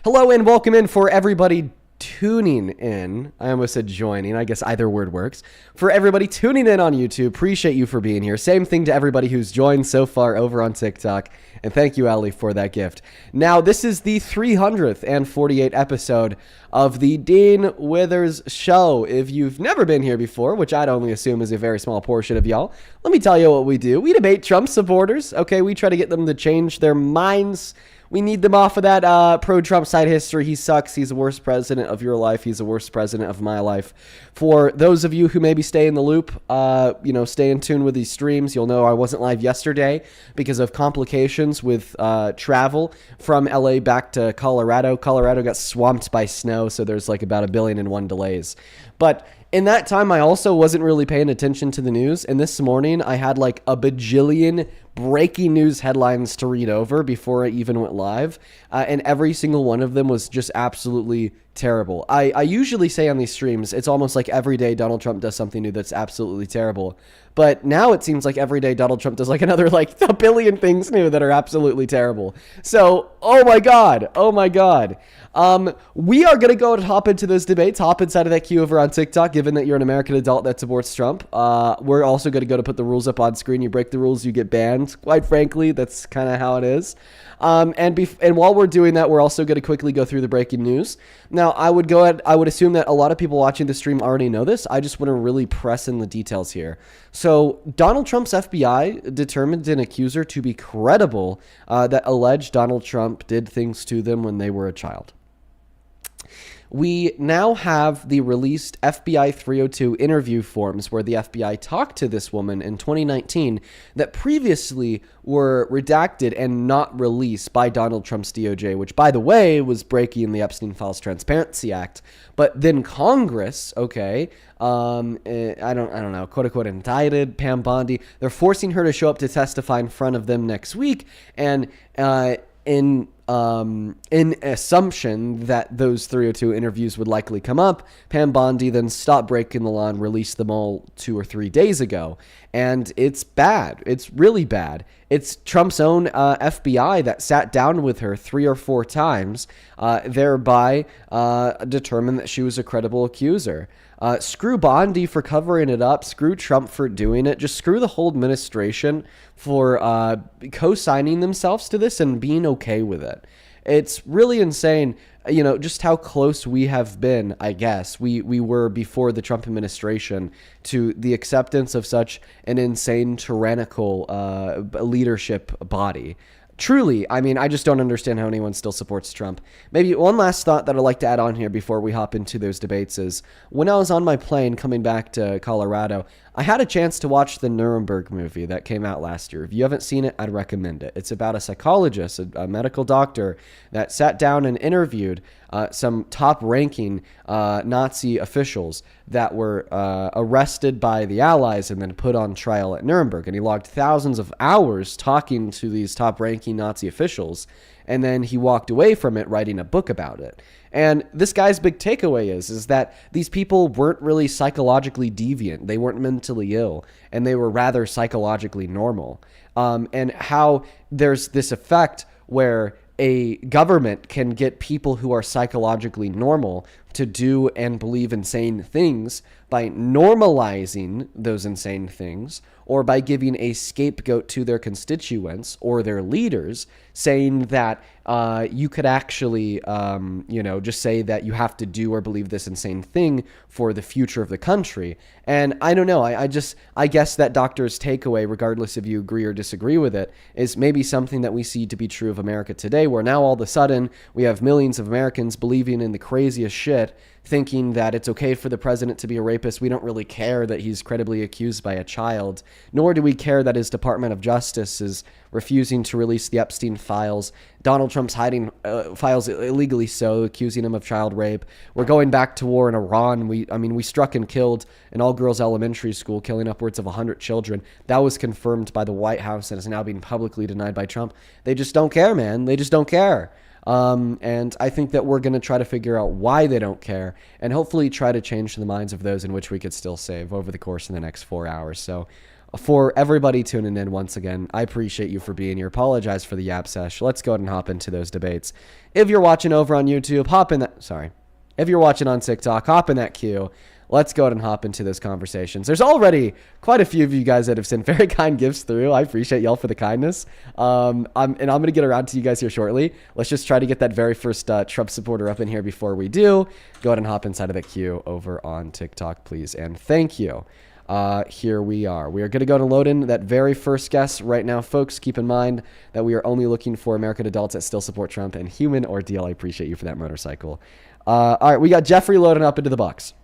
Hello and welcome in for everybody tuning in. I almost said joining. I guess either word works. For everybody tuning in on YouTube, appreciate you for being here. Same thing to everybody who's joined so far over on TikTok. And thank you, Ali, for that gift. Now, this is the 348th episode of the Dean Withers Show. If you've never been here before, which I'd only assume is a very small portion of y'all, let me tell you what we do. We debate Trump supporters, okay? We try to get them to change their minds. We need them off of that pro-Trump side history. He sucks. He's the worst president of your life. He's the worst president of my life. For those of you who maybe stay in the loop, stay in tune with these streams, you'll know I wasn't live yesterday because of complications with travel from LA back to Colorado. Colorado got swamped by snow, so there's like about 1,000,000,001 delays. But in that time, I also wasn't really paying attention to the news. And this morning, I had like a bajillion breaking news headlines to read over before I even went live. And every single one of them was just absolutely terrible. I usually say on these streams, it's almost like every day Donald Trump does something new that's absolutely terrible. But now it seems like every day Donald Trump does like another like 1,000,000,000 things new that are absolutely terrible. So, oh my God. We are going to go and hop into those debates, hop inside of that queue over on TikTok, given that you're an American adult that supports Trump. We're also going to go to put the rules up on screen. You break the rules, you get banned. Quite frankly, that's kind of how it is. And while we're doing that, we're also going to quickly go through the breaking news. Now, I would assume that a lot of people watching the stream already know this. I just want to really press in the details here. So Donald Trump's FBI determined an accuser to be credible that alleged Donald Trump did things to them when they were a child. We now have the released FBI 302 interview forms where the FBI talked to this woman in 2019 that previously were redacted and not released by Donald Trump's DOJ, which, by the way, was breaking the Epstein Files Transparency Act. But then Congress, I don't know, quote unquote, indicted Pam Bondi. They're forcing her to show up to testify in front of them next week. And in assumption that those 302 interviews would likely come up, Pam Bondi then stopped breaking the law and released them all 2 or 3 days ago. And it's bad. It's really bad. It's Trump's own FBI that sat down with her 3 or 4 times, thereby determined that she was a credible accuser. Screw Bondi for covering it up. Screw Trump for doing it. Just screw the whole administration for co-signing themselves to this and being okay with it. It's really insane, just how close we have been, I guess, we were before the Trump administration to the acceptance of such an insane, tyrannical leadership body. Truly, I just don't understand how anyone still supports Trump. Maybe one last thought that I'd like to add on here before we hop into those debates is, when I was on my plane coming back to Colorado, I had a chance to watch the Nuremberg movie that came out last year. If you haven't seen it, I'd recommend it. It's about a psychologist, a medical doctor, that sat down and interviewed some top-ranking Nazi officials that were arrested by the Allies and then put on trial at Nuremberg. And he logged thousands of hours talking to these top-ranking Nazi officials, and then he walked away from it writing a book about it. And this guy's big takeaway is that these people weren't really psychologically deviant. They weren't mentally ill, and they were rather psychologically normal. And how there's this effect where a government can get people who are psychologically normal to do and believe insane things by normalizing those insane things, or by giving a scapegoat to their constituents or their leaders, saying that you could actually, just say that you have to do or believe this insane thing for the future of the country. And I don't know, I guess that doctor's takeaway, regardless if you agree or disagree with it, is maybe something that we see to be true of America today, where now all of a sudden we have millions of Americans believing in the craziest shit, thinking that it's okay for the president to be a rapist. We don't really care that he's credibly accused by a child, nor do we care that his Department of Justice is refusing to release the Epstein files. Donald Trump's hiding files illegally, so accusing him of child rape. We're going back to war in Iran. We struck and killed an all-girls elementary school, killing upwards of 100 children. That was confirmed by the White House and is now being publicly denied by Trump. They just don't care, man. They just don't care. And I think that we're going to try to figure out why they don't care and hopefully try to change the minds of those in which we could still save over the course of the next 4 hours. So for everybody tuning in once again, I appreciate you for being here. Apologize for the yap sesh. Let's go ahead and hop into those debates. If you're watching over on YouTube, if you're watching on TikTok, hop in that queue. Let's go ahead and hop into those conversations. There's already quite a few of you guys that have sent very kind gifts through. I appreciate y'all for the kindness. I'm going to get around to you guys here shortly. Let's just try to get that very first Trump supporter up in here before we do. Go ahead and hop inside of the queue over on TikTok, please. And thank you. Here we are. We are going to go to load in that very first guest right now, folks. Keep in mind that we are only looking for American adults that still support Trump and human ordeal. I appreciate you for that motorcycle. All right, we got Jeffrey loading up into the box.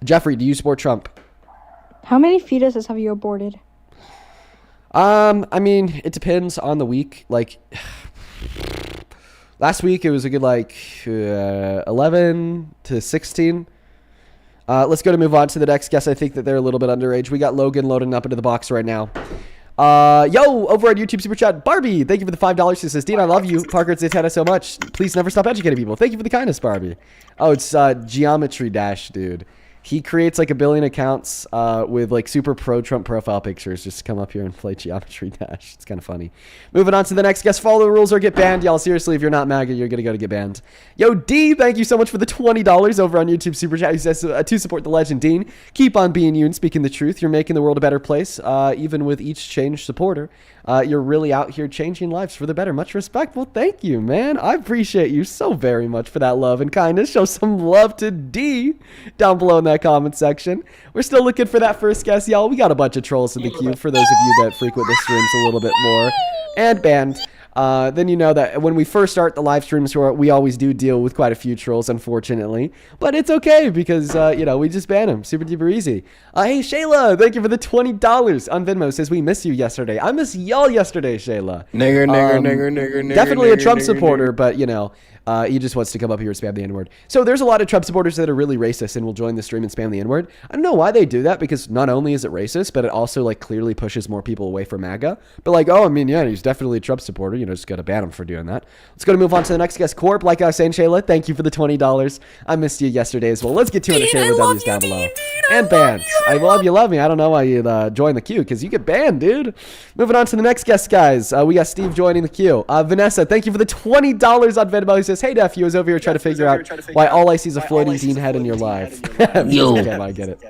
Jeffrey, do you support Trump? How many fetuses have you aborted? I mean, it depends on the week. Like, last week it was a good 11 to 16. Let's go to move on to the next guest. I think that they're a little bit underage. We got Logan loading up into the box right now. Yo, over on YouTube Super Chat, Barbie, thank you for the $5. She says, Dean, I love you. Parker, Zaytana so much. Please never stop educating people. Thank you for the kindness, Barbie. Oh, it's Geometry Dash, dude. He creates like a billion accounts with like super pro-Trump profile pictures just to come up here and play Geometry Dash. It's kind of funny. Moving on to the next guest. Follow the rules or get banned. Y'all, seriously, if you're not MAGA, you're going to go to get banned. Yo, D, thank you so much for the $20 over on YouTube Super Chat. He says, to support the legend, Dean, keep on being you and speaking the truth. You're making the world a better place, even with each changed supporter. You're really out here changing lives for the better. Much respect. Well, thank you, man. I appreciate you so very much for that love and kindness. Show some love to D down below in that comment section. We're still looking for that first guest, y'all. We got a bunch of trolls in the queue for those of you that frequent the streams a little bit more. And banned. Then you know that when we first start the live streams, we always do deal with quite a few trolls, unfortunately. But it's okay because, we just ban them. Super duper easy. Hey, Shayla, thank you for the $20 on Venmo. Says we miss you yesterday. I miss y'all yesterday, Shayla. Nigger. Definitely a Trump supporter, but, he just wants to come up here and spam the N-word. So there's a lot of Trump supporters that are really racist and will join the stream and spam the N-word. I don't know why they do that because not only is it racist, but it also clearly pushes more people away from MAGA. But he's definitely a Trump supporter. Just got to ban him for doing that. Let's go to move on to the next guest. Corp, like I was saying, Shayla, thank you for the $20. I missed you yesterday as well. Let's get 200 Shayla W's down below. And banned. I love me. I don't know why you'd join the queue because you get banned, dude. Moving on to the next guest, guys. We got Steve joining the queue. Vanessa, thank you for the $20 on Venmo. He says, hey, Def, you was over here trying to figure out why all I see is a floating Dean head in your life. Yo. I get it.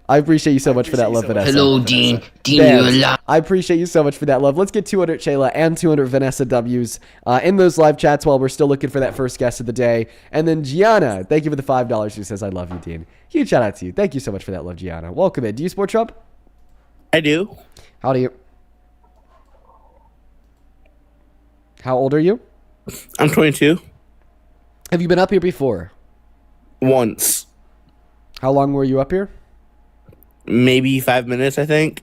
I appreciate you so much for that love, Vanessa. Hello, Dean. Dean, you're alive. I appreciate you so much for that love. Let's get 200 Shayla and 200 Vanessa W's in those live chats while we're still looking for that first guest of the day. And then Gianna, thank you for the $5. She says, I love you, Dean. Huge shout out to you. Thank you so much for that love, Gianna. Welcome in. Do you support Trump? I do. How do you? How old are you? I'm 22. Have you been up here before? Once. How long were you up here? Maybe 5 minutes, I think.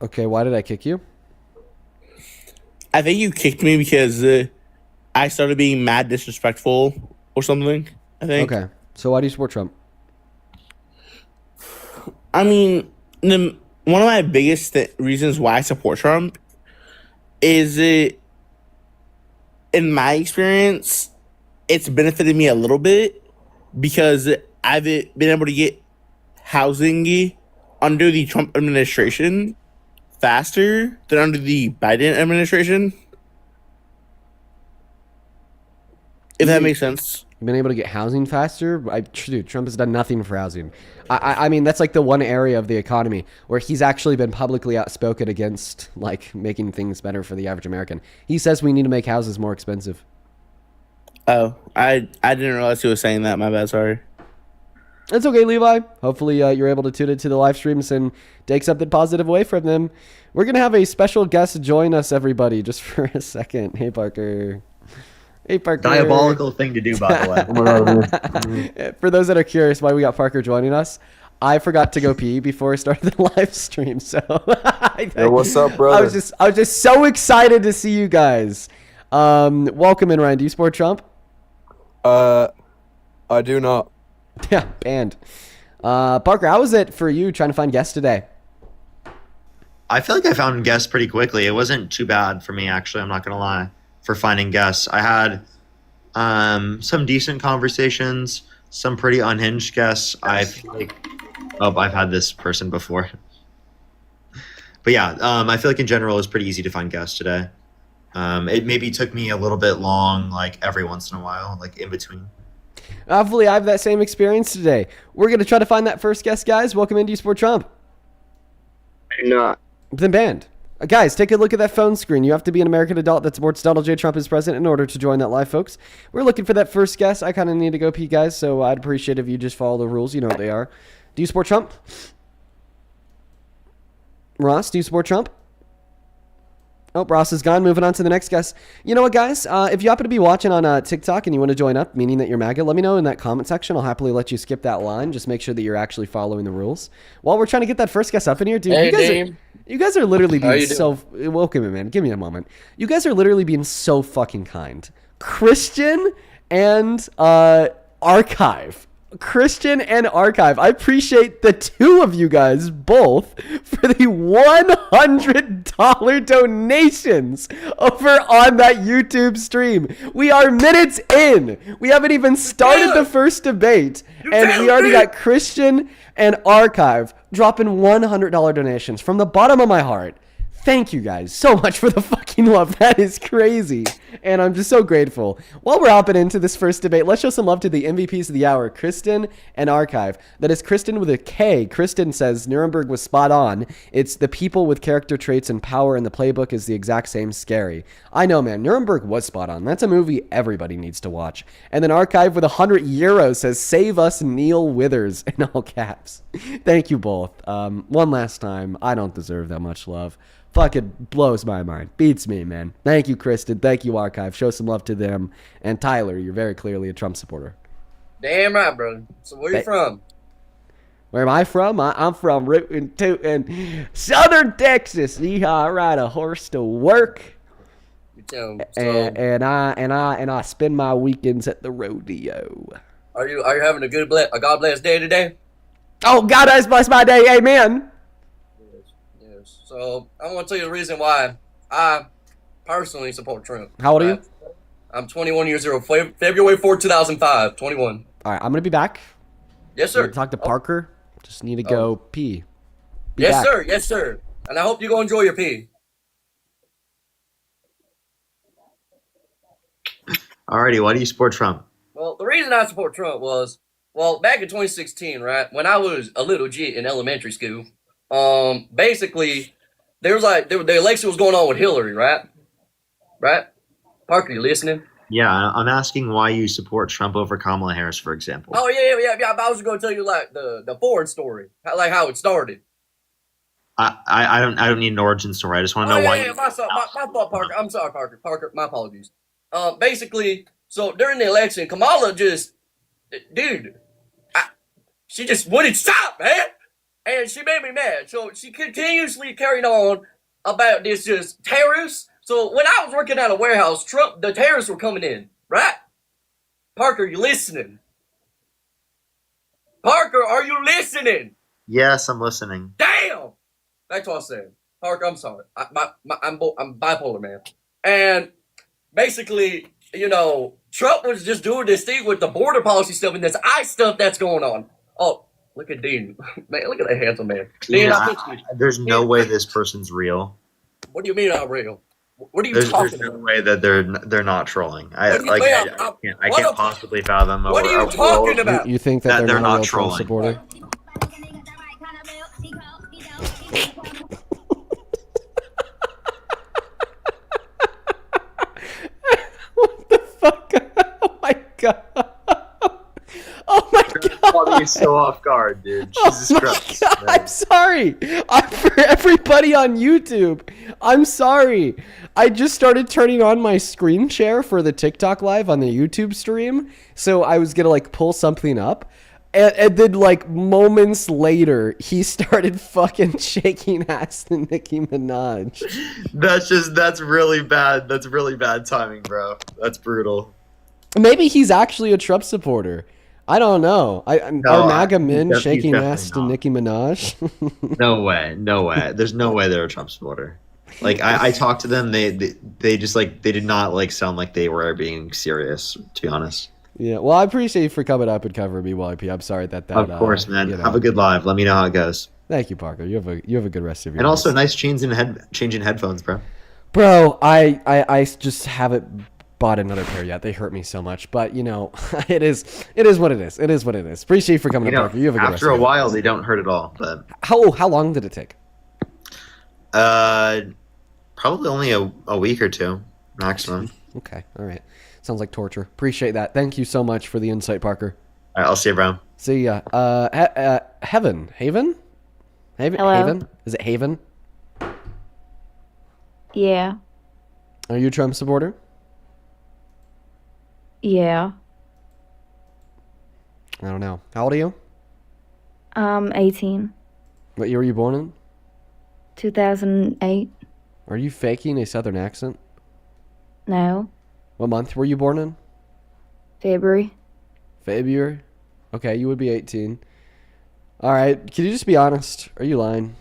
Okay, why did I kick you? I think you kicked me because I started being mad disrespectful or something, I think. Okay, so why do you support Trump? I mean, one of my biggest reasons why I support Trump is in my experience, it's benefited me a little bit because I've been able to get housing under the Trump administration faster than under the Biden administration. If that makes sense. You've been able to get housing faster? Dude, Trump has done nothing for housing. I mean, that's the one area of the economy where he's actually been publicly outspoken against, making things better for the average American. He says we need to make houses more expensive. Oh, I didn't realize he was saying that. My bad, sorry. It's okay, Levi. Hopefully you're able to tune into the live streams and take something positive away from them. We're going to have a special guest join us, everybody, just for a second. Hey, Parker. Hey, Parker. Diabolical thing to do, by the way. For those that are curious why we got Parker joining us, I forgot to go pee before I started the live stream. So, Yo, what's up, brother? I was just so excited to see you guys. Welcome in, Ryan. Do you support Trump? I do not. Yeah, banned. Parker, how was it for you trying to find guests today? I feel like I found guests pretty quickly. It wasn't too bad for me, actually. I'm not going to lie, for finding guests. I had some decent conversations, some pretty unhinged guests. I feel like, I've had this person before. But yeah, I feel like in general it was pretty easy to find guests today. It maybe took me a little bit long, like every once in a while, like in between. Hopefully, I have that same experience today. We're going to try to find that first guest, guys. Welcome into Sport Trump. Not. Then banned. Guys, take a look at that phone screen. You have to be an American adult that supports Donald J. Trump as president in order to join that live, folks. We're looking for that first guest. I kind of need to go pee, guys, so I'd appreciate if you just follow the rules. You know what they are. Do you support Trump? Ross, do you support Trump? Oh, Ross is gone. Moving on to the next guest. You know what, guys? If you happen to be watching on TikTok and you want to join up, meaning that you're MAGA, let me know in that comment section. I'll happily let you skip that line. Just make sure that you're actually following the rules. While we're trying to get that first guest up in here, dude, Hey, you guys are literally being you so... Welcome in, man. Give me a moment. You guys are literally being so fucking kind. Christian and Archive. Christian and Archive. I appreciate the two of you guys both for the $100 donations over on that YouTube stream. We are minutes in. We haven't even started the first debate, and we already got Christian and Archive dropping $100 donations from the bottom of my heart. Thank you guys so much for the fucking love. That is crazy. And I'm just so grateful. While we're hopping into this first debate, let's show some love to the MVPs of the hour, Kristen and Archive. That is Kristen with a K. Kristen says Nuremberg was spot on. It's the people with character traits and power in the playbook is the exact same scary. I know, man. Nuremberg was spot on. That's a movie everybody needs to watch. And then Archive with €100 says save us Neil Withers in all caps. Thank you both. One last time. I don't deserve that much love. Fucking blows my mind. Beats me, man. Thank you, Kristen. Thank you, Archive. Show some love to them. And Tyler, you're very clearly a Trump supporter. Damn right, bro. So where you from? Where am I from? I'm from Rootin' Tootin', Southern Texas. Yeehaw, I ride a horse to work. And I spend my weekends at the rodeo. Are you having a God blessed day today? Oh, God has blessed my day. Amen. Yes. So I want to tell you the reason why I personally support Trump. How old are you? I'm 21 years old. February 4th, 2005. 21. All right, I'm gonna be back. Yes, sir. Talk to Parker. Just need to go pee. Yes, back. sir. Yes, sir. And I hope you go enjoy your pee. Alrighty, why do you support Trump? Well, the reason I support Trump was, back in 2016, right, when I was a little G in elementary school, basically, there was the election was going on with Hillary, right? Right? Parker, you listening? Yeah, I'm asking why you support Trump over Kamala Harris, for example. Oh, yeah. I was going to tell you, like, the Ford story, how it started. I don't need an origin story. I just want to know why. Yeah, my fault, Parker. I'm sorry, Parker. Parker, my apologies. Basically, so during the election, Kamala she just wouldn't stop, man. And she made me mad. So she continuously carried on about this just tariffs. So when I was working at a warehouse, the tariffs were coming in, right? Parker, you listening? Parker, are you listening? Yes, I'm listening. Damn! That's what I said. Parker, I'm sorry. I'm bipolar, man. And basically, Trump was just doing this thing with the border policy stuff and this ICE stuff that's going on. Oh, look at Dean. Man, look at that handsome man. Dean, there's no way this person's real. What do you mean I'm real? What are you talking There's no about? way that they're not trolling. I can't possibly fathom. What are you talking about? You think that they're not not trolling? Supporter? What the fuck? Oh my god! Oh my god! Caught me so off guard, dude. Jesus Christ! God, I'm sorry. For everybody on YouTube, I'm sorry. I just started turning on my screen share for the TikTok live on the YouTube stream, so I was gonna pull something up, and then moments later, he started fucking shaking ass to Nicki Minaj. That's really bad. That's really bad timing, bro. That's brutal. Maybe he's actually a Trump supporter. I don't know. Are MAGA men shaking ass to Nicki Minaj? No way. There's no way they're a Trump supporter. I talked to them. They just they did not sound like they were being serious. To be honest. Yeah, well, I appreciate you for coming up and covering me, YP. I'm sorry that Of course, man. you know. Have a good live. Let me know how it goes. Thank you, Parker. You have a good rest of your And also, days. nice changing headphones, bro. Bro, I just haven't bought another pair yet. They hurt me so much, but you know, it is what it is. It is what it is. Appreciate you for coming up, Parker. You have a good rest After of a your while, they don't hurt at all. But How long did it take? probably only a week or two maximum. Okay, all right. Sounds like torture. Appreciate that. Thank you so much for the insight, Parker. All right, I'll see you, bro. See ya. Haven? Hello? Haven? Is it Haven? Yeah. Are you a Trump supporter? Yeah. I don't know. How old are you? 18. What year were you born in? 2008. Are you faking a southern accent? No. What month were you born in? February. February? Okay, you would be 18. All right, can you just be honest? Are you lying?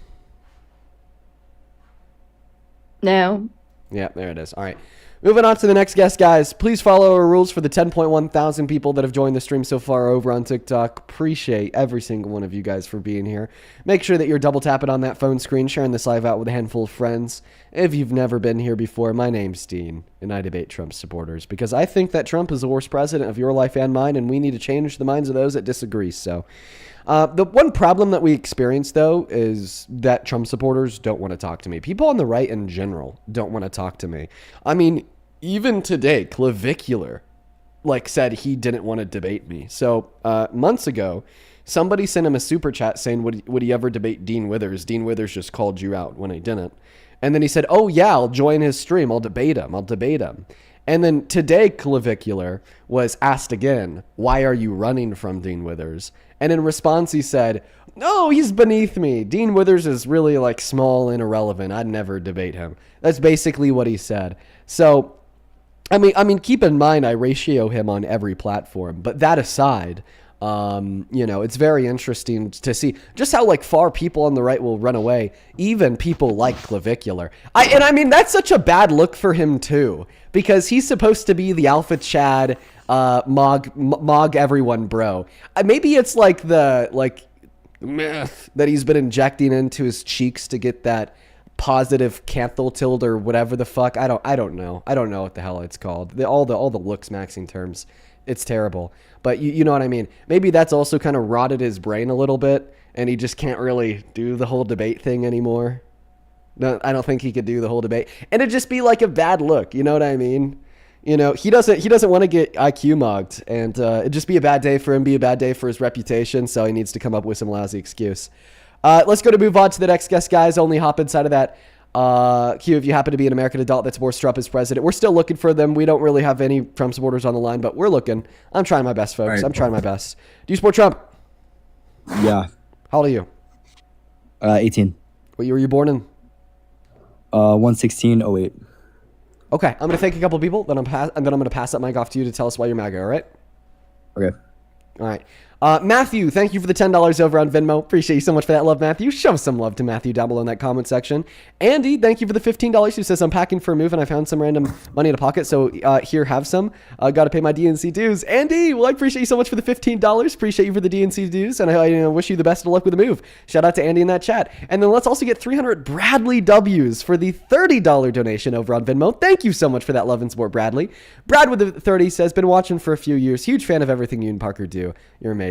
No. Yeah, there it is. All right. Moving on to the next guest, guys. Please follow our rules for the 10.1 thousand people that have joined the stream so far over on TikTok. Appreciate every single one of you guys for being here. Make sure that you're double tapping on that phone screen, sharing this live out with a handful of friends. If you've never been here before, my name's Dean, and I debate Trump supporters because I think that Trump is the worst president of your life and mine, and we need to change the minds of those that disagree. So, the one problem that we experience, though, is that Trump supporters don't want to talk to me. People on the right in general don't want to talk to me. I mean, even today, Clavicular, said he didn't want to debate me. So, months ago, somebody sent him a super chat saying, would he ever debate Dean Withers? Dean Withers just called you out when he didn't. And then he said, oh, yeah, I'll join his stream. I'll debate him. And then today, Clavicular was asked again, why are you running from Dean Withers? And in response, he said, no, he's beneath me. Dean Withers is really small and irrelevant. I'd never debate him. That's basically what he said. So, I mean, keep in mind, I ratio him on every platform. But that aside, it's very interesting to see just how far people on the right will run away, even people like Clavicular. I mean, that's such a bad look for him too, because he's supposed to be the alpha Chad, Mog everyone bro. Maybe it's the meth that he's been injecting into his cheeks to get that positive canthal tilde or whatever the fuck. I don't know. I don't know what the hell it's called. All the looks maxing terms. It's terrible. But you know what I mean? Maybe that's also kind of rotted his brain a little bit, and he just can't really do the whole debate thing anymore. No, I don't think he could do the whole debate. And it'd just be a bad look. You know what I mean? He doesn't want to get IQ mugged, and it'd just be a bad day for him, be a bad day for his reputation, so he needs to come up with some lousy excuse. Let's go to move on to the next guest, guys. Only hop inside of that. Q, if you happen to be an American adult that supports Trump as president, we're still looking for them. We don't really have any Trump supporters on the line, but we're looking. I'm trying my best, folks. Right. I'm trying my best. Do you support Trump? Yeah. How old are you? 18. What year were you born in? 1/16/08. Okay, I'm gonna thank a couple of people, and then I'm gonna pass that mic off to you to tell us why you're MAGA. All right? Okay. All right. Matthew, thank you for the $10 over on Venmo. Appreciate you so much for that love, Matthew. Show some love to Matthew down below in that comment section. Andy, thank you for the $15 who says, I'm packing for a move and I found some random money in a pocket. So here, have some. Got to pay my DNC dues. Andy, well, I appreciate you so much for the $15. Appreciate you for the DNC dues. And I wish you the best of luck with the move. Shout out to Andy in that chat. And then let's also get 300 Bradley W's for the $30 donation over on Venmo. Thank you so much for that love and support, Bradley. Brad with the 30 says, been watching for a few years. Huge fan of everything you and Parker do. You're amazing.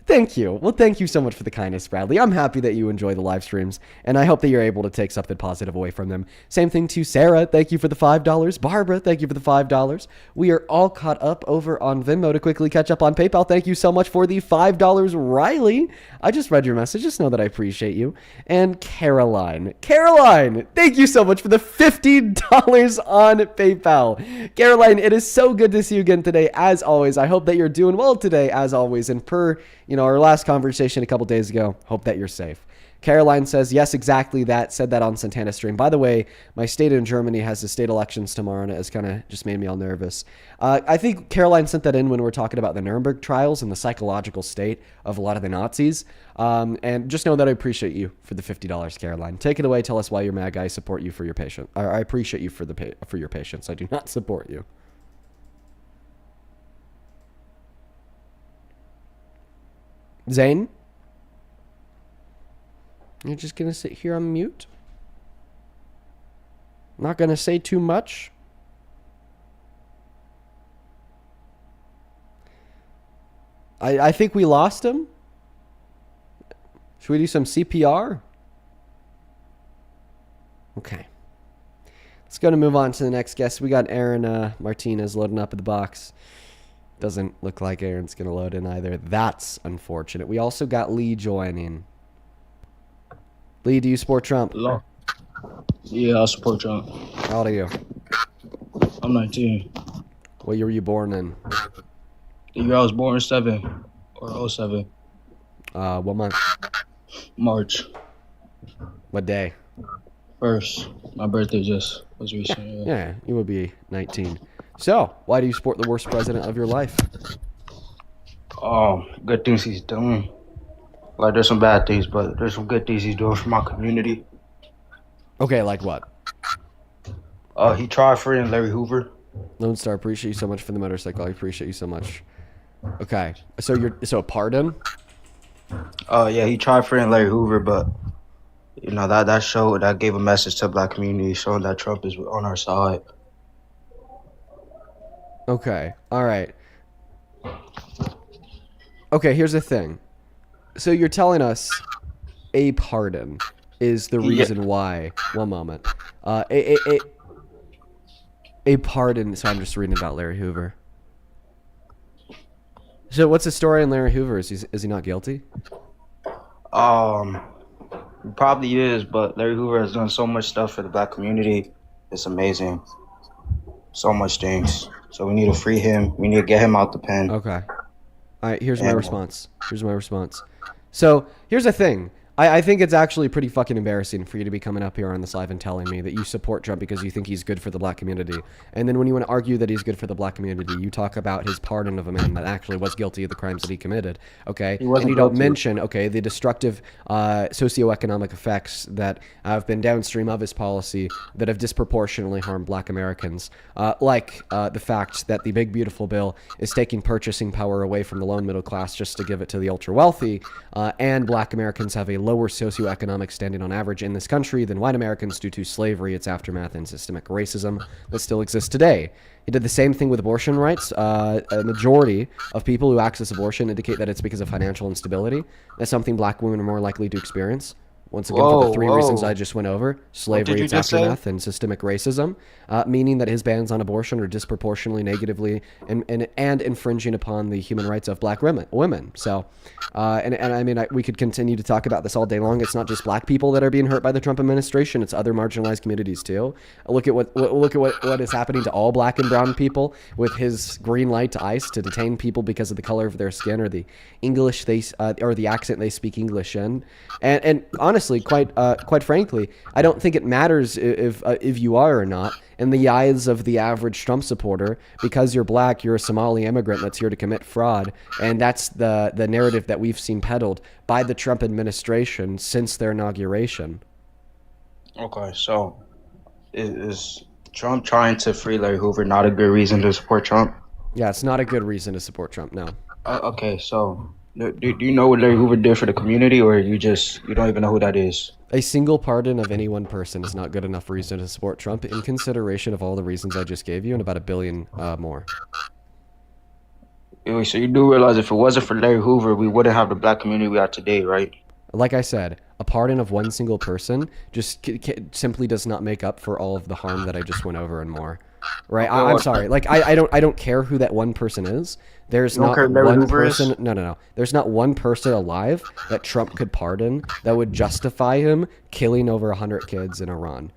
Thank you. Well, thank you so much for the kindness, Bradley. I'm happy that you enjoy the live streams, and I hope that you're able to take something positive away from them. Same thing to Sarah. Thank you for the $5. Barbara, thank you for the $5. We are all caught up over on Venmo to quickly catch up on PayPal. Thank you so much for the $5. Riley, I just read your message. Just know that I appreciate you. And Caroline, thank you so much for the $50 on PayPal. Caroline, it is so good to see you again today, as always. I hope that you're doing well today, as always, and per our last conversation a couple days ago, hope that you're safe. Caroline says, yes, exactly that. Said that on Santana stream. By the way, my state in Germany has the state elections tomorrow, and it has kind of just made me all nervous. I think Caroline sent that in when we were talking about the Nuremberg trials and the psychological state of a lot of the Nazis. And just know that I appreciate you for the $50, Caroline. Take it away. Tell us why you're mad, guy. I support you for your patience. I appreciate you for your patience. I do not support you. Zane? You're just going to sit here on mute? Not going to say too much? I think we lost him. Should we do some CPR? Okay. Let's go to move on to the next guest. We got Aaron Martinez loading up at the box. Doesn't look like Aaron's going to load in either. That's unfortunate. We also got Lee joining. Lee, do you support Trump? Hello. Yeah, I support Trump. How old are you? I'm 19. What year were you born in? The year I was born, 7 or 07. What month? March What day? 1st. My birthday just was recent. Yeah, you would be 19. So, why do you support the worst president of your life? Good things he's doing. Like, there's some bad things, but there's some good things he's doing for my community. Okay, like what? He tried freeing Larry Hoover. Lone Star, appreciate you so much for the motorcycle. I appreciate you so much. Okay, so a pardon? Yeah, he tried freeing Larry Hoover, but you know that gave a message to the black community, showing that Trump is on our side. Okay, all right. Okay, here's the thing. So you're telling us a pardon is the reason why. One moment. A pardon. So I'm just reading about Larry Hoover. So what's the story on Larry Hoover? Is he not guilty? He probably is, but Larry Hoover has done so much stuff for the black community. It's amazing. So much things. So we need to free him. We need to get him out the pen. Okay. All right, here's my response. So here's the thing. I think it's actually pretty fucking embarrassing for you to be coming up here on this live and telling me that you support Trump because you think he's good for the black community. And then when you want to argue that he's good for the black community, you talk about his pardon of a man that actually was guilty of the crimes that he committed. Okay? And you don't mention, the destructive socioeconomic effects that have been downstream of his policy that have disproportionately harmed black Americans. Like the fact that the big beautiful bill is taking purchasing power away from the low and middle class just to give it to the ultra wealthy. And black Americans have a lower socioeconomic standing on average in this country than white Americans due to slavery, its aftermath, and systemic racism that still exists today. He did the same thing with abortion rights. A majority of people who access abortion indicate that it's because of financial instability. That's something black women are more likely to experience. Once again, for the three reasons I just went over: slavery, its aftermath, and systemic racism, meaning that his bans on abortion are disproportionately negatively and infringing upon the human rights of black women. So, we could continue to talk about this all day long. It's not just black people that are being hurt by the Trump administration; it's other marginalized communities too. Look at what is happening to all black and brown people with his green light to ICE to detain people because of the color of their skin or the English or the accent they speak English in, and honestly. Quite frankly, I don't think it matters if you are or not in the eyes of the average Trump supporter. Because you're black, you're a Somali immigrant that's here to commit fraud, and that's the narrative that we've seen peddled by the Trump administration since their inauguration. Okay, so is Trump trying to free Larry Hoover not a good reason to support Trump? Yeah, it's not a good reason to support Trump, no. Okay, so do you know what Larry Hoover did for the community, or you don't even know who that is? A single pardon of any one person is not good enough reason to support Trump in consideration of all the reasons I just gave you and about 1 billion more. So you do realize if it wasn't for Larry Hoover, we wouldn't have the black community we have today, right? Like I said, a pardon of one single person just simply does not make up for all of the harm that I just went over and more. Right? I'm sorry. Like I don't care who that one person is. There's not one person. No. There's not one person alive that Trump could pardon that would justify him killing over 100 kids in Iran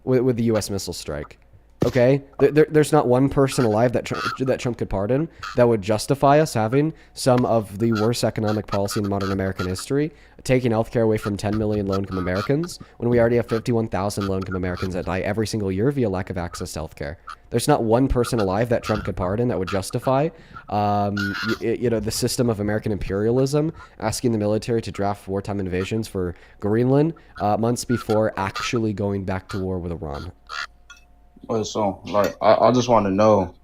with the U.S. missile strike. Okay, there's not one person alive that Trump could pardon that would justify us having some of the worst economic policy in modern American history, taking healthcare away from 10 million low-income Americans when we already have 51,000 low-income Americans that die every single year via lack of access to healthcare. There's not one person alive that Trump could pardon that would justify, the system of American imperialism, asking the military to draft wartime invasions for Greenland months before actually going back to war with Iran. Well, so I just want to know.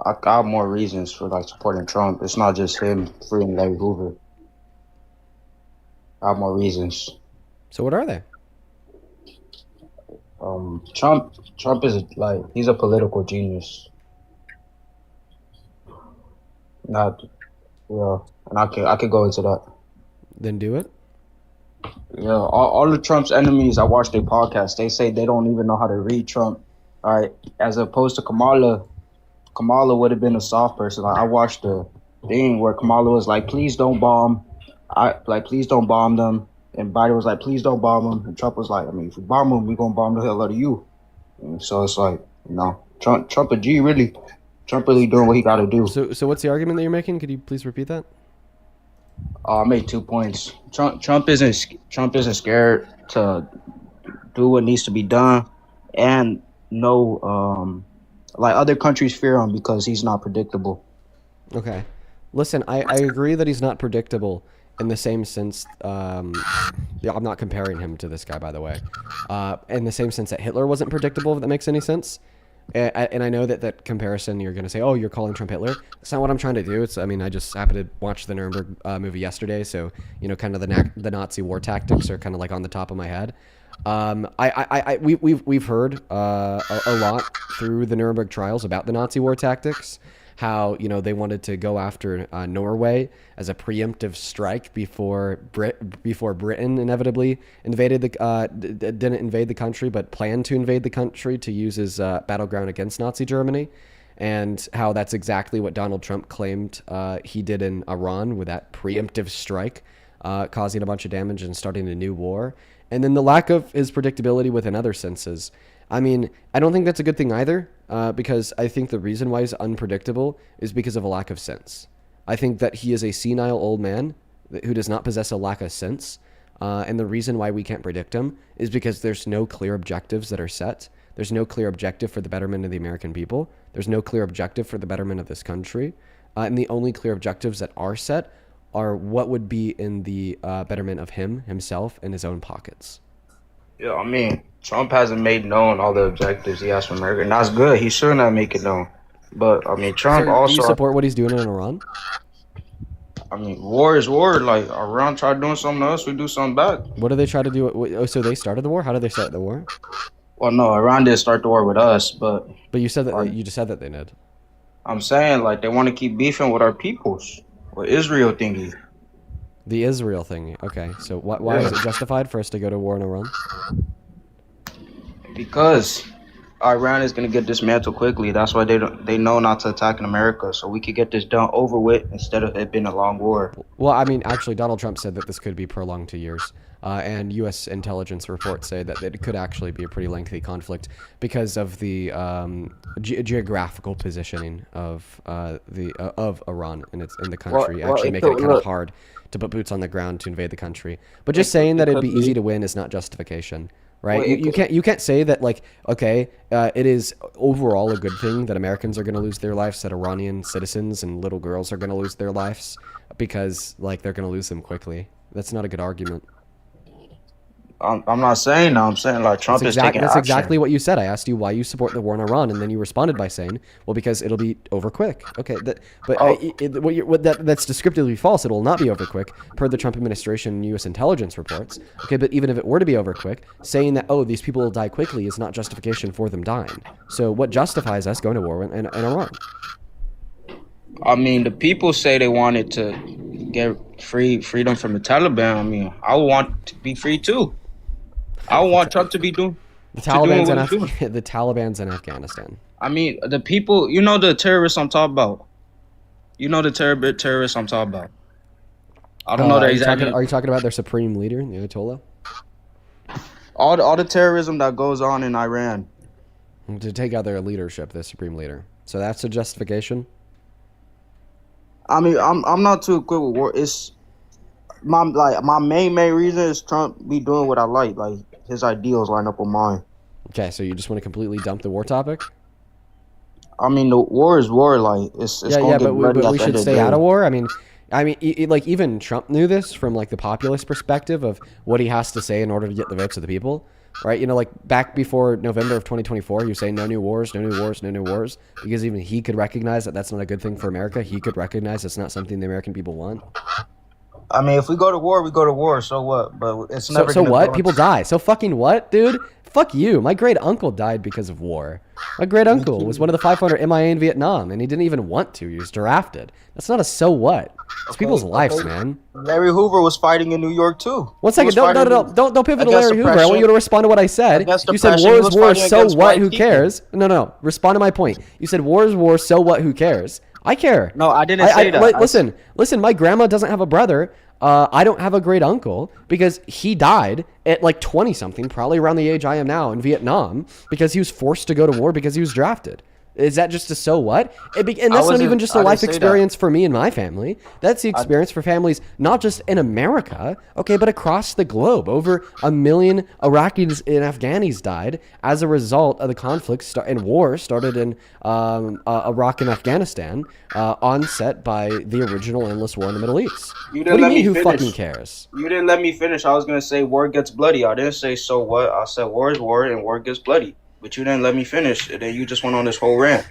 I got more reasons for supporting Trump. It's not just him freeing Larry Hoover. I have more reasons. So what are they? Trump is like he's a political genius. Not and I could go into that. Then do it. Yeah, all of Trump's enemies, I watch their podcast. They say they don't even know how to read Trump. All right, as opposed to Kamala. Kamala would have been a soft person. Like, I watched the thing where Kamala was like, "Please don't bomb." Please don't bomb them. And Biden was like, "Please don't bomb them." And Trump was like, "I mean, if we bomb them, we're gonna bomb the hell out of you." And so it's like, Trump a G really. Trump really doing what he got to do. So what's the argument that you're making? Could you please repeat that? I made 2 points. Trump isn't scared to do what needs to be done, and no, like other countries fear him because he's not predictable. Okay. Listen, I agree that he's not predictable in the same sense. I'm not comparing him to this guy, by the way. In the same sense that Hitler wasn't predictable, if that makes any sense. And I know that comparison, you're going to say, oh, you're calling Trump Hitler. That's not what I'm trying to do. I just happened to watch the Nuremberg movie yesterday. So, kind of the Nazi war tactics are kind of like on the top of my head. We've heard a lot through the Nuremberg trials about the Nazi war tactics, how they wanted to go after Norway as a preemptive strike before Britain inevitably didn't invade the country, but planned to invade the country to use as battleground against Nazi Germany, and how that's exactly what Donald Trump claimed he did in Iran with that preemptive strike, causing a bunch of damage and starting a new war. And then the lack of his predictability within other senses. I mean, I don't think that's a good thing either, because I think the reason why he's unpredictable is because of a lack of sense. I think that he is a senile old man who does not possess a lack of sense, and the reason why we can't predict him is because there's no clear objectives that are set. There's no clear objective for the betterment of the American people. There's no clear objective for the betterment of this country, and the only clear objectives that are set are what would be in the betterment of himself, and his own pockets. Yeah, I mean, Trump hasn't made known all the objectives he has for America, and that's good. He should not make it known. But, I mean, Trump also... Do you support what he's doing in Iran? I mean, war is war. Like, Iran tried doing something to us, we do something back. What do they try to do? Oh, so they started the war? How did they start the war? Well, no, Iran didn't start the war with us, but... But you said that you just said that they did. I'm saying, like, they want to keep beefing with our peoples. With Israel thingy. The Israel thing. Okay, so why is it justified for us to go to war in Iran? Because Iran is going to get dismantled quickly. That's why they know not to attack in America, so we could get this done over with instead of it being a long war. Well, I mean, actually, Donald Trump said that this could be prolonged to years. And U.S. intelligence reports say that it could actually be a pretty lengthy conflict because of the geographical positioning of Iran in the country. Actually, make it kind of hard to put boots on the ground to invade the country. But just saying that it'd be easy to win is not justification, right? Well, you can't say that it is overall a good thing that Americans are going to lose their lives, that Iranian citizens and little girls are going to lose their lives because they're going to lose them quickly. That's not a good argument. I'm not saying that. I'm saying Trump is taking action. That's exactly what you said. I asked you why you support the war in Iran, and then you responded by saying, "Well, because it'll be over quick." Okay, that's descriptively false. It will not be over quick, per the Trump administration and U.S. intelligence reports. Okay, but even if it were to be over quick, saying that these people will die quickly is not justification for them dying. So, what justifies us going to war in Iran? I mean, the people say they wanted to get freedom from the Taliban. I mean, I want to be free too. I want Trump to be doing the Taliban's in Afghanistan. I mean, the people, the terrorists I'm talking about. The terrorists I'm talking about. I don't know that exactly. Are you talking about their supreme leader, the Ayatollah? All the terrorism that goes on in Iran. To take out their leadership, their supreme leader. So that's a justification? I mean, I'm not too equipped with war. It's my main reason is Trump be doing what I like. Like his ideals line up with mine. Okay, so you just want to completely dump the war topic? I mean, the war is war. Like it's but we should stay out of war. I mean, even Trump knew this from the populist perspective of what he has to say in order to get the votes of the people, right? Back before November of 2024, you say no new wars, no new wars, no new wars, because even he could recognize that that's not a good thing for America. He could recognize it's not something the American people want. I mean, if we go to war, we go to war. So what? But it's So, never. so gonna what? go People into- die. So fucking what, dude? Fuck you. My great uncle died because of war. My great uncle was one of the 500 MIA in Vietnam, and he didn't even want to. He was drafted. That's not a so what. It's people's lives, man. Larry Hoover was fighting in New York too. One second, don't pivot to against Larry Hoover. I want oppression. you to respond to what I said. Against You said oppression, war he is was war, fighting so against what? white Who people. cares? No. Respond to my point. You said war is war, so what? Who cares? I care. No, I didn't say that. Listen. My grandma doesn't have a brother. I don't have a great uncle because he died at like 20 something, probably around the age I am now in Vietnam, because he was forced to go to war because he was drafted. Is that just a so what? And that's not even just a life experience for me and my family. That's the experience for families, not just in America, okay, but across the globe. Over 1 million Iraqis and Afghanis died as a result of the conflict and war started in Iraq and Afghanistan, onset by the original endless war in the Middle East. You What didn't do you let mean, me who finish. fucking cares? You didn't let me finish. I was gonna say war gets bloody. I didn't say so what. I said war is war and war gets bloody. But you didn't let me finish, and then you just went on this whole rant.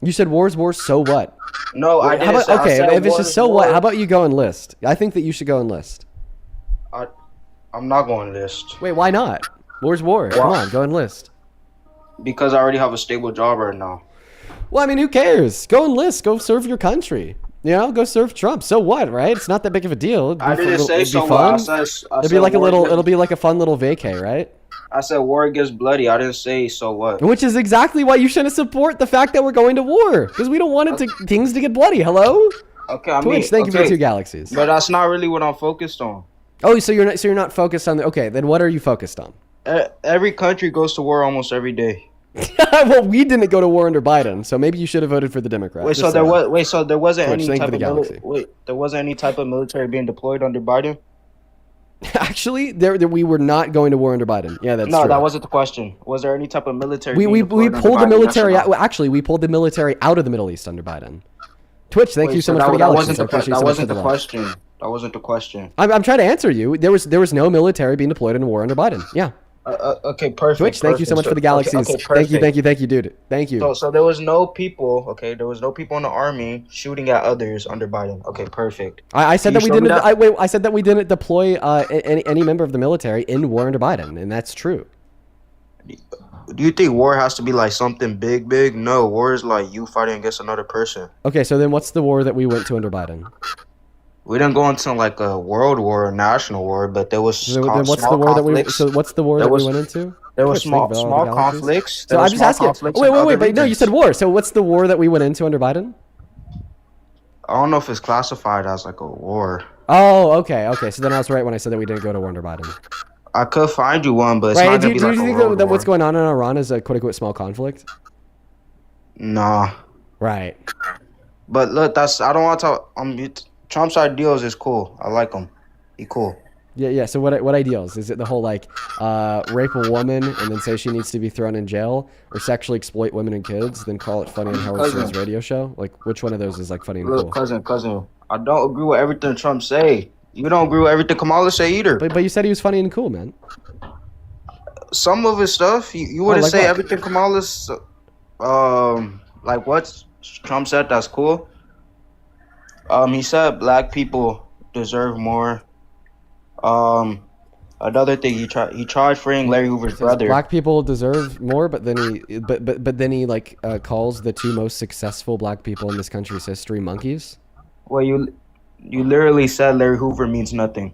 You said war is war, so what? No, I didn't. How about, say, okay, I said if it's war just is so war. what, how about you go and list? I think that you should go and list. I'm not going to list Wait, why not? War's war. Come on, go and list. because I already have a stable job right now. Well, I mean, who cares? Go and list. Go serve your country. You know, go serve Trump. So what, right? It's not that big of a deal. I didn't say so. Fun. I It'll be like a little. It'll be like a fun little vacay, right? I said war gets bloody. I didn't say so what. Which is exactly why you shouldn't support the fact that we're going to war, because we don't want things to get bloody. Hello, Okay, I Twitch. mean, Thank you for okay, 2 galaxies. But that's not really what I'm focused on. Oh, so you're not focused on the. Okay, then what are you focused on? Every country goes to war almost every day. Well, we didn't go to war under Biden, so maybe you should have voted for the Democrats. Wait, so there wasn't Twitch, any thank you type for the of galaxy. there wasn't any type of military being deployed under Biden? Actually, we were not going to war under Biden. Yeah, that's No, true. that wasn't the question. Was there any type of military? We being deployed under pulled the Biden? military Yes or out. no? Well, actually, we pulled the military out of the Middle East under Biden. Twitch, thank Wait, you so much that, for the that galaxies. wasn't I the, appreciate you that so much wasn't for the the love. question. That wasn't the question. I'm trying to answer you. There was no military being deployed in a war under Biden. Yeah. Okay, perfect. Twitch, thank you so much for the galaxies. Okay, thank you, dude. Thank you. So there was no people. Okay, there was no people in the army shooting at others under Biden. Okay, perfect. I said Can that you we show me didn't. that? I said that we didn't deploy any member of the military in war under Biden, and that's true. Do you think war has to be like something big? No, war is like you fighting against another person. Okay, so then what's the war that we went to under Biden? We didn't go into like a world war, a national war, but there was So then what's the war that we? So what's the war that we went into? There Twitch, was thank you for all small the galaxies. conflicts. So I'm just asking. Wait, but no, you said war. So what's the war that we went into under Biden? I don't know if it's classified as like a war. Oh, okay. So then I was right when I said that we didn't go to war under Biden. I could find you one, but it's Right? not Do gonna you be like a think world that war. what's going on in Iran is a quote unquote small conflict? Nah. Right. But look, I don't want to talk. Trump's ideals is cool. I like him. He cool. Yeah. So what ideals? Is it the whole like rape a woman and then say she needs to be thrown in jail, or sexually exploit women and kids, then call it funny on Howard Stern's radio show? Like, which one of those is like funny and Look, cool? cousin. I don't agree with everything Trump say. You don't agree with everything Kamala say either. But you said he was funny and cool, man. Some of his stuff, you wouldn't like say what? everything Kamala's. Like what Trump said that's cool. He said black people deserve more. Another thing he tried freeing Larry Hoover's Says brother. black people deserve more, but then he like calls the 2 most successful black people in this country's history monkeys. Well, you literally said Larry Hoover means nothing.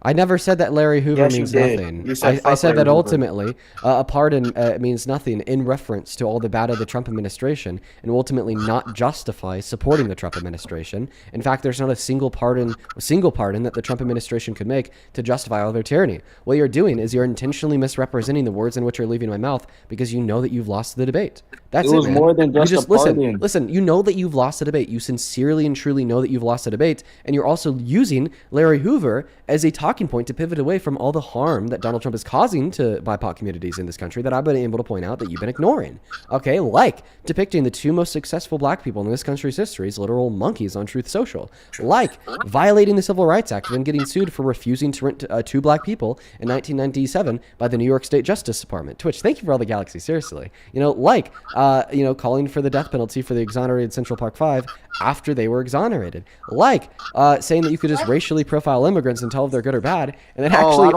I never said that Larry Hoover Yes, you means did. nothing. You said I fuck said Larry that Hoover. ultimately a pardon means nothing in reference to all the bad of the Trump administration, and will ultimately not justify supporting the Trump administration. In fact, there's not a single pardon that the Trump administration could make to justify all their tyranny. What you're doing is you're intentionally misrepresenting the words in which are leaving my mouth because you know that you've lost the debate. That's It was man. more than You just a pardon. Listen, you know that you've lost the debate. You sincerely and truly know that you've lost the debate, and you're also using Larry Hoover as a talking talking point to pivot away from all the harm that Donald Trump is causing to BIPOC communities in this country that I've been able to point out that you've been ignoring. Okay, like depicting the two most successful black people in this country's history as literal monkeys on Truth Social. Like violating the Civil Rights Act and getting sued for refusing to rent two black people in 1997 by the New York State Justice Department. Twitch, thank you for all the galaxy, seriously. Like, calling for the death penalty for the exonerated Central Park Five after they were exonerated. Like, saying that you could just racially profile immigrants and tell if they're good or bad, and then actually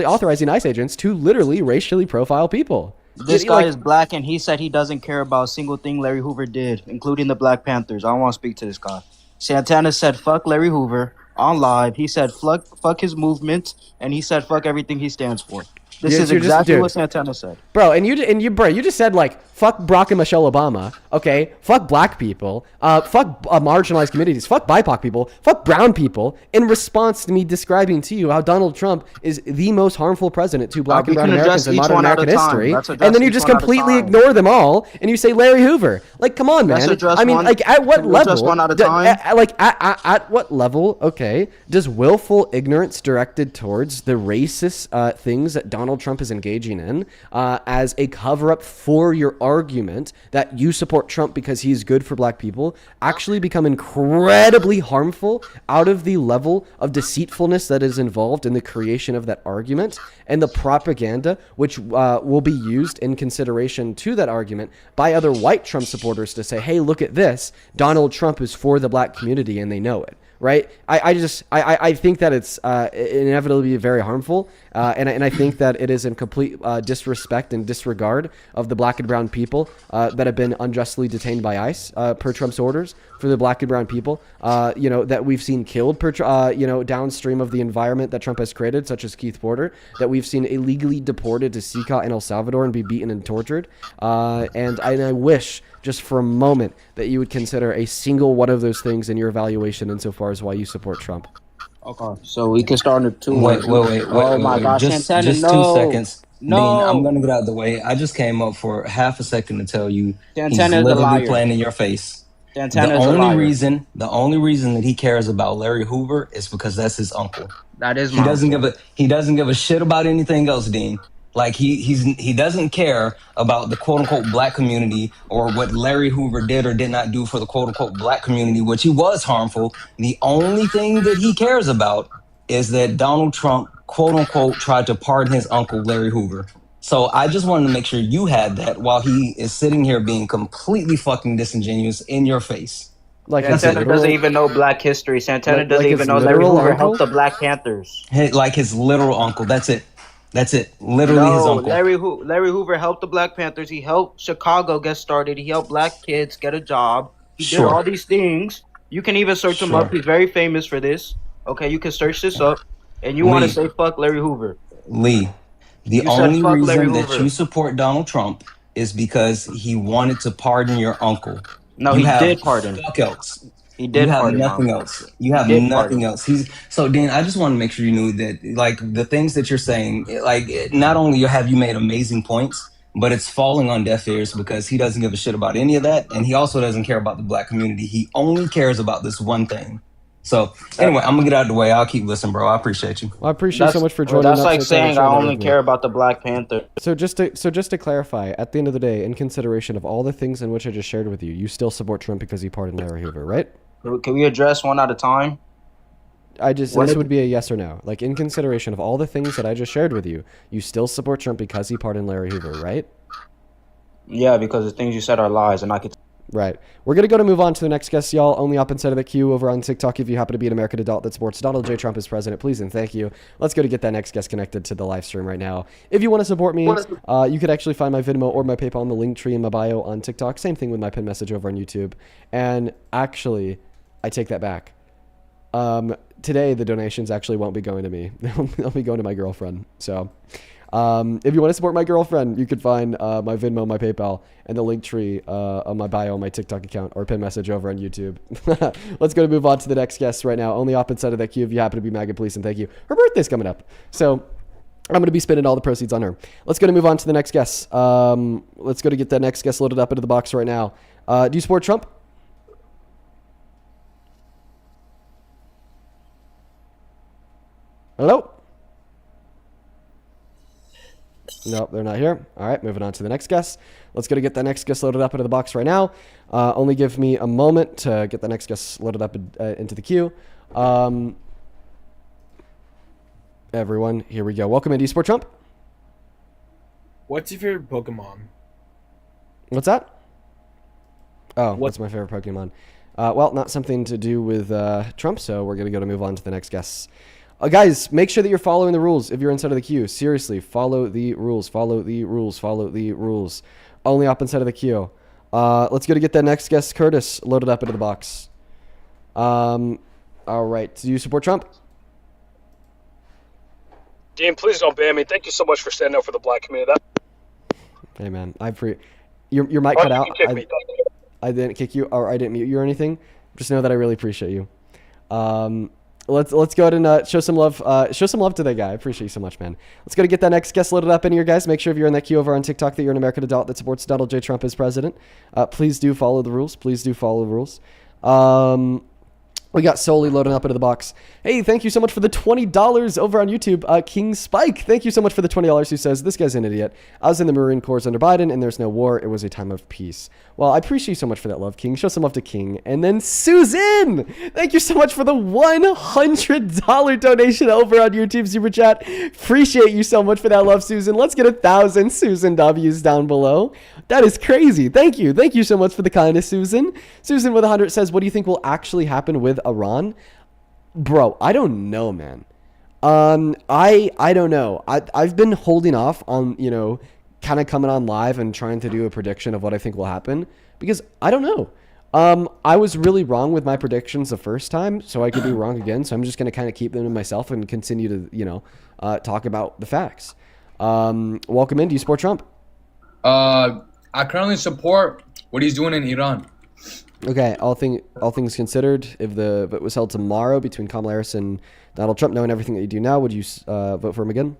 authorizing ICE agents to literally racially profile people. This guy is black, and he said he doesn't care about a single thing Larry Hoover did, including the Black Panthers. I don't want to speak to this guy. Santana said, fuck Larry Hoover on live. He said, fuck his movement, and he said, fuck everything he stands for. This is exactly what Santana said. Bro, you just said, like, fuck Barack and Michelle Obama, okay? Fuck black people, fuck marginalized communities, fuck BIPOC people, fuck brown people, in response to me describing to you how Donald Trump is the most harmful president to black and brown Americans in modern American history, and then you just completely ignore them all, and you say Larry Hoover. Like, come on, man. I mean, like, at what level? At what level, okay, does willful ignorance directed towards the racist things that Donald Trump is engaging in as a cover-up for your argument that you support Trump because he's good for black people actually become incredibly harmful out of the level of deceitfulness that is involved in the creation of that argument and the propaganda which will be used in consideration to that argument by other white Trump supporters to say, hey, look at this, Donald Trump is for the black community and they know it. Right? I think that it's inevitably very harmful, and I think that it is in complete disrespect and disregard of the black and brown people that have been unjustly detained by ICE per Trump's orders, for the black and brown people that we've seen killed per downstream of the environment that Trump has created, such as Keith Porter, that we've seen illegally deported to Sica and El Salvador and be beaten and tortured, and I wish just for a moment that you would consider a single one of those things in your evaluation insofar as why you support Trump. Okay, so we can start in two. Wait. Oh my gosh, just Santana, just no. 2 seconds. No. Dean, I'm gonna get out of the way. I just came up for half a second to tell you Santana he's is a literally liar. playing in your face. Santana is a liar. The only reason that he cares about Larry Hoover is because that's his uncle. That is He my doesn't give a shit about anything else, Dean. Like he doesn't care about the quote unquote black community or what Larry Hoover did or did not do for the quote unquote black community, which he was harmful. The only thing that he cares about is that Donald Trump quote unquote tried to pardon his uncle Larry Hoover. So I just wanted to make sure you had that while he is sitting here being completely fucking disingenuous in your face. Like Santana doesn't even know black history. Santana doesn't even know Larry Hoover helped the Black Panthers. Like his literal uncle. That's it. Literally his uncle. Larry Hoover helped the Black Panthers. He helped Chicago get started. He helped black kids get a job. He did all these things. You can even search him up. He's very famous for this. Okay, you can search this up. And you want to say fuck Larry Hoover. Lee, the only reason that you support Donald Trump is because he wanted to pardon your uncle. No, he did pardon. Fuck else. He did pardon. You have nothing else. You have nothing else. So, Dan, I just want to make sure you knew that, like, the things that you're saying, like, not only have you made amazing points, but it's falling on deaf ears because he doesn't give a shit about any of that, and he also doesn't care about the black community. He only cares about this one thing. So, anyway, I'm going to get out of the way. I'll keep listening, bro. I appreciate you. Well, I appreciate you so much for joining us. That's like saying I only care about the Black Panther. So just to clarify, at the end of the day, in consideration of all the things in which I just shared with you, you still support Trump because he pardoned Larry Hoover, right? Can we address one at a time? This would be a yes or no. Like, in consideration of all the things that I just shared with you, you still support Trump because he pardoned Larry Hoover, right? Yeah, because the things you said are lies, and I could... Right. We're going to move on to the next guest, y'all. Only up inside of the queue over on TikTok. If you happen to be an American adult that supports Donald J. Trump as president, please and thank you. Let's go to get that next guest connected to the live stream right now. If you want to support me, you could actually find my Venmo or my PayPal in the link tree in my bio on TikTok. Same thing with my pin message over on YouTube. And actually, I take that back. Today, the donations actually won't be going to me. They'll be going to my girlfriend. So... if you want to support my girlfriend, you can find my Venmo, my PayPal, and the link tree on my bio on my TikTok account or pin message over on YouTube. Let's go to move on to the next guest right now. Only opposite side of that queue if you happen to be MAGA, please and thank you. Her birthday's coming up, so I'm going to be spending all the proceeds on her. Let's go to move on to the next guest. Let's go to get that next guest loaded up into the box right now. Do you support Trump? Nope, they're not here. All right, moving on to the next guest. Let's go to get the next guest loaded up into the box right now. Only give me a moment to get the next guest loaded up into the queue. Everyone, here we go. Welcome into Esport Trump. What's your favorite Pokemon? What's that? Oh, what's my favorite Pokemon? Well, not something to do with Trump, so we're going to move on to the next guests. Guys, make sure that you're following the rules if you're inside of the queue. Seriously, follow the rules. Follow the rules. Follow the rules. Only up inside of the queue. Let's go to get that next guest, Curtis, loaded up into the box. All right. Do you support Trump? Dean, please don't ban me. Thank you so much for standing up for the black community. Hey, man. Your mic cut out. You can kick me. I didn't kick you, or I didn't mute you or anything. Just know that I really appreciate you. Let's go ahead and show some love. Show some love to that guy. I appreciate you so much, man. Let's go to get that next guest loaded up in here, guys. Make sure if you're in that queue over on TikTok that you're an American adult that supports Donald J. Trump as president. Please do follow the rules. Please do follow the rules. We got Soli loading up into the box. Hey, thank you so much for the $20 over on YouTube. King Spike, thank you so much for the $20 who says, this guy's an idiot. I was in the Marine Corps under Biden and there's no war. It was a time of peace. Well, I appreciate you so much for that love, King. Show some love to King. And then Susan, thank you so much for the $100 donation over on YouTube Super Chat. Appreciate you so much for that love, Susan. Let's get 1,000 Susan W's down below. That is crazy. Thank you. Thank you so much for the kindness, Susan. Susan with 100 says, what do you think will actually happen with Iran? Bro, I don't know, man. I don't know. I've been holding off on, kind of coming on live and trying to do a prediction of what I think will happen because I don't know. I was really wrong with my predictions the first time, so I could be wrong again. So I'm just going to kind of keep them to myself and continue to, talk about the facts. Welcome in. Do you support Trump? I currently support what he's doing in Iran. Okay, all things considered, if the vote was held tomorrow between Kamala Harris and Donald Trump, knowing everything that you do now, would you vote for him again?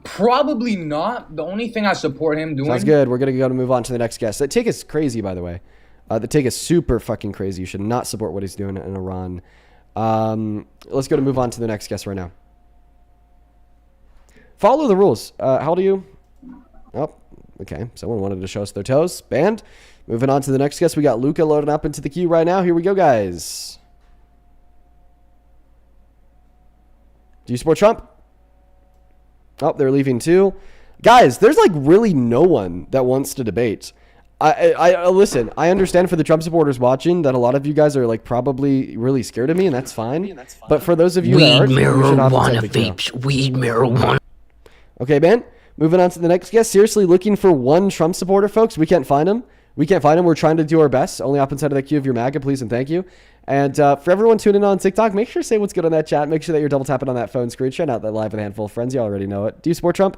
Probably not. The only thing I support him doing... Sounds good. We're going to move on to the next guest. That take is crazy, by the way. The take is super fucking crazy. You should not support what he's doing in Iran. Let's go to move on to the next guest right now. Follow the rules. How old are you? Oh, okay. Someone wanted to show us their toes. Banned. Moving on to the next guest, we got Luca loading up into the queue right now. Here we go, guys. Do you support Trump? Oh, they're leaving too. Guys, there's like really no one that wants to debate. I listen, I understand for the Trump supporters watching that a lot of you guys are like probably really scared of me, and that's fine. But for those of you that aren't, marijuana vapes. Weed marijuana. Okay, man. Moving on to the next guest. Seriously, looking for one Trump supporter, folks. We can't find him. We're trying to do our best. Only up inside of that queue if you're MAGA, please and thank you. And for everyone tuning in on TikTok, make sure to say what's good on that chat. Make sure that you're double tapping on that phone screen. Shout out that live with a handful of friends. You already know it. Do you support Trump?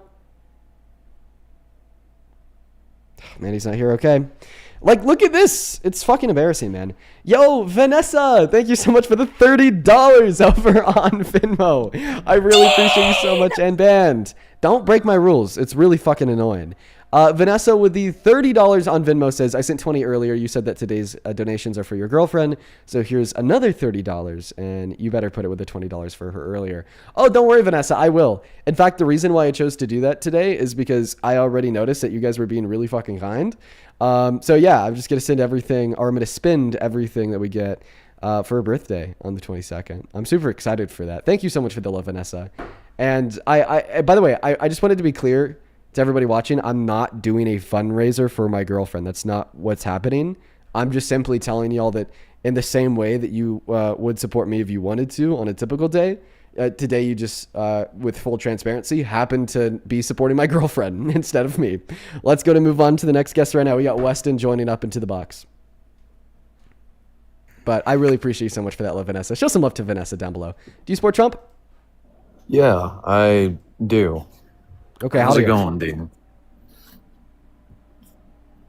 Man, he's not here. Okay. Like, look at this. It's fucking embarrassing, man. Yo, Vanessa, thank you so much for the $30 over on Venmo. I really appreciate you so much. And band, don't break my rules. It's really fucking annoying. Vanessa with the $30 on Venmo says, I sent 20 earlier. You said that today's donations are for your girlfriend. So here's another $30 and you better put it with the $20 for her earlier. Oh, don't worry, Vanessa. I will. In fact, the reason why I chose to do that today is because I already noticed that you guys were being really fucking kind. So yeah, I'm just going to send everything, or I'm going to spend everything that we get for her birthday on the 22nd. I'm super excited for that. Thank you so much for the love, Vanessa. And I by the way, I just wanted to be clear to everybody watching, I'm not doing a fundraiser for my girlfriend. That's not what's happening. I'm just simply telling y'all that in the same way that you would support me if you wanted to on a typical day, today you just, with full transparency, happen to be supporting my girlfriend instead of me. Let's go to move on to the next guest right now. We got Weston joining up into the box. But I really appreciate you so much for that love, Vanessa. Show some love to Vanessa down below. Do you support Trump? Yeah, I do. Okay, how's it going, Dean?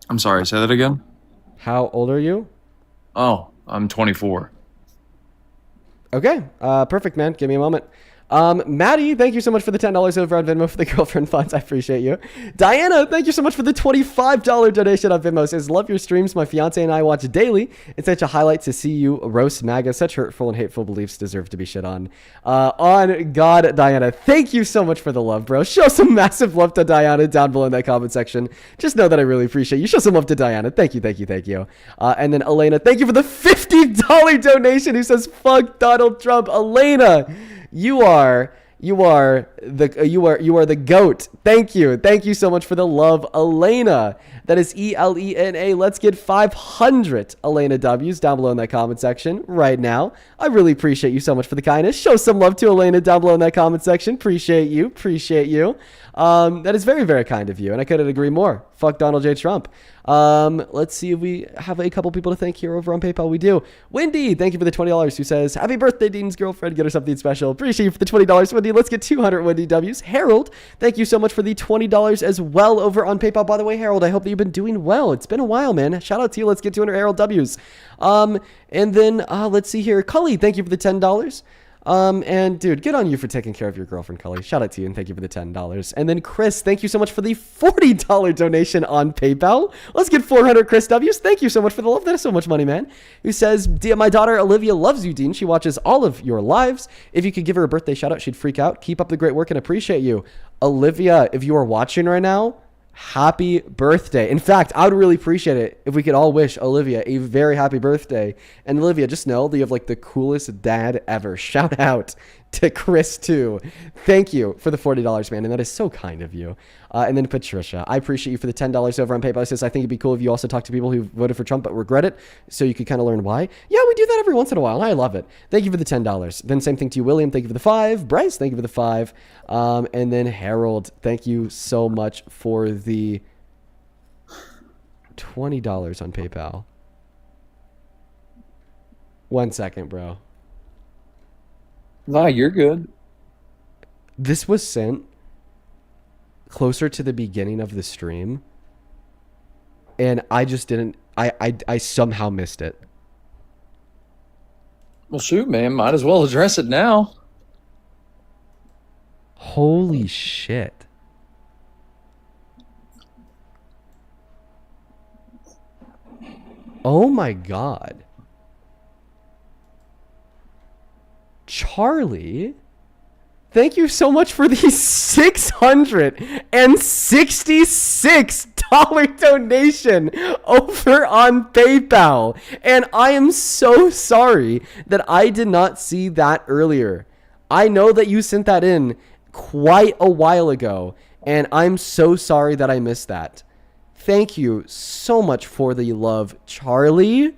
I'm sorry, say that again? How old are you? Oh, I'm 24. Okay, perfect, man. Give me a moment. Maddie, thank you so much for the $10 over on Venmo for the girlfriend funds. I appreciate you. Diana, thank you so much for the $25 donation on Venmo. Says, love your streams. My fiance and I watch daily. It's such a highlight to see you roast MAGA. Such hurtful and hateful beliefs deserve to be shit on. On God, Diana, thank you so much for the love, bro. Show some massive love to Diana down below in that comment section. Just know that I really appreciate you. Show some love to Diana. Thank you, thank you, thank you. And then Elena, thank you for the $50 donation who says, fuck Donald Trump. Elena, you are the GOAT. Thank you so much for the love, Elena. That is ELENA. Let's get 500 Elena W's down below in that comment section right now. I really appreciate you so much for the kindness. Show some love to Elena down below in that comment section. Appreciate you. That is very, very kind of you, and I couldn't agree more. Fuck Donald J. Trump. Let's see if we have a couple people to thank here over on PayPal. We do. Wendy, thank you for the $20, who says, happy birthday, Dean's girlfriend. Get her something special. Appreciate you for the $20, Wendy. Let's get 200 Wendy W's. Harold, thank you so much for the $20 as well over on PayPal. By the way, Harold, I hope that you've been doing well. It's been a while, man. Shout out to you. Let's get 200 Harold W's. And then let's see here. Cully, thank you for the $10. And dude, good on you for taking care of your girlfriend, Cully. Shout out to you and thank you for the $10. And then Chris, thank you so much for the $40 donation on PayPal. Let's get 400 Chris W's. Thank you so much for the love. That is so much money, man. Who says, my daughter Olivia loves you, Dean. She watches all of your lives. If you could give her a birthday shout out, she'd freak out. Keep up the great work and appreciate you. Olivia, if you are watching right now, happy birthday. In fact, I would really appreciate it if we could all wish Olivia a very happy birthday. And Olivia, just know that you have like the coolest dad ever. Shout out to Chris too. Thank you for the $40, man. And that is so kind of you. And then Patricia, I appreciate you for the $10 over on PayPal. It says, I think it'd be cool if you also talk to people who voted for Trump but regret it, so you could kind of learn why. Yeah, we do that every once in a while, and I love it. Thank you for the $10. Then same thing to you, William. Thank you for the 5. Bryce, thank you for the 5. And then Harold, thank you so much for the $20 on PayPal. 1 second, bro. Nah, you're good. This was sent closer to the beginning of the stream, and I just didn't. I somehow missed it. Well, shoot, man. Might as well address it now. Holy shit. Oh my God. Charlie, thank you so much for the $666 donation over on PayPal. And I am so sorry that I did not see that earlier. I know that you sent that in quite a while ago, and I'm so sorry that I missed that. Thank you so much for the love, Charlie.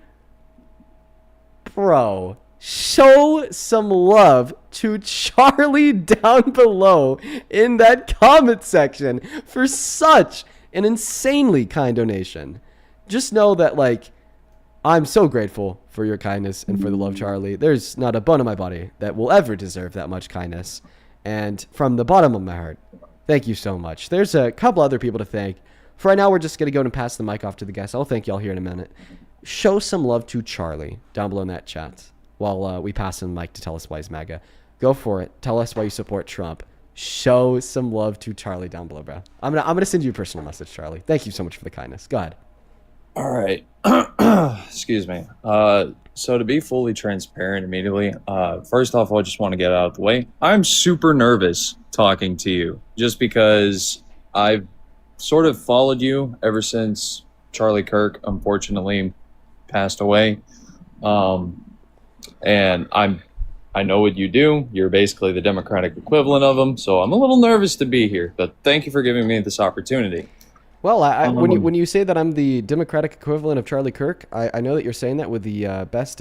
Bro, show some love to Charlie down below in that comment section for such an insanely kind donation. Just know that, like, I'm so grateful for your kindness and for the love, Charlie. There's not a bone in my body that will ever deserve that much kindness. And from the bottom of my heart, thank you so much. There's a couple other people to thank. For right now, we're just going to go and pass the mic off to the guests. I'll thank y'all here in a minute. Show some love to Charlie down below in that chat while we pass him the mic to tell us why he's MAGA. Go for it. Tell us why you support Trump. Show some love to Charlie down below, bro. I'm gonna send you a personal message, Charlie. Thank you so much for the kindness. Go ahead. All right. Excuse me. So to be fully transparent immediately, first off, I just want to get out of the way. I'm super nervous talking to you just because I've sort of followed you ever since Charlie Kirk unfortunately passed away. And I know what you do. You're basically the Democratic equivalent of him. So I'm a little nervous to be here, but thank you for giving me this opportunity. Well, when you say that I'm the Democratic equivalent of Charlie Kirk, I know that you're saying that with the best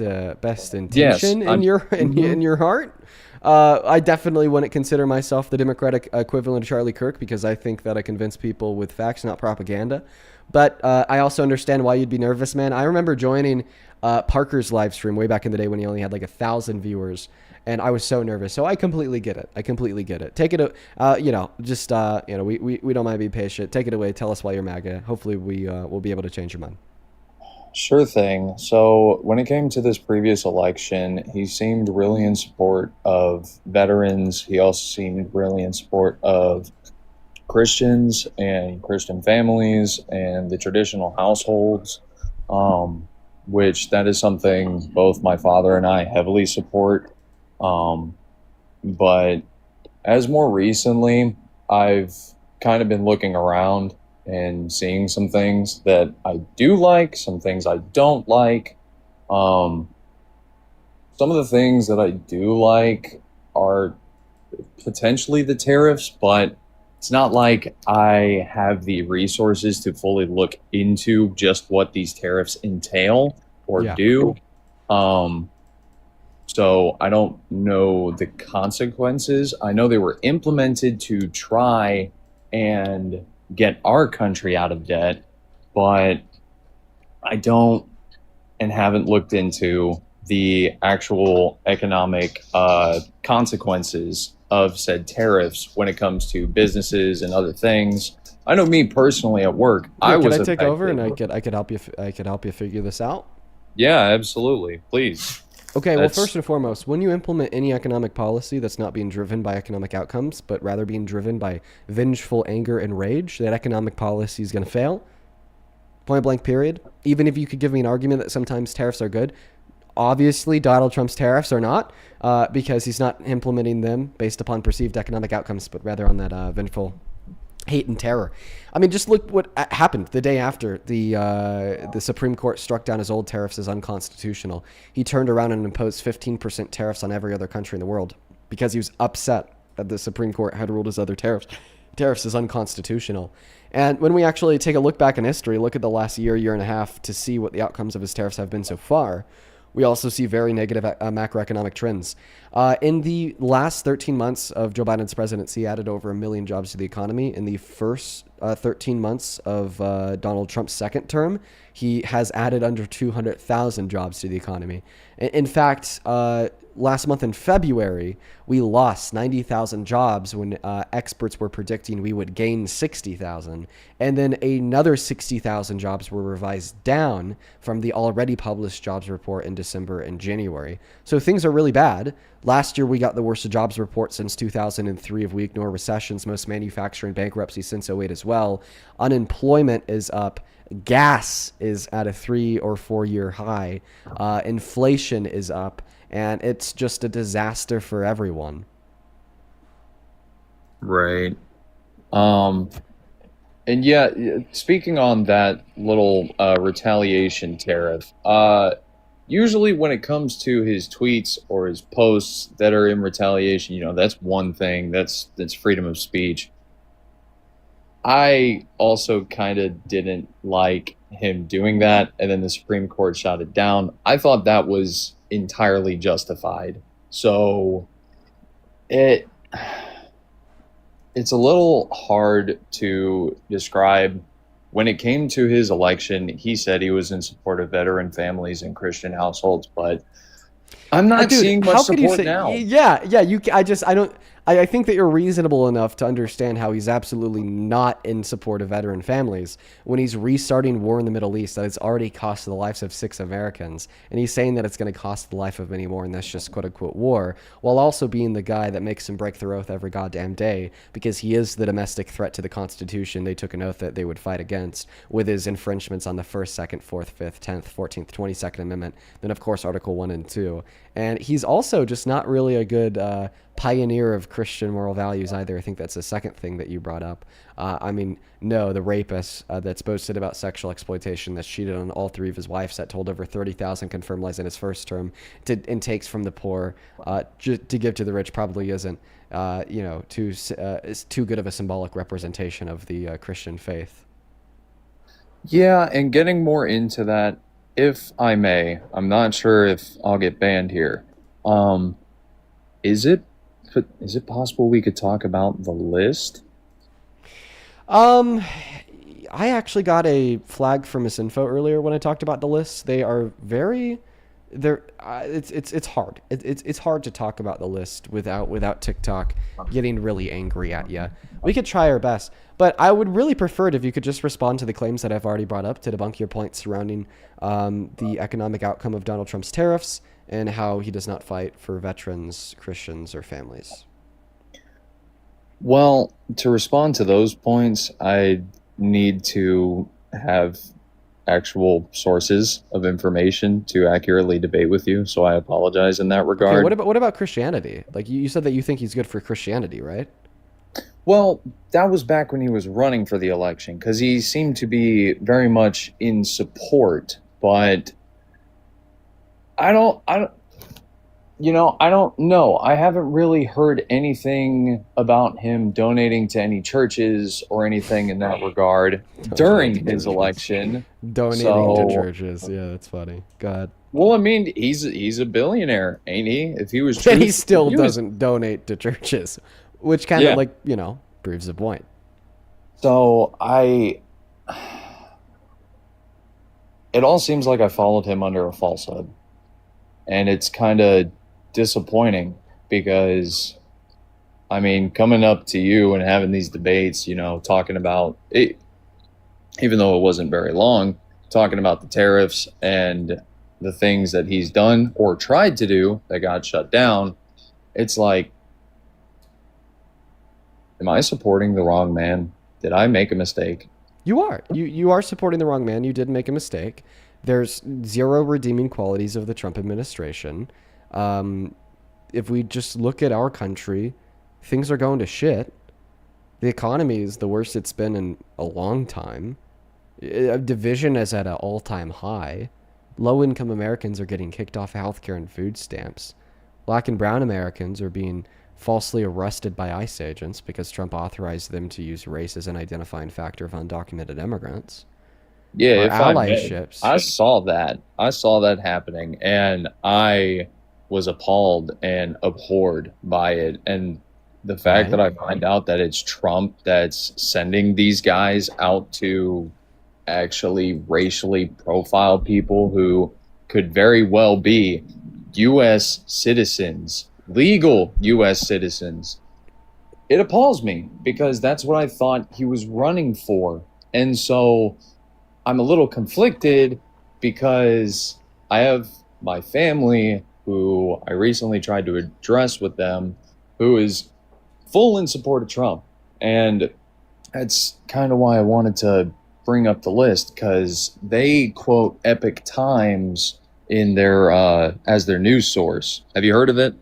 intention in your heart. I definitely wouldn't consider myself the Democratic equivalent of Charlie Kirk because I think that I convince people with facts, not propaganda. But I also understand why you'd be nervous, man. I remember joining Parker's live stream way back in the day when he only had like 1,000 viewers. And I was so nervous. So I completely get it. Take it, we don't mind being patient. Take it away. Tell us why you're MAGA. Hopefully we'll be able to change your mind. Sure thing. So, when it came to this previous election, he seemed really in support of veterans. He also seemed really in support of Christians and Christian families and the traditional households, which that is something both my father and I heavily support. Um, but as more recently, I've kind of been looking around and seeing some things that I do like, some things I don't like. Um, some of the things that I do like are potentially the tariffs, but it's not like I have the resources to fully look into just what these tariffs entail or Yeah. do. So I don't know the consequences. I know they were implemented to try and get our country out of debt, but I don't and haven't looked into the actual economic consequences of said tariffs when it comes to businesses and other things. I know me personally at work, Yeah, was can I take over and affected. I could help you figure this out? Yeah, absolutely. Please. Okay, well, That's- first and foremost, when you implement any economic policy that's not being driven by economic outcomes, but rather being driven by vengeful anger and rage, that economic policy is going to fail. Point blank, period. Even if you could give me an argument that sometimes tariffs are good, obviously Donald Trump's tariffs are not, because he's not implementing them based upon perceived economic outcomes, but rather on that vengeful hate and terror. I mean, just look what happened the day after the Supreme Court struck down his old tariffs as unconstitutional. He turned around and imposed 15% tariffs on every other country in the world because he was upset that the Supreme Court had ruled his other tariffs as unconstitutional. And when we actually take a look back in history, look at the last year and a half to see what the outcomes of his tariffs have been so far, we also see very negative macroeconomic trends. In the last 13 months of Joe Biden's presidency, he added over 1 million jobs to the economy. In the first 13 months of Donald Trump's second term, he has added under 200,000 jobs to the economy. In fact, last month in February, we lost 90,000 jobs when experts were predicting we would gain 60,000. And then another 60,000 jobs were revised down from the already published jobs report in December and January. So things are really bad. Last year, we got the worst jobs report since 2003 if we ignore recessions, most manufacturing bankruptcy since '08 as well. Unemployment is up. Gas is at a 3 or 4 year high. Inflation is up. And it's just a disaster for everyone. Right. And yeah, speaking on that little retaliation tariff, usually when it comes to his tweets or his posts that are in retaliation, that's one thing. That's freedom of speech. I also kind of didn't like him doing that, and then the Supreme Court shot it down. I thought that was entirely justified. So it's a little hard to describe. When it came to his election, he said he was in support of veteran families and Christian households, but I'm not seeing much support now. Yeah. I think that you're reasonable enough to understand how he's absolutely not in support of veteran families when he's restarting war in the Middle East that has already cost the lives of 6 Americans. And he's saying that it's going to cost the life of many more, and that's just quote unquote war, while also being the guy that makes him break their oath every goddamn day because he is the domestic threat to the Constitution they took an oath that they would fight against with his infringements on the 1st, 2nd, 4th, 5th, 10th, 14th, 22nd Amendment, then of course Article 1 and 2. And he's also just not really a good pioneer of Christian moral values either. I think that's the second thing that you brought up. The rapist that's boasted about sexual exploitation, that's cheated on all 3 of his wives, that told over 30,000 confirmed lies in his first term, and takes from the poor to give to the rich probably isn't, is too good of a symbolic representation of the Christian faith. Yeah, and getting more into that, if I may, I'm not sure if I'll get banned here. Is it possible we could talk about the list? I actually got a flag for misinfo earlier when I talked about the lists. They are very it's hard. It's hard to talk about the list without TikTok getting really angry at you. We could try our best, but I would really prefer it if you could just respond to the claims that I've already brought up to debunk your points surrounding the economic outcome of Donald Trump's tariffs and how he does not fight for veterans, Christians, or families. Well, to respond to those points, I need to have actual sources of information to accurately debate with you, so I apologize in that regard. Okay, what about Christianity? Like you said that you think he's good for Christianity, right? Well, that was back when he was running for the election, because he seemed to be very much in support, but I don't know. I haven't really heard anything about him donating to any churches or anything in that regard during his election. Donating to churches. Yeah, that's funny. God. Well, I mean, he's a billionaire, ain't he? If he was he still doesn't donate to churches, which kind of proves the point. So it all seems like I followed him under a falsehood. And it's kind of disappointing because, I mean, coming up to you and having these debates, talking about it, even though it wasn't very long, talking about the tariffs and the things that he's done or tried to do that got shut down, it's like, am I supporting the wrong man? Did I make a mistake? You are. You are supporting the wrong man. You did make a mistake. There's zero redeeming qualities of the Trump administration. If we just look at our country, things are going to shit. The economy is the worst it's been in a long time. Division is at an all-time high. Low-income Americans are getting kicked off healthcare and food stamps. Black and brown Americans are being falsely arrested by ICE agents because Trump authorized them to use race as an identifying factor of undocumented immigrants. Yeah, allyships. I saw that. I saw that happening, and I was appalled and abhorred by it. And the fact that I find out that it's Trump that's sending these guys out to actually racially profile people who could very well be U.S. citizens, legal U.S. citizens, it appalls me because that's what I thought he was running for. And so I'm a little conflicted because I have my family who I recently tried to address with them who is full in support of Trump. And that's kind of why I wanted to bring up the list, because they quote Epic Times in their as their news source. Have you heard of it?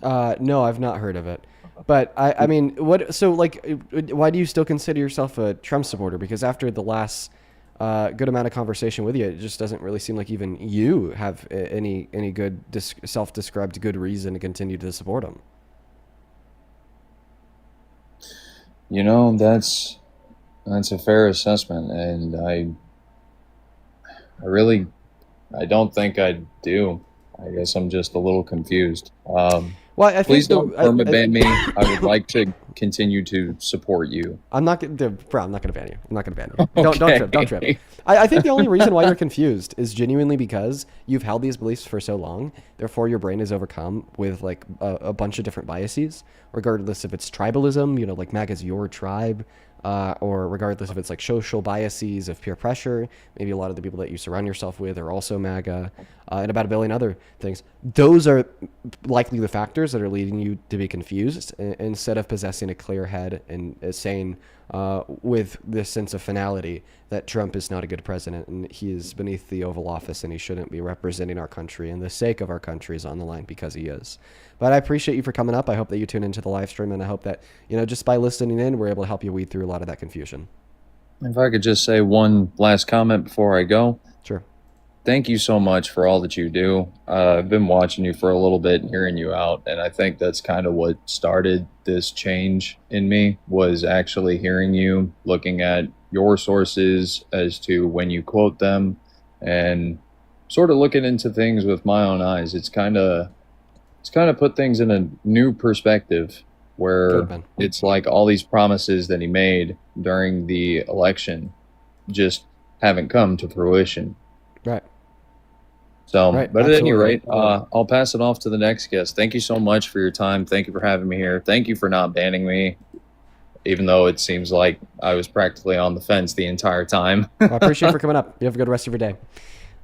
No, I've not heard of it. But I mean, why do you still consider yourself a Trump supporter? Because after the last good amount of conversation with you, it just doesn't really seem like even you have any good self-described good reason to continue to support him. That's a fair assessment, and I don't think I do. I guess I'm just a little confused. Well, I think please don't perma-ban me. I would like to continue to support you. I'm not going to ban you. I'm not going to ban you. Don't trip. I think the only reason why you're confused is genuinely because you've held these beliefs for so long. Therefore, your brain is overcome with like a bunch of different biases, regardless if it's tribalism, like MAGA's your tribe, or regardless if it's like social biases of peer pressure. Maybe a lot of the people that you surround yourself with are also MAGA, and about a billion other things. Those are likely the factors that are leading you to be confused instead of possessing a clear head and saying with this sense of finality that Trump is not a good president and he is beneath the Oval Office and he shouldn't be representing our country, and the sake of our country is on the line because he is. But I appreciate you for coming up. I hope that you tune into the live stream, and I hope that, just by listening in, we're able to help you weed through a lot of that confusion. If I could just say one last comment before I go. Sure. Thank you so much for all that you do. I've been watching you for a little bit and hearing you out, and I think that's kind of what started this change in me, was actually hearing you, looking at your sources as to when you quote them, and sort of looking into things with my own eyes. It's kind of put things in a new perspective, where it's like all these promises that he made during the election just haven't come to fruition. Right. So, Right, but at any absolutely. rate, I'll pass it off to the next guest. Thank you so much for your time. Thank you for having me here. Thank you for not banning me, even though it seems like I was practically on the fence the entire time. Well, I appreciate you for coming up. You have a good rest of your day.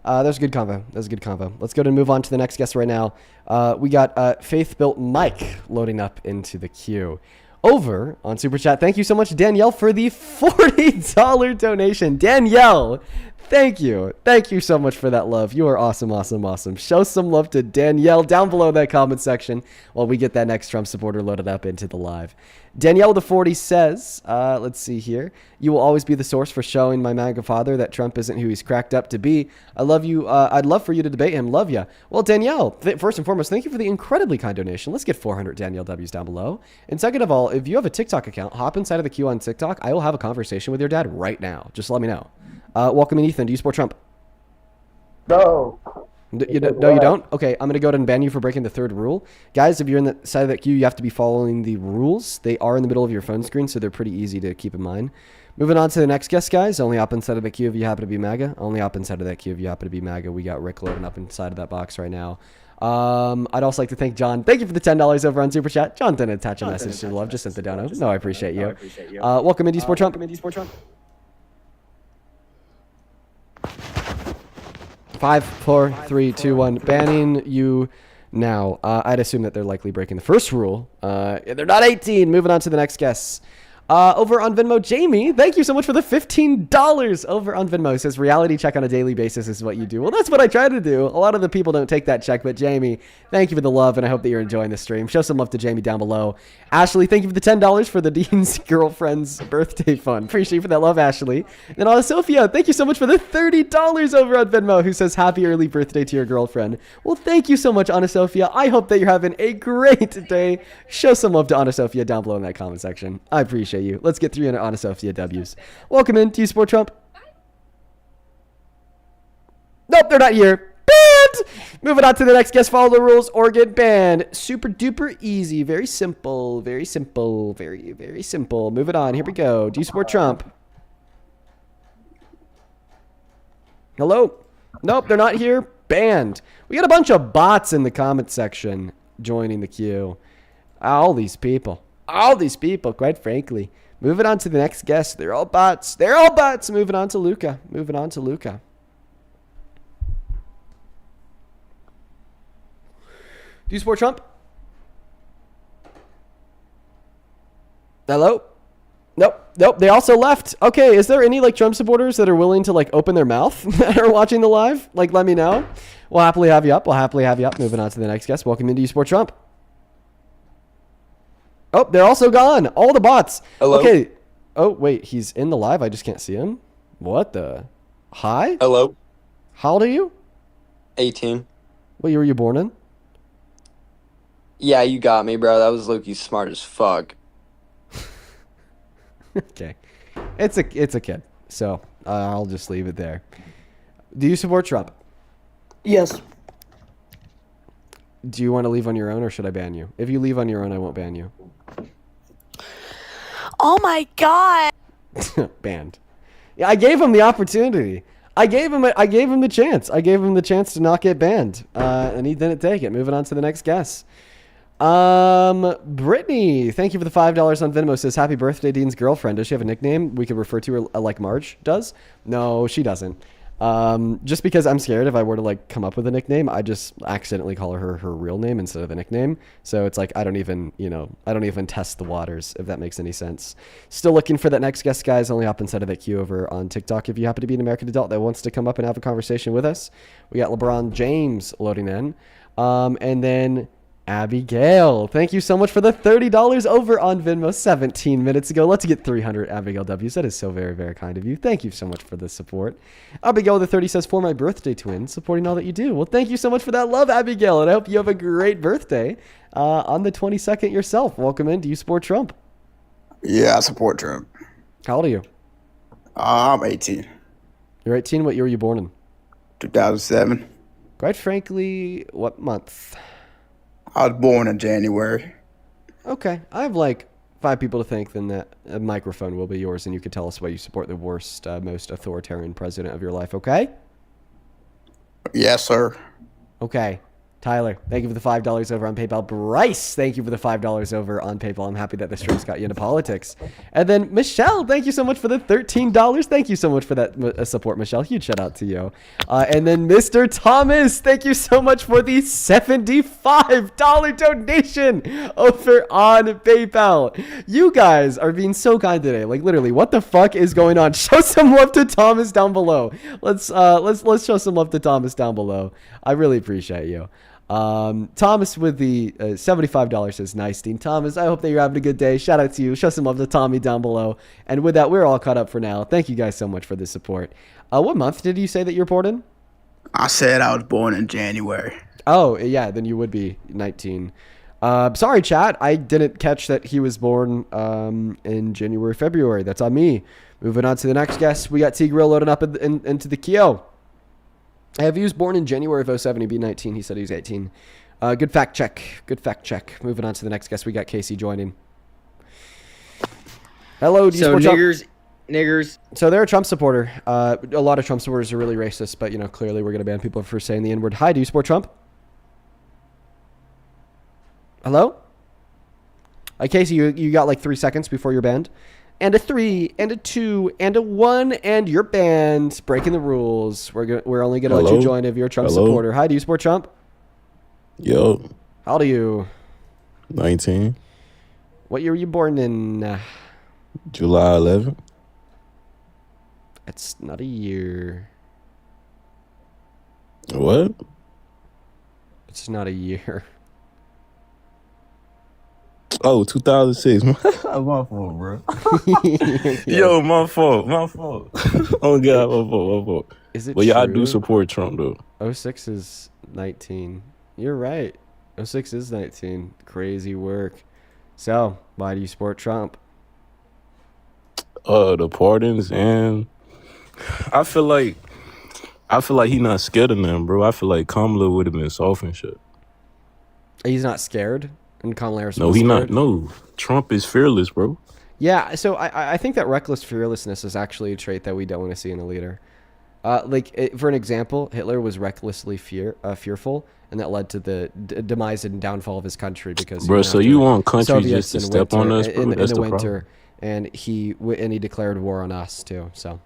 That was a good convo. That was a good convo. Let's go to move on to the next guest right now. We got Faith Built Mike loading up into the queue. Over on Super Chat, thank you so much, Danielle, for the $40 donation. Danielle, thank you. Thank you so much for that love. You are awesome, awesome, awesome. Show some love to Danielle down below in that comment section while we get that next Trump supporter loaded up into the live. Danielle with the 40 says, let's see here. You will always be the source for showing my MAGA father that Trump isn't who he's cracked up to be. I love you. I'd love for you to debate him. Love ya. Well, Danielle, first and foremost, thank you for the incredibly kind donation. Let's get 400 Danielle W's down below. And second of all, if you have a TikTok account, hop inside of the queue on TikTok. I will have a conversation with your dad right now. Just let me know. Welcome in, Ethan. Do you support Trump? No. No, you don't? Okay, I'm going to go ahead and ban you for breaking the third rule. Guys, if you're in the side of that queue, you have to be following the rules. They are in the middle of your phone screen, so they're pretty easy to keep in mind. Moving on to the next guest, guys. Only up inside of the queue if you happen to be MAGA. Only up inside of that queue if you happen to be MAGA. We got Rick loading up inside of that box right now. I'd also like to thank John. Thank you for the $10 over on Super Chat. John didn't attach a message to the love, just sent the dono. No, I appreciate you. Welcome, Indie Sport Trump. 5, 4, 3, 2, 1. Banning you now. I'd assume that they're likely breaking the first rule. They're not 18. Moving on to the next guest. Over on Venmo, Jamie, thank you so much for the $15 over on Venmo. It says reality check on a daily basis is what you do. Well, that's what I try to do. A lot of the people don't take that check, but Jamie, thank you for the love, and I hope that you're enjoying the stream. Show some love to Jamie down below. Ashley, thank you for the $10 for the Dean's girlfriend's birthday fund. Appreciate you for that love, Ashley. And Anna Sophia, thank you so much for the $30 over on Venmo, who says happy early birthday to your girlfriend. Well, thank you so much, Anna Sophia. I hope that you're having a great day. Show some love to Anna Sophia down below in that comment section. I appreciate you. Let's get 300 Anna Sophia W's. Welcome in. Do you support Trump? Nope, they're not here. Banned! Moving on to the next guest. Follow the rules or get banned. Super duper easy. Very simple. Very simple. Very, very simple. Moving on. Here we go. Do you support Trump? Hello? Nope, they're not here. Banned. We got a bunch of bots in the comment section joining the queue. All these people, quite frankly. Moving on to the next guest. They're all bots. They're all bots. Moving on to Luca. Do you support Trump? Hello? Nope. They also left. Okay, is there any Trump supporters that are willing to open their mouth that are watching the live? Let me know. We'll happily have you up. Moving on to the next guest. Welcome in. Do you support Trump? Oh, they're also gone. All the bots. Hello? Okay. Oh, wait. He's in the live. I just can't see him. What the? Hi? Hello? How old are you? 18. What year were you born in? Yeah, you got me, bro. That was Loki smart as fuck. Okay. It's a kid. So I'll just leave it there. Do you support Trump? Yes. Do you want to leave on your own or should I ban you? If you leave on your own, I won't ban you. Oh my god. Banned. Yeah, I gave him the opportunity. I gave him the chance. I gave him the chance to not get banned. And he didn't take it. Moving on to the next guest. Brittany, thank you for the $5 on Venmo. Says happy birthday, Dean's girlfriend. Does she have a nickname we could refer to her like Marge does? No, she doesn't. Just because I'm scared if I were to come up with a nickname, I just accidentally call her real name instead of a nickname. So it's I don't even test the waters, if that makes any sense. Still looking for that next guest, guys. Only up inside of that queue over on TikTok. If you happen to be an American adult that wants to come up and have a conversation with us, we got LeBron James loading in. And then Abigail, thank you so much for the $30 over on Venmo 17 minutes ago. Let's get 300 Abigail W's. That is so very, very kind of you. Thank you so much for the support. Abigail the 30 says, for my birthday twin, supporting all that you do. Well, thank you so much for that love, Abigail, and I hope you have a great birthday on the 22nd yourself. Welcome in. Do you support Trump? Yeah, I support Trump. How old are you? I'm 18. You're 18? What year were you born in? 2007. Quite frankly, what month? I was born in January. Okay. I have 5 people to thank, then that a microphone will be yours, and you can tell us why you support the worst, most authoritarian president of your life, okay? Yes, sir. Okay. Tyler, thank you for the $5 over on PayPal. Bryce, thank you for the $5 over on PayPal. I'm happy that the stream's got you into politics. And then Michelle, thank you so much for the $13. Thank you so much for that support, Michelle. Huge shout out to you. And then Mr. Thomas, thank you so much for the $75 donation over on PayPal. You guys are being so kind today. Like literally, what the fuck is going on? Show some love to Thomas down below. Let's show some love to Thomas down below. I really appreciate you. Thomas with the $75 says, nice, Dean. Thomas, I hope that you're having a good day. Shout out to you. Show some love to Tommy down below. And with that, we're all caught up for now. Thank you guys so much for the support. What month did you say that you're born in? I said I was born in January. Oh, yeah, then you would be 19. Sorry, chat. I didn't catch that he was born in January, February. That's on me. Moving on to the next guest. We got T Grill loading up into the Kyo. Have you was born in January of 07, he'd be 19. He said he was 18. Good fact check. Good fact check. Moving on to the next guest. We got Casey joining. Hello, do you support niggers. So they're a Trump supporter. A lot of Trump supporters are really racist, but, you know, clearly we're going to ban people for saying the N-word. Hi, do you support Trump? Hello? Casey, you got like 3 seconds before you're banned. And a 3, and a 2, and a 1, and you're banned. Breaking the rules. We're only gonna let you join if you're a Trump supporter. Hi, do you support Trump? Yo. How old are you? 19. What year were you born in? July 11th. It's not a year. What? It's not a year. Oh, 2006. My fault, bro. Yo, my fault. Oh, God, my fault. Is it Well, yeah, I true? do support Trump, though. 06 is 19. You're right. 06 is 19. Crazy work. So, why do you support Trump? The pardons, and I feel like he not scared of them, bro. I feel like Kamala would have been soft and shit. He's not scared? And Kamala Harris No, was he scared? not. No, Trump is fearless, bro. Yeah, so I think that reckless fearlessness is actually a trait that we don't want to see in a leader. For an example, Hitler was recklessly fearful, and that led to the demise and downfall of his country because. Bro, so you want countries Soviets just to step on us, bro? in That's the the winter, problem. and he declared war on us too. So.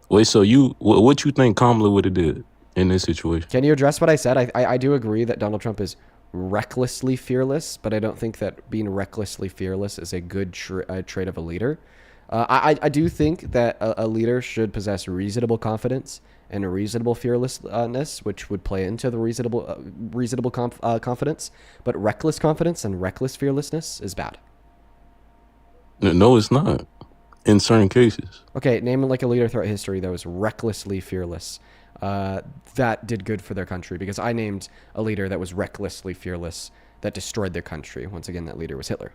Wait, so what you think Kamala would have did in this situation? Can you address what I said? I do agree that Donald Trump is recklessly fearless, but I don't think that being recklessly fearless is a good trait of a leader. I do think that a leader should possess reasonable confidence and a reasonable fearlessness, which would play into the reasonable confidence. But reckless confidence and reckless fearlessness is bad. No, it's not. In certain cases. Okay, name like a leader throughout history that was recklessly fearless. That did good for their country, because I named a leader that was recklessly fearless that destroyed their country. Once again, that leader was Hitler.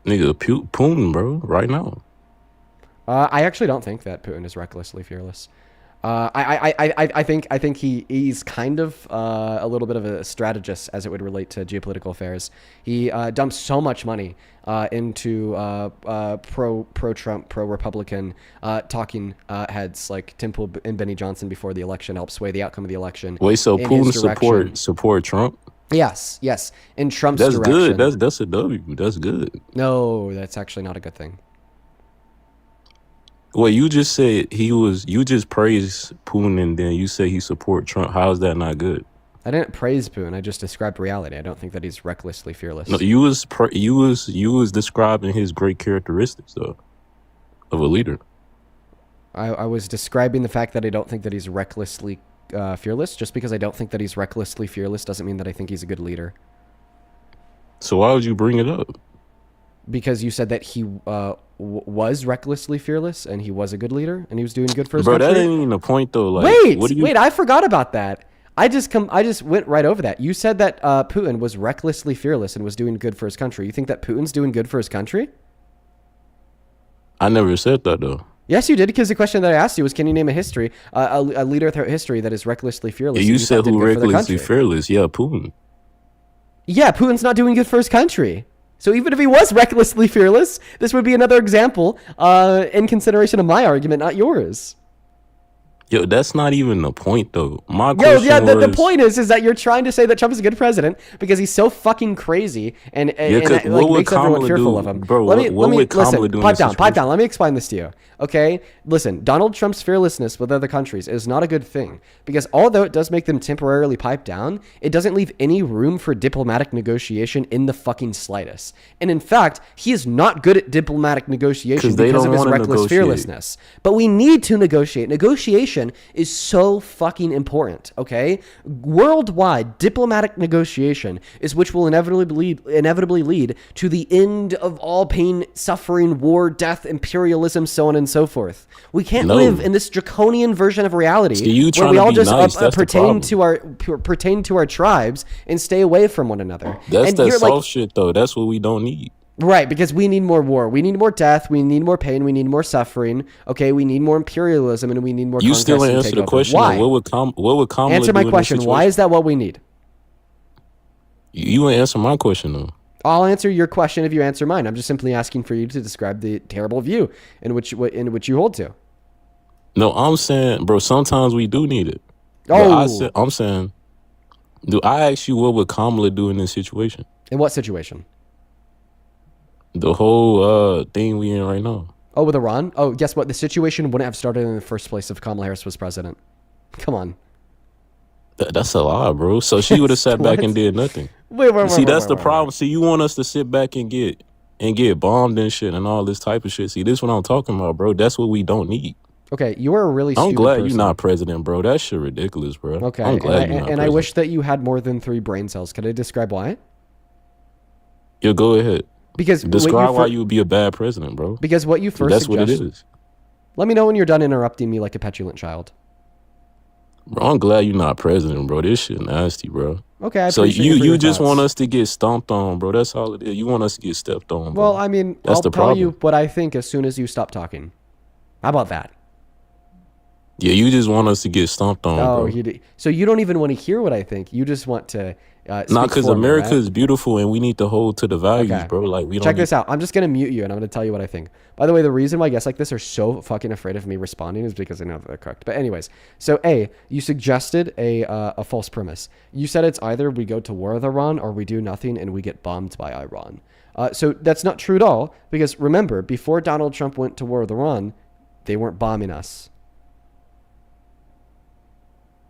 Nigga, Putin, bro, right now. I actually don't think that Putin is recklessly fearless. I think he's kind of a little bit of a strategist as it would relate to geopolitical affairs. He dumps so much money into pro-Trump, pro-Republican talking heads like Tim Pool and Benny Johnson before the election, help sway the outcome of the election. Wait, so in Putin his direction. support Trump? Yes. In Trump's That's direction. good. That's a W. That's good. No, that's actually not a good thing. Well, you just said you just praised Putin and then you say he support Trump. How is that not good? I didn't praise Putin. I just described reality. I don't think that he's recklessly fearless. No, you was describing his great characteristics though of a leader. I was describing the fact that I don't think that he's recklessly fearless. Just because I don't think that he's recklessly fearless doesn't mean that I think he's a good leader. So why would you bring it up? Because you said that he was recklessly fearless and he was a good leader and he was doing good for his country. Bro, that ain't even the point though. Like, wait! I forgot about that. I just went right over that. You said that Putin was recklessly fearless and was doing good for his country. You think that Putin's doing good for his country? I never said that though. Yes, you did, because the question that I asked you was, can you name a leader throughout history that is recklessly fearless? You said who recklessly fearless? Yeah, Putin. Yeah, Putin's not doing good for his country. So even if he was recklessly fearless, this would be another example in consideration of my argument, not yours. Yo, that's not even the point though. My Yo, question yeah, the was, point is that you're trying to say that Trump is a good president because he's so fucking crazy and, yeah, 'cause like what would makes everyone Kamala fearful do, of him. bro? Let me What would Kamala listen. do in Pipe this down, pipe situation? down. Let me explain this to you. Okay, listen. Donald Trump's fearlessness with other countries is not a good thing because although it does make them temporarily pipe down, it doesn't leave any room for diplomatic negotiation in the fucking slightest. And in fact, he is not good at diplomatic negotiation 'Cause they because of don't his wanna reckless negotiate. fearlessness. But we need to negotiate. Negotiation is so fucking important, okay? Worldwide diplomatic negotiation is which will inevitably lead to the end of all pain, suffering, war, death, imperialism, so on and so forth. We can't No. live in this draconian version of reality See, you where trying we to all be just nice, that's the pertain to our tribes and stay away from one another. That's And that you're soft shit though. That's what we don't need. Right, because we need more war. We need more death. We need more pain. We need more suffering. Okay, we need more imperialism, and we need more. You still conquest ain't and answer the takeover. question. Why? What would Kamala Answer do my in this question. Why situation? is that what we need? You ain't answer my question though. I'll answer your question if you answer mine. I'm just simply asking for you to describe the terrible view in which you hold to. No, I'm saying, bro. Sometimes we do need it. Oh. I'm saying, do I ask you what would Kamala do in this situation? In what situation? The whole thing we in right now. Oh, with Iran? Oh, guess what? The situation wouldn't have started in the first place if Kamala Harris was president. Come on. That's a lie, bro. So she would have sat back and did nothing. See, that's the problem. See, you want us to sit back and get bombed and shit and all this type of shit. See, this is what I'm talking about, bro. That's what we don't need. Okay, you are a really I'm stupid glad person. you're not president, bro. That shit ridiculous, bro. Okay, I'm glad you're not and president. I wish that you had more than 3 brain cells. Could I describe why? Yeah, go ahead. Because describe why you would be a bad president, bro. Because what you first That's what it is. Let me know when you're done interrupting me like a petulant child. Bro, I'm glad you're not president, bro. This shit nasty, bro. Okay, I so appreciate you it for your just want thoughts. us to get stomped on, bro. That's all it is. You want us to get stepped on, bro. Well, I mean, That's I'll the tell problem. you what I think as soon as you stop talking. How about that? Yeah, you just want us to get stomped on, Oh, bro. so you don't even want to hear what I think. You just want to Nah, speak because for me, America right? is beautiful and we need to hold to the values, Okay. bro. Like we don't Check need- this out. I'm just going to mute you and I'm going to tell you what I think. By the way, the reason why guests like this are so fucking afraid of me responding is because they know that they're cooked. But anyways, so A, you suggested a false premise. You said it's either we go to war with Iran or we do nothing and we get bombed by Iran. So that's not true at all because remember, before Donald Trump went to war with Iran, they weren't bombing us.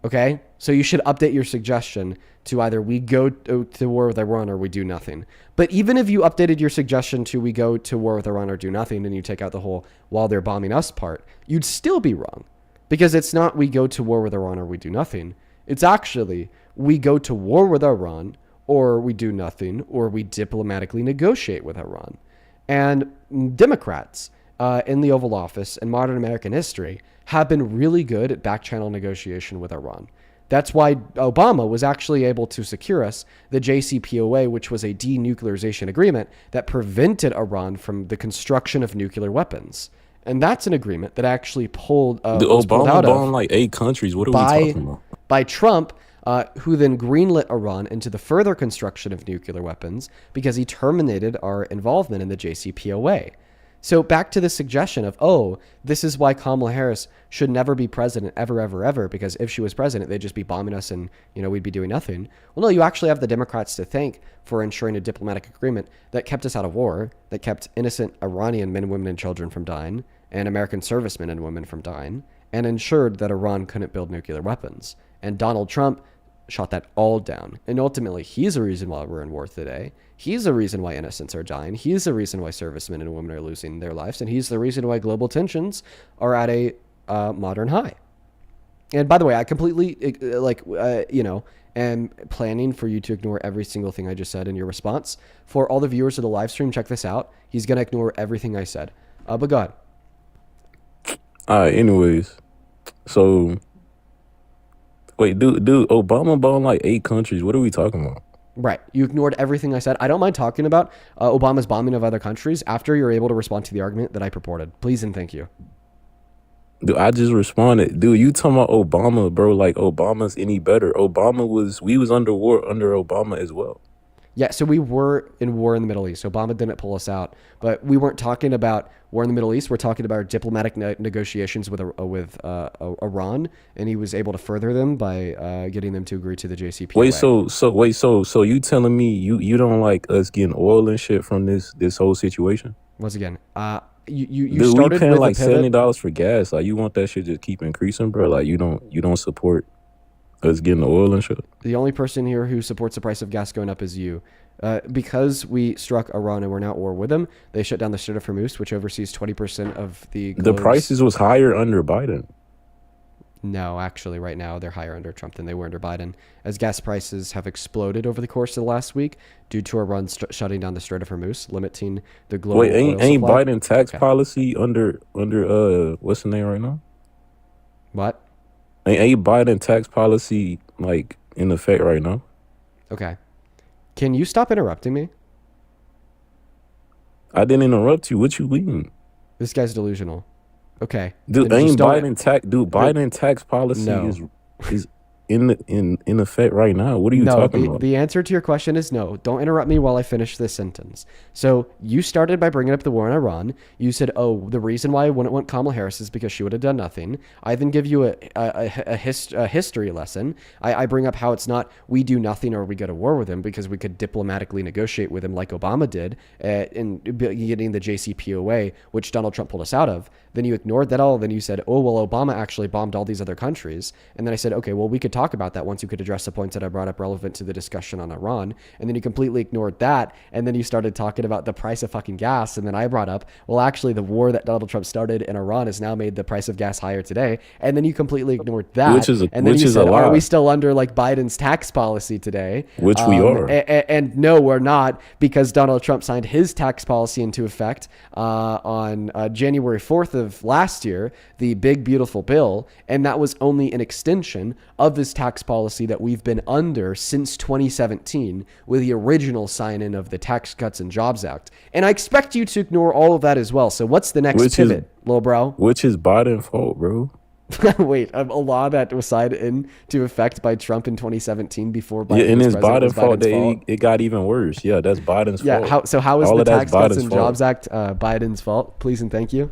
Okay? So you should update your suggestion to either we go to war with Iran or we do nothing. But even if you updated your suggestion to we go to war with Iran or do nothing and you take out the whole while they're bombing us part, you'd still be wrong. Because it's not we go to war with Iran or we do nothing. It's actually we go to war with Iran or we do nothing or we diplomatically negotiate with Iran. And Democrats in the Oval Office in modern American history have been really good at back-channel negotiation with Iran. That's why Obama was actually able to secure us the JCPOA, which was a denuclearization agreement that prevented Iran from the construction of nuclear weapons. And that's an agreement that actually was pulled Obama out of bombed like 8 countries. What are we talking about? by Trump, who then greenlit Iran into the further construction of nuclear weapons because he terminated our involvement in the JCPOA. So back to the suggestion of, oh, this is why Kamala Harris should never be president ever, ever, ever, because if she was president, they'd just be bombing us and, we'd be doing nothing. Well, no, you actually have the Democrats to thank for ensuring a diplomatic agreement that kept us out of war, that kept innocent Iranian men, women, and children from dying, and American servicemen and women from dying, and ensured that Iran couldn't build nuclear weapons. And Donald Trump shot that all down. And ultimately, he's the reason why we're in war today. He's the reason why innocents are dying. He's the reason why servicemen and women are losing their lives. And he's the reason why global tensions are at a modern high. And by the way, I completely, am planning for you to ignore every single thing I just said in your response. For all the viewers of the live stream, check this out. He's going to ignore everything I said. But go ahead. All right, anyways. So, wait, dude, Obama bombed like 8 countries. What are we talking about? Right. You ignored everything I said. I don't mind talking about Obama's bombing of other countries after you're able to respond to the argument that I purported. Please and thank you. Dude, I just responded. Dude, you talking about Obama, bro, like Obama's any better. We was under war under Obama as well. Yeah, so we were in war in the Middle East. Obama didn't pull us out, but we weren't talking about war in the Middle East. We're talking about diplomatic negotiations with Iran, and he was able to further them by getting them to agree to the JCPOA. Wait, so you telling me you don't like us getting oil and shit from this whole situation? Once again, you Dude, started we paying with like a pivot. $70 for gas. Like you want that shit to keep increasing, bro? Like you don't support us getting the oil and shit? The only person here who supports the price of gas going up is you. Because we struck Iran and we're now at war with them, they shut down the Strait of Hormuz, which oversees 20% of the The prices was higher under Biden. No, actually, right now they're higher under Trump than they were under Biden, as gas prices have exploded over the course of the last week due to Iran shutting down the Strait of Hormuz, limiting the global oil Ain't supply. Biden tax policy under what's the name right now? What? Ain't Biden tax policy like in effect right now? Okay. Can you stop interrupting me? I didn't interrupt you. What you mean? This guy's delusional. Okay. Dude, Then ain't just don't- Biden tax policy No. is in effect right now. What are you talking about? The answer to your question is no. Don't interrupt me while I finish this sentence. So you started by bringing up the war in Iran. You said, oh, the reason why I wouldn't want Kamala Harris is because she would have done nothing. I then give you a history lesson. I bring up how it's not we do nothing or we go to war with him because we could diplomatically negotiate with him like Obama did in getting the JCPOA, which Donald Trump pulled us out of. Then you ignored that all. Then you said, oh, well, Obama actually bombed all these other countries. And then I said, okay, well, we could talk about that once you could address the points that I brought up relevant to the discussion on Iran. And then you completely ignored that. And then you started talking about the price of fucking gas. And then I brought up, well, actually, the war that Donald Trump started in Iran has now made the price of gas higher today. And then you completely ignored that. And then you said, are we still under like Biden's tax policy today? Which we are. And no, we're not, because Donald Trump signed his tax policy into effect on January 4th of last year, the big, beautiful bill. And that was only an extension of this tax policy that we've been under since 2017 with the original sign-in of the Tax Cuts and Jobs Act. And I expect you to ignore all of that as well. So what's the next pivot, little bro? Which is Biden's fault, bro. Wait, a law that was signed into effect by Trump in 2017 before Biden and was it's president Biden's fault. It got even worse. Yeah, that's Biden's fault. How is All the of that's Tax Cuts Biden's and fault. Jobs Act Biden's fault? Please and thank you.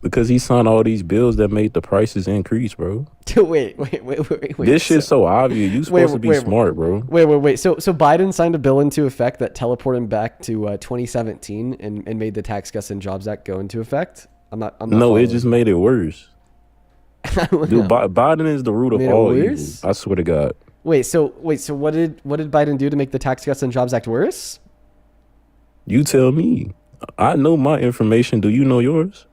Because he signed all these bills that made the prices increase, bro. Wait. This shit's so obvious. You supposed to be smart, bro. Wait. So Biden signed a bill into effect that teleported him back to 2017 and made the Tax Cuts and Jobs Act go into effect? I'm not No, following. it just made it worse. Dude, Biden is the root of Made it all worse? evil. I swear to God. Wait, so what did Biden do to make the Tax Cuts and Jobs Act worse? You tell me. I know my information. Do you know yours?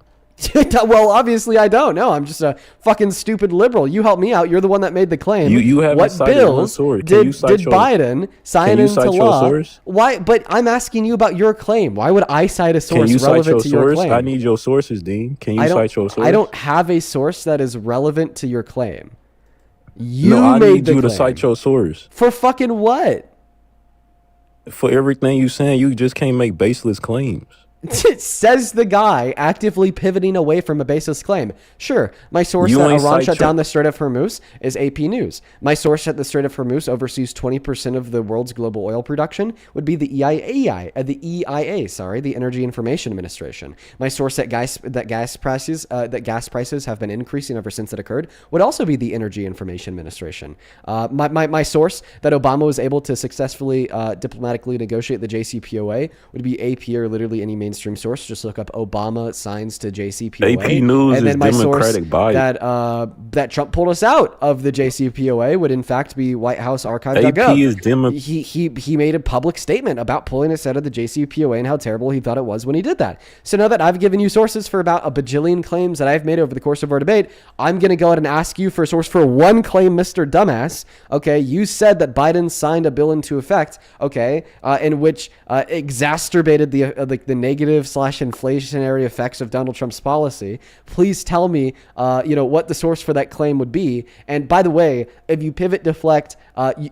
Well, obviously I don't. No, I'm just a fucking stupid liberal. You help me out. You're the one that made the claim. You haven't what cited bills one source. did Biden sign into law? Source? Why? But I'm asking you about your claim. Why would I cite a source Can you cite relevant your to your source? claim? I need your sources, Dean. Can you cite your source? I don't have a source that is relevant to your claim. You I made need the you to claim. cite your source. For fucking what? For everything you saying, you just can't make baseless claims. Says the guy actively pivoting away from a baseless claim. Sure, my source You that ain't Iran cite shut your- down the Strait of Hormuz is AP News. My source that the Strait of Hormuz oversees 20% of the world's global oil production would be the EIA, the Energy Information Administration. My source that gas prices have been increasing ever since it occurred would also be the Energy Information Administration. My source that Obama was able to successfully diplomatically negotiate the JCPOA would be AP or literally any mainstream source. Just look up Obama signs to JCPOA. AP News and then is my source Democratic bias. that Trump pulled us out of the JCPOA would in fact be WhiteHouseArchive.gov. AP is He made a public statement about pulling us out of the JCPOA and how terrible he thought it was when he did that. So now that I've given you sources for about a bajillion claims that I've made over the course of our debate, I'm going to go ahead and ask you for a source for one claim, Mr. Dumbass. Okay, you said that Biden signed a bill into effect, okay, in which exacerbated the negative negative / inflationary effects of Donald Trump's policy. Please tell me, what the source for that claim would be. And by the way, if you pivot deflect,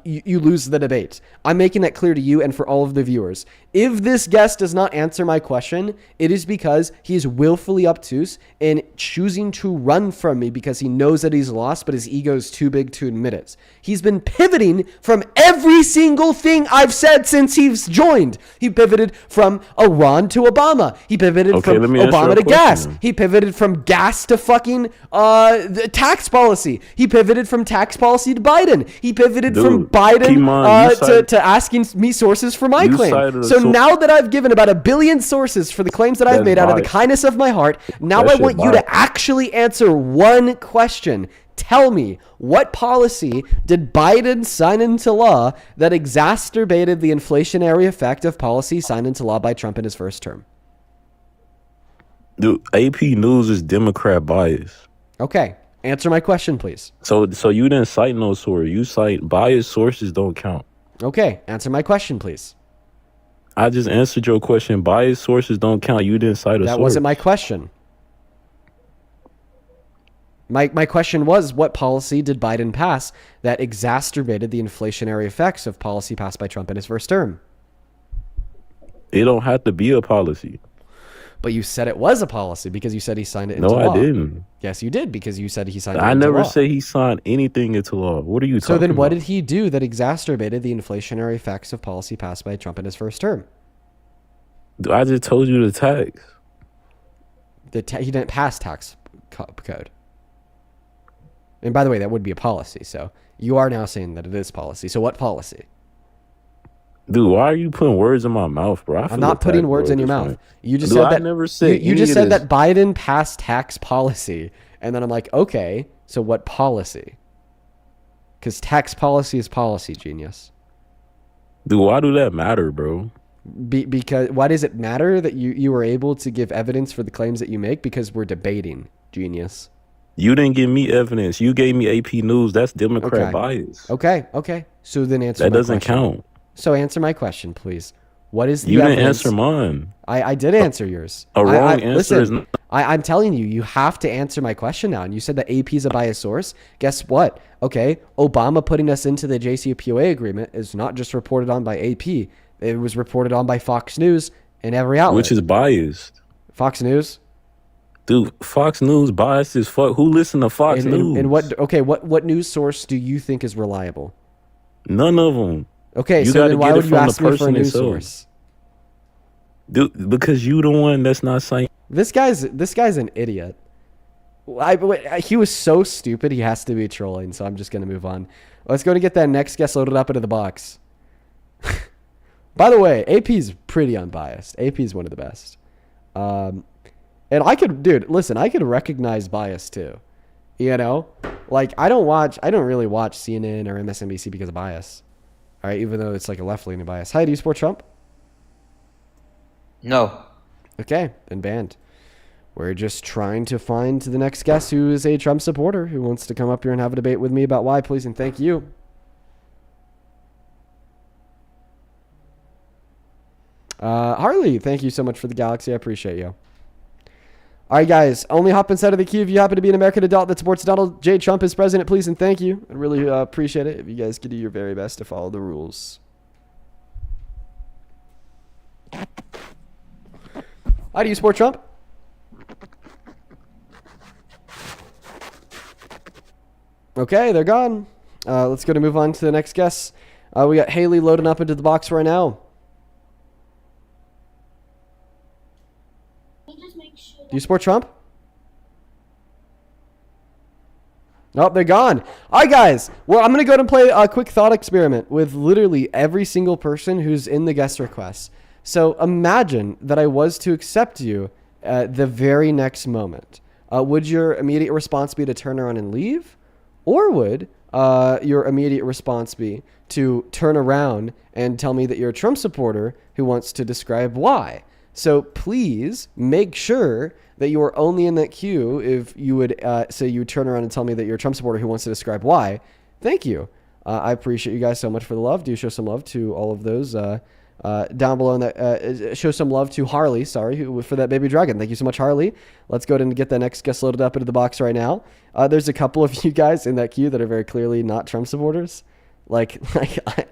you lose the debate. I'm making that clear to you and for all of the viewers. If this guest does not answer my question, it is because he is willfully obtuse in choosing to run from me because he knows that he's lost, but his ego is too big to admit it. He's been pivoting from every single thing I've said since he's joined. He pivoted from Iran to Obama. He pivoted from Obama to gas. He pivoted from gas to fucking the tax policy. He pivoted from tax policy to Biden. He pivoted from Biden to asking me sources for my claim. So now that I've given about 1 billion sources for the claims that I've made out of the kindness of my heart, now I want you to actually answer one question. Tell me, what policy did Biden sign into law that exacerbated the inflationary effect of policy signed into law by Trump in his first term? Dude, AP News is Democrat bias. Okay. Answer my question, please. So you didn't cite no source. You cite biased sources don't count. Okay. Answer my question, please. I just answered your question. Biased sources don't count. You didn't cite a source. That wasn't my question. My question was, what policy did Biden pass that exacerbated the inflationary effects of policy passed by Trump in his first term? It don't have to be a policy. But you said it was a policy because you said he signed it into law. No, I didn't. Yes, you did because you said he signed it into law. I never said he signed anything into law. What are you talking about? So then what did he do that exacerbated the inflationary effects of policy passed by Trump in his first term? I just told you the tax. He didn't pass tax code. And by the way, that would be a policy. So you are now saying that it is policy. So what policy? Dude, why are you putting words in my mouth, bro? I'm not putting words in your mouth. You just said that. I never said you just said that Biden passed tax policy, and then I'm like, okay, so what policy? Because tax policy is policy, genius. Dude, why do that matter, bro? Because why does it matter that you were able to give evidence for the claims that you make? Because we're debating, genius. You didn't give me evidence. You gave me AP News. That's Democrat bias. Okay. So then answer. That doesn't count. So answer my question, please. What is the You evidence? didn't answer mine. I did answer yours. A wrong answer is not. I'm telling you, you have to answer my question now. And you said that AP is a biased source. Guess what? Okay, Obama putting us into the JCPOA agreement is not just reported on by AP. It was reported on by Fox News and every outlet. Which is biased. Fox News? Dude, Fox News biased as fuck. Who listen to Fox News? And what news source do you think is reliable? None of them. Okay, so then why would you ask me for a news source? Dude, because you the one that's not saying. This guy's an idiot. He was so stupid, he has to be trolling, so I'm just going to move on. Let's go to get that next guest loaded up into the box. By the way, AP's pretty unbiased. AP's one of the best. And I could recognize bias too. You know? Like, I don't really watch CNN or MSNBC because of bias. All right, even though it's like a left-leaning bias. Hi, do you support Trump? No. Okay, then banned. We're just trying to find the next guest who is a Trump supporter who wants to come up here and have a debate with me about why, please, and thank you. Harley, thank you so much for the galaxy. I appreciate you. All right, guys, only hop inside of the queue if you happen to be an American adult that supports Donald J. Trump as president, please, and thank you. I really appreciate it if you guys could do your very best to follow the rules. How do you support Trump? Okay, they're gone. Let's go to move on to the next guest. We got Haley loading up into the box right now. Do you support Trump? Nope, they're gone. All right, guys. Well, I'm going to go ahead and play a quick thought experiment with literally every single person who's in the guest request. So imagine that I was to accept you at the very next moment. Would your immediate response be to turn around and leave? Or would your immediate response be to turn around and tell me that you're a Trump supporter who wants to describe why? So please make sure that you are only in that queue if you would say you turn around and tell me that you're a Trump supporter who wants to describe why. Thank you. I appreciate you guys so much for the love. Do show some love to all of those down below. That show some love to Harley. Sorry for that baby dragon. Thank you so much, Harley. Let's go ahead and get the next guest loaded up into the box right now. There's a couple of you guys in that queue that are very clearly not Trump supporters. Like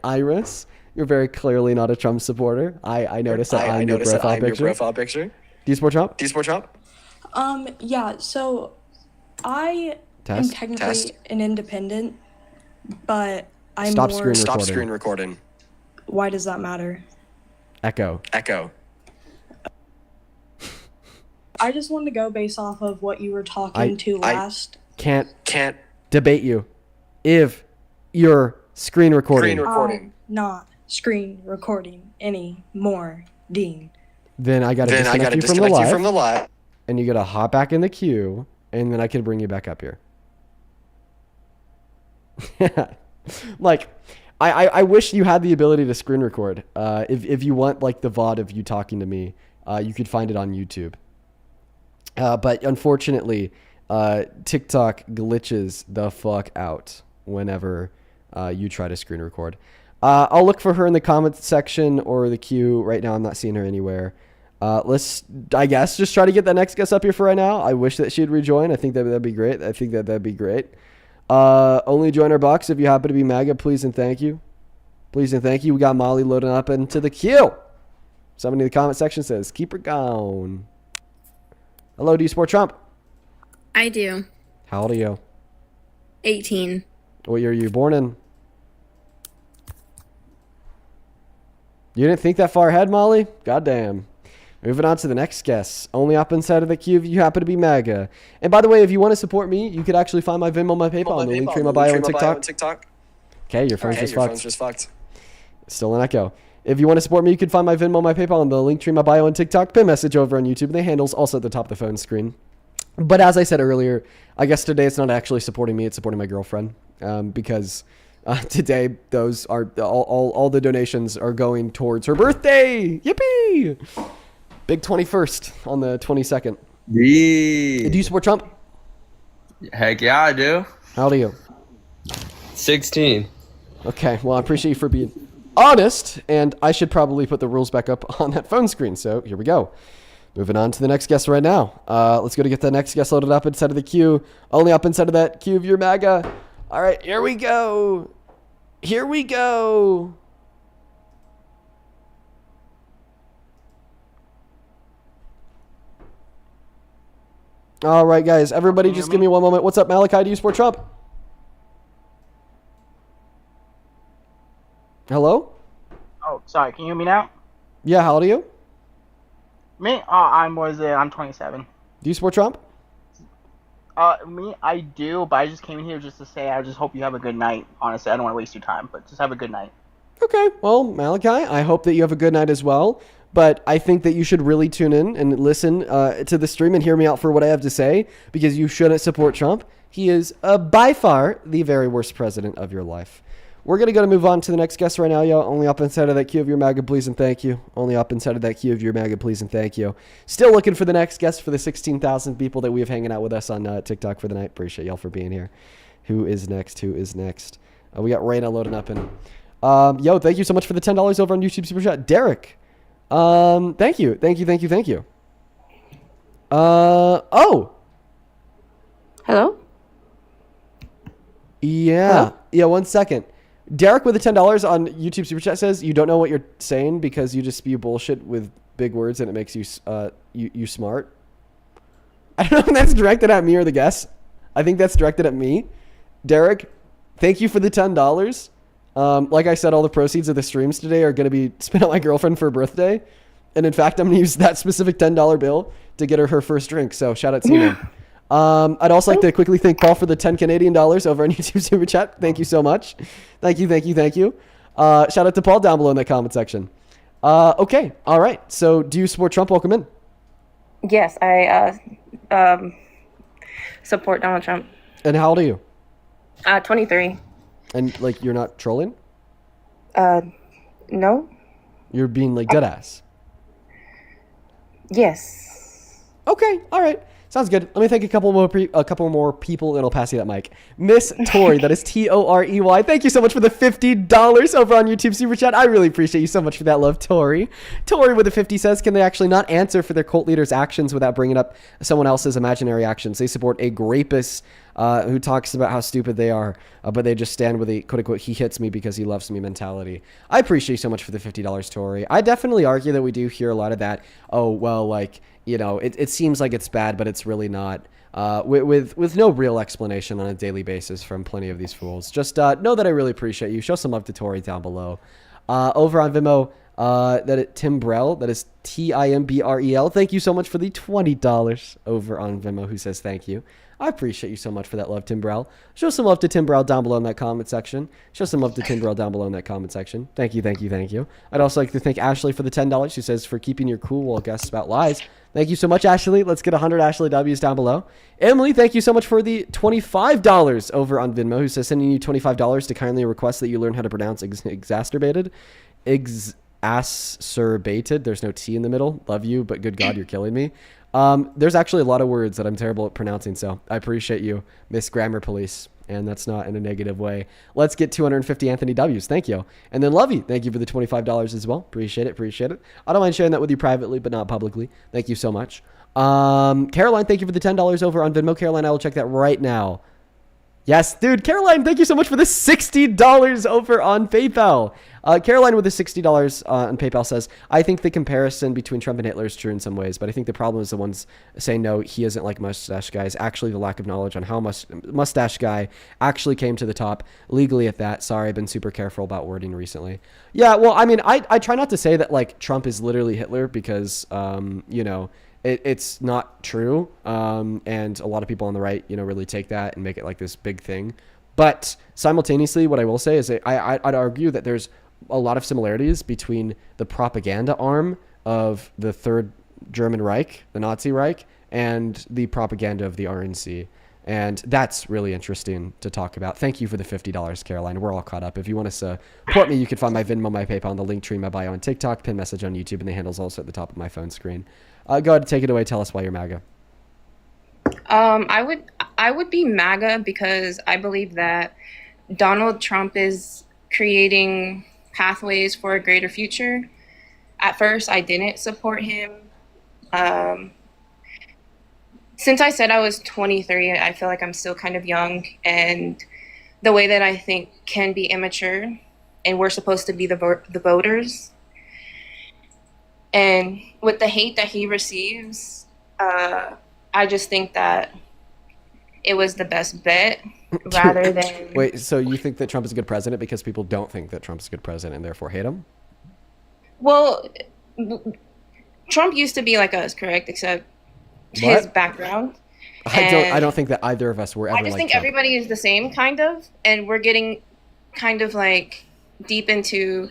Iris, you're very clearly not a Trump supporter. I noticed that I'm your profile picture. Do you support Trump? Yeah, so I am technically an independent, but I'm Stop more... screen recording. Why does that matter? Echo. I just wanted to go based off of what you were talking to last. Can't debate you if you're screen recording. I'm not screen recording anymore, Dean. Then I gotta disconnect you from the live. And you gotta hop back in the queue, and then I can bring you back up here. Like, I wish you had the ability to screen record. If you want like the VOD of you talking to me, you could find it on YouTube. But unfortunately, TikTok glitches the fuck out whenever you try to screen record. I'll look for her in the comments section or the queue. Right now, I'm not seeing her anywhere. Let's, I guess, just try to get that next guest up here for right now. I wish that she'd rejoin. I think that'd be great. Only join our box if you happen to be MAGA. Please and thank you. We got Molly loading up into the queue. Somebody in the comment section says, keep her going. Hello, do you support Trump? I do. How old are you? 18. What year are you born in? You didn't think that far ahead, Molly? Goddamn. Moving on to the next guest. Only up inside of the queue if you happen to be MAGA. And by the way, if you want to support me, you could actually find my Venmo, my PayPal, and the link tree in my bio on TikTok. Okay, your phone's just fucked. Still an echo. If you want to support me, you can find my Venmo, my PayPal, and the link tree in my bio on TikTok. Pin message over on YouTube. The handle's also at the top of the phone screen. But as I said earlier, I guess today it's not actually supporting me, it's supporting my girlfriend. Because today those are all the donations are going towards her birthday. Yippee! Big 21st on the 22nd. Yeah. Do you support Trump? Heck yeah, I do. How old are you? 16. Okay, well, I appreciate you for being honest, and I should probably put the rules back up on that phone screen. So here we go. Moving on to the next guest right now. Let's go to get the next guest loaded up inside of the queue. Only up inside of that queue if you're MAGA. All right, here we go. All right, guys. Everybody just give me one moment. What's up, Malachi? Do you support Trump? Hello? Oh, sorry. Can you hear me now? Yeah, how old are you? Me? I'm 27. Do you support Trump? Me, I do, but I just came in here just to say I just hope you have a good night. Honestly, I don't want to waste your time, but just have a good night. Okay, well, Malachi, I hope that you have a good night as well. But I think that you should really tune in and listen to the stream and hear me out for what I have to say, because you shouldn't support Trump. He is by far the very worst president of your life. We're going to move on to the next guest right now, yo. Only up inside of that queue of your MAGA, please and thank you. Only up inside of that queue of your MAGA, please and thank you. Still looking for the next guest for the 16,000 people that we have hanging out with us on TikTok for the night. Appreciate y'all for being here. Who is next? We got Raina loading up in. Yo, thank you so much for the $10 over on YouTube Super Chat. Derek. Thank you. Oh. Hello? Yeah. Yeah, 1 second. Derek with the $10 on YouTube Super Chat says, you don't know what you're saying because you just spew bullshit with big words and it makes you you smart. I don't know if that's directed at me or the guest. I think that's directed at me. Derek, thank you for the $10. Like I said, all the proceeds of the streams today are going to be spent on my girlfriend for her birthday. And in fact, I'm going to use that specific $10 bill to get her first drink. So shout out to you. I'd also like to quickly thank Paul for the 10 Canadian dollars over on YouTube Super Chat. Thank you so much. Thank you. Shout out to Paul down below in that comment section. Okay. All right. So do you support Trump? Welcome in. Yes, I support Donald Trump. And how old are you? 23. And like, you're not trolling? No. You're being like dead ass. Yes. Okay. All right. Sounds good. Let me thank a couple more people, and I'll pass you that mic. Miss Tori, that is Torey. Thank you so much for the $50 over on YouTube Super Chat. I really appreciate you so much for that love, Tori. Tori with a 50 says, can they actually not answer for their cult leader's actions without bringing up someone else's imaginary actions? They support a rapist who talks about how stupid they are, but they just stand with a quote-unquote he hits me because he loves me mentality. I appreciate you so much for the $50, Tori. I definitely argue that we do hear a lot of that. Oh, well, like, you know, it seems like it's bad, but it's really not. With no real explanation on a daily basis from plenty of these fools. Just know that I really appreciate you. Show some love to Tori down below. Over on Vimeo, Timbrell, that is Timbrel. Thank you so much for the $20 over on Vimeo, who says thank you. I appreciate you so much for that love, Timbrell. Show some love to Timbrell down below in that comment section. Show some love to Timbrell down below in that comment section. Thank you. I'd also like to thank Ashley for the $10. She says, for keeping your cool while guests spout lies. Thank you so much, Ashley. Let's get 100 Ashley W's down below. Emily, thank you so much for the $25 over on Venmo, who says, sending you $25 to kindly request that you learn how to pronounce exacerbated. Exacerbated. There's no T in the middle. Love you, but good God, you're killing me. There's actually a lot of words that I'm terrible at pronouncing, so I appreciate you, Miss Grammar Police, and that's not in a negative way. Let's get 250 Anthony W's. Thank you. And then Lovey, thank you for the $25 as well. Appreciate it. I don't mind sharing that with you privately, but not publicly. Thank you so much. Caroline, thank you for the $10 over on Venmo. Caroline, I will check that right now. Yes, dude, Caroline, thank you so much for the $60 over on PayPal. Caroline with the $60 on PayPal says, I think the comparison between Trump and Hitler is true in some ways, but I think the problem is the ones saying no, he isn't like Mustache Guy, is actually the lack of knowledge on how Mustache Guy actually came to the top legally at that. Sorry, I've been super careful about wording recently. Yeah, well, I mean, I try not to say that like Trump is literally Hitler because, you know, it's not true, and a lot of people on the right, you know, really take that and make it like this big thing. But simultaneously, what I will say is that I'd argue that there's a lot of similarities between the propaganda arm of the Third German Reich, the Nazi Reich, and the propaganda of the RNC. And that's really interesting to talk about. Thank you for the $50, Caroline. We're all caught up. If you want to support me, you can find my Venmo, my PayPal, and the link tree in my bio on TikTok, pin message on YouTube, and the handle's also at the top of my phone screen. Go ahead, take it away. Tell us why you're MAGA. I would be MAGA because I believe that Donald Trump is creating pathways for a greater future. At first, I didn't support him. Since I said I was 23, I feel like I'm still kind of young, and the way that I think can be immature, and we're supposed to be the voters. And with the hate that he receives, I just think that it was the best bet rather than... Wait, so you think that Trump is a good president because people don't think that Trump's a good president and therefore hate him? Well, Trump used to be like us, correct? Except his background. I don't think that either of us were ever like I just think Trump. everybody is the same, kind of, and we're getting kind of like deep into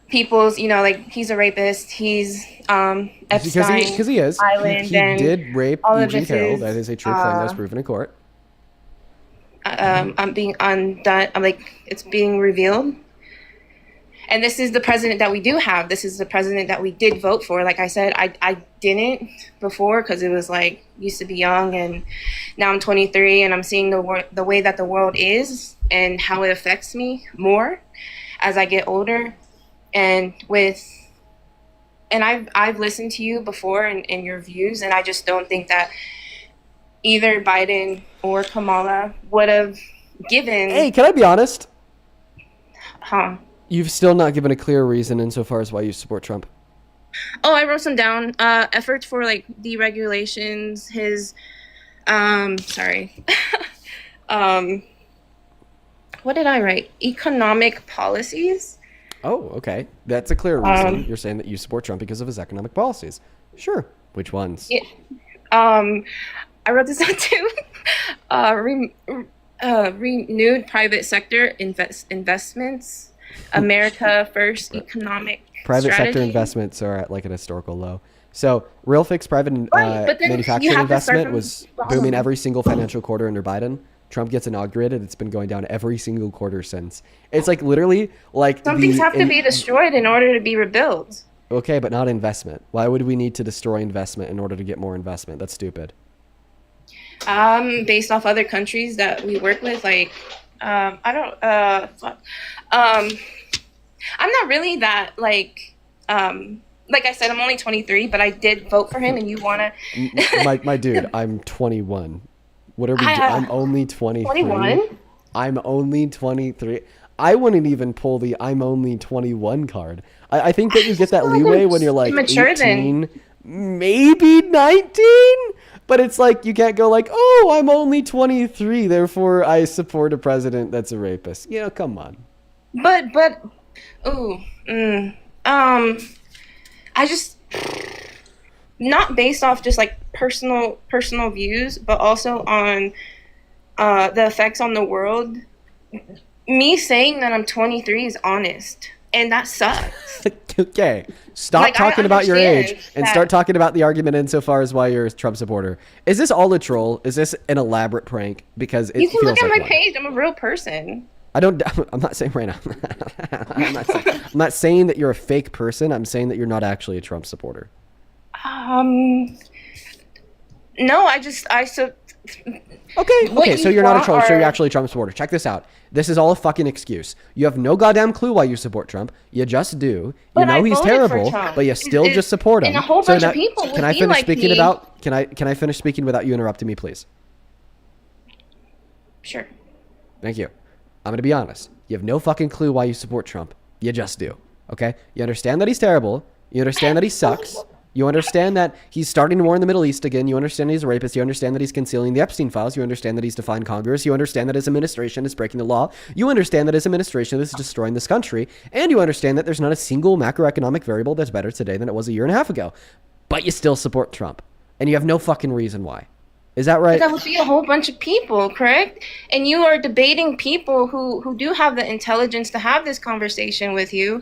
people's, you know, like he's a rapist, he's Epstein because he is. Island, he did rape Eugene Carroll. That is a true claim that was proven in court. I'm being undone. I'm like, it's being revealed. And this is the president that we do have. This is the president that we did vote for. Like I said, I didn't before because it was like, used to be young, and now I'm 23 and I'm seeing the way that the world is and how it affects me more as I get older. And I've listened to you before and your views, and I just don't think that either Biden or Kamala would have given... Hey, can I be honest? Huh? You've still not given a clear reason insofar as why you support Trump. Oh, I wrote some down. Efforts for like deregulations, his sorry. What did I write? Economic policies. Oh, okay. That's a clear reason. You're saying that you support Trump because of his economic policies. Sure. Which ones? Yeah. I wrote this down too. Renewed private sector investments. America first economic private strategy. sector investments are at like an historical low. So real fixed private manufacturing investment was booming every single financial quarter under Biden. Trump gets inaugurated, it's been going down every single quarter since. It's like literally like some things have to be destroyed in order to be rebuilt. Okay, but not investment. Why would we need to destroy investment in order to get more investment? That's stupid. Based off other countries that we work with, like, I don't, fuck. I'm not really that, like I said, I'm only 23, but I did vote for him, and you wanna... my dude, I'm 21. What are we doing? I'm only 23. 21? I'm only 23. I wouldn't even pull the I'm only 21 card. I think that you get that leeway when you're like 18, maybe 19, but it's like you can't go like, oh, I'm only 23, therefore I support a president that's a rapist. You know, come on. But, I just, not based off just like personal views, but also on the effects on the world. Me saying that I'm 23 is honest, and that sucks. Okay, stop talking about your age and start talking about the argument insofar as why you're a Trump supporter. Is this all a troll? Is this an elaborate prank? Because it you can feels look at like my page. I'm a real person. I'm not saying right now. I'm not saying that you're a fake person. I'm saying that you're not actually a Trump supporter. No, Okay, so you're not a troll, so you're actually a Trump supporter. Check this out. This is all a fucking excuse. You have no goddamn clue why you support Trump. You just do. You know he's terrible, but you still just support him. And a whole bunch of people can I finish speaking about? Can I finish speaking without you interrupting me, please? Sure. Thank you. I'm gonna be honest. You have no fucking clue why you support Trump. You just do. Okay? You understand that he's terrible. You understand that he sucks. You understand that he's starting a war in the Middle East again. You understand that he's a rapist. You understand that he's concealing the Epstein files. You understand that he's defying Congress. You understand that his administration is breaking the law. You understand that his administration is destroying this country. And you understand that there's not a single macroeconomic variable that's better today than it was a year and a half ago. But you still support Trump. And you have no fucking reason why. Is that right? But that would be a whole bunch of people, correct? And you are debating people who do have the intelligence to have this conversation with you.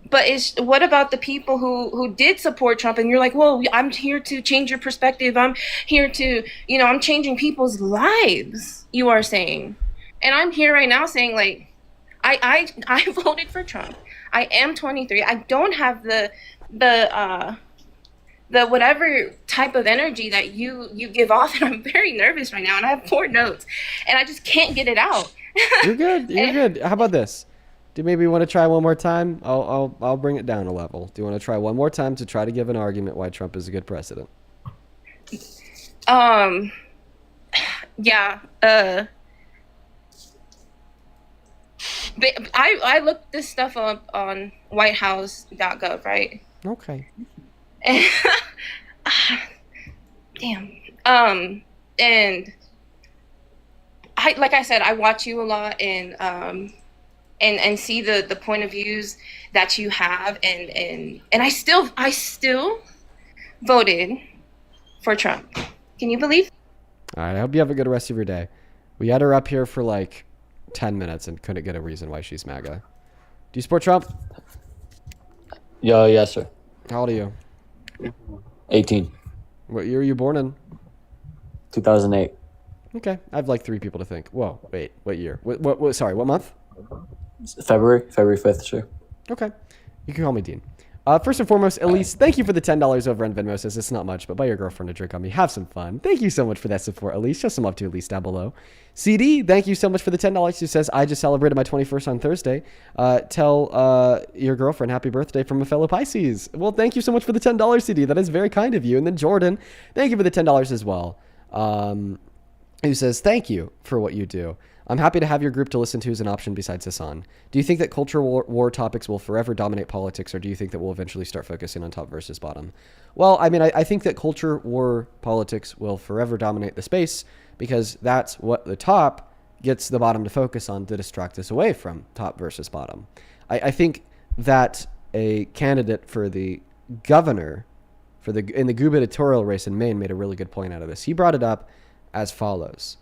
But what about the people who did support Trump, and you're like, well, I'm here to change your perspective. I'm here to, I'm changing people's lives, you are saying. And I'm here right now saying, like, I voted for Trump. I am 23. I don't have the whatever type of energy that you give off, and I'm very nervous right now, and I have 4 notes, and I just can't get it out. You're good. You're good. How about this? Do you maybe want to try one more time? I'll bring it down a level. Do you want to try one more time to try to give an argument why Trump is a good president? Yeah. But I looked this stuff up on whitehouse.gov, right? Okay. Damn. And like I said, I watch you a lot, and see the point of views that you have, and I still voted for Trump. Can you believe? All right, I hope you have a good rest of your day. We had her up here for like 10 minutes and couldn't get a reason why she's MAGA. Do you support Trump? Yes, sir. How old are you? 18. What year were you born in? 2008. Okay, I have like 3 people to think. Whoa, wait, what year? What? Sorry, what month? February 5th, sure. Okay, you can call me Dean. First and foremost, Elise, thank you for the $10 over on Venmo. Says it's not much, but buy your girlfriend a drink on me. Have some fun. Thank you so much for that support, Elise. Show some love to Elise down below. CD, thank you so much for the $10. Who says I just celebrated my 21st on Thursday. Tell your girlfriend happy birthday from a fellow Pisces. Well, thank you so much for the $10, CD. That is very kind of you. And then Jordan, thank you for the $10 as well. Who says thank you for what you do. I'm happy to have your group to listen to as an option besides Hassan. Do you think that cultural war topics will forever dominate politics, or do you think that we'll eventually start focusing on top versus bottom? Well, I mean, I think that culture war politics will forever dominate the space because that's what the top gets the bottom to focus on to distract us away from top versus bottom. I think that a candidate for the governor in the gubernatorial race in Maine made a really good point out of this. He brought it up as follows.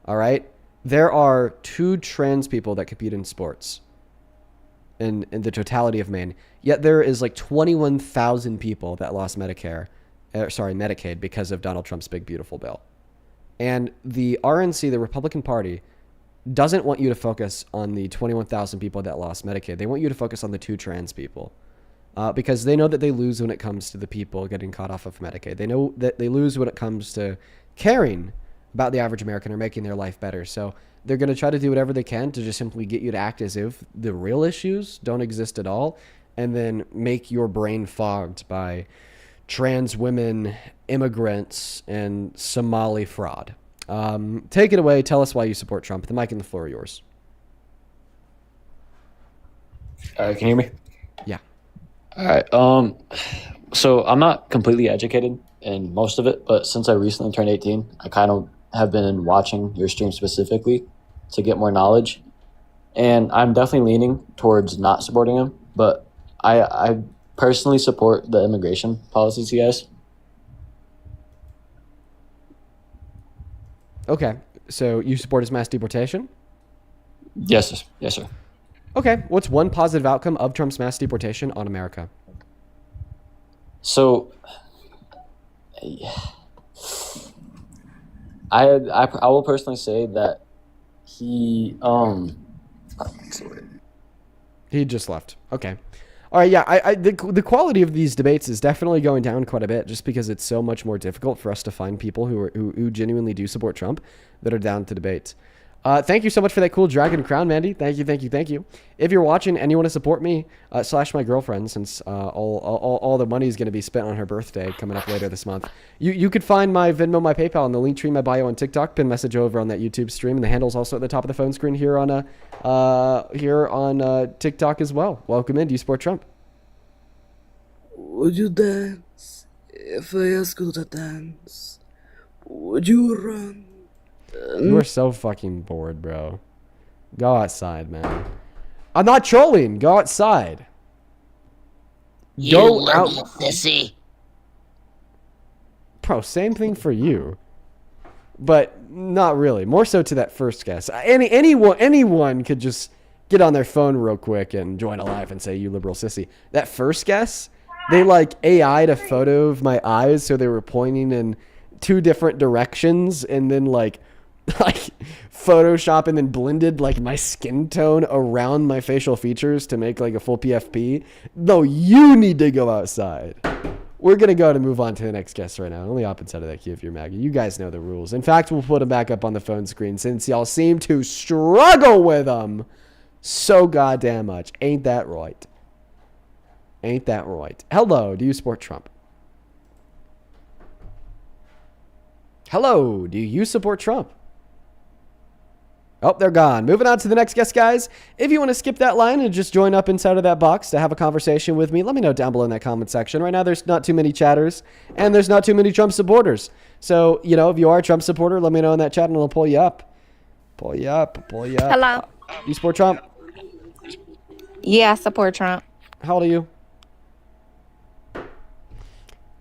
All right. There are 2 trans people that compete in sports in the totality of Maine. Yet there is like 21,000 people that lost Medicaid because of Donald Trump's big, beautiful bill. And the RNC, the Republican Party, doesn't want you to focus on the 21,000 people that lost Medicaid. They want you to focus on the 2 trans people because they know that they lose when it comes to the people getting caught off of Medicaid. They know that they lose when it comes to caring about the average American are making their life better. So they're going to try to do whatever they can to just simply get you to act as if the real issues don't exist at all, and then make your brain fogged by trans women, immigrants, and Somali fraud. Take it away. Tell us why you support Trump. The mic and the floor are yours. Can you hear me? Yeah. All right. So I'm not completely educated in most of it, but since I recently turned 18, I kind of have been watching your stream specifically to get more knowledge. And I'm definitely leaning towards not supporting him, but I personally support the immigration policies he has. Okay. So you support his mass deportation? Yes, yes, sir. Okay. What's one positive outcome of Trump's mass deportation on America? So, I will personally say that he just left. Okay. All right. Yeah. The quality of these debates is definitely going down quite a bit, just because it's so much more difficult for us to find people who genuinely do support Trump that are down to debate. Thank you so much for that cool dragon crown, Mandy. Thank you. If you're watching and you want to support me / my girlfriend, since all the money is going to be spent on her birthday coming up later this month, you could find my Venmo, my PayPal, and the link tree in my bio on TikTok. Pin message over on that YouTube stream, and the handle's also at the top of the phone screen here on TikTok as well. Welcome in. Do you support Trump? Would you dance if I asked you to dance? Would you run? You are so fucking bored, bro. Go outside, man. I'm not trolling. Go outside. Go out, sissy. Bro, same thing for you. But not really. More so to that first guess. Anyone could just get on their phone real quick and join a live and say, you liberal sissy. That first guess, they like AI'd a photo of my eyes, so they were pointing in 2 different directions, and then like Photoshop and then blended like my skin tone around my facial features to make like a full PFP. No, you need to go outside. We're going to go to move on to the next guest right now. On the opposite side of that queue if you're MAGA. You guys know the rules. In fact, we'll put them back up on the phone screen since y'all seem to struggle with them so goddamn much. Ain't that right? Ain't that right? Hello, do you support Trump? Hello, do you support Trump? Oh, they're gone. Moving on to the next guest, guys. If you want to skip that line and just join up inside of that box to have a conversation with me, let me know down below in that comment section. Right now, there's not too many chatters, and there's not too many Trump supporters. So, if you are a Trump supporter, let me know in that chat, and I'll pull you up. Pull you up. Hello. You support Trump? Yeah, I support Trump. How old are you?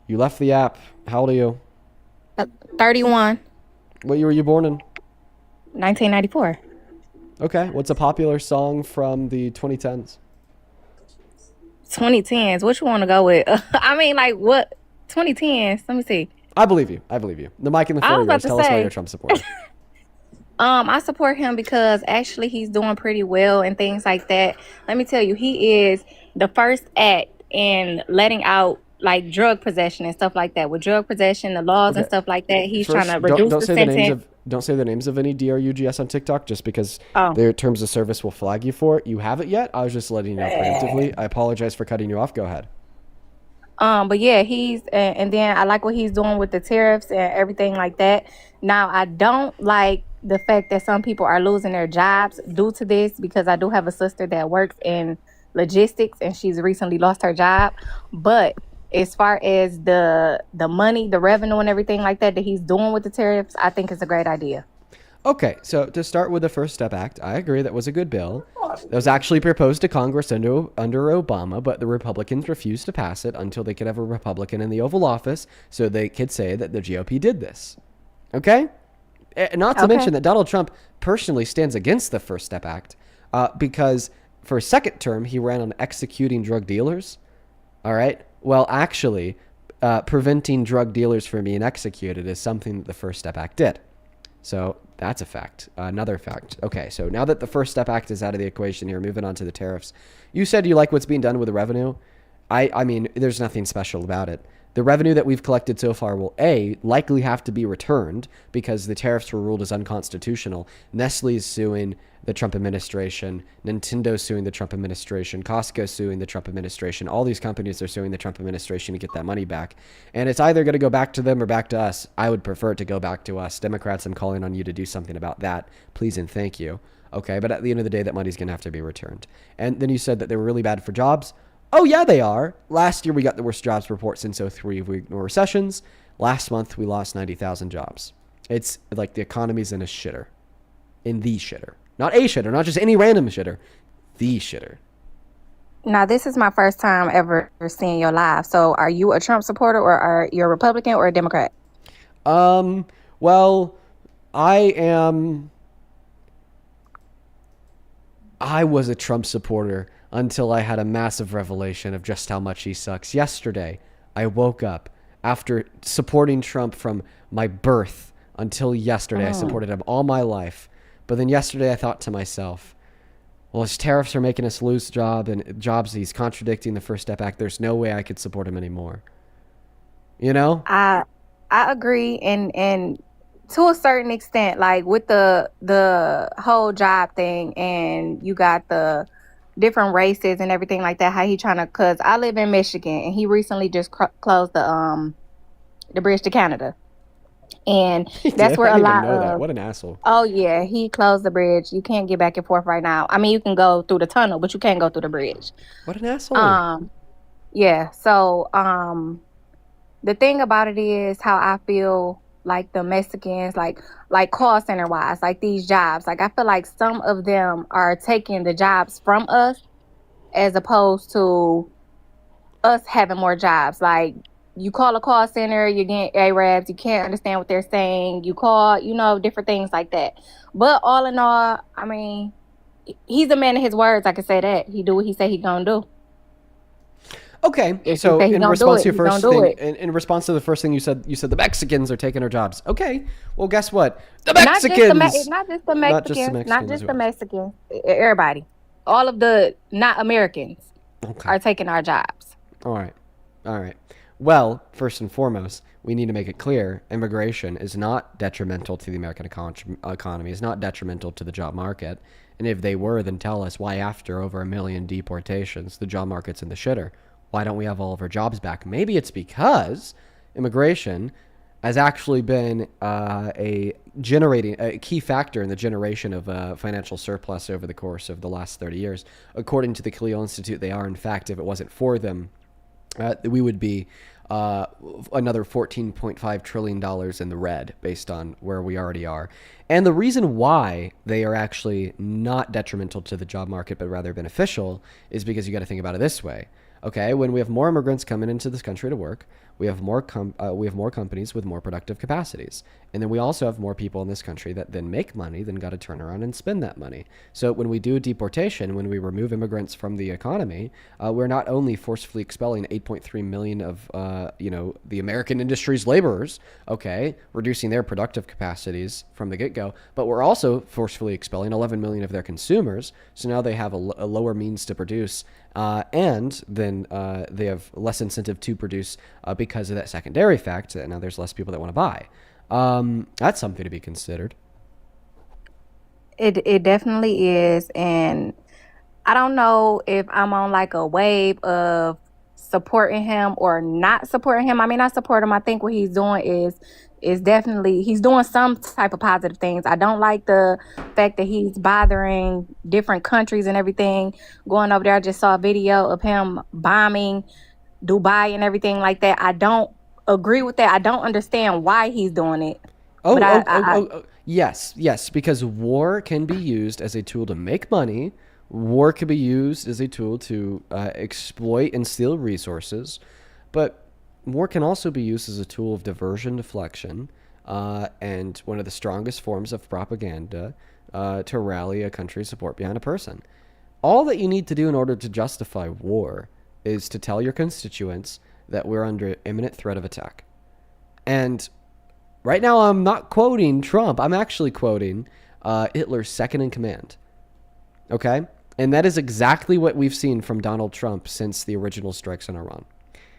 You left the app. How old are you? 31. What year were you born in? 1994. Okay. What's a popular song from the 2010s? 2010s. What you want to go with? I mean, like, what? 2010s. Let me see. I believe you. The mic and the floor yours. Tell us why you're a Trump supporter. I support him because actually he's doing pretty well and things like that. Let me tell you, he is the first act in letting out like drug possession and stuff like that. With drug possession, the laws and stuff like that, he's trying to reduce the sentence. Don't say the names of any DRUGS on TikTok just because their terms of service will flag you for it. You haven't yet. I was just letting you know preemptively. I apologize for cutting you off. Go ahead. But yeah, and then I like what he's doing with the tariffs and everything like that. Now, I don't like the fact that some people are losing their jobs due to this, because I do have a sister that works in logistics and she's recently lost her job. But as far as the money, the revenue and everything like that he's doing with the tariffs, I think it's a great idea. Okay, so to start with the First Step Act, I agree that was a good bill. That was actually proposed to Congress under Obama, but the Republicans refused to pass it until they could have a Republican in the Oval Office so they could say that the GOP did this. Okay? Not to mention that Donald Trump personally stands against the First Step Act because for a second term, he ran on executing drug dealers. All right? Well, actually, preventing drug dealers from being executed is something that the First Step Act did. So that's a fact. Another fact. Okay, so now that the First Step Act is out of the equation here, moving on to the tariffs. You said you like what's being done with the revenue. I mean, there's nothing special about it. the revenue that we've collected so far will likely have to be returned because the tariffs were ruled as unconstitutional. Nestle is suing the Trump administration. Nintendo suing the Trump administration. Costco suing the Trump administration. All these companies are suing the Trump administration to get that money back. And it's either going to go back to them or back to us. I would prefer it to go back to us. Democrats, I'm calling on you to do something about that. Please and thank you. Okay, but at the end of the day, that money's going to have to be returned. And then you said that they were really bad for jobs. Oh, yeah, they are. Last year, we got the worst jobs report since 03 if we ignore recessions. Last month, we lost 90,000 jobs. It's like the economy's in a shitter. In the shitter. Not a shitter, not just any random shitter. The shitter. Now, this is my first time ever seeing your live. So are you a Trump supporter or are you a Republican or a Democrat? Well, I was a Trump supporter until I had a massive revelation of just how much he sucks. Yesterday, I woke up after supporting Trump from my birth until yesterday. I supported him all my life. But then yesterday I thought to myself, well, his tariffs are making us lose jobs. He's contradicting the First Step Act. There's no way I could support him anymore. You know? I agree, and to a certain extent, like with the whole job thing, and you got the different races and everything like that. How he trying to? Cause I live in Michigan, and he recently just closed the bridge to Canada, and that's where a lot of. What an asshole! Oh yeah, he closed the bridge. You can't get back and forth right now. I mean, you can go through the tunnel, but you can't go through the bridge. What an asshole! Yeah. So the thing about it is how I feel like the Mexicans, like call center wise, like these jobs, like I feel like some of them are taking the jobs from us as opposed to us having more jobs. Like you call a call center, you're getting Arabs, you can't understand what they're saying. You call, different things like that. But all in all, I mean, he's a man of his words. I can say that. He do what he say he gonna do. Okay, so in response to your first thing, in response to the first thing you said the Mexicans are taking our jobs. Okay, well, guess what? The Mexicans, not just the Mexicans, everybody, all of the not Americans are taking our jobs. All right. Well, first and foremost, we need to make it clear: immigration is not detrimental to the American economy. It's not detrimental to the job market. And if they were, then tell us why, after over 1 million deportations, the job market's in the shitter. Why don't we have all of our jobs back? Maybe it's because immigration has actually been a key factor in the generation of financial surplus over the course of the last 30 years. According to the Clio Institute, they are, in fact, if it wasn't for them, we would be another $14.5 trillion in the red based on where we already are. And the reason why they are actually not detrimental to the job market, but rather beneficial, is because you got to think about it this way. Okay, when we have more immigrants coming into this country to work, we have more companies with more productive capacities. And then we also have more people in this country that then make money, then got to turn around and spend that money. So when we do a deportation, when we remove immigrants from the economy, we're not only forcefully expelling 8.3 million of, the American industry's laborers, okay, reducing their productive capacities from the get-go, but we're also forcefully expelling 11 million of their consumers. So now they have a lower means to produce, and then they have less incentive to produce because of that secondary fact that now there's less people that want to buy. That's something to be considered. It definitely is, and I don't know if I'm on like a wave of supporting him or not supporting him. I mean, I support him. I think what he's doing is definitely, he's doing some type of positive things. I don't like the fact that he's bothering different countries and everything. Going over there, I just saw a video of him bombing Dubai and everything like that. I don't agree with that. I don't understand why he's doing it. Yes, because war can be used as a tool to make money. War can be used as a tool to exploit and steal resources, but war can also be used as a tool of diversion, deflection, and one of the strongest forms of propaganda to rally a country's support behind a person. All that you need to do in order to justify war is to tell your constituents that we're under imminent threat of attack. And right now I'm not quoting Trump. I'm actually quoting Hitler's second in command. Okay? And that is exactly what we've seen from Donald Trump since the original strikes on Iran.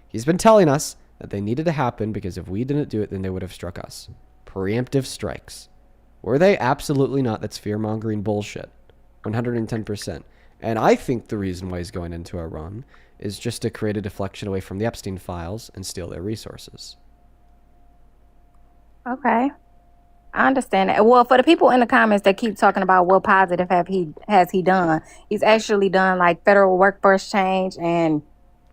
He's been telling us that they needed to happen because if we didn't do it, then they would have struck us. Preemptive strikes. Were they? Absolutely not. That's fear-mongering bullshit. 110%. And I think the reason why he's going into Iran is just to create a deflection away from the Epstein files and steal their resources. Okay. I understand that. Well, for the people in the comments that keep talking about what positive has he done, he's actually done like federal workforce change and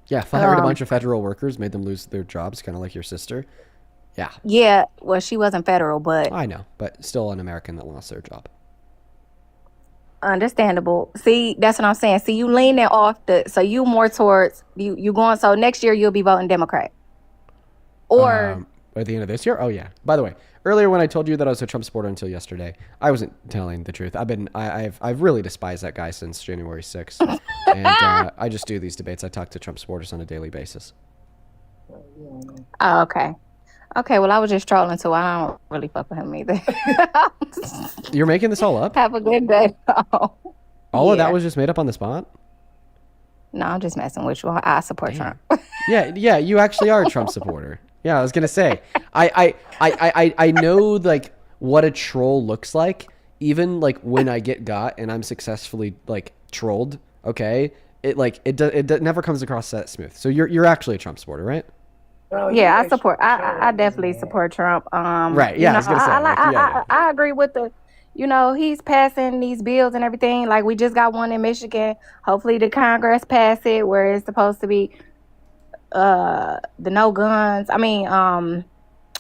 Yeah, fired a bunch of federal workers, made them lose their jobs, kind of like your sister. Yeah. Yeah, well, she wasn't federal, but I know, but still an American that lost their job. understandable. See, that's what I'm saying. See, you leaning off so you more towards you going. So next year you'll be voting Democrat, or at the end of this year. Oh yeah. By the way, earlier when I told you that I was a Trump supporter until yesterday, I wasn't telling the truth. I've really despised that guy since January 6th, and I just do these debates. I talk to Trump supporters on a daily basis. oh, okay. Okay, well, I was just trolling, so I don't really fuck with him either. You're making this all up? Have a good day. All of that was just made up on the spot? No, I'm just messing with you. I support Trump. Yeah, you actually are a Trump supporter. Yeah, I was gonna say, I know like what a troll looks like. Even like when I get got and I'm successfully like trolled. Okay, it never comes across that smooth. So you're actually a Trump supporter, right? Yeah, I support. I definitely support Trump. Right. Yeah, I was gonna say. I agree with the. He's passing these bills and everything. Like we just got one in Michigan. Hopefully, the Congress pass it where it's supposed to be the no guns. I mean,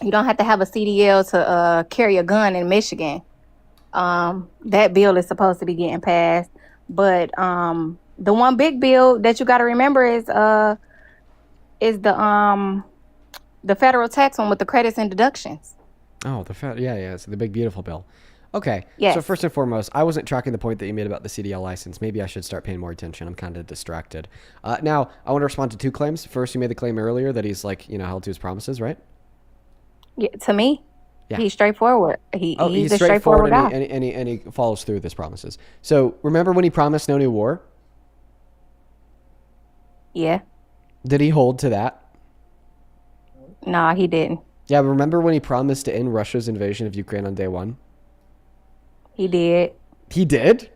you don't have to have a CDL to carry a gun in Michigan. That bill is supposed to be getting passed. But the one big bill that you got to remember is the federal tax one with the credits and deductions. Oh, yeah. So the big beautiful bill. Okay. Yes. So first and foremost, I wasn't tracking the point that you made about the CDL license. Maybe I should start paying more attention. I'm kind of distracted. Now, I want to respond to two claims. First, you made the claim earlier that he's held to his promises, right? Yeah, to me, yeah. He's straightforward. He's a straightforward guy. And he follows through with his promises. So remember when he promised no new war? Yeah. Did he hold to that? No, he didn't. Yeah, remember when he promised to end Russia's invasion of Ukraine on day one? He did. He did?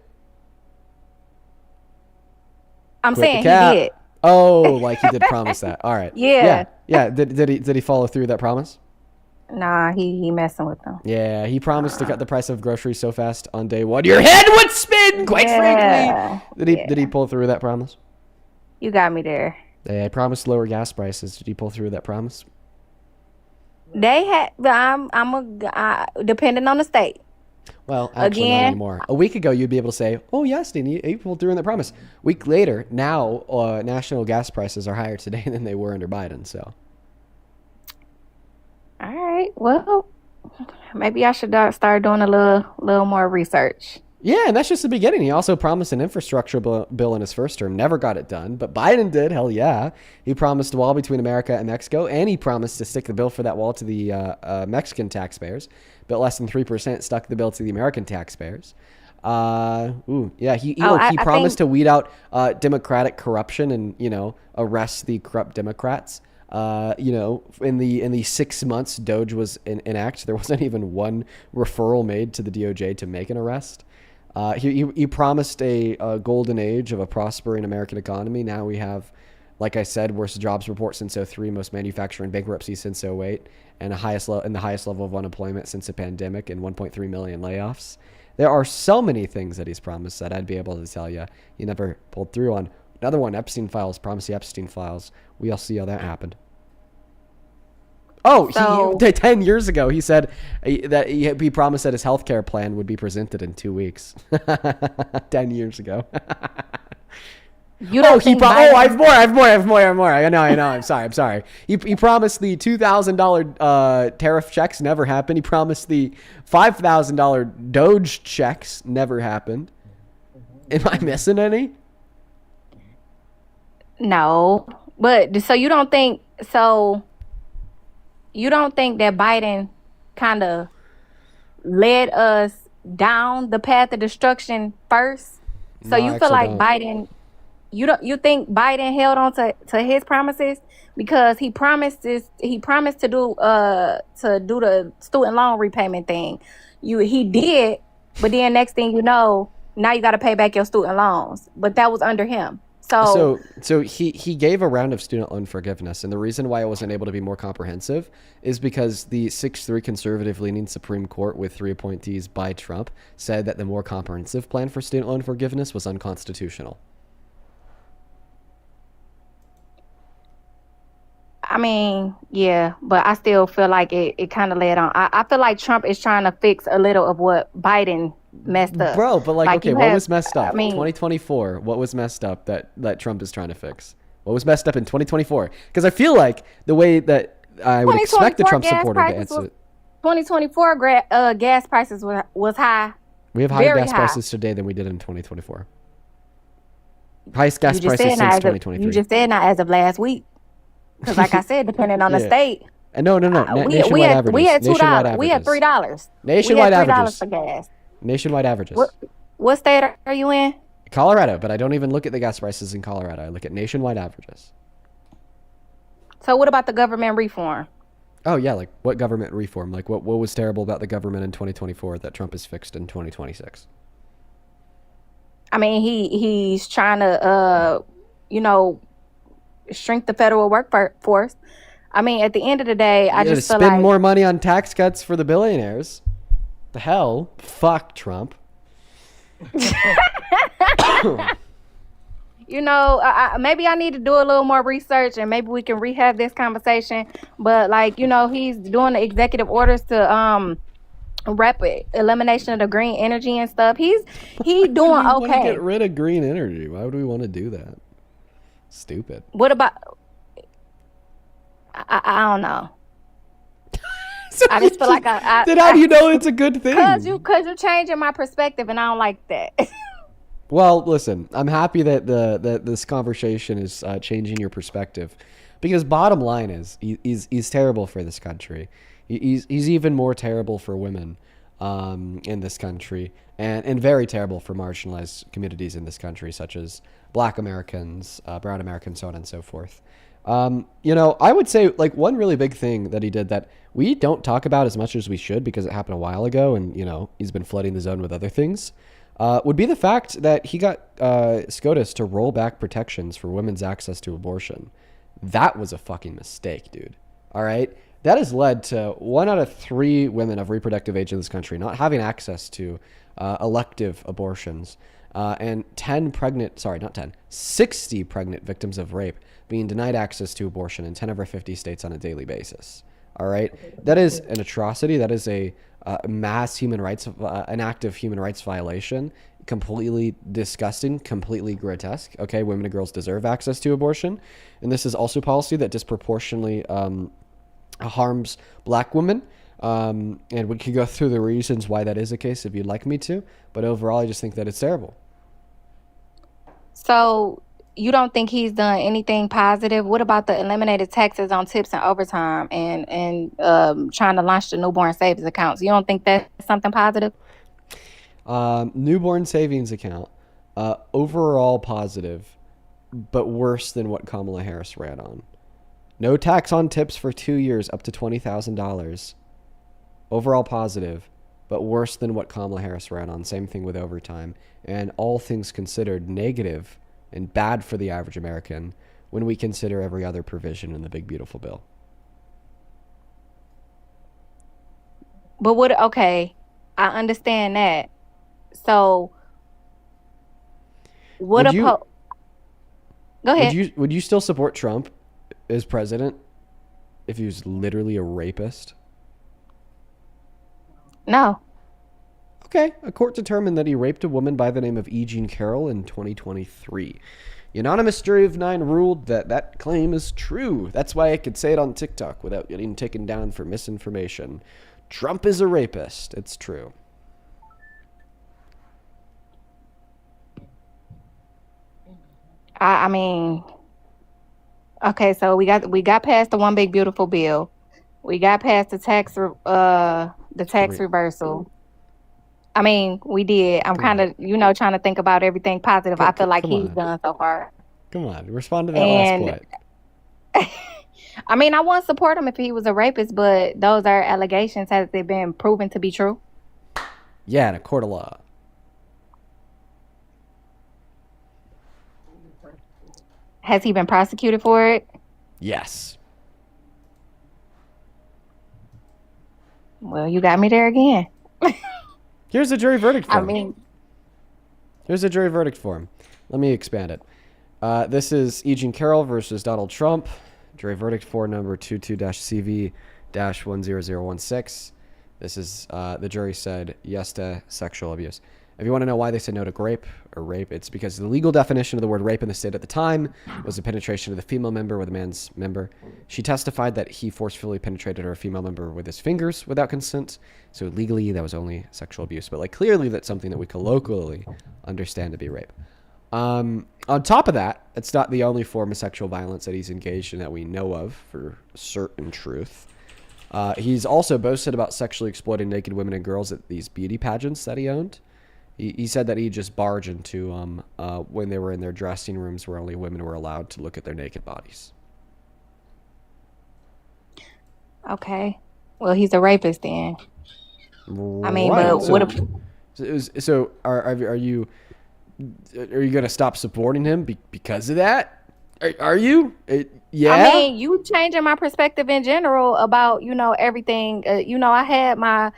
I'm saying he did. Oh, like he did promise that. All right. Yeah. Yeah. Did he follow through that promise? Nah, he messing with them. Yeah, he promised to cut the price of groceries so fast on day one. Your head would spin, quite frankly. Did he pull through that promise? You got me there. I promised lower gas prices. Did he pull through that promise? They had. Depending on the state. Well, actually, not anymore. A week ago, you'd be able to say, "Oh yes, Dean, he pulled through on that promise." Week later, now national gas prices are higher today than they were under Biden. So. All right. Well, maybe I should start doing a little more research. Yeah, and that's just the beginning. He also promised an infrastructure bill in his first term. Never got it done, but Biden did. Hell yeah. He promised a wall between America and Mexico, and he promised to stick the bill for that wall to the Mexican taxpayers, but less than 3% stuck the bill to the American taxpayers. He promised to weed out democratic corruption and, arrest the corrupt Democrats. In the 6 months Doge was in act, there wasn't even one referral made to the DOJ to make an arrest. He promised a golden age of a prospering American economy. Now we have, like I said, worst jobs report since 2003, most manufacturing bankruptcy since 2008, and the highest level of unemployment since the pandemic, and 1.3 million layoffs. There are so many things that he's promised that I'd be able to tell you he never pulled through on. Another one, Epstein files. Promised the Epstein files. We all see how that happened. Oh, 10 years ago, he said that he promised that his healthcare plan would be presented in 2 weeks. 10 years ago. I have more. I know. I'm sorry. He promised the $2,000 tariff checks never happened. He promised the $5,000 Doge checks never happened. Am I missing any? No, but so you don't think that Biden kind of led us down the path of destruction first? So you feel like Biden you think Biden held on to his promises because he promised to do the student loan repayment thing. He did, but then next thing you know, now you got to pay back your student loans. But that was under him. So he gave a round of student loan forgiveness, and the reason why it wasn't able to be more comprehensive is because the 6-3 conservative-leaning Supreme Court with 3 appointees by Trump said that the more comprehensive plan for student loan forgiveness was unconstitutional. I mean, yeah, but I still feel like it kind of led on. I feel like Trump is trying to fix a little of what Biden messed up. Bro, but like okay, what was messed up? I mean, 2024, what was messed up that Trump is trying to fix? What was messed up in 2024? Because I feel like the way that I would expect the Trump supporter to answer it. 2024 gas prices was high. We have higher gas prices today than we did in 2024. Highest gas prices since 2023. You just said not as of last week. Because like I said, depending on the state. No. Nationwide averages. We had $2. We had $3. Nationwide averages. $3 for gas. Nationwide averages. What state are you in? Colorado, but I don't even look at the gas prices in Colorado. I look at nationwide averages. So what about the government reform? Oh yeah, like what government reform? Like what was terrible about the government in 2024 that Trump has fixed in 2026? I mean, he's trying to shrink the federal workforce. I mean, at the end of the day, I just feel spend more money on tax cuts for the billionaires. The hell? Fuck Trump. Maybe I need to do a little more research and maybe we can rehab this conversation. But he's doing the executive orders to rapid elimination of the green energy and stuff. He's doing okay. Want to get rid of green energy? Why would we want to do that? Stupid. What about? I don't know. So I just feel like then how do you know it's a good thing? Cause you're changing my perspective, and I don't like that. Well, listen, I'm happy that this conversation is changing your perspective, because bottom line is he's terrible for this country. He's even more terrible for women in this country, and very terrible for marginalized communities in this country, such as Black Americans, brown Americans, so on and so forth. I would say like one really big thing that he did that we don't talk about as much as we should because it happened a while ago, and he's been flooding the zone with other things, would be the fact that he got SCOTUS to roll back protections for women's access to abortion. That was a fucking mistake, dude. All right? That has led to 1 out of 3 women of reproductive age in this country not having access to elective abortions, and 60 pregnant victims of rape being denied access to abortion in 10 of our 50 states on a daily basis. All right? That is an atrocity. That is a mass human rights, an act of human rights violation. Completely disgusting, completely grotesque. Okay, women and girls deserve access to abortion. And this is also policy that disproportionately harms Black women. And we could go through the reasons why that is the case if you'd like me to. But overall, I just think that it's terrible. So you don't think he's done anything positive? What about the eliminated taxes on tips and overtime and trying to launch the newborn savings accounts? You don't think that's something positive? Newborn savings account, overall positive, but worse than what Kamala Harris ran on. No tax on tips for 2 years up to $20,000. Overall positive, but worse than what Kamala Harris ran on. Same thing with overtime. And all things considered, negative and bad for the average American when we consider every other provision in the big, beautiful bill. But okay, I understand that. So go ahead. Would you still support Trump as president if he was literally a rapist? No. Okay, a court determined that he raped a woman by the name of E. Jean Carroll in 2023. The anonymous jury of 9 ruled that claim is true. That's why I could say it on TikTok without getting taken down for misinformation. Trump is a rapist. It's true. I mean, okay, so we got past the one big beautiful bill. We got past the tax reversal. I mean, we did. I'm kind of, trying to think about everything positive. I feel like he's done so far. Come on, respond to that last point. I mean, I wouldn't support him if he was a rapist, but those are allegations. Has they been proven to be true? Yeah, in a court of law. Has he been prosecuted for it? Yes. Well, you got me there again. Here's a jury verdict form. I mean, here's a jury verdict form. Let me expand it. This is E. Jean Carroll versus Donald Trump. Jury verdict for number 22-CV-10016. This is the jury said yes to sexual abuse. If you want to know why they said no to rape, it's because the legal definition of the word rape in the state at the time was the penetration of the female member with a man's member. She testified that he forcefully penetrated her female member with his fingers without consent. So legally, that was only sexual abuse. But like clearly, that's something that we colloquially understand to be rape. On top of that, it's not the only form of sexual violence that he's engaged in that we know of for certain truth. He's also boasted about sexually exploiting naked women and girls at these beauty pageants that he owned. He said that he just barged into when they were in their dressing rooms where only women were allowed to look at their naked bodies. okay. Well, he's a rapist then. I mean, Right. but what? So are you going to stop supporting him because of that? Are you? Yeah. I mean, you changing my perspective in general about everything. I had my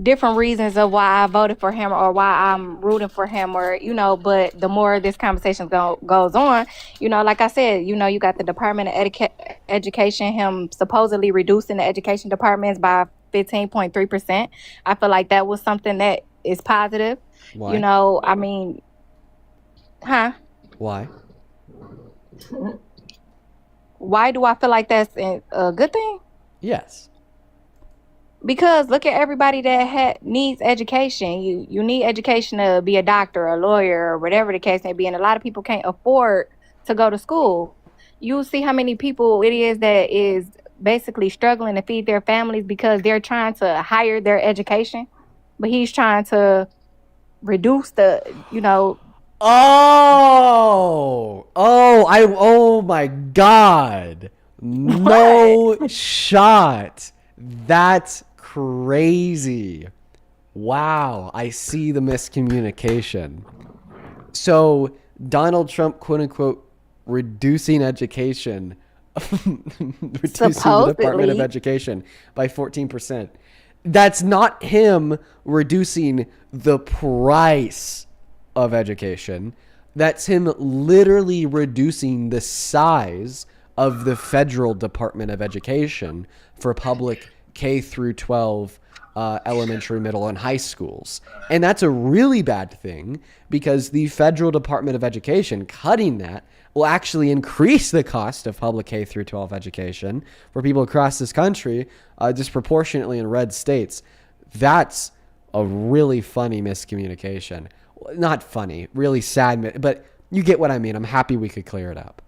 different reasons of why I voted for him or why I'm rooting for him or but the more this conversation goes on, like I said, you got the Department of Education, him supposedly reducing the education departments by 15.3%. I feel like that was something that is positive. Why? I mean, Why? Why do I feel like that's a good thing? Yes. Because look at everybody that needs education. You need education to be a doctor, a lawyer, or whatever the case may be. And a lot of people can't afford to go to school. You see how many people it is that is basically struggling to feed their families because they're trying to hire their education. But he's trying to reduce the, Oh my God. No shot. That's crazy. Wow. I see the miscommunication. So Donald Trump, quote unquote, reducing education, reducing the Department of Education by 14%. That's not him reducing the price of education. That's him literally reducing the size of the federal Department of Education for public K through 12 elementary, middle, and high schools. And that's a really bad thing because the federal Department of Education cutting that will actually increase the cost of public K through 12 education for people across this country disproportionately in red states. That's a really funny miscommunication. Not funny, really sad, but you get what I mean. I'm happy we could clear it up.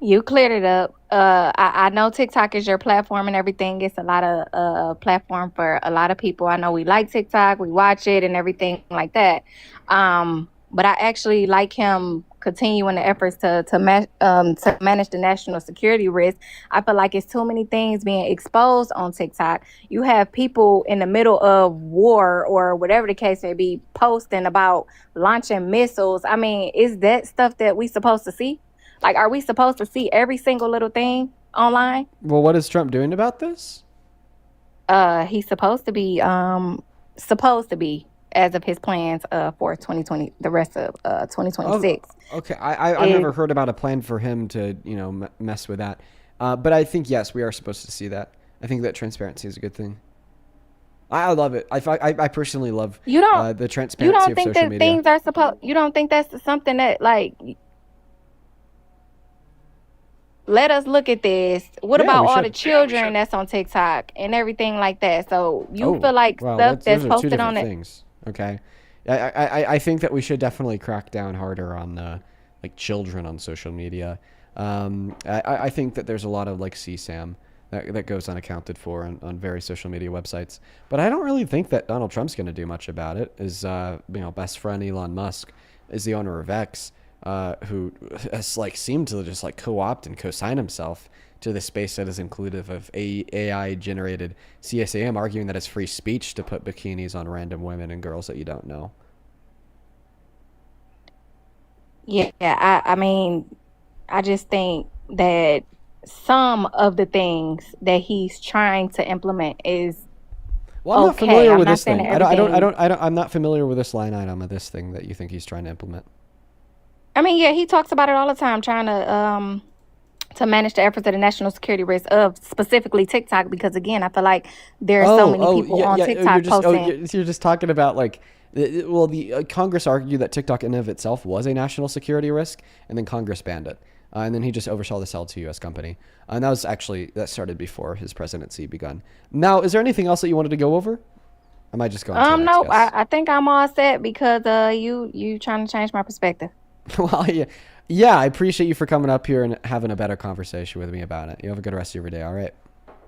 You cleared it up. I know TikTok is your platform and everything. It's a lot of platform for a lot of people. I know we like TikTok, we watch it and everything like that. But I actually like him continuing the efforts to manage the national security risk. I feel like it's too many things being exposed on TikTok. You have people in the middle of war or whatever the case may be posting about launching missiles. I mean, is that stuff that we supposed to see? Like, are we supposed to see every single little thing online? Well, what is Trump doing about this? He's supposed to be as of his plans for 2020, the rest of 2026. Okay, I've never heard about a plan for him to mess with that. But I think yes, we are supposed to see that. I think that transparency is a good thing. I love it. I personally love the transparency of social media. You don't think that things are supposed? You don't think that's something that like? Let us look at this. What about all the children that's on TikTok and everything like that? So you feel like stuff that's posted on it? Things. Okay. I think that we should definitely crack down harder on like children on social media. I think that there's a lot of like CSAM that goes unaccounted for on various social media websites. But I don't really think that Donald Trump's going to do much about it. His best friend Elon Musk is the owner of X. who has like seemed to just like co-opt and co-sign himself to the space that is inclusive of AI generated CSAM, arguing that it's free speech to put bikinis on random women and girls that you don't know. Yeah, I mean, I just think that some of the things that he's trying to implement is Well, I'm not okay. familiar I'm with not this saying thing. that everything. I'm not familiar with this line item of this thing that you think he's trying to implement. I mean, yeah, he talks about it all the time, trying to manage the efforts of the national security risk of specifically TikTok, because again, I feel like there are so many people on TikTok posting. You're just talking about like, well, the Congress argued that TikTok in and of itself was a national security risk, and then Congress banned it. And then he just oversaw the sell to U.S. company. And that started before his presidency begun. Now, is there anything else that you wanted to go over? Am I just going to No, I think I'm all set because you trying to change my perspective. Well, yeah, I appreciate you for coming up here and having a better conversation with me about it. You have a good rest of your day, all right?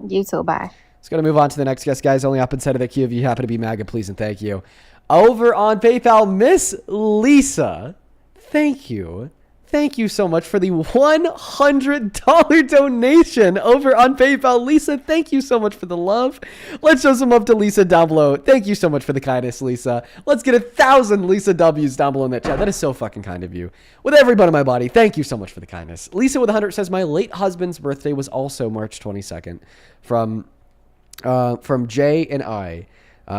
You too, bye. Let's go to move on to the next guest, guys. Only up inside of the queue if you happen to be MAGA, please and thank you. Over on PayPal, Miss Lisa, thank you. Thank you so much for the $100 donation over on PayPal. Lisa, thank you so much for the love. Let's show some love to Lisa down below. Thank you so much for the kindness, Lisa. Let's get 1,000 Lisa W's down below in that chat. That is so fucking kind of you. With every bone in my body, thank you so much for the kindness. Lisa with 100 says, my late husband's birthday was also March 22nd. From Jay and I.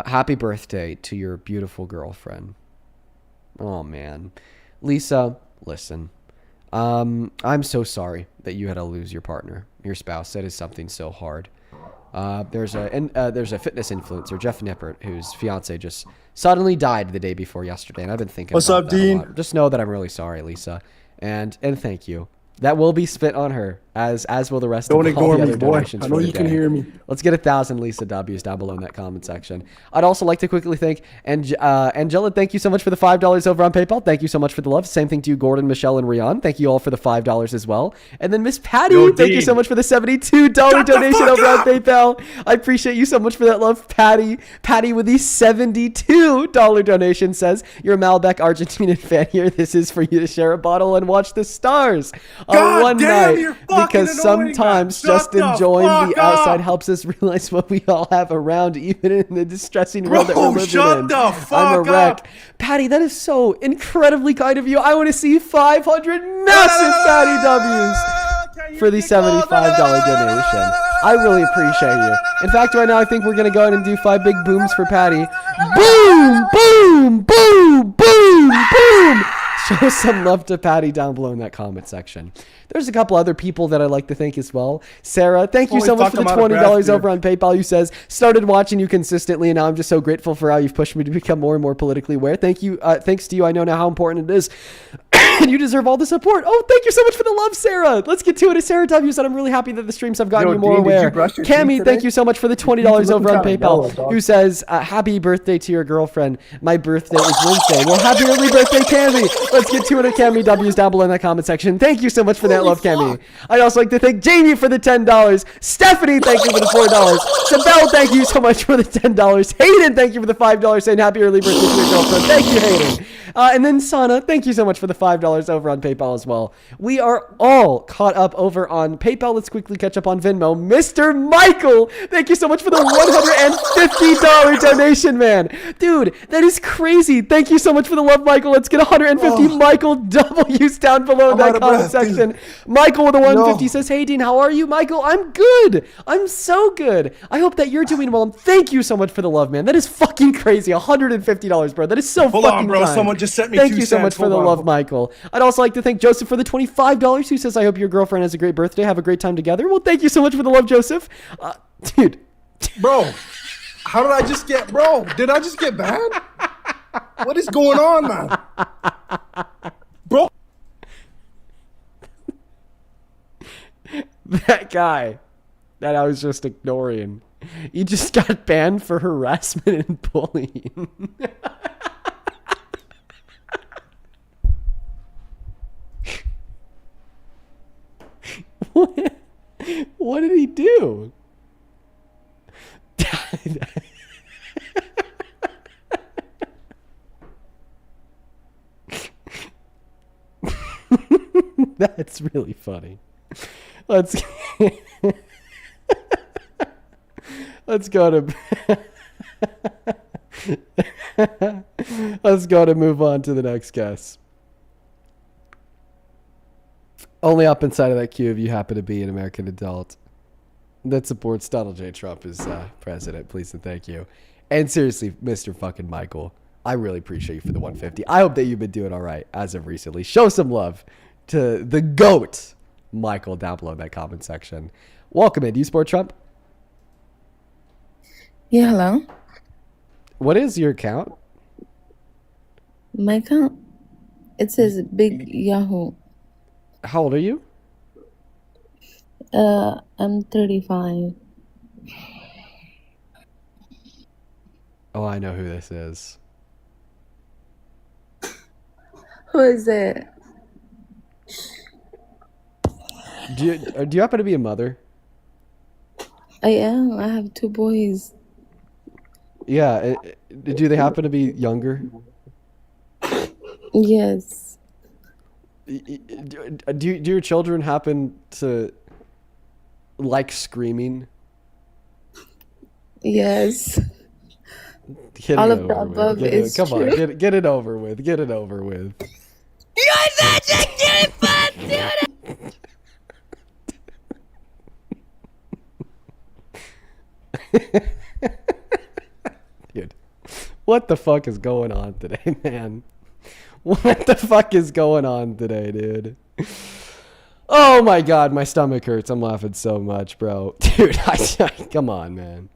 Happy birthday to your beautiful girlfriend. Oh, man. Lisa, listen. I'm so sorry that you had to lose your partner, your spouse. That is something so hard. There's a fitness influencer, Jeff Nippert, whose fiance just suddenly died the day before yesterday, and I've been thinking. What's about up, that a Dean? lot. Just know that I'm really sorry, Lisa, and thank you. That will be spit on her, as will the rest Don't of all ignore the me, other boy. donations. I know for the you can day. hear me. Let's get 1,000 Lisa W's down below in that comment section. I'd also like to quickly thank Angela. Thank you so much for the $5 over on PayPal. Thank you so much for the love. Same thing to you, Gordon, Michelle, and Rian. Thank you all for the $5 as well. And then Miss Patty, thank you so much for the $72 donation over on PayPal. I appreciate you so much for that love, Patty. Patty with the $72 donation says, you're a Malbec Argentinian fan here. This is for you to share a bottle and watch the stars on one night. Because sometimes just enjoying the outside helps us realize what we all have around, even in the distressing world that we're living in. I'm a wreck. Patty, that is so incredibly kind of you. I want to see 500 massive Patty W's for the $75 donation. I really appreciate you. In fact, right now, I think we're going to go ahead and do 5 big booms for Patty. Boom, boom, boom, boom, boom. Show some love to Patty down below in that comment section. There's a couple other people that I'd like to thank as well. Sarah, thank you so much for the $20 over on PayPal. You says, started watching you consistently, and now I'm just so grateful for how you've pushed me to become more and more politically aware. Thank you. Thanks to you, I know now how important it is. And you deserve all the support. Oh, thank you so much for the love, Sarah. Let's get to it. Sarah W said, I'm really happy that the streams have gotten you more aware. Cammy, thank you so much for the $20 over on PayPal. Who says, happy birthday to your girlfriend. My birthday is Wednesday. Well, happy early birthday, Cammy. Let's get to it at Cammy W's down below in that comment section. Thank you so much for that love, Cammy. I'd also like to thank Jamie for the $10. Stephanie, thank you for the $4. Sabelle, thank you so much for the $10. Hayden, thank you for the $5 saying happy early birthday to your girlfriend. Thank you, Hayden. And then Sana, thank you so much for the $5 over on PayPal as well. We are all caught up over on PayPal. Let's quickly catch up on Venmo. Mr. Michael, thank you so much for the $150 donation, man. Dude, that is crazy. Thank you so much for the love, Michael. Let's get 150 Michael W's down below in that comment section. Michael with the 150 says, hey, Dean, how are you? Michael, I'm good. I'm so good. I hope that you're doing well. And thank you so much for the love, man. That is fucking crazy. $150, bro. That is so Hold fucking on, bro. kind. Someone just sent me Thank 2 you so much cents. for the Hold love, on. Michael. I'd also like to thank Joseph for the $25 who says, I hope your girlfriend has a great birthday. Have a great time together. Well, thank you so much for the love, Joseph. Dude. Bro, how did I just get, bro? Did I just get banned? What is going on, man? Bro. That guy that I was just ignoring, he just got banned for harassment and bullying. What did he do? That's really funny. Let's let's go to let's go to move on to the next guest. Only up inside of that queue if you happen to be an American adult that supports Donald J. Trump as president, please and thank you. And seriously, Mr. fucking Michael, I really appreciate you for the 150. I hope that you've been doing all right as of recently. Show some love to the GOAT, Michael, down below in that comment section. Welcome in. Do you support Trump? Yeah, hello. What is your account? My account? It says Big Yahoo. How old are you? I'm 35. Oh, I know who this is. Who is it? Do you happen to be a mother? I am. I have 2 boys. Yeah. Do they happen to be younger? Yes. Do your children happen to like screaming? Yes. Get All it of the over with. above is Come on, true. get it over with. Get it over with. Dude, what the fuck is going on today, man? What the fuck is going on today, dude? Oh my god, my stomach hurts. I'm laughing so much, bro. Dude, come on, man.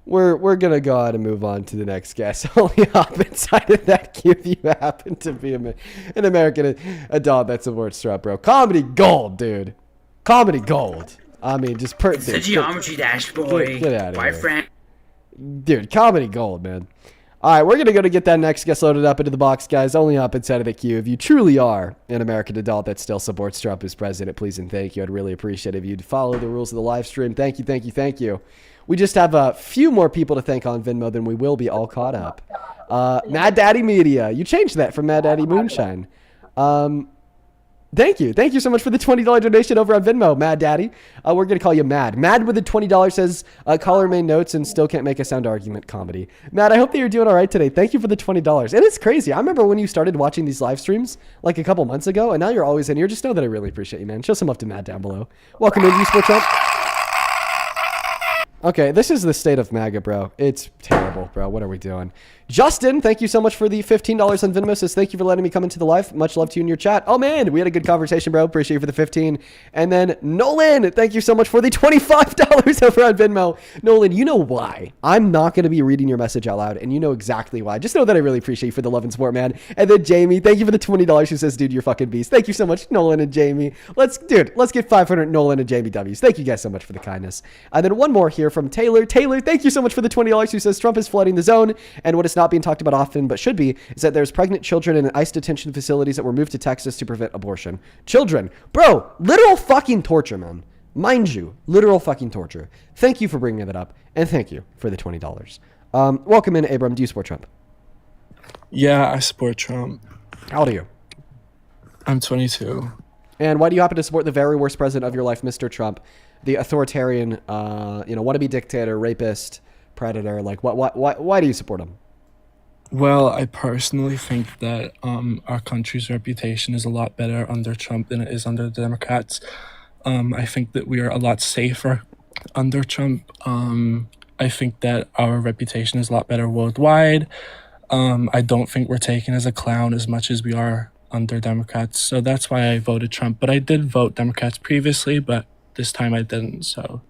We're gonna go ahead and move on to the next guest. Only hop inside of that queue if you happen to be an American adult that supports Trump, bro. Comedy gold, dude. Comedy gold. I mean, just It's the geometry dash, boy. Get out of My here. friend. Dude, comedy gold, man. All right, we're going to go to get that next guest loaded up into the box, guys. Only up inside of the queue. If you truly are an American adult that still supports Trump as president, please and thank you. I'd really appreciate it if you'd follow the rules of the live stream. Thank you, thank you, thank you. We just have a few more people to thank on Venmo than we will be all caught up. Mad Daddy Media. You changed that from Mad Daddy Moonshine. Thank you. Thank you so much for the $20 donation over on Venmo, Mad Daddy. We're going to call you Mad. Mad with the $20 says, caller made notes and still can't make a sound argument comedy. Mad, I hope that you're doing all right today. Thank you for the $20. And it's crazy. I remember when you started watching these live streams like a couple months ago, and now you're always in here. Just know that I really appreciate you, man. Show some love to Mad down below. Welcome in, you Sport Trump. Okay, this is the state of MAGA, bro. It's terrible, bro. What are we doing? Justin, thank you so much for the $15 on Venmo. Says, thank you for letting me come into the live. Much love to you in your chat. Oh, man, we had a good conversation, bro. Appreciate you for the 15. And then Nolan, thank you so much for the $25 over on Venmo. Nolan, you know why. I'm not going to be reading your message out loud, and you know exactly why. Just know that I really appreciate you for the love and support, man. And then Jamie, thank you for the $20 who says, dude, you're fucking beast. Thank you so much, Nolan and Jamie. Let's get 500 Nolan and Jamie W's. Thank you guys so much for the kindness. And then one more here from Taylor. Taylor, thank you so much for the $20 who says Trump is flooding the zone. And what is not being talked about often, but should be, is that there's pregnant children in ICE detention facilities that were moved to Texas to prevent abortion. Children. Bro, literal fucking torture, man. Mind you, literal fucking torture. Thank you for bringing that up. And thank you for the $20. Welcome in, Abram. Do you support Trump? Yeah, I support Trump. How old are you? I'm 22. And why do you happen to support the very worst president of your life, Mr. Trump? The authoritarian, wannabe dictator, rapist, predator. Like, why do you support him? Well, I personally think that our country's reputation is a lot better under Trump than it is under the Democrats. I think that we are a lot safer under Trump. I think that our reputation is a lot better worldwide. I don't think we're taken as a clown as much as we are under Democrats. So that's why I voted Trump. But I did vote Democrats previously, but this time I didn't. So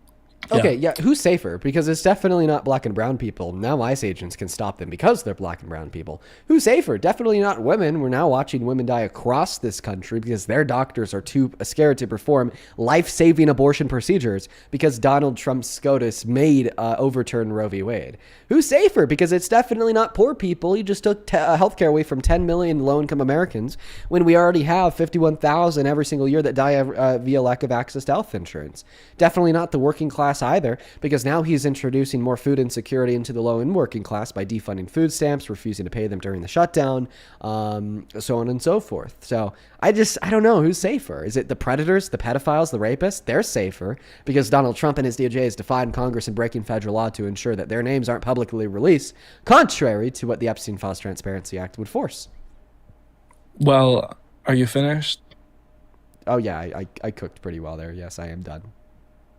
Okay, yeah, who's safer? Because it's definitely not black and brown people. Now ICE agents can stop them because they're black and brown people. Who's safer? Definitely not women. We're now watching women die across this country because their doctors are too scared to perform life-saving abortion procedures because Donald Trump's SCOTUS made overturn Roe v. Wade. Who's safer? Because it's definitely not poor people. You just took healthcare away from 10 million low-income Americans when we already have 51,000 every single year that die via lack of access to health insurance. Definitely not the working class class either, because now he's introducing more food insecurity into the low and working class by defunding food stamps, refusing to pay them during the shutdown, so on and so forth. So I don't know who's safer. Is it the predators, the pedophiles, the rapists? They're safer because Donald Trump and his DOJ has defied Congress and breaking federal law to ensure that their names aren't publicly released, contrary to what the Epstein Files Transparency Act would force. Well, are you finished? Oh, yeah, I cooked pretty well there. Yes, I am done.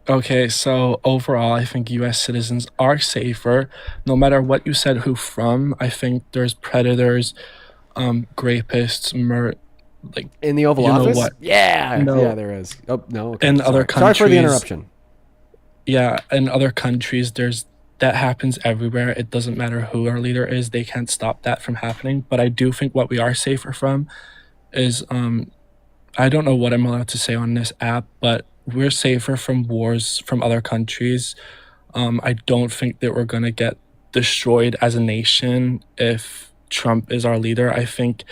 Okay, so overall, I think U.S. citizens are safer. No matter what you said who from, I think there's predators, rapists, in the Oval you know Office? what? Yeah, No. yeah, there is. Oh, no. Okay, In sorry. other countries. Sorry for the interruption. Yeah, in other countries, that happens everywhere. It doesn't matter who our leader is. They can't stop that from happening. But I do think what we are safer from is, I don't know what I'm allowed to say on this app, but we're safer from wars from other countries. I don't think that we're going to get destroyed as a nation if Trump is our leader. I think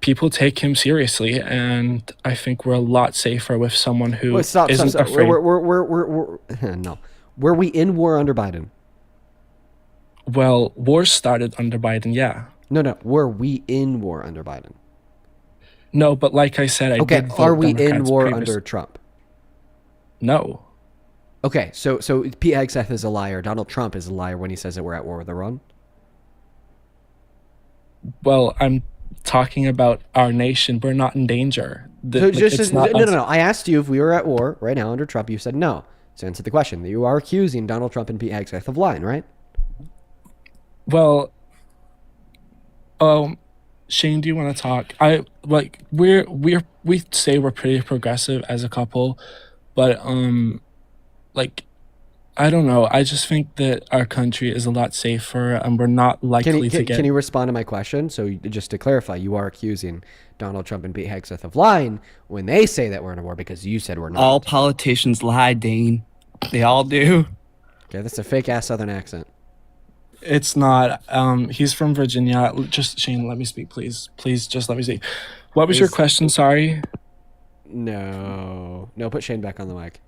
people take him seriously, and I think we're a lot safer with someone who Stop. afraid. No. Were we in war under Biden? Well, war started under Biden, yeah. No. Were we in war under Biden? No, but like I said, I Okay, did vote are we in Democrats war previous- under Trump? No. Okay, so Pete Hegseth is a liar. Donald Trump is a liar when he says that we're at war with Iran. Well, I'm talking about our nation. We're not in danger. No. I asked you if we were at war right now under Trump. You said no. So answer the question. You are accusing Donald Trump and Pete Hegseth of lying, right? Well, Shane, do you want to talk? We say we're pretty progressive as a couple, but I don't know. I just think that our country is a lot safer, and we're not likely to get. Can you respond to my question? So just to clarify, you are accusing Donald Trump and Pete Hegseth of lying when they say that we're in a war because you said we're not. All politicians lie, Dean. They all do. Okay, that's a fake ass Southern accent. It's not. He's from Virginia. Just Shane, let me speak, please. Please, just let me speak. What was your question? Sorry. No, put Shane back on the mic.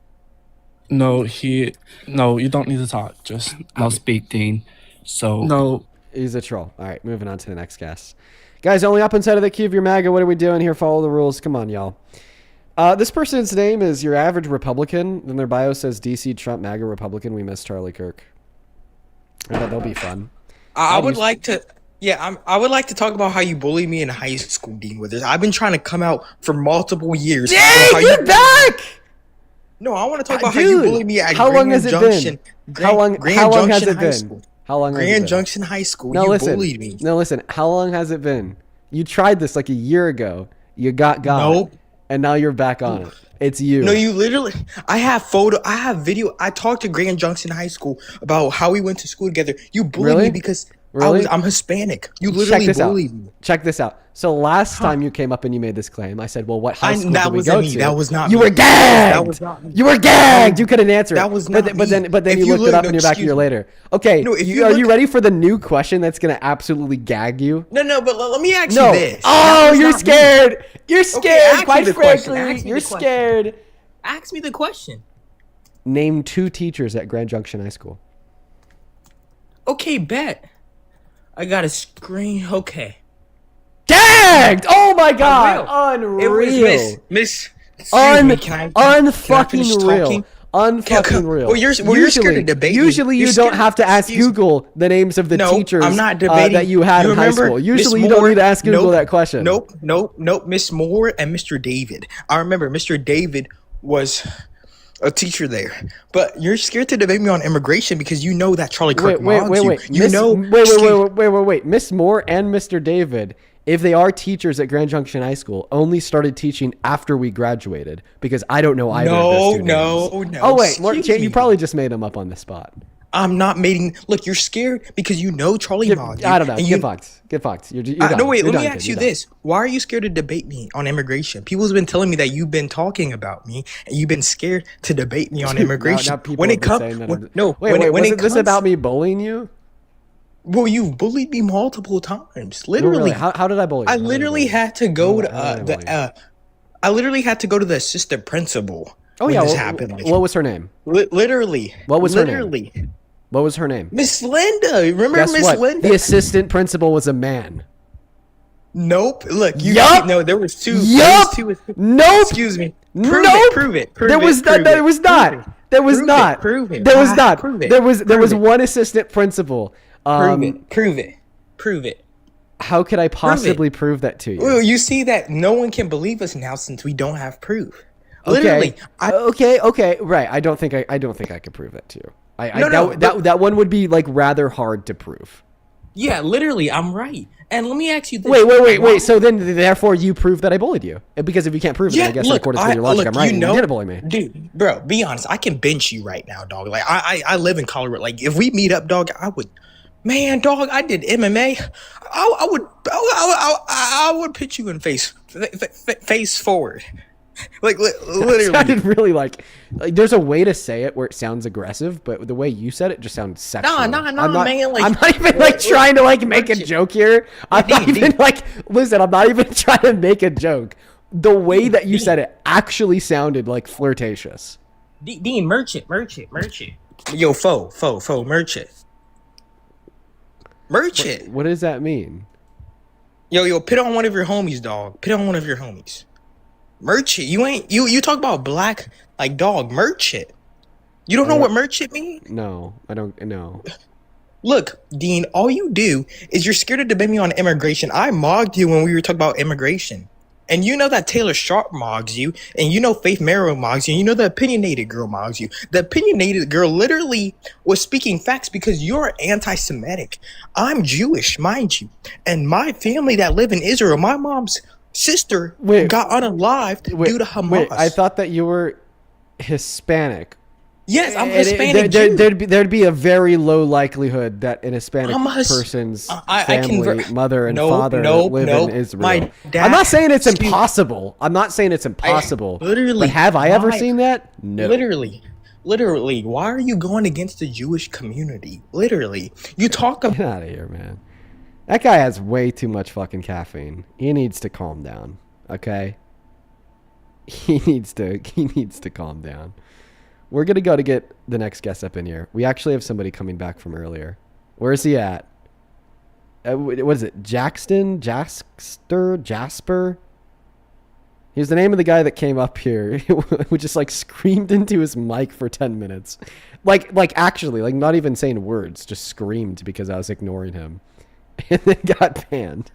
No, you don't need to talk. Just I'll speak, Dean. So no, he's a troll. All right, moving on to the next guest. Guys, only up inside of the queue of your MAGA. What are we doing here? Follow the rules. Come on, y'all. This person's name is your average Republican. Then their bio says DC Trump MAGA Republican. We miss Charlie Kirk. I bet they'll be fun. I would like to talk about how you bullied me in high school, Dean Withers. I've been trying to come out for multiple years. Yay, you're back! No, I want to talk about how you bullied me at Grand Junction. How long has it been? How long has it been? Grand Junction High School. Bullied me. No, listen. How long has it been? You tried this like a year ago. You got Nope. And now you're back on it. It's you. No, you literally. I have video. I talked to Grand Junction High School about how we went to school together. You bullied me because I'm Hispanic. You literally bullied me. Check this out. So last time you came up and you made this claim, I said, "Well, what high school did we go to?" That was not. You me. were gagged. That was not me. You were gagged. You couldn't answer it. That was not but then if you looked it up and you're back a year later. Okay. No, are you ready for the new question that's gonna absolutely gag you? No, but let me ask you this. Oh, you're scared. Me. You're scared. Okay, quite frankly, you're scared. Ask me the question. Name 2 teachers at Grand Junction High School. Okay, bet. I got a screen. Okay. Gagged! Oh my god! Unreal. It was Miss. Unfucking real. Unfucking real. Well, you're scared to debate. Usually you don't have to ask Google the names of the teachers I'm not debating. that you had in high school. Usually you don't need to ask Google that question. Nope. Miss Moore and Mr. David. I remember Mr. David was a teacher there. But you're scared to debate me on immigration because you know that Charlie Kirk mogs you. Wait. Miss Moore and Mr. David, if they are teachers at Grand Junction High School, only started teaching after we graduated because I don't know either of those two names. No. Oh, wait. You probably just made them up on the spot. I'm not making. Look, you're scared because you know Charlie mogged you. I don't know. Get fucked. You're done. No, wait. Let me ask you this: why are you scared to debate me on immigration? People's been telling me that you've been talking about me and you've been scared to debate me on immigration. Now when it comes, this about me bullying you? Well, you've bullied me multiple times. Literally. No, really. How did I bully you? I literally had to go to I literally had to go to the assistant principal Oh when yeah, this happened. Like, what was her name? Literally. What was her literally. name? What was her name? Miss Linda. Remember Guess Miss what? Linda? The assistant principal was a man. Nope. Look, you Yup. no, there was two. Yup. There was two. Nope. Excuse me. Nope. Prove it. There was not. There was not. There was not. Prove it. There was not. Prove it. There was Prove it. one assistant principal. Prove it. Prove it. Prove it. How could I possibly prove that to you? Well, you see that no one can believe us now since we don't have proof. Okay. Literally. Okay. Right. I don't think I could prove that to you. That one would be like rather hard to prove. Yeah, literally, I'm right. And let me ask you this. Wait. So then, therefore, you prove that I bullied you. Because if you can't prove it, then I guess in accordance with your logic, I'm right. You didn't bully me. Dude, bro, be honest. I can bench you right now, dog. Like, I live in Colorado. Like, if we meet up, dog, I would... Man, dog, I did MMA. I would pitch you in face forward. Like, literally. It sounded really like there's a way to say it where it sounds aggressive, but the way you said it just sounds sexual. Nah, man. Like, I'm not even like trying to like make a joke here. I'm not even like, listen, I'm not even trying to make a joke. The way that you said it actually sounded like flirtatious. Dean, merchant. Yo, faux, merchant. What does that mean? Yo, pit on one of your homies, dog. Pit on one of your homies. Merchant, you talk about black, like, dog, merchant. You don't know what merchant mean? No, I don't know. Look, Dean, all you do is you're scared to debate me on immigration. I mogged you when we were talking about immigration. And you know that Taylor Sharp mogs you, and you know Faith Merrill mogs you, and you know the opinionated girl mogs you. The opinionated girl literally was speaking facts because you're anti-Semitic. I'm Jewish, mind you. And my family that live in Israel, my mom's sister got unalived due to Hamas. Wait, I thought that you were Hispanic. Yes, I'm Hispanic. There'd be a very low likelihood that an Hispanic person's family, mother and father live in Israel. I'm not saying it's impossible. But have I ever seen that? No. Literally, why are you going against the Jewish community? Literally, you talk about... Get out of here, man. That guy has way too much fucking caffeine. He needs to calm down. Okay? He needs to calm down. We're going to go to get the next guest up in here. We actually have somebody coming back from earlier. Where is he at? What is it? Jasper? He's the name of the guy that came up here who just like screamed into his mic for 10 minutes. Like actually, like not even saying words, just screamed because I was ignoring him. And then got banned.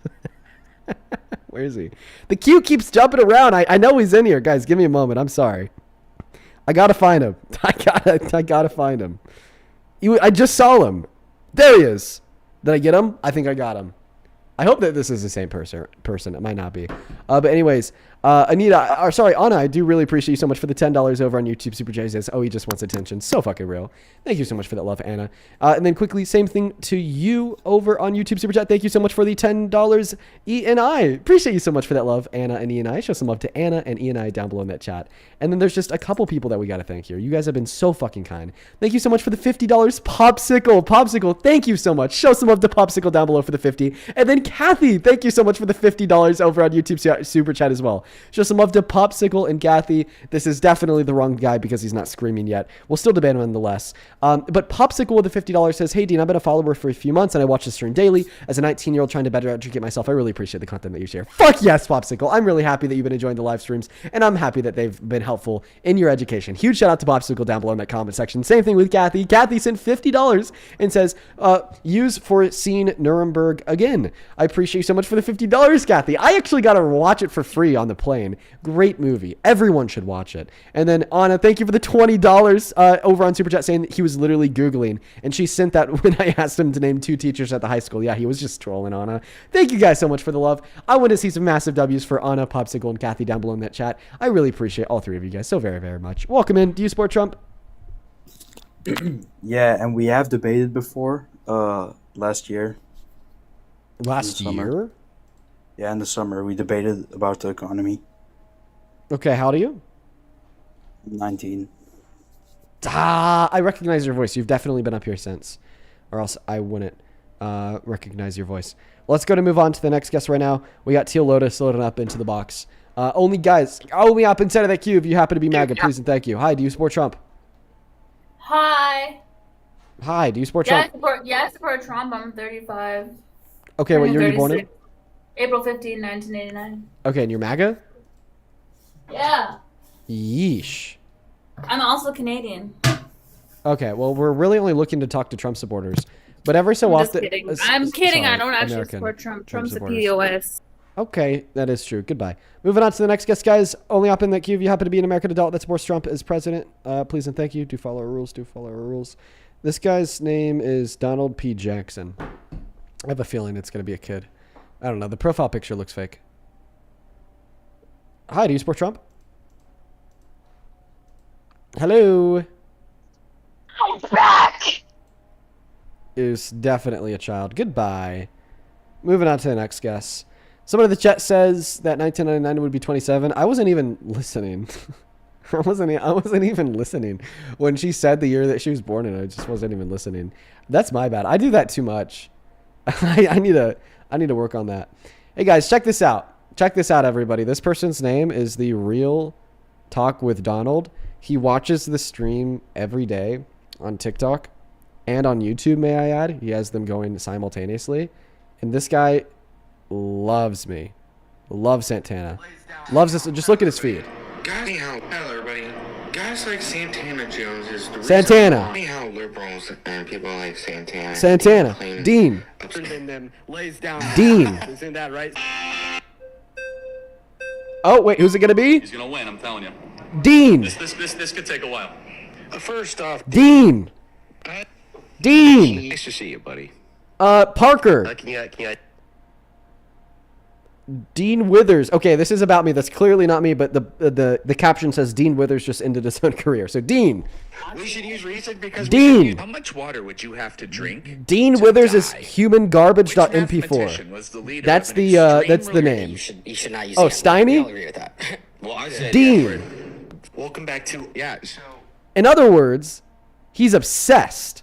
Where is he? The queue keeps jumping around. I know he's in here. Guys, give me a moment. I'm sorry. I gotta find him. I gotta find him. I just saw him. There he is. Did I get him? I think I got him. I hope that this is the same person. It might not be. But anyways, Anna, I do really appreciate you so much for the $10 over on YouTube. Super J says, oh, he just wants attention. So fucking real. Thank you so much for that love, Anna. And then quickly, same thing to you over on YouTube Super Chat. Thank you so much for the $10, E and I. Appreciate you so much for that love, Anna and E and I. Show some love to Anna and E and I down below in that chat. And then there's just a couple people that we got to thank here. You guys have been so fucking kind. Thank you so much for the $50 Popsicle, thank you so much. Show some love to Popsicle down below for the 50. And then Kathy, thank you so much for the $50 over on YouTube Super Chat as well. Show some love to Popsicle and Kathy. This is definitely the wrong guy because he's not screaming yet. We'll still debate him nonetheless. But Popsicle with the $50 says, hey Dean, I've been a follower for a few months and I watch this stream daily. As a 19-year-old trying to better educate myself, I really appreciate the content that you share. Fuck yes, Popsicle. I'm really happy that you've been enjoying the live streams and I'm happy that they've been helpful in your education. Huge shout out to Popsicle down below in that comment section. Same thing with Kathy. Kathy sent $50 and says, use for scene Nuremberg again. I appreciate you so much for the $50, Kathy. I actually got to watch it for free on the plane. Great movie. Everyone should watch it. And then Anna, thank you for the $20 over on Super Chat saying that he was literally Googling. And she sent that when I asked him to name 2 teachers at the high school. Yeah, he was just trolling Anna. Thank you guys so much for the love. I want to see some massive W's for Anna, Popsicle, and Kathy down below in that chat. I really appreciate all 3 of you guys so very, very much. Welcome in. Do you support Trump? Yeah, and we have debated before last year. Last year? Yeah, in the summer. We debated about the economy. Okay, how old are you? 19. I recognize your voice. You've definitely been up here since. Or else I wouldn't recognize your voice. Let's go to move on to the next guest right now. We got Teal Lotus loading up into the box. Only guys, only up inside of that queue if you happen to be MAGA, please and thank you. Hi, do you support Trump? Hi. Hi, do you support Trump? I support Trump. I'm 35. Okay, what year were you born in? April 15, 1989. Okay, and you're MAGA? Yeah. Yeesh. I'm also Canadian. Okay, well, we're really only looking to talk to Trump supporters. But every so I'm often... just kidding. I'm kidding. Sorry, I don't actually American support Trump. Trump's a supporters. POS. Okay, that is true. Goodbye. Moving on to the next guest, guys. Only up in that queue if you happen to be an American adult that supports Trump as president. Please and thank you. Do follow our rules. Do follow our rules. This guy's name is Donald P. Jackson. I have a feeling it's going to be a kid. I don't know. The profile picture looks fake. Hi, do you support Trump? Hello. I'm back. Is definitely a child. Goodbye. Moving on to the next guest. Someone in the chat says that 1999 would be 27. I wasn't even listening. I wasn't even listening when she said the year that she was born in. I just wasn't even listening. That's my bad. I do that too much. I need to work on that. Hey guys, check this out. Check this out, everybody. This person's name is the Real Talk with Donald. He watches the stream every day on TikTok and on YouTube, may I add. He has them going simultaneously. And this guy loves me. Loves Santana. Loves this. Just look at his feed. Hello, everybody. Guys like Santana Jones is the Santana. reason how liberals and people like Santana. Santana. Dean. Dean. Isn't that right? Oh, wait. Who's it going to be? He's gonna win, I'm telling you. Dean. This could take a while. First off, Dean. Dean. nice to see you, buddy. Parker. Can you Dean Withers. Okay, this is about me. That's clearly not me, but the caption says Dean Withers just ended his own career. So Dean. We should use reason because Dean. How much water would you have to drink? Dean Withers is humangarbage.mp4. That's the name. You should not use Oh, that. Steiny? I'll agree with that. Well, I said Dean. Welcome back to so. In other words, he's obsessed.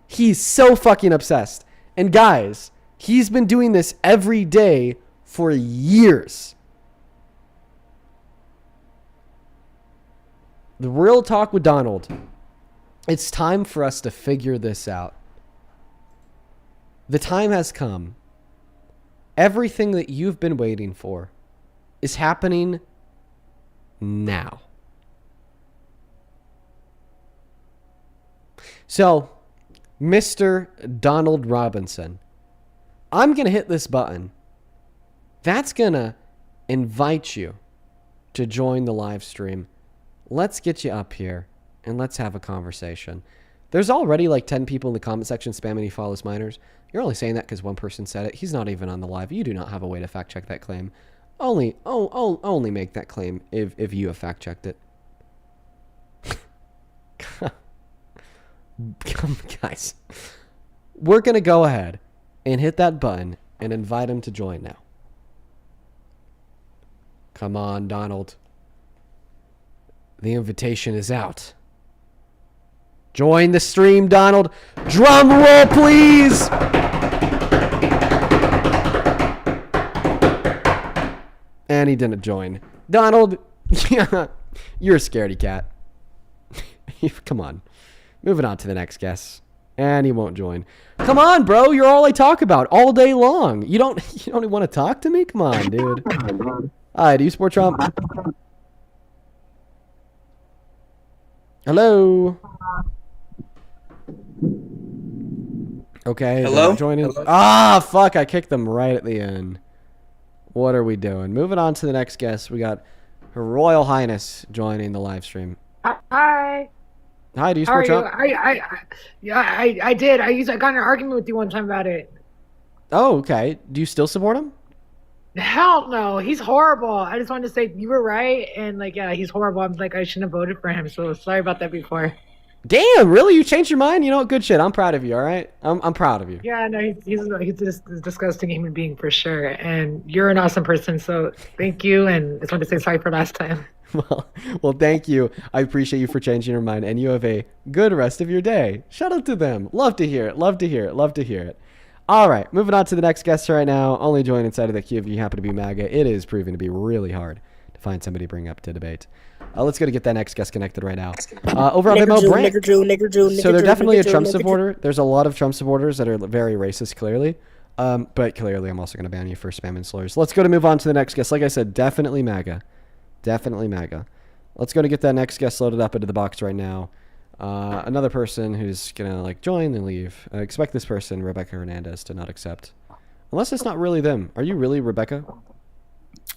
He's so fucking obsessed. And guys, he's been doing this every day for years. The Real Talk with Donald. It's time for us to figure this out. The time has come. Everything that you've been waiting for is happening now. So, Mr. Donald Robinson, I'm going to hit this button. That's going to invite you to join the live stream. Let's get you up here and let's have a conversation. There's already like 10 people in the comment section spamming he follows minors. You're only saying that because one person said it. He's not even on the live. You do not have a way to fact check that claim. Only make that claim if you have fact checked it. Come, guys. We're going to go ahead and hit that button and invite him to join now. Come on, Donald. The invitation is out. Join the stream, Donald. Drum roll, please. And he didn't join. Donald, you're a scaredy cat. Come on. Moving on to the next guest. And he won't join. Come on, bro. You're all I talk about all day long. You don't want to talk to me? Come on, dude. Hi, do you support Trump? Hello. Okay. Hello? Joining. Ah, fuck. I kicked them right at the end. What are we doing? Moving on to the next guest. We got Her Royal Highness joining the live stream. Hi. Hi, do you How are support you? Trump? I did. I got in an argument with you one time about it. Oh, okay. Do you still support him? Hell no, he's horrible. I just wanted to say you were right, and yeah, he's horrible. I'm I shouldn't have voted for him. So sorry about that before. Damn, really? You changed your mind? You know what? Good shit. I'm proud of you. All right. I'm proud of you. Yeah, no, he's just a disgusting human being for sure, and you're an awesome person. So thank you, and I just wanted to say sorry for last time. Well, thank you. I appreciate you for changing your mind, and you have a good rest of your day. Shout out to them. Love to hear it. Love to hear it. Love to hear it. All right, moving on to the next guest right now. Only join inside of the queue if you happen to be MAGA. It is proving to be really hard to find somebody to bring up to debate. Let's go to get that next guest connected right now. Over on Venmo, Brent. So they're definitely a Trump supporter. There's a lot of Trump supporters that are very racist, clearly. But clearly, I'm also going to ban you for spamming slurs. Let's go to move on to the next guest. Like I said, definitely MAGA. Definitely MAGA. Let's go to get that next guest loaded up into the box right now. Another person who's going to like join and leave. I expect this person, Rebecca Hernandez, to not accept. Unless it's not really them. Are you really Rebecca?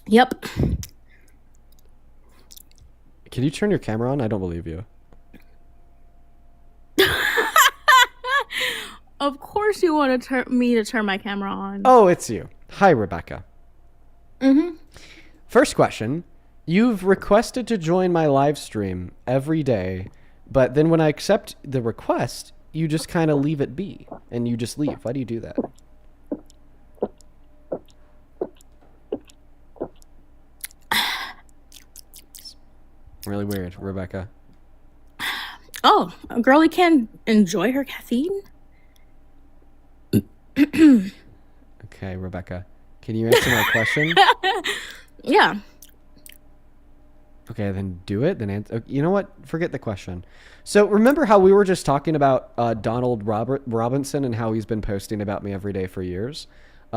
Yep. Can you turn your camera on? I don't believe you. Of course you want to me to turn my camera on. Oh, it's you. Hi, Rebecca. Mm-hmm. First question. You've requested to join my live stream every day, but then when I accept the request, you just kind of leave it be, and you just leave. Why do you do that? Really weird, Rebecca. Oh, a girlie can enjoy her caffeine? Okay, Rebecca. Can you answer my question? Yeah. Okay, then do it. Then answer. You know what? Forget the question. So remember how we were just talking about Donald Robinson and how he's been posting about me every day for years?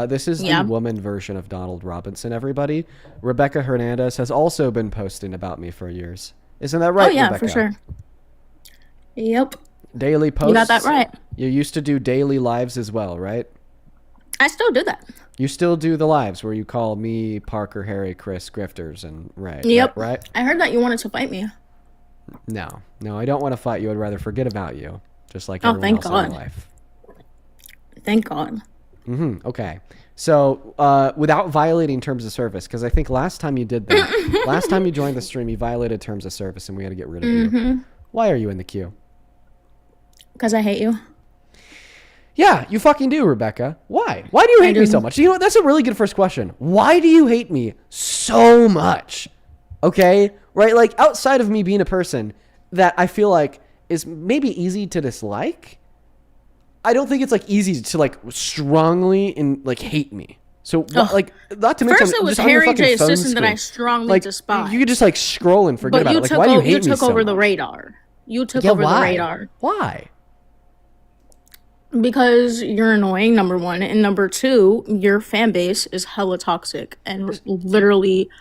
This is the woman version of Donald Robinson, everybody. Rebecca Hernandez has also been posting about me for years. Isn't that right, yeah, Rebecca? for sure. Yep. Daily posts. You got that right. You used to do daily lives as well, right? I still do that. You still do the lives where you call me, Parker, Harry, Chris, Grifters, and Ray. Yep. Right? I heard that you wanted to fight me. No, I don't want to fight you. I'd rather forget about you, just like everyone else in my life. Thank God. Okay. So, without violating terms of service, because I think last time you did that, last time you joined the stream, you violated terms of service, and we had to get rid of you. Why are you in the queue? Because I hate you. Yeah, you fucking do, Rebecca. Why? Why do you hate me so much? You know what? That's a really good first question. Why do you hate me so much? Okay? Right? Like, outside of me being a person that I feel like is maybe easy to dislike, I don't think it's, like, easy to, like, strongly and, like, hate me. So, like, not to mention, first it was just on your Harry fucking J. phone Sisson that I screen. strongly Like, despise. you could just, like, scroll and forget about it. Like, why do you hate me so much? You took over the radar. You took over the radar. Why? Because you're annoying, number one. And number two, your fan base is hella toxic and literally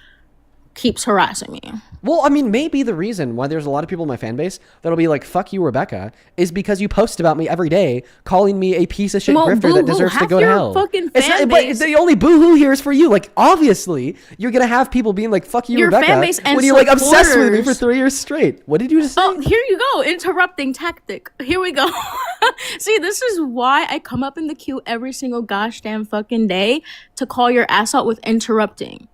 keeps harassing me. Well, I mean, maybe the reason why there's a lot of people in my fan base that'll be like, fuck you, Rebecca, is because you post about me every day, calling me a piece of shit grifter that deserves to go to hell. Fucking It's fan not, base, but the only boo-hoo here is for you. Like, obviously, you're going to have people being like, fuck you, your Rebecca, fan base and when you're like obsessed with me for supporters. 3 years straight. What did you just say? Oh, here you go. Interrupting tactic. Here we go. See, this is why I come up in the queue every single gosh damn fucking day to call your ass out with interrupting.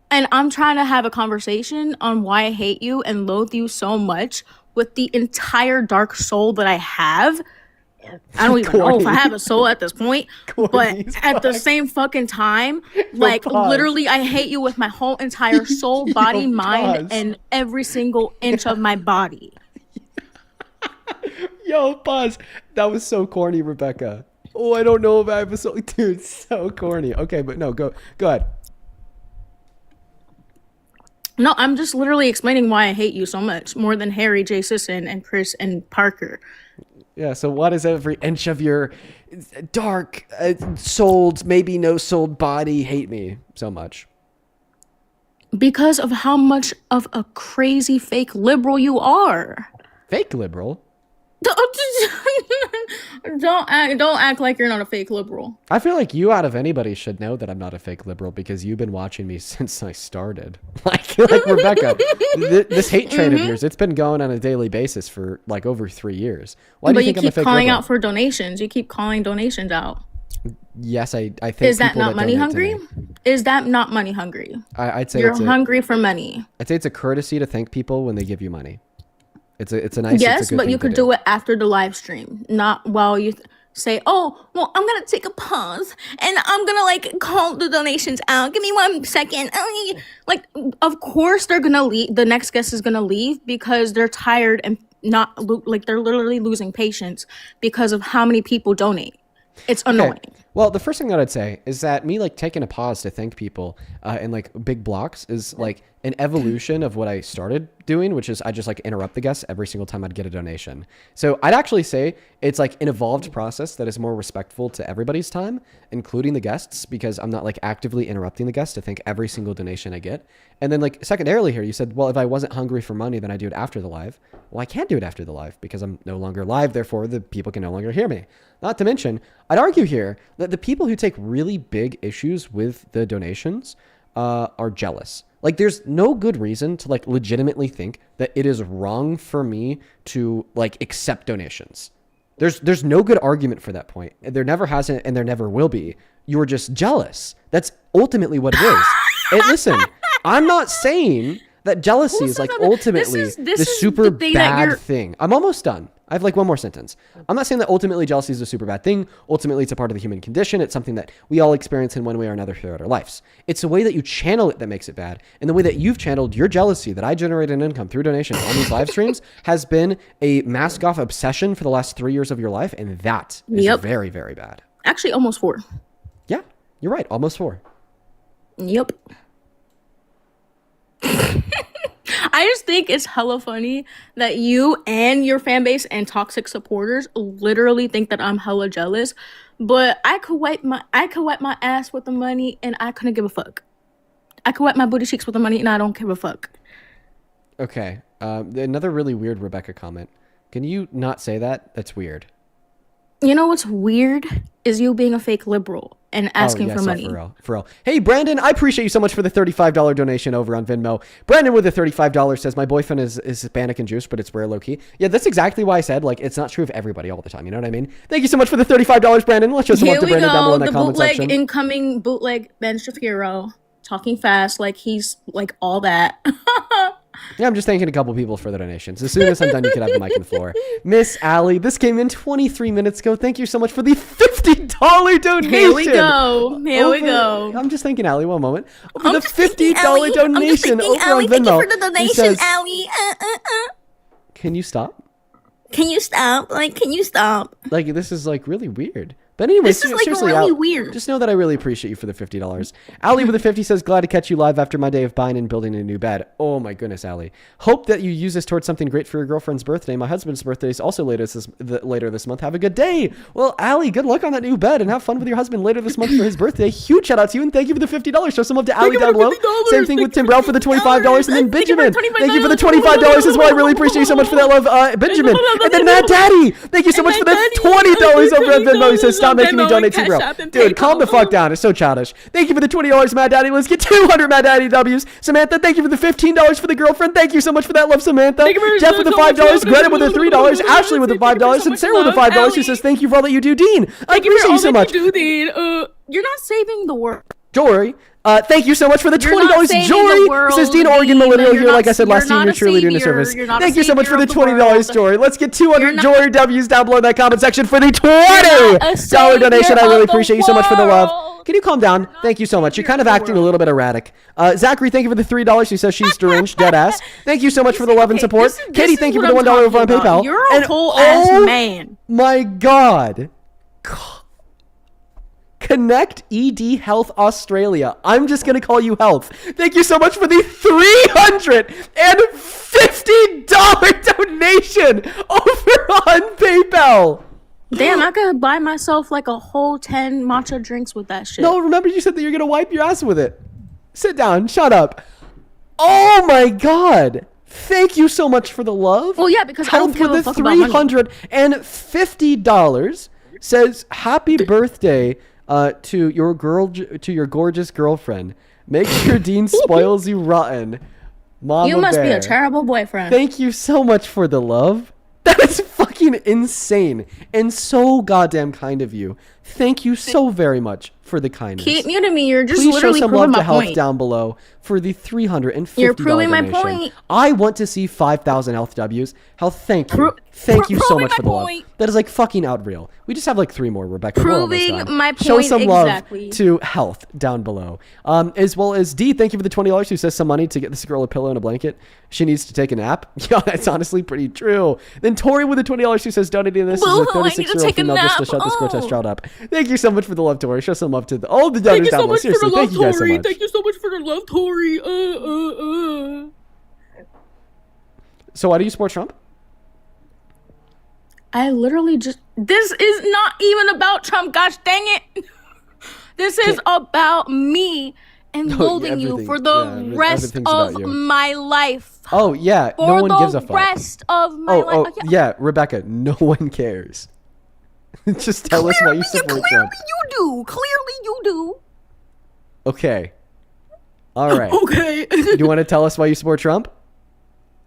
And I'm trying to have a conversation on why I hate you and loathe you so much with the entire dark soul that I have. I don't even know if I have a soul at this point, but at the same fucking time, like literally I hate you with my whole entire soul, body, mind, and every single inch of my body. Yo, pause. That was so corny, Rebecca. Oh, I don't know if I have a soul. Dude, so corny. Okay, but no, go ahead. No, I'm just literally explaining why I hate you so much, more than Harry J. Sisson and Chris and Parker. Yeah, so why does every inch of your dark, souled, maybe no-souled body hate me so much? Because of how much of a crazy fake liberal you are. Fake liberal? Don't act like you're not a fake liberal. I feel like you out of anybody should know that I'm not a fake liberal because you've been watching me since I started. Like Rebecca, this hate train of yours, it's been going on a daily basis for like over 3 years. Why do you think I'm a fake liberal? But you keep calling out for donations. You keep calling donations out. Yes, I think. Is that not money hungry? Is that not money hungry? I'd say you're hungry for money. I'd say it's a courtesy to thank people when they give you money. It's a nice. Yes, it's a good but thing you could do it after the live stream, not while you say, "Oh, well, I'm gonna take a pause and I'm gonna like call the donations out. Give me 1 second." Like, of course they're gonna leave. The next guest is gonna leave because they're tired and like they're literally losing patience because of how many people donate. It's annoying. Well, the first thing that I'd say is that me like taking a pause to thank people in like big blocks is like an evolution of what I started doing, which is I just like interrupt the guests every single time I'd get a donation. So I'd actually say it's like an evolved process that is more respectful to everybody's time, including the guests, because I'm not like actively interrupting the guests to thank every single donation I get. And then like secondarily here, you said, well, if I wasn't hungry for money, then I do it after the live. Well, I can't do it after the live because I'm no longer live. Therefore, the people can no longer hear me. Not to mention, I'd argue here that the people who take really big issues with the donations are jealous. Like, there's no good reason to like legitimately think that it is wrong for me to like accept donations. There's no good argument for that point. There never hasn't, and there never will be. You're just jealous. That's ultimately what it is. And listen, I'm not saying that jealousy is like ultimately the super bad thing. I'm almost done. I have like one more sentence. I'm not saying that ultimately jealousy is a super bad thing. Ultimately, it's a part of the human condition. It's something that we all experience in one way or another throughout our lives. It's the way that you channel it that makes it bad. And the way that you've channeled your jealousy that I generate an income through donations on these live streams has been a mask off obsession for the last 3 years of your life. And that is very, very bad. Actually, almost 4. Yeah, you're right. Almost 4. Yep. I just think it's hella funny that you and your fan base and toxic supporters literally think that I'm hella jealous, but I could wipe my ass with the money and I couldn't give a fuck. I could wipe my booty cheeks with the money and I don't give a fuck. Okay. Another really weird Rebecca comment. Can you not say that? That's weird. You know what's weird is you being a fake liberal and asking for money. For real. Hey, Brandon, I appreciate you so much for the $35 donation over on Venmo. Brandon with the $35 says, my boyfriend is Hispanic and Jewish, but it's rare low-key. Yeah, that's exactly why I said, like, it's not true of everybody all the time. You know what I mean? Thank you so much for the $35, Brandon. Let's show some love to Brandon down below in the comment section. Incoming bootleg Ben Shapiro, talking fast like he's like all that. Yeah, I'm just thanking a couple people for the donations. As soon as I'm done, you can have the mic on the floor. Miss Allie, this came in 23 minutes ago. Thank you so much for the $50 donation. Here we go. We go. I'm just thanking Allie one moment. For the $50 donation over on Venmo. Thank you for the donation, says, Allie. Can you stop? Can you stop? Like, can you stop? Like, this is like really weird. But anyway, this is like seriously, really weird. Just know that I really appreciate you for the $50. Allie with the 50 says, glad to catch you live after my day of buying and building a new bed. Oh my goodness, Allie. Hope that you use this towards something great for your girlfriend's birthday. My husband's birthday is also later this month. Have a good day. Well, Allie, good luck on that new bed and have fun with your husband later this month for his birthday. Huge shout out to you and thank you for the $50. Show some love to Allie down below. Same thing with Tim Brown for the $25 and then Benjamin. Thank you for the $25 as well. I really appreciate you so much for that love, Benjamin. And then Matt Daddy. Thank you so much for the $20 over at Venmo. He says, stop making me donate to bro. Dude, calm the fuck down. It's so childish. Thank you for the $20, Matt Daddy. Let's get 200 Matt Daddy W's. Samantha, thank you for the $15 for the girlfriend. Thank you so much for that love, Samantha. Jeff with the $5, Greta with the $3, Ashley with the $5, and Sarah with the $5 who says thank you for all that you do, Dean. I appreciate you so much. You're not saving the world. Jory, thank you so much for the $20, Jory. Says Dean, Oregon millennial here. Like I said last year, you're truly doing a service. Thank you so much for the $20, Jory. Let's get 200 Jory W's down below in that comment section for the $20 donation. I really appreciate you so much for the love. Can you calm down? Thank you so much. You're kind of acting a little bit erratic. Zachary, thank you for the $3. He says she's deranged, dead ass. Thank you so much for the love and support. Katie, thank you for the $1 over on PayPal. You're a whole ass man. My God. Connect ED Health Australia. I'm just going to call you Health. Thank you so much for the $350 donation over on PayPal. Damn, I could buy myself like a whole 10 matcha drinks with that shit. No, remember you said that you're going to wipe your ass with it. Sit down. Shut up. Oh my God. Thank you so much for the love. Well, yeah, because I don't give a fuck about money. $350 says happy birthday to your gorgeous girlfriend. Make sure Dean spoils you rotten. Mama You must bear. be a terrible boyfriend. Thank you so much for the love. That is fucking insane and so goddamn kind of you. Thank you so very much for the kindness. Keep muting me. You're just Please show literally some proving love to my health point. down below for the $350 You're proving my donation. point. I want to see 5,000 health W's. Health, thank you. Thank you so proving much for my the love. point. That is like fucking unreal. We just have like 3 more, Rebecca. We're almost Proving done. my Show point some exactly. love to health down below. As well as D, thank you for the $20 who says some money to get this girl a pillow and a blanket. She needs to take a nap. Yeah, that's honestly pretty true. Then Tori with the $20 who says donating this is a Boo, I need to 36-year-old take a female just to nap. shut this Oh. grotesque child up. Thank you so much for the love, Tori. Show some love to all the Thank donors you down so below. much for Seriously, the love, thank you guys so Tori. much. Thank you so much for the love, Tori. So why do you support Trump? I literally just. This is not even about Trump. Gosh dang it. This is about me and No, loathing you everything- for the yeah, rest everything's of about you. my life. Oh, yeah. For No one gives a the fuck. rest of my life. Oh, yeah, Rebecca, no one cares. Just tell us why you support Trump. You do. Clearly, you do. Okay. All right. Okay. Do you want to tell us why you support Trump?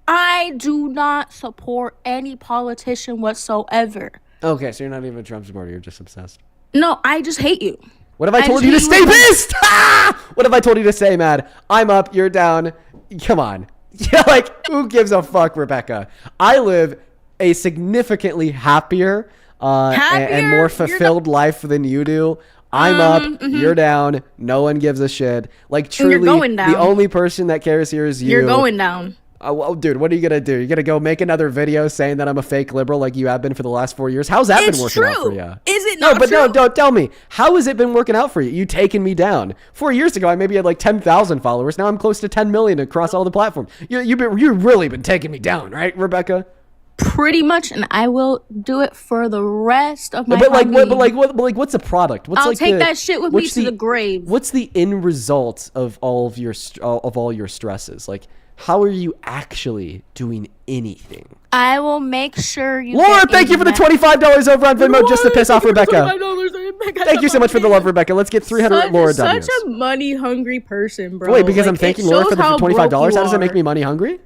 I do not support any politician whatsoever. Okay, so you're not even a Trump supporter. You're just obsessed. No, I just hate you. What if I told just you to hate stay you. pissed? Ah! What if I told you to stay mad? I'm up, you're down. Come on. Yeah, like, who gives a fuck, Rebecca? I live a significantly happier, and more fulfilled life than you do. I'm up, you're down, no one gives a shit. Like, truly, You're going down. the only person that cares here is you. You're going down. Oh, well, dude, what are you gonna do? You're gonna go make another video saying that I'm a fake liberal like you have been for the last 4 years? How's that been working out for you? Is it No, not but true? no, don't tell me. How has it been working out for you? You taking me down. 4 years ago, I maybe had like 10,000 followers. Now I'm close to 10 million across all the platforms. You've really been taking me down, right, Rebecca? Pretty much, and I will do it for the rest of my But like, life. what's the product? What's I'll like take the- that shit with me what's to the grave. What's the end result of all of your stresses? Like, how are you actually doing anything? I will make sure you. Laura, get thank you for the a $25 over on Venmo just to piss off Rebecca. $25. Thank you so much for the love, Rebecca. Let's get 300 Laura Such W's. a money hungry person, bro. Wait, because Like, I'm thanking it Laura for shows the how $25? broke you How does that make are. me money hungry?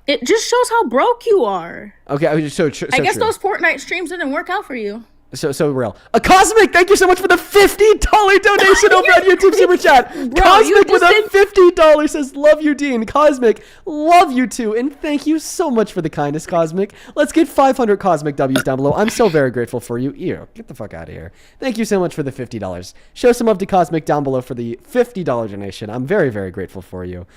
It just shows how broke you are. Okay, so I guess true. those Fortnite streams didn't work out for you. So real. A Cosmic, thank you so much for the $50 donation over on YouTube Super Chat. Bro, Cosmic you with just a $50 says, love you, Dean. Cosmic, love you too. And thank you so much for the kindness, Cosmic. Let's get 500 Cosmic W's down below. I'm so very grateful for you. Ew, get the fuck out of here. Thank you so much for the $50. Show some love to Cosmic down below for the $50 donation. I'm very, very grateful for you.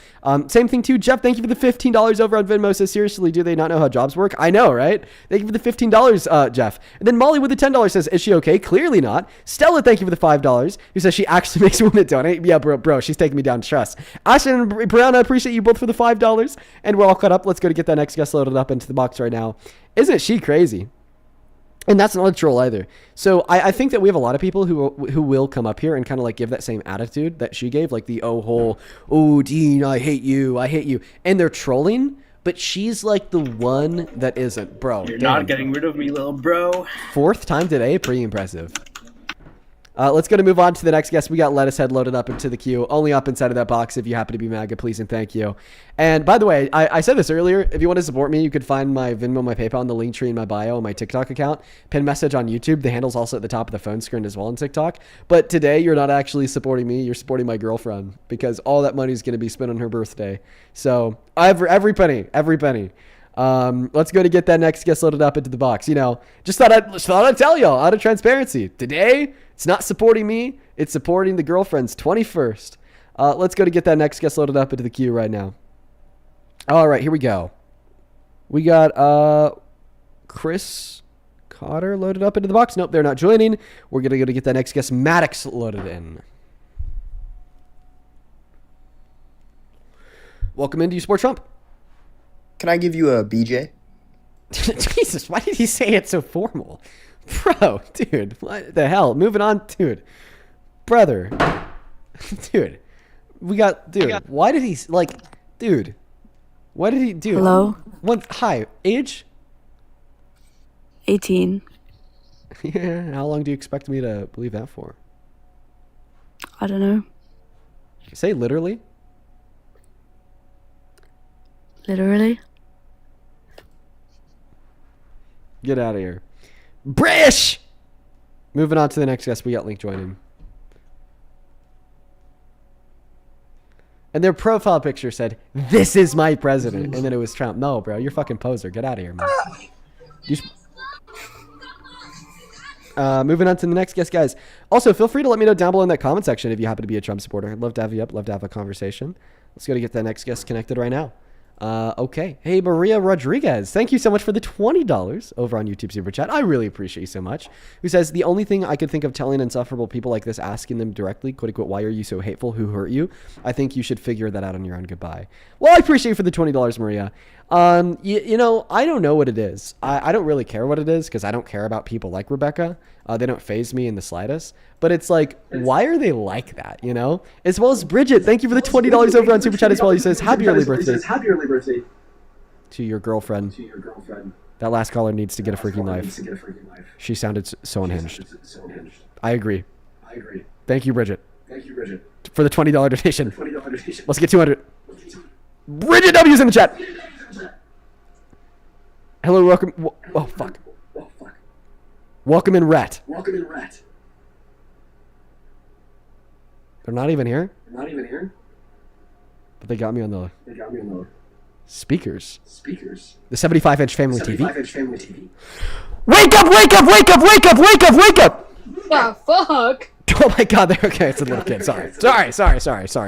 Same thing too, Jeff, thank you for the $15 over on Venmo. Says, seriously, do they not know how jobs work? I know, right? Thank you for the $15, Jeff. And then Molly with the $10 says, is she okay? Clearly not. Stella, thank you for the $5. Who says she actually makes me want to donate. Yeah, bro, she's taking me down. Trust. Ashton and Brianna, appreciate you both for the $5. And we're all caught up. Let's go to get that next guest loaded up into the box right now. Isn't she crazy? And that's not a troll either. So I think that we have a lot of people who will come up here and kind of like give that same attitude that she gave, like the oh Dean, I hate you, and they're trolling. But she's like the one that isn't, bro. You're damn. not getting rid of me, little bro. 4th time today, pretty impressive. Let's go to move on to the next guest. We got Lettuce Head loaded up into the queue. Only up inside of that box if you happen to be MAGA, please and thank you. And by the way, I said this earlier. If you want to support me, you could find my Venmo, my PayPal, and the link tree in my bio and my TikTok account. Pin message on YouTube. The handle's also at the top of the phone screen as well on TikTok. But today, you're not actually supporting me. You're supporting my girlfriend because all that money is going to be spent on her birthday. So every penny. Let's go to get that next guest loaded up into the box. You know, just thought I'd tell y'all out of transparency. Today, it's not supporting me. It's supporting the girlfriend's 21st. Let's go to get that next guest loaded up into the queue right now. All right, here we go. We got Chris Cotter loaded up into the box. Nope, they're not joining. We're going to go to get that next guest, Maddox, loaded in. Welcome in. Do you support Trump? Can I give you a BJ? Jesus, why did he say it so formal? Bro, dude, what the hell? Moving on, dude. Brother. Dude. Why did he, like, dude. What did he do? Hello? Hi, age? 18. Yeah, how long do you expect me to believe that for? I don't know. Say literally. Literally. Get out of here. British! Moving on to the next guest. We got Link joining. And their profile picture said, "This is my president," and then it was Trump. No, bro, you're a fucking poser. Get out of here, man. Moving on to the next guest, guys. Also, feel free to let me know down below in that comment section if you happen to be a Trump supporter. I'd love to have you up. Love to have a conversation. Let's go to get that next guest connected right now. Okay. Hey, Maria Rodriguez. Thank you so much for the $20 over on YouTube Super Chat. I really appreciate you so much. Who says, the only thing I could think of telling insufferable people like this, asking them directly, quote unquote, why are you so hateful? Who hurt you? I think you should figure that out on your own. Goodbye. Well, I appreciate you for the $20, Maria. You know, I don't know what it is. I don't really care what it is because I don't care about people like Rebecca. They don't faze me in the slightest. But it's like, why are they like that, you know? As well as Bridget, thank you for the $20 over on Super Chat as well. He says, happy early birthday. To your girlfriend. That last caller needs to get a freaking life. She sounded so unhinged. I agree. Thank you, Bridget. For the $20 donation. Let's get 200. Bridget W's in the chat. Hello, welcome. Oh, fuck. Welcome in Rat. They're not even here? But they got me on the speakers. The 75-inch family TV. Wake up, wake up, wake up, wake up, wake up, wake up! The fuck? Oh my god, they're okay. It's a little kid. Sorry.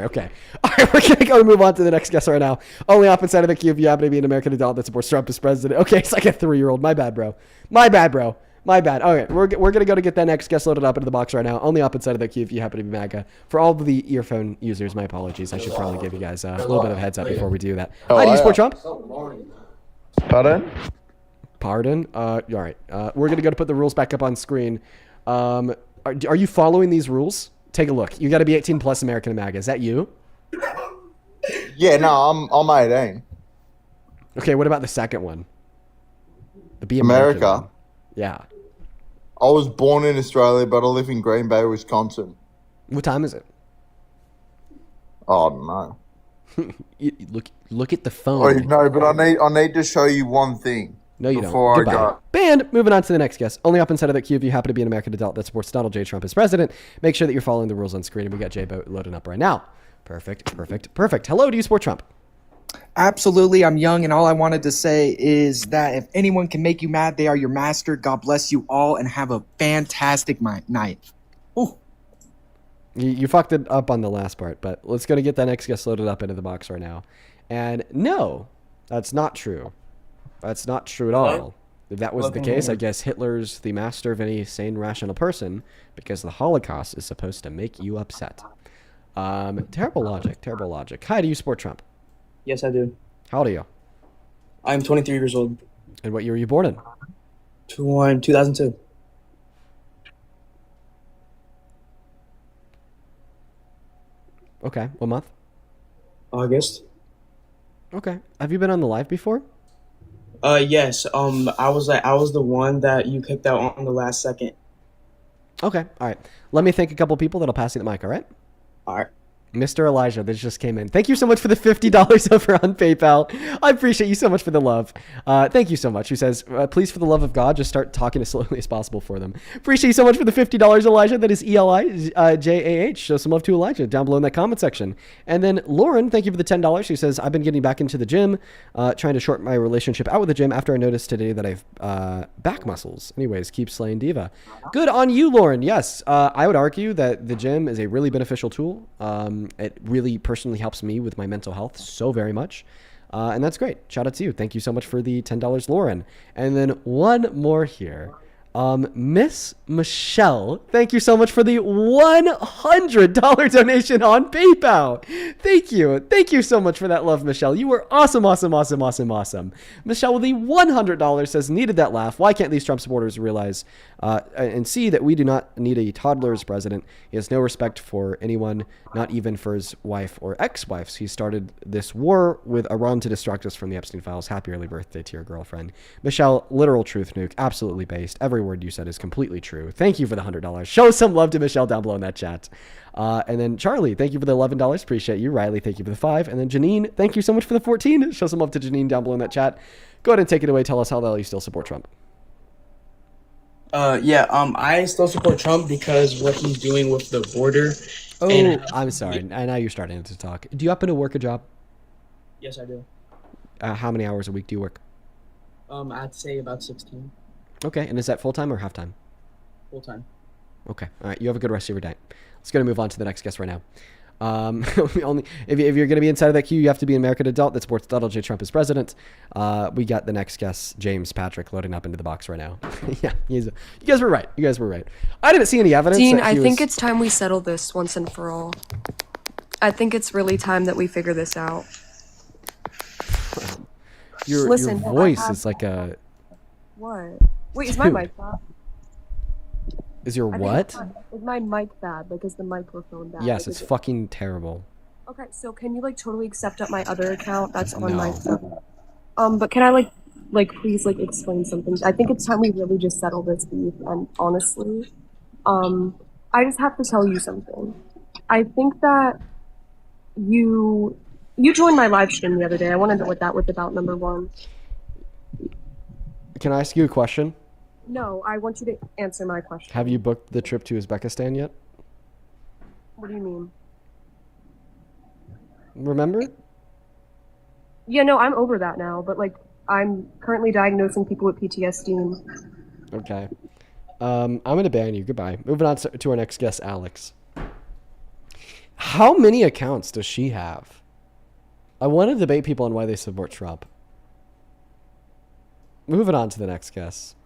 Okay. All right, we're gonna go move on to the next guest right now. Only opposite side of the queue if you happen to be an American adult that supports Trump as president. Okay, it's like a 3-year-old. My bad, bro. My bad. Okay, we're gonna go to get that next guest loaded up into the box right now. Only opposite side of the queue if you happen to be MAGA. For all of the earphone users, my apologies. I should probably give you guys a little bit of a heads up before we do that. Hi, do you support Trump? Pardon? All right. We're gonna go to put the rules back up on screen. Are you following these rules? Take a look. You got to be 18 plus American and MAGA. Is that you? Yeah, no, I'm 18. Okay, what about the second one? The be America. American one. Yeah. I was born in Australia, but I live in Green Bay, Wisconsin. What time is it? Oh, I don't know. Look at the phone. Oh, no, but I need to show you one thing. No, you before don't. Goodbye. I go. Banned. Moving on to the next guest. Only up inside of that queue if you happen to be an American adult that supports Donald J. Trump as president. Make sure that you're following the rules on screen. And we got J-Bo loading up right now. Perfect. Hello, do you support Trump? Absolutely. I'm young, and all I wanted to say is that if anyone can make you mad, they are your master. God bless you all, and have a fantastic night. Ooh. You fucked it up on the last part, but let's go to get that next guest loaded up into the box right now. And no, that's not true. That's not true at all. If that was the case, I guess Hitler's the master of any sane, rational person because the Holocaust is supposed to make you upset. Terrible logic. Hi, do you support Trump? Yes, I do. How old are you? I'm 23 years old. And what year were you born in? 2002. Okay, what month? August. Okay. Have you been on the live before? Yes. I was the one that you kicked out on the last second. Okay. All right. Let me thank a couple people that'll pass you the mic. All right. All right. Mr. Elijah, this just came in. Thank you so much for the $50 over on PayPal. I appreciate you so much for the love. Thank you so much. Who says, please, for the love of God, just start talking as slowly as possible for them. Appreciate you so much for the $50, Elijah. That is ELIJAH. Show some love to Elijah down below in that comment section. And then Lauren, thank you for the $10. She says, I've been getting back into the gym, trying to shorten my relationship out with the gym after I noticed today that I've back muscles. Anyways, keep slaying diva. Good on you, Lauren. Yes, I would argue that the gym is a really beneficial tool. It really personally helps me with my mental health so very much. And that's great. Shout out to you. Thank you so much for the $10, Lauren. And then one more here. Miss Michelle, thank you so much for the $100 donation on PayPal. Thank you. Thank you so much for that love, Michelle. You were awesome. Michelle with the $100 says, needed that laugh. Why can't these Trump supporters realize and see that we do not need a toddler as president? He has no respect for anyone, not even for his wife or ex-wives. He started this war with Iran to distract us from the Epstein files. Happy early birthday to your girlfriend. Michelle, literal truth nuke, absolutely based. Every word you said is completely true. Thank you for the $100. Show some love to Michelle down below in that chat. And then Charlie, thank you for the $11. Appreciate you. Riley, thank you for the $5. And then Janine, thank you so much for the 14. Show some love to Janine down below in that chat. Go ahead and take it away. Tell us how the hell you still support Trump. I still support Trump because what he's doing with the border Oh, And I'm sorry. Now you're starting to talk. Do you happen to work a job? yes, I do. How many hours a week do you work? I'd say about 16 Okay, and is that full-time or half-time? full time. Okay, all right. You have a good rest of your day. Let's go to move on to the next guest right now. If you're going to be inside of that queue, you have to be an American adult that supports Donald J. Trump as president. We got the next guest, James Patrick, loading up into the box right now. Yeah, you guys were right. You guys were right. I didn't see any evidence. Dean, that I he think was- it's time we settle this once and for all. I think it's really time that we figure this out. your Listen, voice is like a. What? Wait, is my Dude. mic bad? Is your I think what? Is my mic bad? Like, is the microphone bad? Yes, Like, it's is it- fucking terrible. Okay, so can you like totally accept up my other account that's on No. my phone? But can I like please like explain something? I think it's time we really just settle this beef. And honestly, I just have to tell you something. I think that you joined my live stream the other day. I want to know what that was about. Number one. Can I ask you a question? No, I want you to answer my question. Have you booked the trip to Uzbekistan yet? What do you mean? Remember? Yeah, no, I'm over that now. But like, I'm currently diagnosing people with PTSD. Okay. I'm going to ban you. Goodbye. Moving on to our next guest, Alex. How many accounts does she have? I want to debate people on why they support Trump. Moving on to the next guest.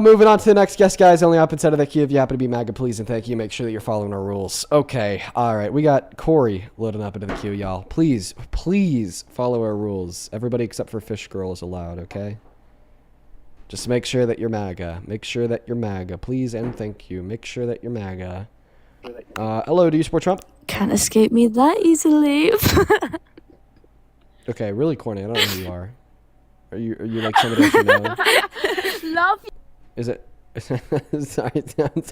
Moving on to the next guest, guys. Only up inside of the queue if you happen to be MAGA, please and thank you. Make sure that you're following our rules. Okay, all right. We got Corey loading up into the queue, y'all. Please follow our rules. Everybody except for Fish Girl is allowed, okay? Just make sure that you're MAGA. Make sure that you're MAGA, please and thank you. Make sure that you're MAGA. Hello, do you support Trump? Can't escape me that easily. Okay, really corny. I don't know who you are. Are you like somebody else you know? Love you. Is it? Sorry,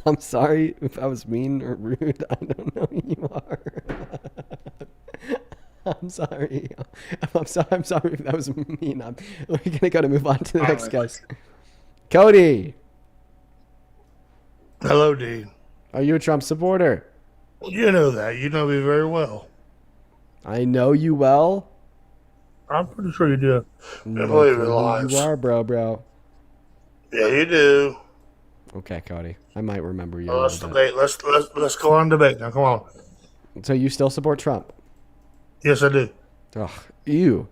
I'm sorry if I was mean or rude. I don't know who you are. I'm sorry. I'm sorry if that was mean. We're gonna go to move on to the next guest. Cody, Hello, Dean. are you a Trump supporter? You know that. You know me very well. I know you well. I'm pretty sure you do. No I believe clue in who lies. you are, bro. Yeah, you do. Okay, Cody. I might remember you. a Let's little bit. debate. Let's go on debate now. Come on. So you still support Trump? Yes, I do. Ugh, ew.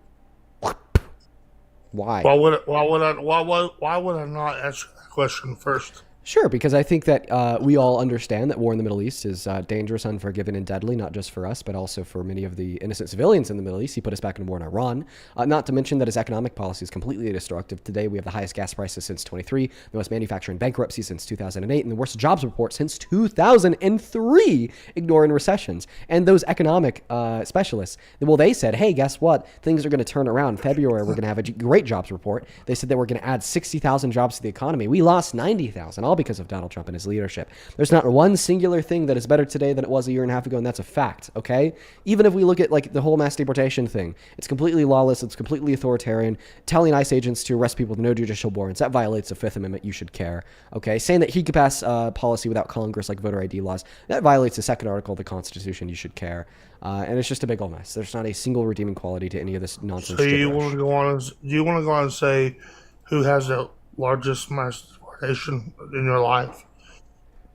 Why? Why would I not answer that question first? Sure, because I think that we all understand that war in the Middle East is dangerous, unforgiving, and deadly, not just for us, but also for many of the innocent civilians in the Middle East. He put us back in war in Iran. Not to mention that his economic policy is completely destructive. Today, we have the highest gas prices since 23, the most manufacturing bankruptcy since 2008, and the worst jobs report since 2003, ignoring recessions. And those economic specialists, well, they said, hey, guess what? Things are going to turn around. In February, we're going to have a great jobs report. They said that we're going to add 60,000 jobs to the economy. We lost 90,000, all because of Donald Trump and his leadership. There's not one singular thing that is better today than it was a year and a half ago, and that's a fact, okay? Even if we look at like the whole mass deportation thing, it's completely lawless, it's completely authoritarian. Telling ICE agents to arrest people with no judicial warrants, that violates the Fifth Amendment, you should care, okay? Saying that he could pass policy without Congress like voter ID laws, that violates the second article of the Constitution, you should care. And it's just a big old mess. There's not a single redeeming quality to any of this nonsense. So you gibberish. want to go on? Do you want to go on and say who has the largest mass deportation in your life?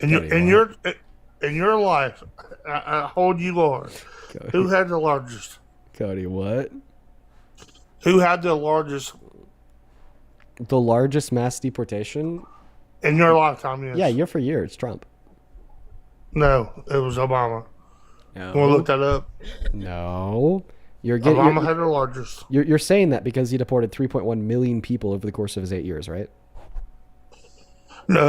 In your life, I hold you Lord. Cody. Who had the largest? Cody, what? Who had the largest The largest mass deportation? in your lifetime? Yes. Yeah, year for year, it's Trump. No, it was Obama. No. You want to look that up? No. You're getting Obama had the largest. you're saying that because he deported 3.1 million people over the course of his 8 years, right? No,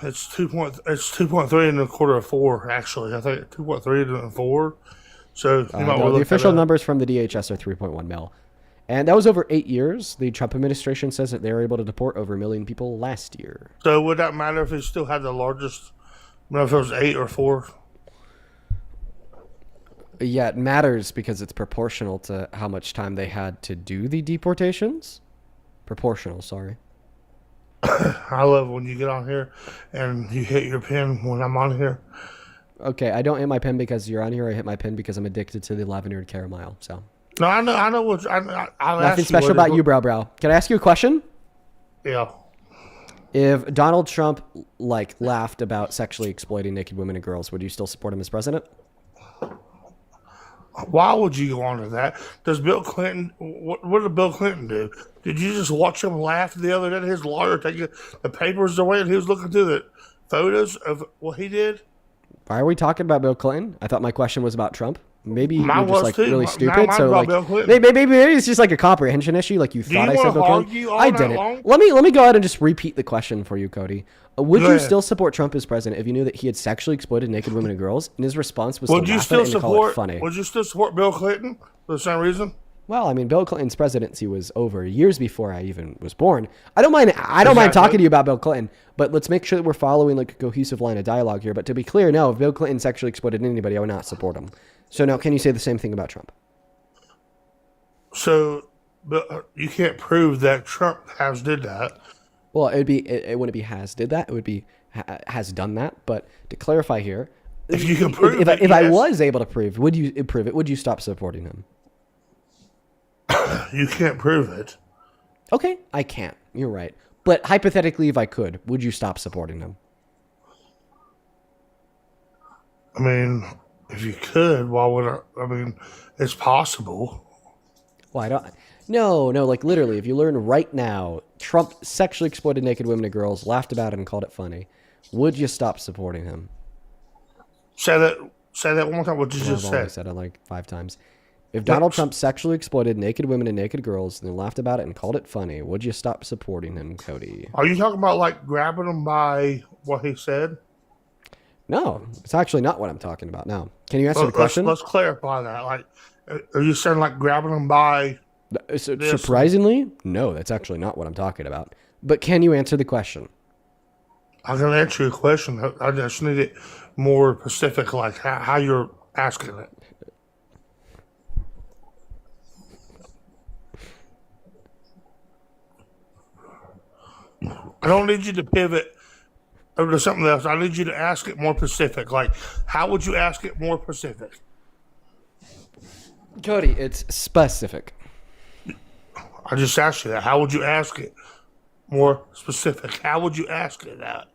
it's 2.3 and a quarter of 4. Actually, I think 2.3 and 4. So you might No, want to the look official that up. numbers from the DHS are 3.1 mil. And that was over 8 years. The Trump administration says that they were able to deport over 1 million people last year. So would that matter if he still had the largest? I mean, if it was 8 or 4? Yeah, it matters because it's proportional to how much time they had to do the deportations. Proportional, sorry. I love when you get on here and you hit your pin when I'm on here. Okay, I don't hit my pin because you're on here. I hit my pin because I'm addicted to the lavender caramel. So No, I know what I'll nothing ask special you about you, brow. Can I ask you a question? Yeah. If Donald Trump laughed about sexually exploiting naked women and girls, would you still support him as president? Why would you go on to that? Does Bill Clinton? What did Bill Clinton do? Did you just watch him laugh the other day? His lawyer taking the papers away, and he was looking through the photos of what he did. Why are we talking about Bill Clinton? I thought my question was about Trump. Maybe you're Mine just was too. really Mine stupid. was So about Bill Clinton. maybe it's just like a comprehension issue. Like you thought I said Bill argue Clinton. all I night didn't. long? Let me go ahead and just repeat the question for you, Cody. Would Go you ahead. still support Trump as president if you knew that he had sexually exploited naked women and girls? And his response was Would to you laugh at still it and to call it support? funny. Would you still support Bill Clinton for the same reason? Well, I mean, Bill Clinton's presidency was over years before I even was born. I don't mind Exactly. talking to you about Bill Clinton, but let's make sure that we're following like a cohesive line of dialogue here. But to be clear, no, if Bill Clinton sexually exploited anybody, I would not support him. So now, can you say the same thing about Trump? So, but you can't prove that Trump has did that. Well, it wouldn't be has did that. It would be has done that. But to clarify here, If you can prove if, it, if I yes. was able to prove, would you prove it? Would you stop supporting him? You can't prove it. Okay, I can't. You're right. But hypothetically, if I could, would you stop supporting him? I mean, if you could, why would I? I mean, it's possible. Well, I don't. No, like literally, if you learn right now, Trump sexually exploited naked women and girls, laughed about it, and called it funny, would you stop supporting him? Say that one more time. What you Well, just I've already said. said it like 5 times. If Donald Trump sexually exploited naked women and naked girls, and then laughed about it and called it funny, would you stop supporting him, Cody? Are you talking about like grabbing him by what he said? No, it's actually not what I'm talking about. Now, can you answer the question? Let's clarify that. Like, are you saying like grabbing him by? Surprisingly, no, that's actually not what I'm talking about. But can you answer the question? I can answer your question. I just need it more specific, like how you're asking it. I don't need you to pivot over to something else. I need you to ask it more specific. Like, how would you ask it more specific? Cody, it's specific. I just asked you that. How would you ask it more specific? How would you ask it that?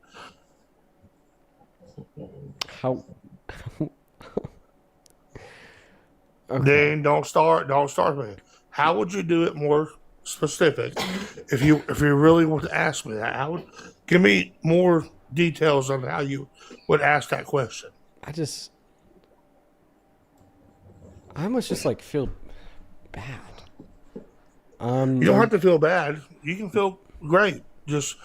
How? Then don't start with it. How would you do it more specific if you really want to ask me that? Give me more details on how you would ask that question. I almost just like feel bad. You don't have to feel bad. You can feel great. Just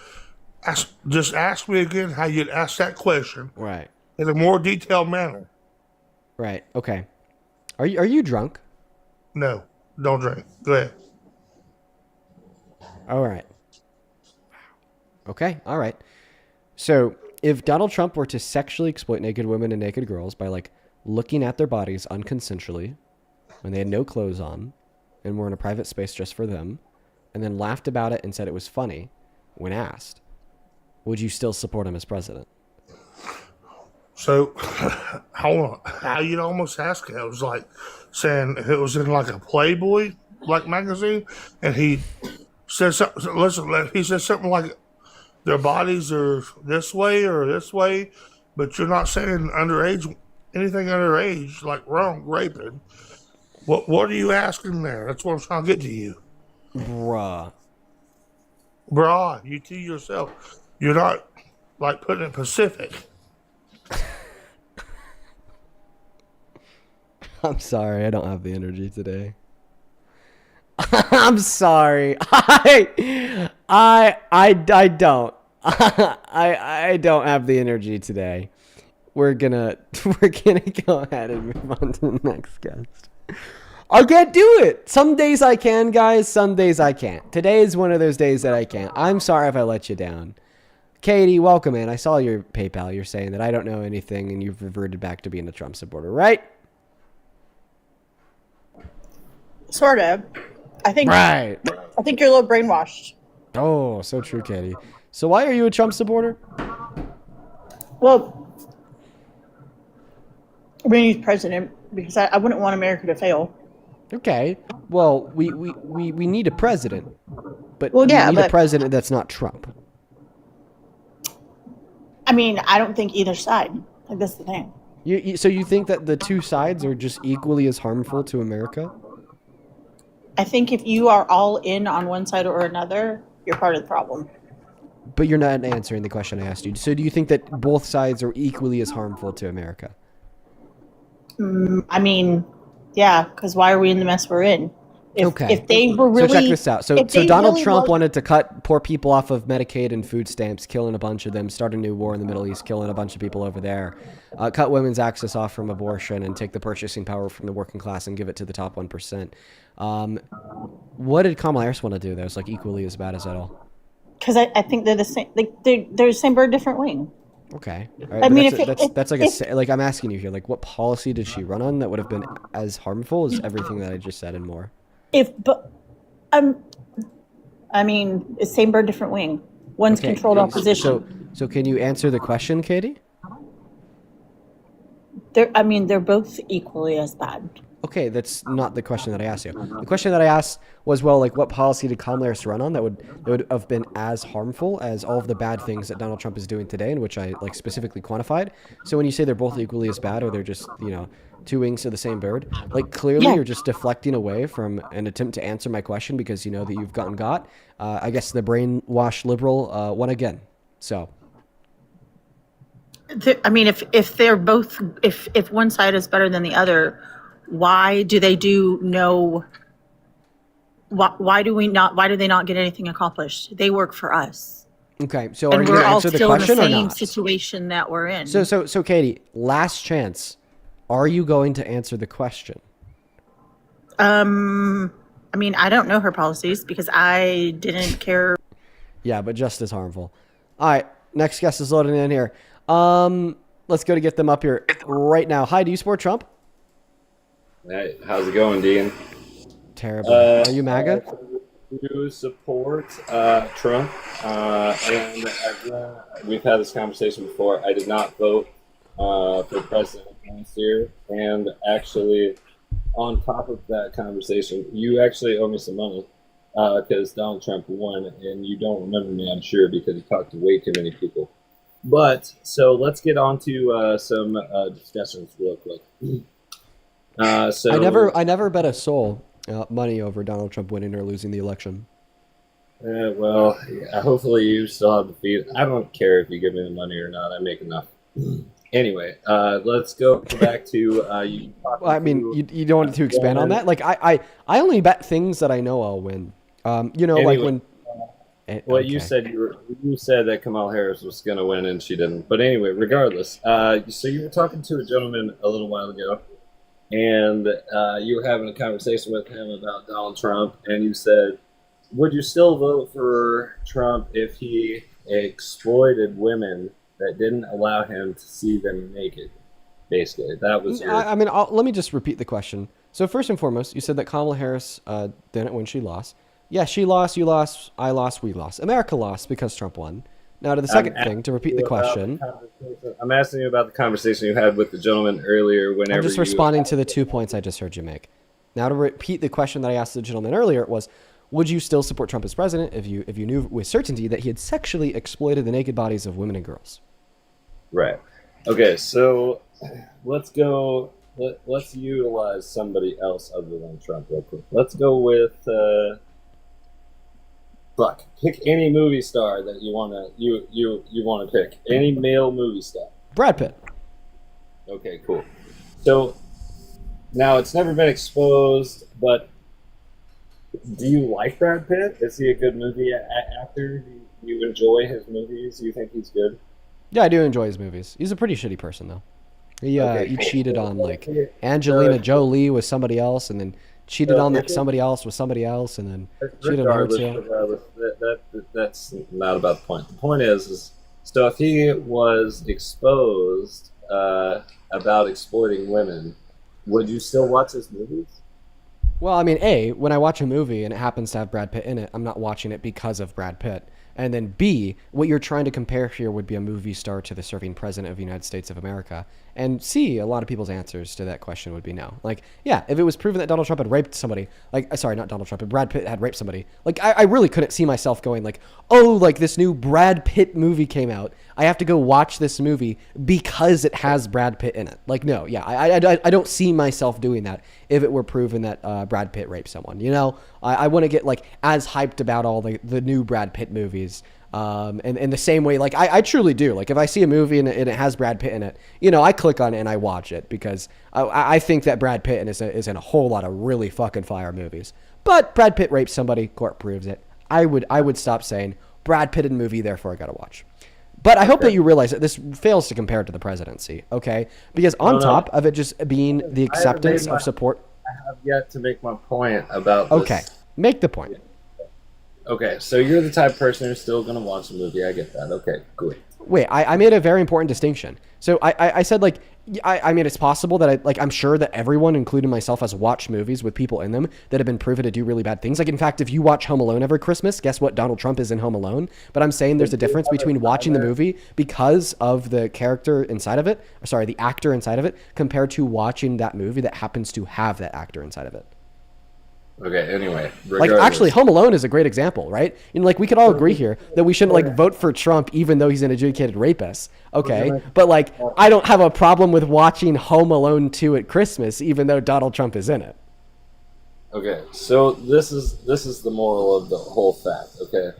ask me again how you'd ask that question. Right. In a more detailed manner. Right. Okay. Are you drunk? No, don't drink. Go ahead. All right. Okay. All right. So if Donald Trump were to sexually exploit naked women and naked girls by like looking at their bodies unconsensually when they had no clothes on and were in a private space just for them, and then laughed about it and said it was funny when asked, would you still support him as president? So, how you'd almost ask it? It was like saying if it was in like a Playboy like magazine, and he said something. Listen, he said something like their bodies are this way or this way, but you're not saying underage anything underage like wrong raping. What are you asking there? That's what I'm trying to get to you, Bruh, you to yourself. You're not like putting it Pacific. I'm sorry. I don't have the energy today. I'm sorry. I don't. I don't have the energy today. We're gonna go ahead and move on to the next guest. I can't do it. Some days I can, guys. Some days I can't. Today is one of those days that I can't. I'm sorry if I let you down. Katie, welcome in. I saw your PayPal. You're saying that I don't know anything and you've reverted back to being a Trump supporter, right? Sort of. I think. Right. I think you're a little brainwashed. Oh, so true, Katie. So why are you a Trump supporter? Well, I mean, he's president because I wouldn't want America to fail. Okay. Well, we need a president, but Well, yeah, we need a but- president that's not Trump. I mean, I don't think either side. Like, that's the thing. So you think that the two sides are just equally as harmful to America? I think if you are all in on one side or another, you're part of the problem. But you're not answering the question I asked you. So do you think that both sides are equally as harmful to America? I mean, yeah, because why are we in the mess we're in? If they were really, so check this out. So if they Donald really Trump loved- wanted to cut poor people off of Medicaid and food stamps, killing a bunch of them, start a new war in the Middle East, killing a bunch of people over there, cut women's access off from abortion, and take the purchasing power from the working class and give it to the top 1%. What did Kamala Harris want to do that was like equally as bad as that all? Because I think they're the same. Like they're the same bird, different wing. Okay. All right, I mean, that's like I'm asking you here, like what policy did she run on that would have been as harmful as everything that I just said and more? I mean, it's same bird, different wing. One's Okay, controlled opposition. So can you answer the question, Katie? They're both equally as bad. Okay, that's not the question that I asked you. The question that I asked was, well, like, what policy did Kamala Harris run on that would have been as harmful as all of the bad things that Donald Trump is doing today, and which I like specifically quantified. So when you say they're both equally as bad, or they're just two wings of the same bird, like clearly you're just deflecting away from an attempt to answer my question because you know that you've gotten got. I guess the brainwashed liberal won again. So. I mean, if they're both, if one side is better than the other, why do they do no? Why do they not get anything accomplished? They work for us. Okay, so are And you we're going to all answer the still in the question or same not? situation that we're in. So Katie, last chance. Are you going to answer the question? I mean, I don't know her policies because I didn't care. Yeah, but just as harmful. All right, next guest is loading in here. Let's go to get them up here right now. Hi, do you support Trump? Hey, how's it going, Dean? Terrible. Are you MAGA? I do support Trump, and we've had this conversation before. I did not vote for president last year, and actually, on top of that conversation, you actually owe me some money because Donald Trump won, and you don't remember me, I'm sure, because you talked to way too many people. But so let's get on to some discussions real quick. So I never bet a soul money over Donald Trump winning or losing the election. Well, yeah, hopefully you still have the feed. I don't care if you give me the money or not. I make enough. Anyway, let's go back to you. Well, I mean, you don't want to expand on that. Like I only bet things that I know I'll win. Anyway, like when. Well, okay. you said that Kamala Harris was going to win and she didn't. But anyway, regardless, so you were talking to a gentleman a little while ago, and you were having a conversation with him about Donald Trump, and you said, would you still vote for Trump if he exploited women that didn't allow him to see them naked? Basically, that was your... I mean, let me just repeat the question. So first and foremost, you said that Kamala Harris didn't win, she lost. Yeah, she lost, you lost, I lost, we lost. America lost because Trump won. Now to the second thing, to repeat the question. I'm asking you about the conversation you had with the gentleman earlier whenever I'm just responding to the 2 points I just heard you make. Now to repeat the question that I asked the gentleman earlier was, would you still support Trump as president if you knew with certainty that he had sexually exploited the naked bodies of women and girls? Right. Okay, so let's go. Let's utilize somebody else other than Trump real quick. Let's go with pick any movie star that you wanna pick. Any male movie star. Brad Pitt. Okay, cool. So now it's never been exposed, but do you like Brad Pitt? Is he a good movie actor? Do you enjoy his movies? Do you think he's good? Yeah, I do enjoy his movies. He's a pretty shitty person though. He cheated on like Angelina Jolie with somebody else, and then cheated on somebody else with somebody else, and then cheated on her too. That's not about the point. The point is so if he was exposed about exploiting women, would you still watch his movies? Well, I mean, when I watch a movie and it happens to have Brad Pitt in it, I'm not watching it because of Brad Pitt. And then B, what you're trying to compare here would be a movie star to the serving president of the United States of America. And C, a lot of people's answers to that question would be no. Like, yeah, if it was proven that Donald Trump had raped somebody, like, sorry, not Donald Trump, but Brad Pitt had raped somebody, like, I really couldn't see myself going like, oh, like this new Brad Pitt movie came out. I have to go watch this movie because it has Brad Pitt in it. Like, no, yeah, I don't see myself doing that if it were proven that Brad Pitt raped someone. You know, I want to get like as hyped about all the new Brad Pitt movies. And in the same way, like I truly do. Like if I see a movie and it has Brad Pitt in it, you know, I click on it and I watch it because I think that Brad Pitt is in a whole lot of really fucking fire movies. But Brad Pitt raped somebody, court proves it. I would stop saying Brad Pitt in movie, therefore I gotta watch. But I hope that you realize that this fails to compare to the presidency, okay? Because on top of it just being the acceptance of support. I have yet to make my point about this. Okay, make the point. Okay, so you're the type of person who's still going to watch a movie. I get that. Okay, great. Wait, I made a very important distinction. So I said, like, I mean, it's possible that I'm sure that everyone, including myself, has watched movies with people in them that have been proven to do really bad things. Like, in fact, if you watch Home Alone every Christmas, guess what? Donald Trump is in Home Alone. But I'm saying there's a difference between watching the movie because of the character inside of it, sorry, the actor inside of it, compared to watching that movie that happens to have that actor inside of it. Okay, anyway. Like, actually, Home Alone is a great example, right? And, like, we could all agree here that we shouldn't, like, vote for Trump even though he's an adjudicated rapist, okay? But, like, I don't have a problem with watching Home Alone 2 at Christmas even though Donald Trump is in it. Okay, so this is the moral of the whole fact, okay?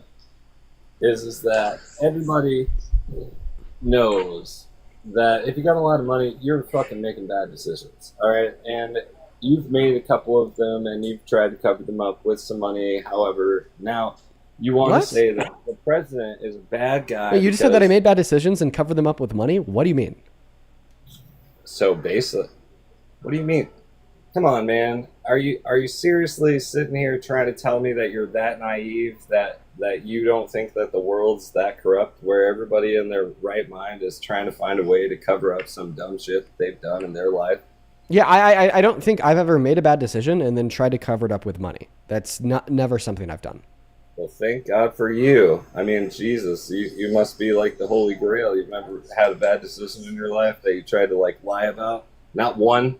Is that everybody knows that if you got a lot of money, you're fucking making bad decisions, all right? And you've made a couple of them and you've tried to cover them up with some money. However, now you want to say that the president is a bad guy. Wait, you just said that I made bad decisions and covered them up with money? What do you mean? So basically, what do you mean? Come on, man. Are you seriously sitting here trying to tell me that you're that naive that you don't think that the world's that corrupt where everybody in their right mind is trying to find a way to cover up some dumb shit that they've done in their life? Yeah, I don't think I've ever made a bad decision and then tried to cover it up with money. That's never something I've done. Well, thank God for you. I mean, Jesus, you must be like the Holy Grail. You've never had a bad decision in your life that you tried to like lie about? Not one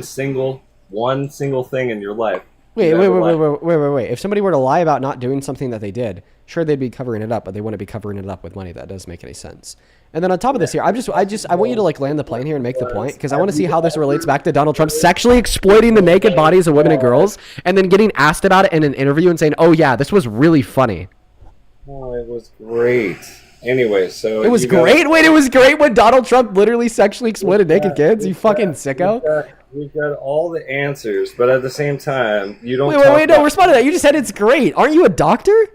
single thing in your life. Wait. If somebody were to lie about not doing something that they did, sure, they'd be covering it up, but they wouldn't be covering it up with money. That doesn't make any sense. And then on top of this here, I want you to like land the plane here and make the point because I want to see how this relates back to Donald Trump sexually exploiting the naked bodies of women and girls and then getting asked about it in an interview and saying, oh yeah, this was really funny. Oh, it was great. Anyway, so it was great. Wait, it was great when Donald Trump literally sexually exploited naked kids. You fucking sicko. We've got all the answers, but at the same time, you don't. Wait, no, respond to that. You just said it's great. Aren't you a doctor?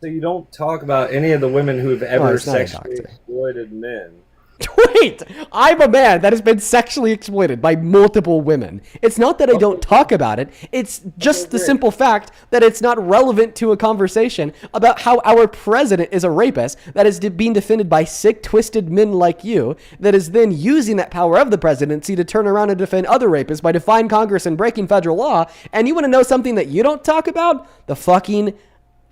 So you don't talk about any of the women who've ever sexually exploited men. Wait, I'm a man that has been sexually exploited by multiple women. It's not that I don't talk about it. It's just the simple fact that it's not relevant to a conversation about how our president is a rapist that is being defended by sick, twisted men like you that is then using that power of the presidency to turn around and defend other rapists by defying Congress and breaking federal law. And you want to know something that you don't talk about? The fucking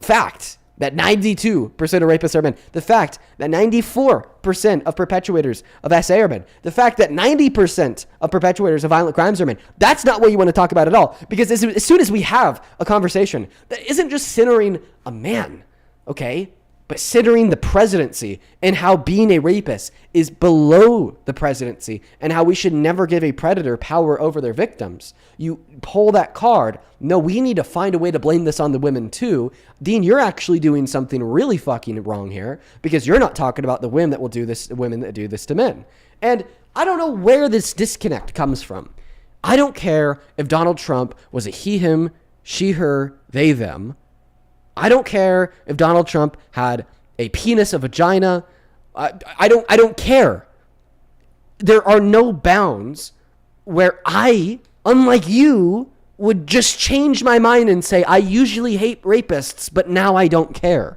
fact that 92% of rapists are men. The fact that 94% of perpetuators of SA are men. The fact that 90% of perpetuators of violent crimes are men. That's not what you want to talk about at all. Because as soon as we have a conversation that isn't just centering a man, okay, but centering the presidency and how being a rapist is below the presidency and how we should never give a predator power over their victims. You pull that card. No, we need to find a way to blame this on the women too. Dean, you're actually doing something really fucking wrong here because you're not talking about the women that will do this, women that do this to men. And I don't know where this disconnect comes from. I don't care if Donald Trump was a he, him, she, her, they, them. I don't care if Donald Trump had a penis, a vagina. I don't care. There are no bounds where I, unlike you, would just change my mind and say, I usually hate rapists, but now I don't care.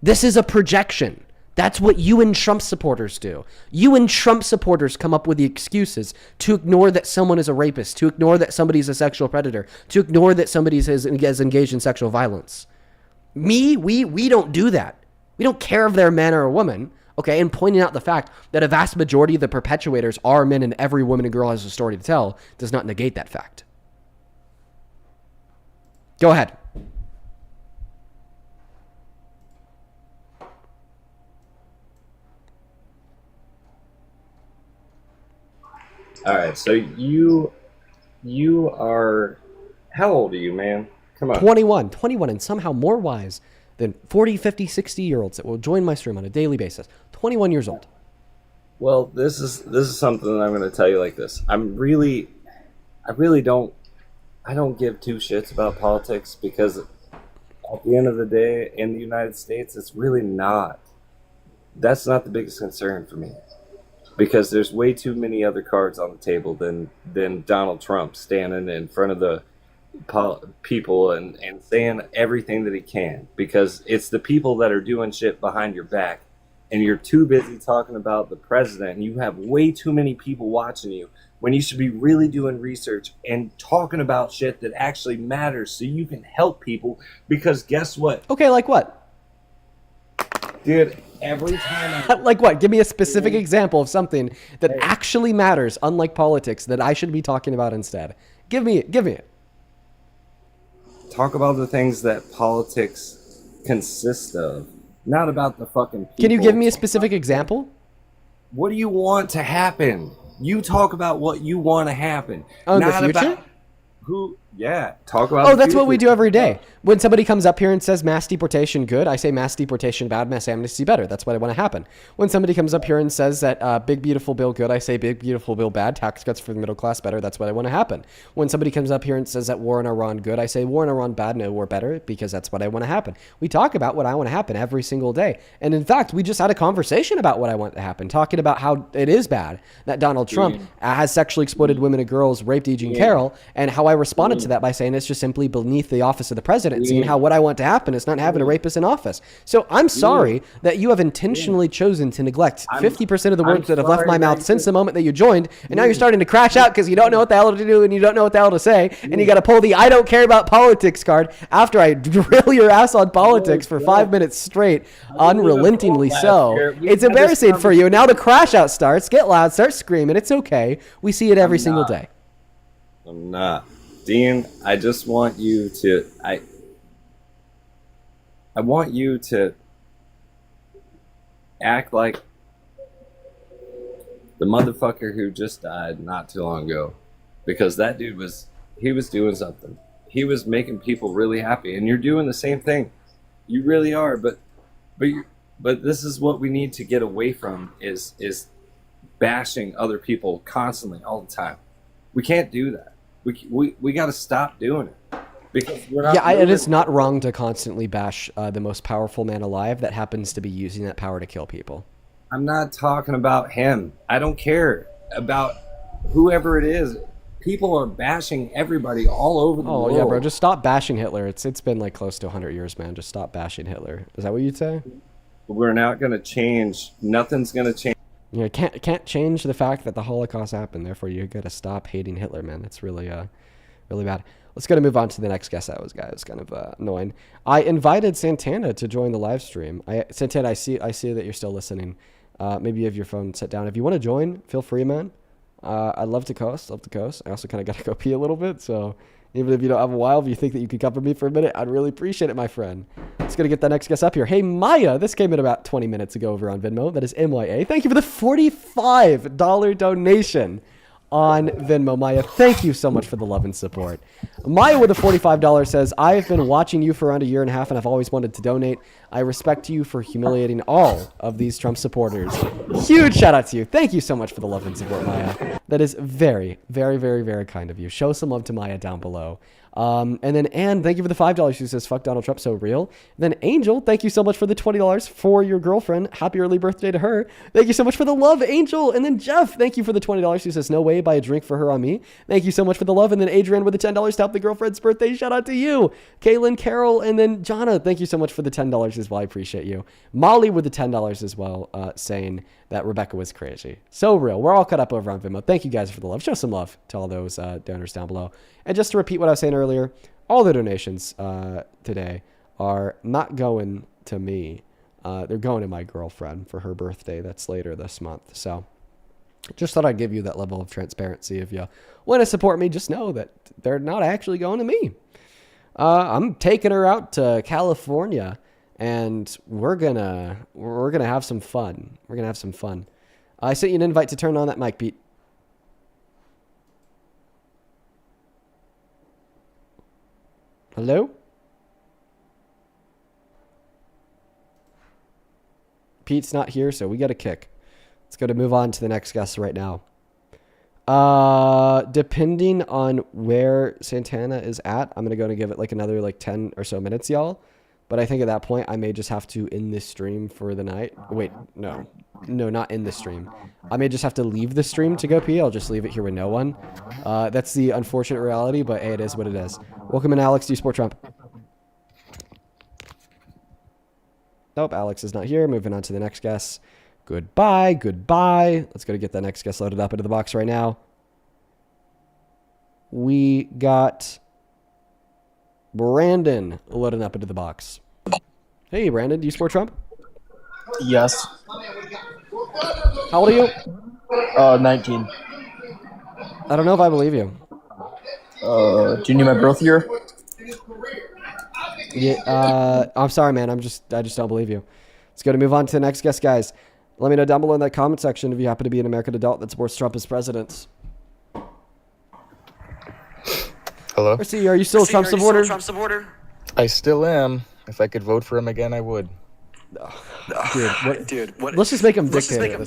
This is a projection. That's what you and Trump supporters do. You and Trump supporters come up with the excuses to ignore that someone is a rapist, to ignore that somebody's a sexual predator, to ignore that somebody has engaged in sexual violence. We don't do that. We don't care if they're a man or a woman. Okay, and pointing out the fact that a vast majority of the perpetuators are men and every woman and girl has a story to tell does not negate that fact. Go ahead. All right, so you are, how old are you, man? Come on. 21 and somehow more wise than 40, 50, 60-year-olds that will join my stream on a daily basis. 21 years old. Well, this is something that I'm going to tell you like this. I really don't give two shits about politics, because at the end of the day, in the United States, it's really not. That's not the biggest concern for me, because there's way too many other cards on the table than Donald Trump standing in front of the people and saying everything that he can, because it's the people that are doing shit behind your back, and you're too busy talking about the president, and you have way too many people watching you when you should be really doing research and talking about shit that actually matters so you can help people. Because guess what? Okay, like what? Dude, every time like what? Give me a specific example of something that actually matters, unlike politics, that I should be talking about instead. Give me it. Talk about the things that politics consist of, not about the fucking people. Can you give me a specific example? What do you want to happen? You talk about what you want to happen. Oh, in the not future? about who. Yeah, talk about. Oh, the that's what we future. do every day. When somebody comes up here and says mass deportation good, I say mass deportation bad, mass amnesty better. That's what I want to happen. When somebody comes up here and says that big beautiful bill good, I say big beautiful bill bad, tax cuts for the middle class better. That's what I want to happen. When somebody comes up here and says that war in Iran good, I say war in Iran bad, no war better, because that's what I want to happen. We talk about what I want to happen every single day. And in fact, we just had a conversation about what I want to happen, talking about how it is bad that Donald Trump has sexually exploited women and girls, raped E. Jean Carroll, and how I responded to that by saying it's just simply beneath the office of the presidency, and how what I want to happen is not having a rapist in office. So I'm sorry that you have intentionally chosen to neglect 50% of the words that have left my mouth since the moment that you joined, and now you're starting to crash out because you don't know what the hell to do and you don't know what the hell to say, and you got to pull the I don't care about politics card after I drill your ass on politics for 5 minutes straight, unrelentingly so. It's embarrassing for you, and now the crash out starts. Get loud, start screaming. It's okay. We see it every single day. I'm not. Dean, I just want you to I want you to act like the motherfucker who just died not too long ago, because that dude was doing something. He was making people really happy, and you're doing the same thing. You really are, but this is what we need to get away from is bashing other people constantly all the time. We can't do that. We got to stop doing it, because we're not. Yeah, it is not wrong to constantly bash the most powerful man alive that happens to be using that power to kill people. I'm not talking about him. I don't care about whoever it is. People are bashing everybody all over the world. Oh yeah, bro, just stop bashing Hitler. It's been like close to 100 years, man. Just stop bashing Hitler. Is that what you'd say? We're not going to change. Nothing's going to change. You know, can't change the fact that the Holocaust happened. Therefore, you got to stop hating Hitler, man. That's really really bad. Let's go to move on to the next guest. That was kind of annoying. I invited Santana to join the live stream. Santana, I see that you're still listening. Maybe you have your phone set down. If you want to join, feel free, man. I'd love to coast. I also kind of got to go pee a little bit, so even if you don't have a while, if you think that you could cover me for a minute, I'd really appreciate it, my friend. Let's go to get that next guest up here. Hey, Maya, this came in about 20 minutes ago over on Venmo. That is MYA. Thank you for the $45 donation on Venmo, Maya. Thank you so much for the love and support. Maya with a $45 says, I've been watching you for around a year and a half and I've always wanted to donate. I respect you for humiliating all of these Trump supporters. Huge shout out to you. Thank you so much for the love and support, Maya. That is very, very, very, very kind of you. Show some love to Maya down below. And then Anne, thank you for the $5. She says, fuck Donald Trump, so real. Then Angel, thank you so much for the $20 for your girlfriend. Happy early birthday to her. Thank you so much for the love, Angel. And then Jeff, thank you for the $20. She says, no way, buy a drink for her on me. Thank you so much for the love. And then Adrian with the $10 to help the girlfriend's birthday. Shout out to you. Kaylin, Carol, and then Jonna, thank you so much for the $10 as well. I appreciate you. Molly with the $10 as well, saying that Rebecca was crazy. So real. We're all cut up over on Venmo. Thank you guys for the love. Show some love to all those donors down below. And just to repeat what I was saying earlier, all the donations today are not going to me. They're going to my girlfriend for her birthday. That's later this month. So just thought I'd give you that level of transparency. If you want to support me, just know that they're not actually going to me. I'm taking her out to California, and we're gonna have some fun. We're gonna have some fun. I sent you an invite to turn on that mic, Pete. Hello? Pete's not here, so we got a kick. Let's go to move on to the next guest right now. Depending on where Santana is at, I'm going to give it like another like 10 or so minutes, y'all. But I think at that point, I may just have to end this stream for the night. Wait, no, not in the stream. I may just have to leave the stream to go pee. I'll just leave it here with no one. That's the unfortunate reality, but hey, it is what it is. Welcome in, Alex. Do you support Trump? Nope, Alex is not here. Moving on to the next guest. Goodbye. Let's go to get that next guest loaded up into the box right now. We got Brandon loading up into the box. Hey, Brandon, do you support Trump? Yes. How old are you? 19. I don't know if I believe you. Do you need my birth year? Yeah, I'm sorry, man. I just don't believe you. Let's go to move on to the next guest, guys. Let me know down below in that comment section if you happen to be an American adult that supports Trump as president. Hello? Percy, are you still a Trump supporter? I still am. If I could vote for him again, I would. Dude, let's just make him dictator at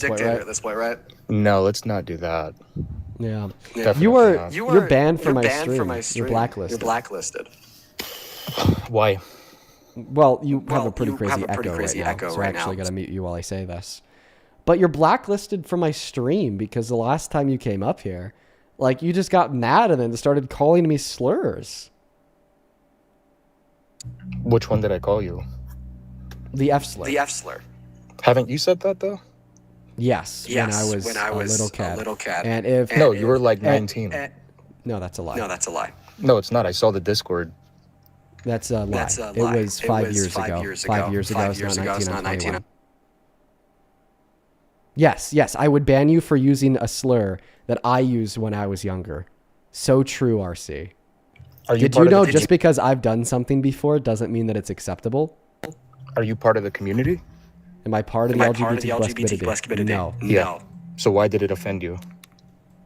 this point, right? No, let's not do that. Yeah. Definitely not. You're banned from my stream. You're blacklisted. Why? Well, you have a pretty crazy echo right now, so I actually got to mute you while I say this. But you're blacklisted from my stream because the last time you came up here, like, you just got mad and then started calling me slurs. Which one did I call you? The F slur. Haven't you said that, though? Yes, when I was a little cat. And if No, you were like 19. No, that's a lie. No, it's not. I saw the Discord. That's a lie. It was 5 years ago. 5 years ago. It's not 19. Yes, I would ban you for using a slur that I used when I was younger. So true, RC. Did you know just because I've done something before doesn't mean that it's acceptable? Are you part of the community? Am I part of the LGBT+ community? No. Yeah. So why did it offend you?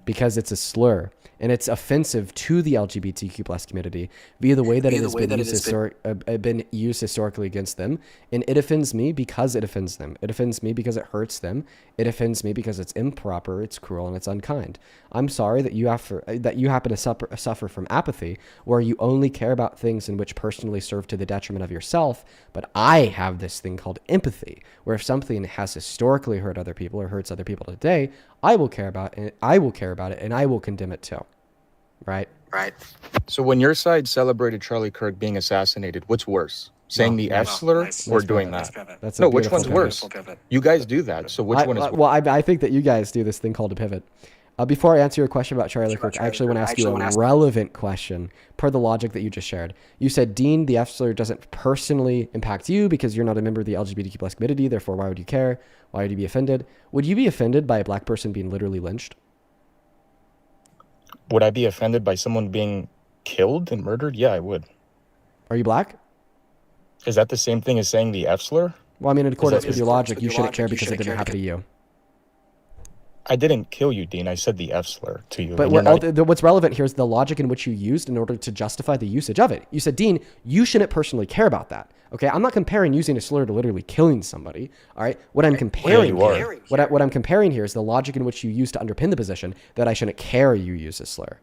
Because it's a slur. And it's offensive to the LGBTQ+ community via the way that it has been used historically against them. And it offends me because it offends them. It offends me because it hurts them. It offends me because it's improper, it's cruel, and it's unkind. I'm sorry that you happen to suffer from apathy, where you only care about things in which personally serve to the detriment of yourself. But I have this thing called empathy, where if something has historically hurt other people or hurts other people today, I will care about it, and I will condemn it too. Right. So when your side celebrated Charlie Kirk being assassinated, what's worse? Saying the F slur or doing that? No, which one's worse? You guys do that. So which one is worse? Well, I think that you guys do this thing called a pivot. Before I answer your question about Charlie Kirk, I actually want to ask you a relevant question per the logic that you just shared. You said, Dean, the F slur doesn't personally impact you because you're not a member of the LGBTQ+ community. Therefore, why would you care? Why would you be offended? Would you be offended by a black person being literally lynched? Would I be offended by someone being killed and murdered? Yeah, I would. Are you black? Is that the same thing as saying the F slur? Well, I mean, in accordance with your logic, you shouldn't care because it didn't happen to you. I didn't kill you, Dean. I said the F slur to you. But what's relevant here is the logic in which you used in order to justify the usage of it. You said, Dean, you shouldn't personally care about that. Okay, I'm not comparing using a slur to literally killing somebody. All right, what I'm comparing here is the logic in which you use to underpin the position that I shouldn't care you use a slur.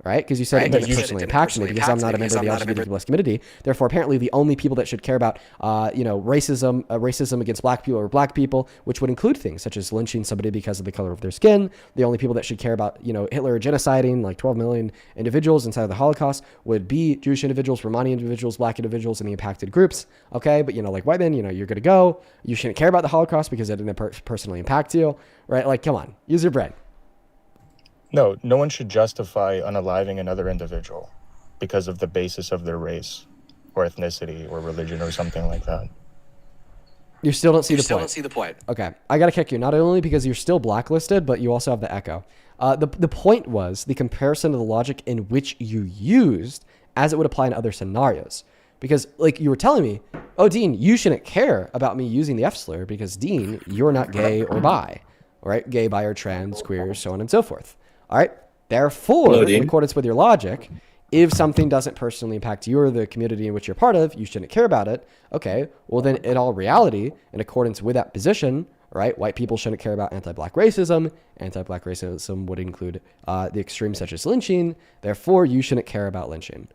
Right? Because you said it doesn't personally impact me because I'm not a member of the LGBTQ+ community. Therefore, apparently, the only people that should care about, racism against black people or black people, which would include things such as lynching somebody because of the color of their skin. The only people that should care about, Hitler genociding like 12 million individuals inside of the Holocaust would be Jewish individuals, Romani individuals, black individuals, and the impacted groups. Okay, but like white men, you're good to go. You shouldn't care about the Holocaust because it didn't personally impact you. Right? Like, come on, use your brain. No one should justify unaliving another individual because of the basis of their race or ethnicity or religion or something like that. You still don't see the point. Okay, I gotta kick you. Not only because you're still blacklisted, but you also have the echo. The point was the comparison of the logic in which you used as it would apply in other scenarios. Because, like, you were telling me, oh, Dean, you shouldn't care about me using the F slur because, Dean, you're not gay or bi. All right? Gay, bi, or trans, queer, so on and so forth. All right? Therefore, Hello, in Dean. accordance with your logic, if something doesn't personally impact you or the community in which you're part of, you shouldn't care about it. Okay, well, then in all reality, in accordance with that position, right, white people shouldn't care about anti-black racism. Anti-black racism would include the extremes such as lynching. Therefore, you shouldn't care about lynching.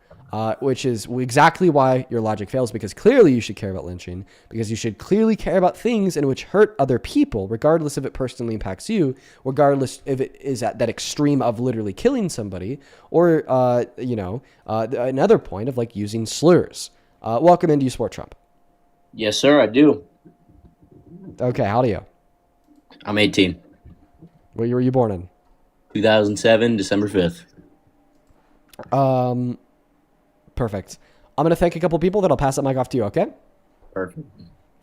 Which is exactly why your logic fails, because clearly you should care about lynching, because you should clearly care about things in which hurt other people, regardless if it personally impacts you, regardless if it is at that extreme of literally killing somebody, or, another point of like using slurs. Welcome into You Support Trump. Yes, sir, I do. Okay, how do you? I'm 18. What year were you born in? 2007, December 5th. Perfect. I'm going to thank a couple people, then I'll pass that mic off to you, okay? Perfect.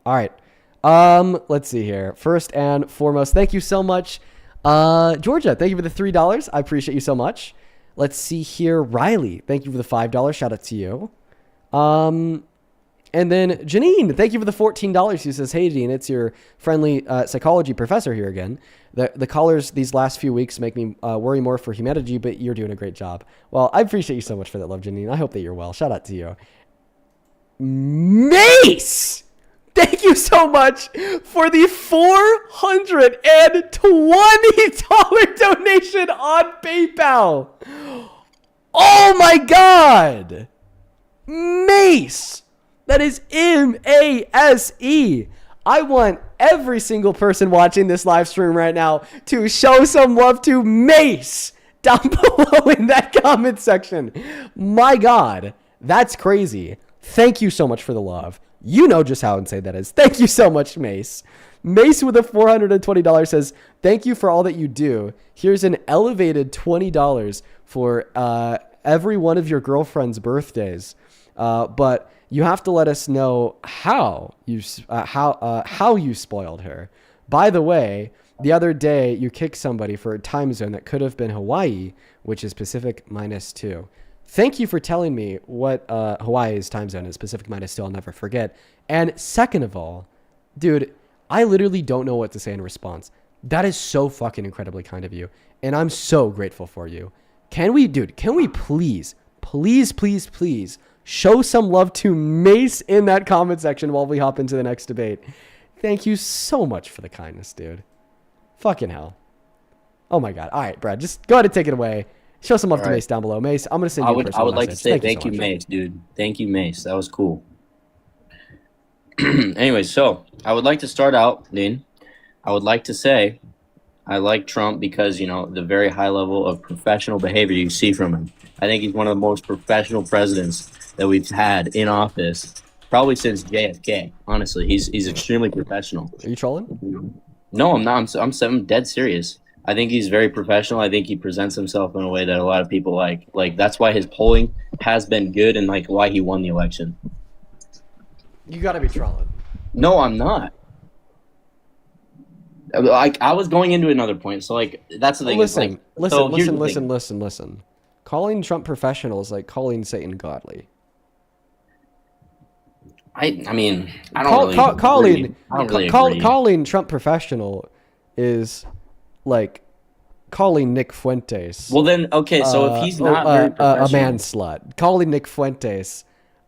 All right. Let's see here. First and foremost, thank you so much. Georgia, thank you for the $3. I appreciate you so much. Let's see here. Riley, thank you for the $5. Shout out to you. And then Janine, thank you for the $14. She says, hey, Dean, it's your friendly psychology professor here again. The callers these last few weeks make me worry more for humanity, but you're doing a great job. Well, I appreciate you so much for that, love, Janine. I hope that you're well. Shout out to you. Mace! Thank you so much for the $420 donation on PayPal. Oh my God! Mace! That is M-A-S-E. I want every single person watching this live stream right now to show some love to Mace down below in that comment section. My God, that's crazy. Thank you so much for the love. You know just how insane that is. Thank you so much, Mace. Mace with a $420 says, thank you for all that you do. Here's an elevated $20 for every one of your girlfriend's birthdays. But you have to let us know how you spoiled her. By the way, the other day you kicked somebody for a time zone that could have been Hawaii, which is Pacific -2. Thank you for telling me what Hawaii's time zone is. Pacific -2. I'll never forget. And second of all, dude, I literally don't know what to say in response. That is so fucking incredibly kind of you, and I'm so grateful for you. Can we please show some love to Mace in that comment section while we hop into the next debate? Thank you so much for the kindness, dude. Fucking hell. Oh my God. All right, Brad, just go ahead and take it away. Show some love to Mace down below. Mace, I'm going to send you a personal I would like to message. say thank you, Mace, dude. Thank you, Mace. That was cool. Anyway, so I would like to start out, Dean. I would like to say I like Trump because, the very high level of professional behavior you see from him. I think he's one of the most professional presidents that we've had in office, probably since JFK. Honestly, he's extremely professional. Are you trolling? No, I'm not. I'm dead serious. I think he's very professional. I think he presents himself in a way that a lot of people like. Like, that's why his polling has been good and, like, why he won the election. You got to be trolling. No, I'm not. Like, I was going into another point. So, like, that's the thing. Listen. Listen. Calling Trump professional is like calling Satan godly. I mean, I don't really agree. Calling Trump professional is like calling Nick Fuentes. Well, then, okay, so if he's not very professional, a man slut, calling Nick Fuentes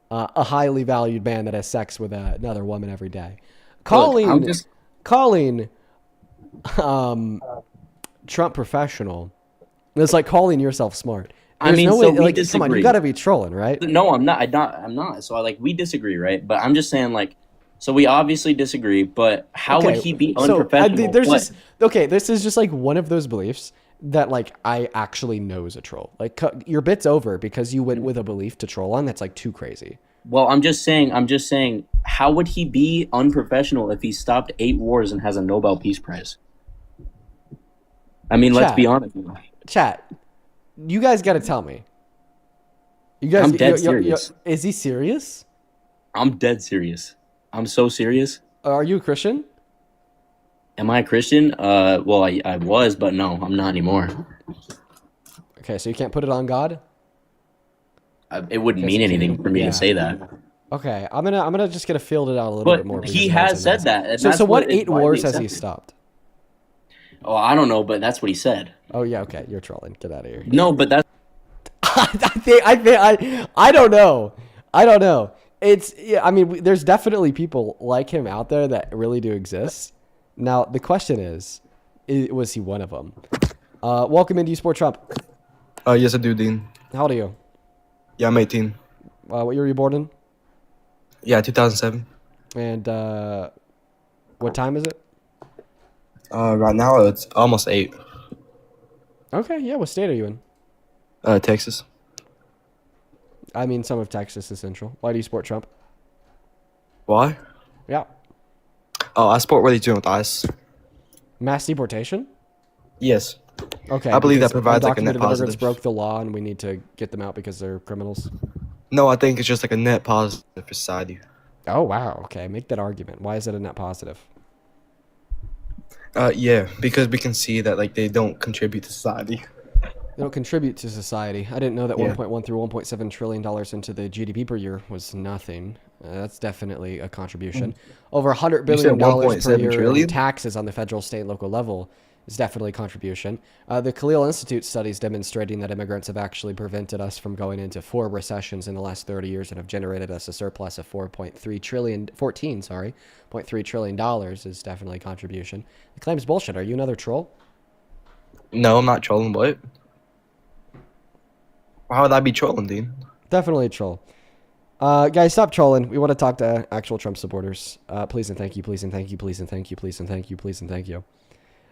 a highly valued man that has sex with another woman every day, calling Trump professional, it's like calling yourself smart. There's no way, we disagree. Come on, you gotta be trolling, right? No, I'm not. I'm not. So we disagree, right? But I'm just saying, like, so we obviously disagree. But how would he be unprofessional? This is just like one of those beliefs that, like, I actually know is a troll. Like, your bit's over because you went with a belief to troll on that's like too crazy. Well, I'm just saying, how would he be unprofessional if he stopped 8 wars and has a Nobel Peace Prize? I mean, let's be honest. Chat. You guys got to tell me. You guys, I'm dead serious. Is he serious? I'm dead serious. I'm so serious. Are you a Christian? Am I a Christian? Well, I was, but no, I'm not anymore. Okay, so you can't put it on God? It wouldn't Guess mean you can't. anything for me Yeah. to say that. Okay, I'm gonna just get to field it out a little bit more. But he because has said that. And So that's what is 8 widely wars has he accepted. stopped? Oh, I don't know, but that's what he said. Oh yeah, okay, you're trolling. Get out of here. No, but that's I don't know. I don't know. It's yeah. I mean, there's definitely people like him out there that really do exist. Now the question is, was he one of them? Welcome into Sport Trump. Yes, I do, Dean. How old are you? Yeah, I'm 18. What year were you born in? Yeah, 2007. And what time is it? Right now it's almost 8. Okay, yeah. What state are you in? Texas. I mean, some of Texas is central. Why do you support Trump? Why? Yeah. Oh, I support what he's doing with ICE. Mass deportation? Yes. Okay. I believe that because provides like a net undocumented immigrants positive. broke the law and we need to get them out because they're criminals. No, I think it's just like a net positive for society. Oh, wow. Okay. Make that argument. Why is it a net positive? Yeah, because we can see that like they don't contribute to society. They don't contribute to society. I didn't know that Yeah. 1.1 through 1.7 trillion dollars into the GDP per year was nothing. That's definitely a contribution. Over 100 You said billion dollars per 1.7 year in trillion? taxes on the federal, state, and local level is definitely a contribution. The Khalil Institute studies demonstrating that immigrants have actually prevented us from going into 4 recessions in the last 30 years and have generated us a surplus of 4.3 trillion, 14, sorry, $0.3 trillion dollars is definitely a contribution. The claim's bullshit. Are you another troll? No, I'm not trolling. What? Why would I be trolling, Dean? Definitely a troll. Guys, stop trolling. We want to talk to actual Trump supporters. Please and thank you, please and thank you, please and thank you, please and thank you, please and thank you.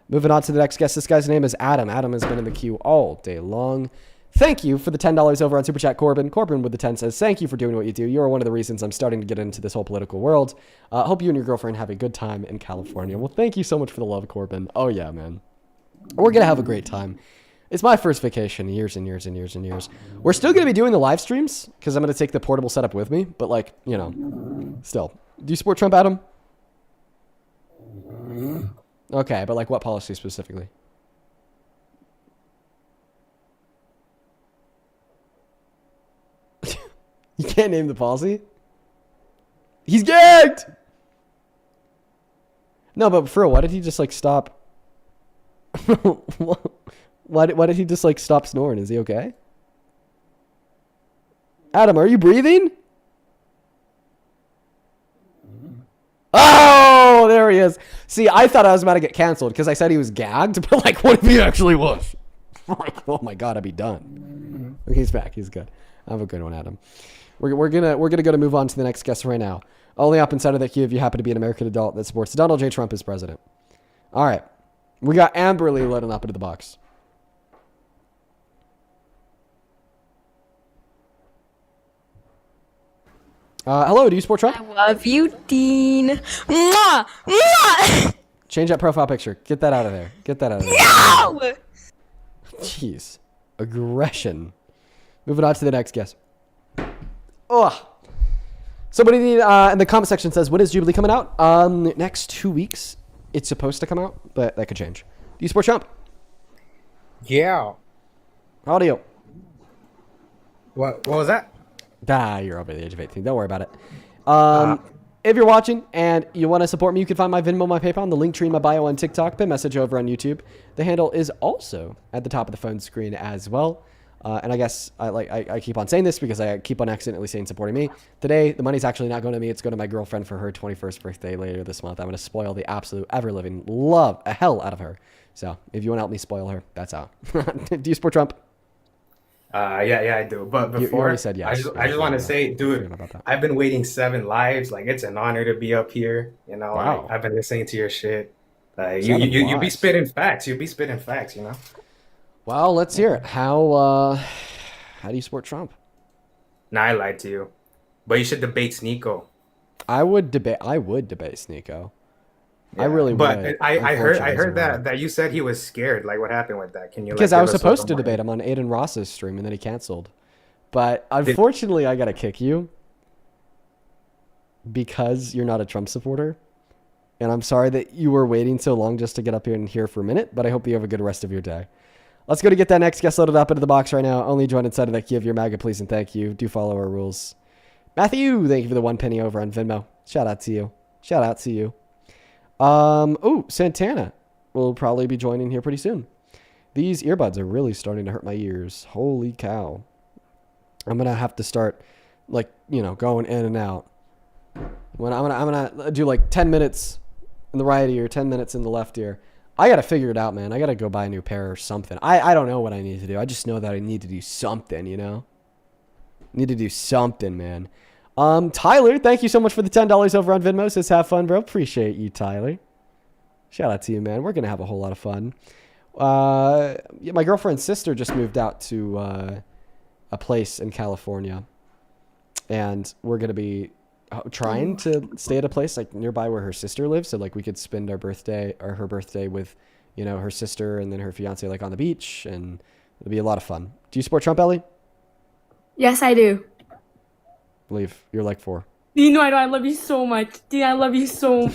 Moving on to the next guest. This guy's name is Adam. Adam has been in the queue all day long. Thank you for the $10 over on Super Chat, Corbin. Corbin with the 10 says, thank you for doing what you do. You are one of the reasons I'm starting to get into this whole political world. Hope you and your girlfriend have a good time in California. Well, thank you so much for the love, Corbin. Oh, yeah, man. We're going to have a great time. It's my first vacation in years and years and years and years. We're still going to be doing the live streams because I'm going to take the portable setup with me. But, like, you know, still. Do you support Trump, Adam? Okay, but, like, what policy specifically? You can't name the policy? He's gagged! No, but for real, why did he just, like, stop? Why did he just, like, stop snoring? Is he okay? Adam, are you breathing? Oh, there he is. See, I thought I was about to get canceled because I said he was gagged, but, like, what if he actually was? Oh, my God, I'd be done. Okay, he's back. He's good. Have a good one, Adam. We're gonna go to move on to the next guest right now. Only up inside of the queue if you happen to be an American adult that supports Donald J. Trump as president. All right. We got Amberly letting up into the box. Hello, do you support Trump? I love you, Dean. Mwah! Mwah! Change that profile picture. Get that out of there. Get that out of there. No! Jeez. Aggression. Moving on to the next guest. Ugh. Somebody in the comment section says, when is Jubilee coming out? Next 2 weeks. It's supposed to come out, but that could change. Do you support Trump? Yeah. How old are you? What was that? You're over the age of 18. Don't worry about it. If you're watching and you want to support me, you can find my Venmo, my PayPal, and the link tree in my bio on TikTok. Pin message over on YouTube. The handle is also at the top of the phone screen as well. And I guess I keep on saying this because I keep on accidentally saying supporting me. Today, the money's actually not going to me. It's going to my girlfriend for her 21st birthday later this month. I'm going to spoil the absolute ever-living hell out of her. So if you want to help me spoil her, that's how. Do you support Trump? Yeah, I do. But You before, already said yes. I just want to say, dude, I've been waiting 7 lives. Like, it's an honor to be up here. You know, Wow. like, I've been listening to your shit. Like, 7 you be lives. spitting facts. You be spitting facts. You know. Well, let's hear it. How do you support Trump? Nah, I lied to you. But you should debate Sneeko. I would debate Sneeko. I really But would. I unfortunately, heard as well. that you said he was scared. Like, what happened with that? Can you? Because like, I give was us a supposed to little more- debate him on Aiden Ross's stream and then he canceled. But unfortunately, I got to kick you. because you're not a Trump supporter. And I'm sorry that you were waiting so long just to get up here and hear for a minute, but I hope you have a good rest of your day. Let's go to get that next guest loaded up into the box right now. Only join inside of that key of your MAGA, please, and thank you. Do follow our rules. Matthew, thank you for the 1 penny over on Venmo. Shout out to you. Shout out to you. Oh, Santana will probably be joining here pretty soon. These earbuds are really starting to hurt my ears. Holy cow. I'm going to have to start, going in and out. When I'm gonna do 10 minutes in the right ear, 10 minutes in the left ear. I got to figure it out, man. I got to go buy a new pair or something. I don't know what I need to do. I just know that I need to do something, Need to do something, man. Tyler, thank you so much for the $10 over on Venmo. Says have fun, bro. Appreciate you, Tyler. Shout out to you, man. We're going to have a whole lot of fun. My girlfriend's sister just moved out to a place in California. And we're going to be trying to stay at a place nearby where her sister lives. So we could spend her birthday with, her sister and then her fiance on the beach. And it'll be a lot of fun. Do you support Trump, Ellie? Yes, I do. Believe you're 4. You know I do. I love you so much. Dean, I love you so.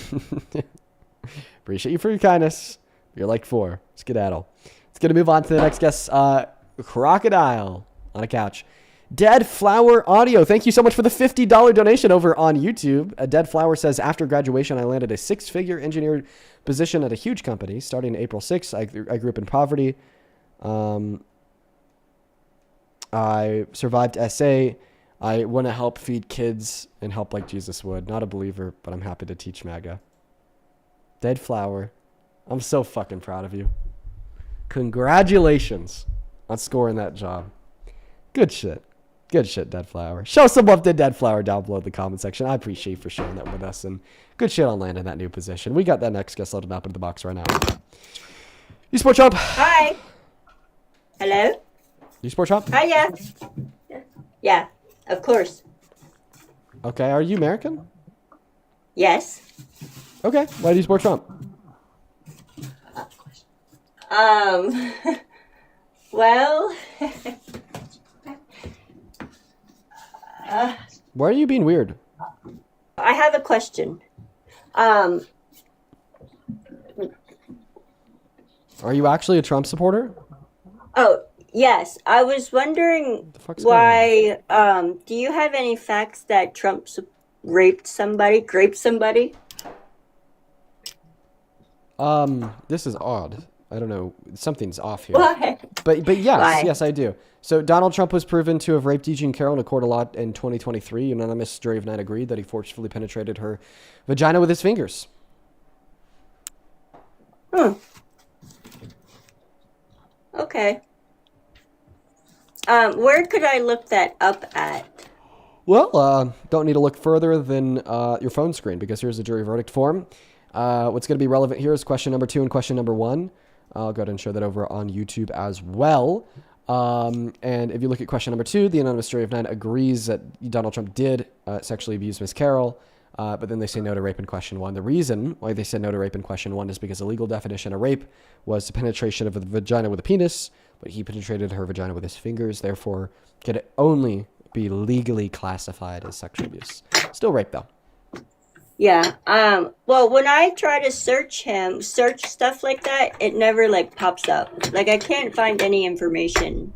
Appreciate you for your kindness. You're 4. Skedaddle. Let's get to move on to the next guest. Crocodile on a couch. Dead Flower Audio. Thank you so much for the $50 donation over on YouTube. Dead Flower says, after graduation, I landed a 6-figure engineer position at a huge company. Starting April 6th, I grew up in poverty. I survived SA. I want to help feed kids and help like Jesus would. Not a believer, but I'm happy to teach MAGA. Dead Flower. I'm so fucking proud of you. Congratulations on scoring that job. Good shit. Good shit, Dead Flower. Show some love to Dead Flower down below in the comment section. I appreciate you for sharing that with us. And good shit on landing that new position. We got that next guest loaded up into the box right now. You support Trump? Hi. Hello? You support Trump? Hi, yeah. Yeah, of course. Okay, are you American? Yes. Okay, why do you support Trump? Well... Why are you being weird? I have a question. Are you actually a Trump supporter? Oh, yes. I was wondering why, do you have any facts that Trump raped somebody? This is odd. I don't know. Something's off here. Why? But yes, Why? yes, I do. So Donald Trump was proven to have raped Eugene Carroll in a court of law in 2023. Unanimous jury of 9 agreed that he forcefully penetrated her vagina with his fingers. Okay. Where could I look that up at? Well, don't need to look further than your phone screen, because here's the jury verdict form. What's going to be relevant here is question number 2 and question number 1. I'll go ahead and show that over on YouTube as well. And if you look at question number 2, the unanimous jury of 9 agrees that Donald Trump did sexually abuse Ms. Carroll, but then they say no to rape in question 1. The reason why they said no to rape in question 1 is because the legal definition of rape was the penetration of the vagina with a penis, but he penetrated her vagina with his fingers, therefore could only be legally classified as sexual abuse. Still rape, though. Yeah. Well, when I try to search stuff like that, it never pops up. I can't find any information.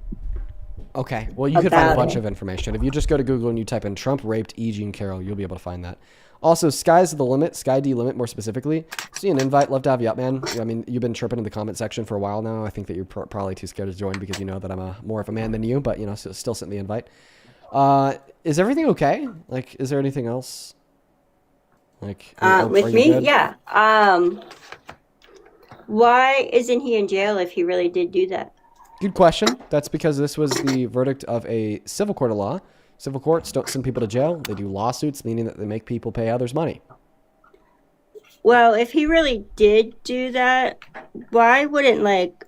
Okay. Well, you could find a bunch of information. If you just go to Google and you type in Trump raped Eugene Carroll, you'll be able to find that. Also, sky's the limit. Sky D limit more specifically. See an invite. Love to have you up, man. I mean, you've been chirping in the comment section for a while now. I think that you're probably too scared to join because you know that I'm more of a man than you, but still sent the invite. Is everything okay? Is there anything else? With me? Good? Yeah. Why isn't he in jail if he really did do that? Good question. That's because this was the verdict of a civil court of law. Civil courts don't send people to jail. They do lawsuits, meaning that they make people pay others money. Well, if he really did do that, why wouldn't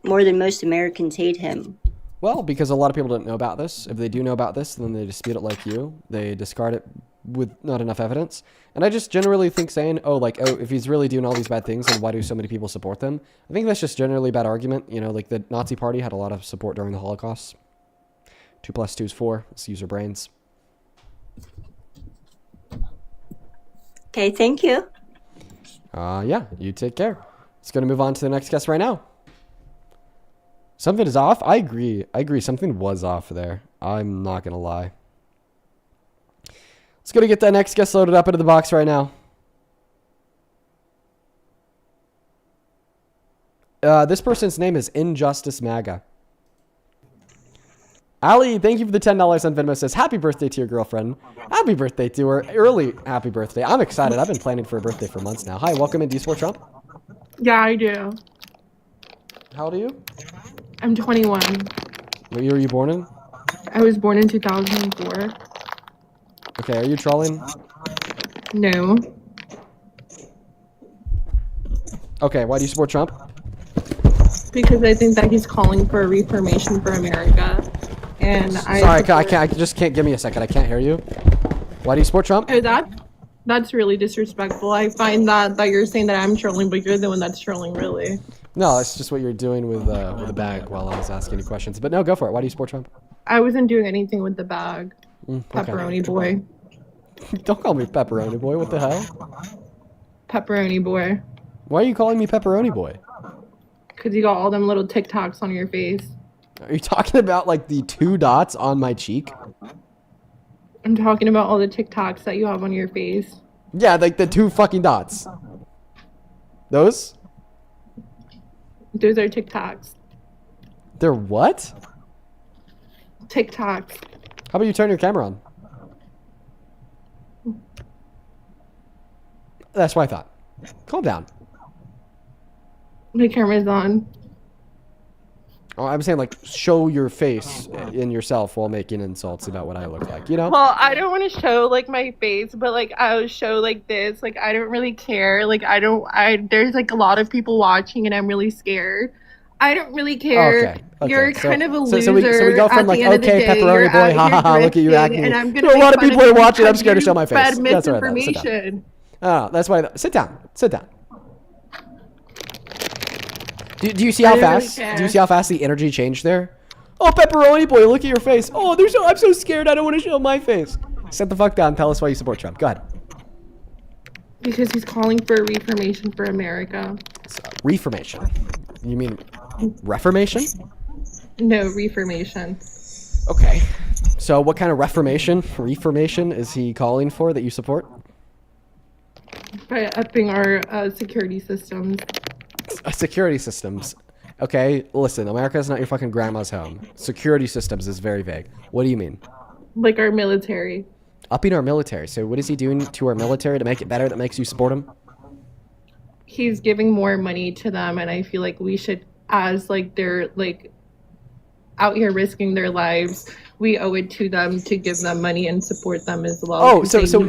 more than most Americans hate him? Well, because a lot of people don't know about this. If they do know about this, then they dispute it like you. They discard it with not enough evidence. And I just generally think saying, if he's really doing all these bad things, then why do so many people support them? I think that's just generally a bad argument. The Nazi Party had a lot of support during the Holocaust. 2 + 2 is 4. Let's use our brains. Okay, thank you. Yeah, you take care. Let's go to move on to the next guest right now. Something is off. I agree. Something was off there. I'm not going to lie. Let's go to get that next guest loaded up into the box right now. This person's name is Injustice MAGA. Ali, thank you for the $10 on Venmo. Says, happy birthday to your girlfriend. Happy birthday to her. Early happy birthday. I'm excited. I've been planning for a birthday for months now. Hi, welcome in. Do you support Trump? Yeah, I do. How old are you? I'm 21. What year were you born in? I was born in 2004. Okay, are you trolling? No. Okay, why do you support Trump? Because I think that he's calling for a reformation for America. And Sorry, I just can't. Give me a second. I can't hear you. Why do you support Trump? Oh, that's really disrespectful. I find that you're saying that I'm trolling, but you're the one that's trolling, really. No, it's just what you're doing with the bag while I was asking you questions. But no, go for it. Why do you support Trump? I wasn't doing anything with the bag. Okay. Pepperoni boy. Don't call me Pepperoni Boy. What the hell? Pepperoni boy. Why are you calling me Pepperoni Boy? Because you got all them little TikToks on your face. Are you talking about like the 2 dots on my cheek? I'm talking about all the TikToks that you have on your face. Yeah, like the 2 fucking dots. Those? Those are TikToks. They're what? TikToks. How about you turn your camera on? That's what I thought. Calm down. My camera's on. Oh, I'm saying like show your face in yourself while making insults about what I look like, you know? Well, I don't want to show like my face, but like I'll show like this. Like I don't really care. Like there's like a lot of people watching and I'm really scared. I don't really care. Okay. You're kind of a loser. So we go from like, okay, pepperoni boy, ha ha ha, look at you acting. And I'm a lot of people are watching. I'm scared to show my face. That's all right. Sit down. Oh, that's why. Sit down. Sit down. Do you see how fast? Do you see how fast the energy changed there? Oh, pepperoni boy, look at your face. Oh, I'm so scared. I don't want to show my face. Sit the fuck down. Tell us why you support Trump. Go ahead. Because he's calling for a reformation for America. Reformation? You mean reformation? No, reformation. Okay. So what kind of reformation is he calling for that you support? By upping our security systems. Security systems. Okay, listen, America is not your fucking grandma's home. Security systems is very vague. What do you mean? Like our military. Upping our military. So what is he doing to our military to make it better that makes you support him? He's giving more money to them, and I feel like we should, as like they're like out here risking their lives, we owe it to them to give them money and support them as well. Oh, so we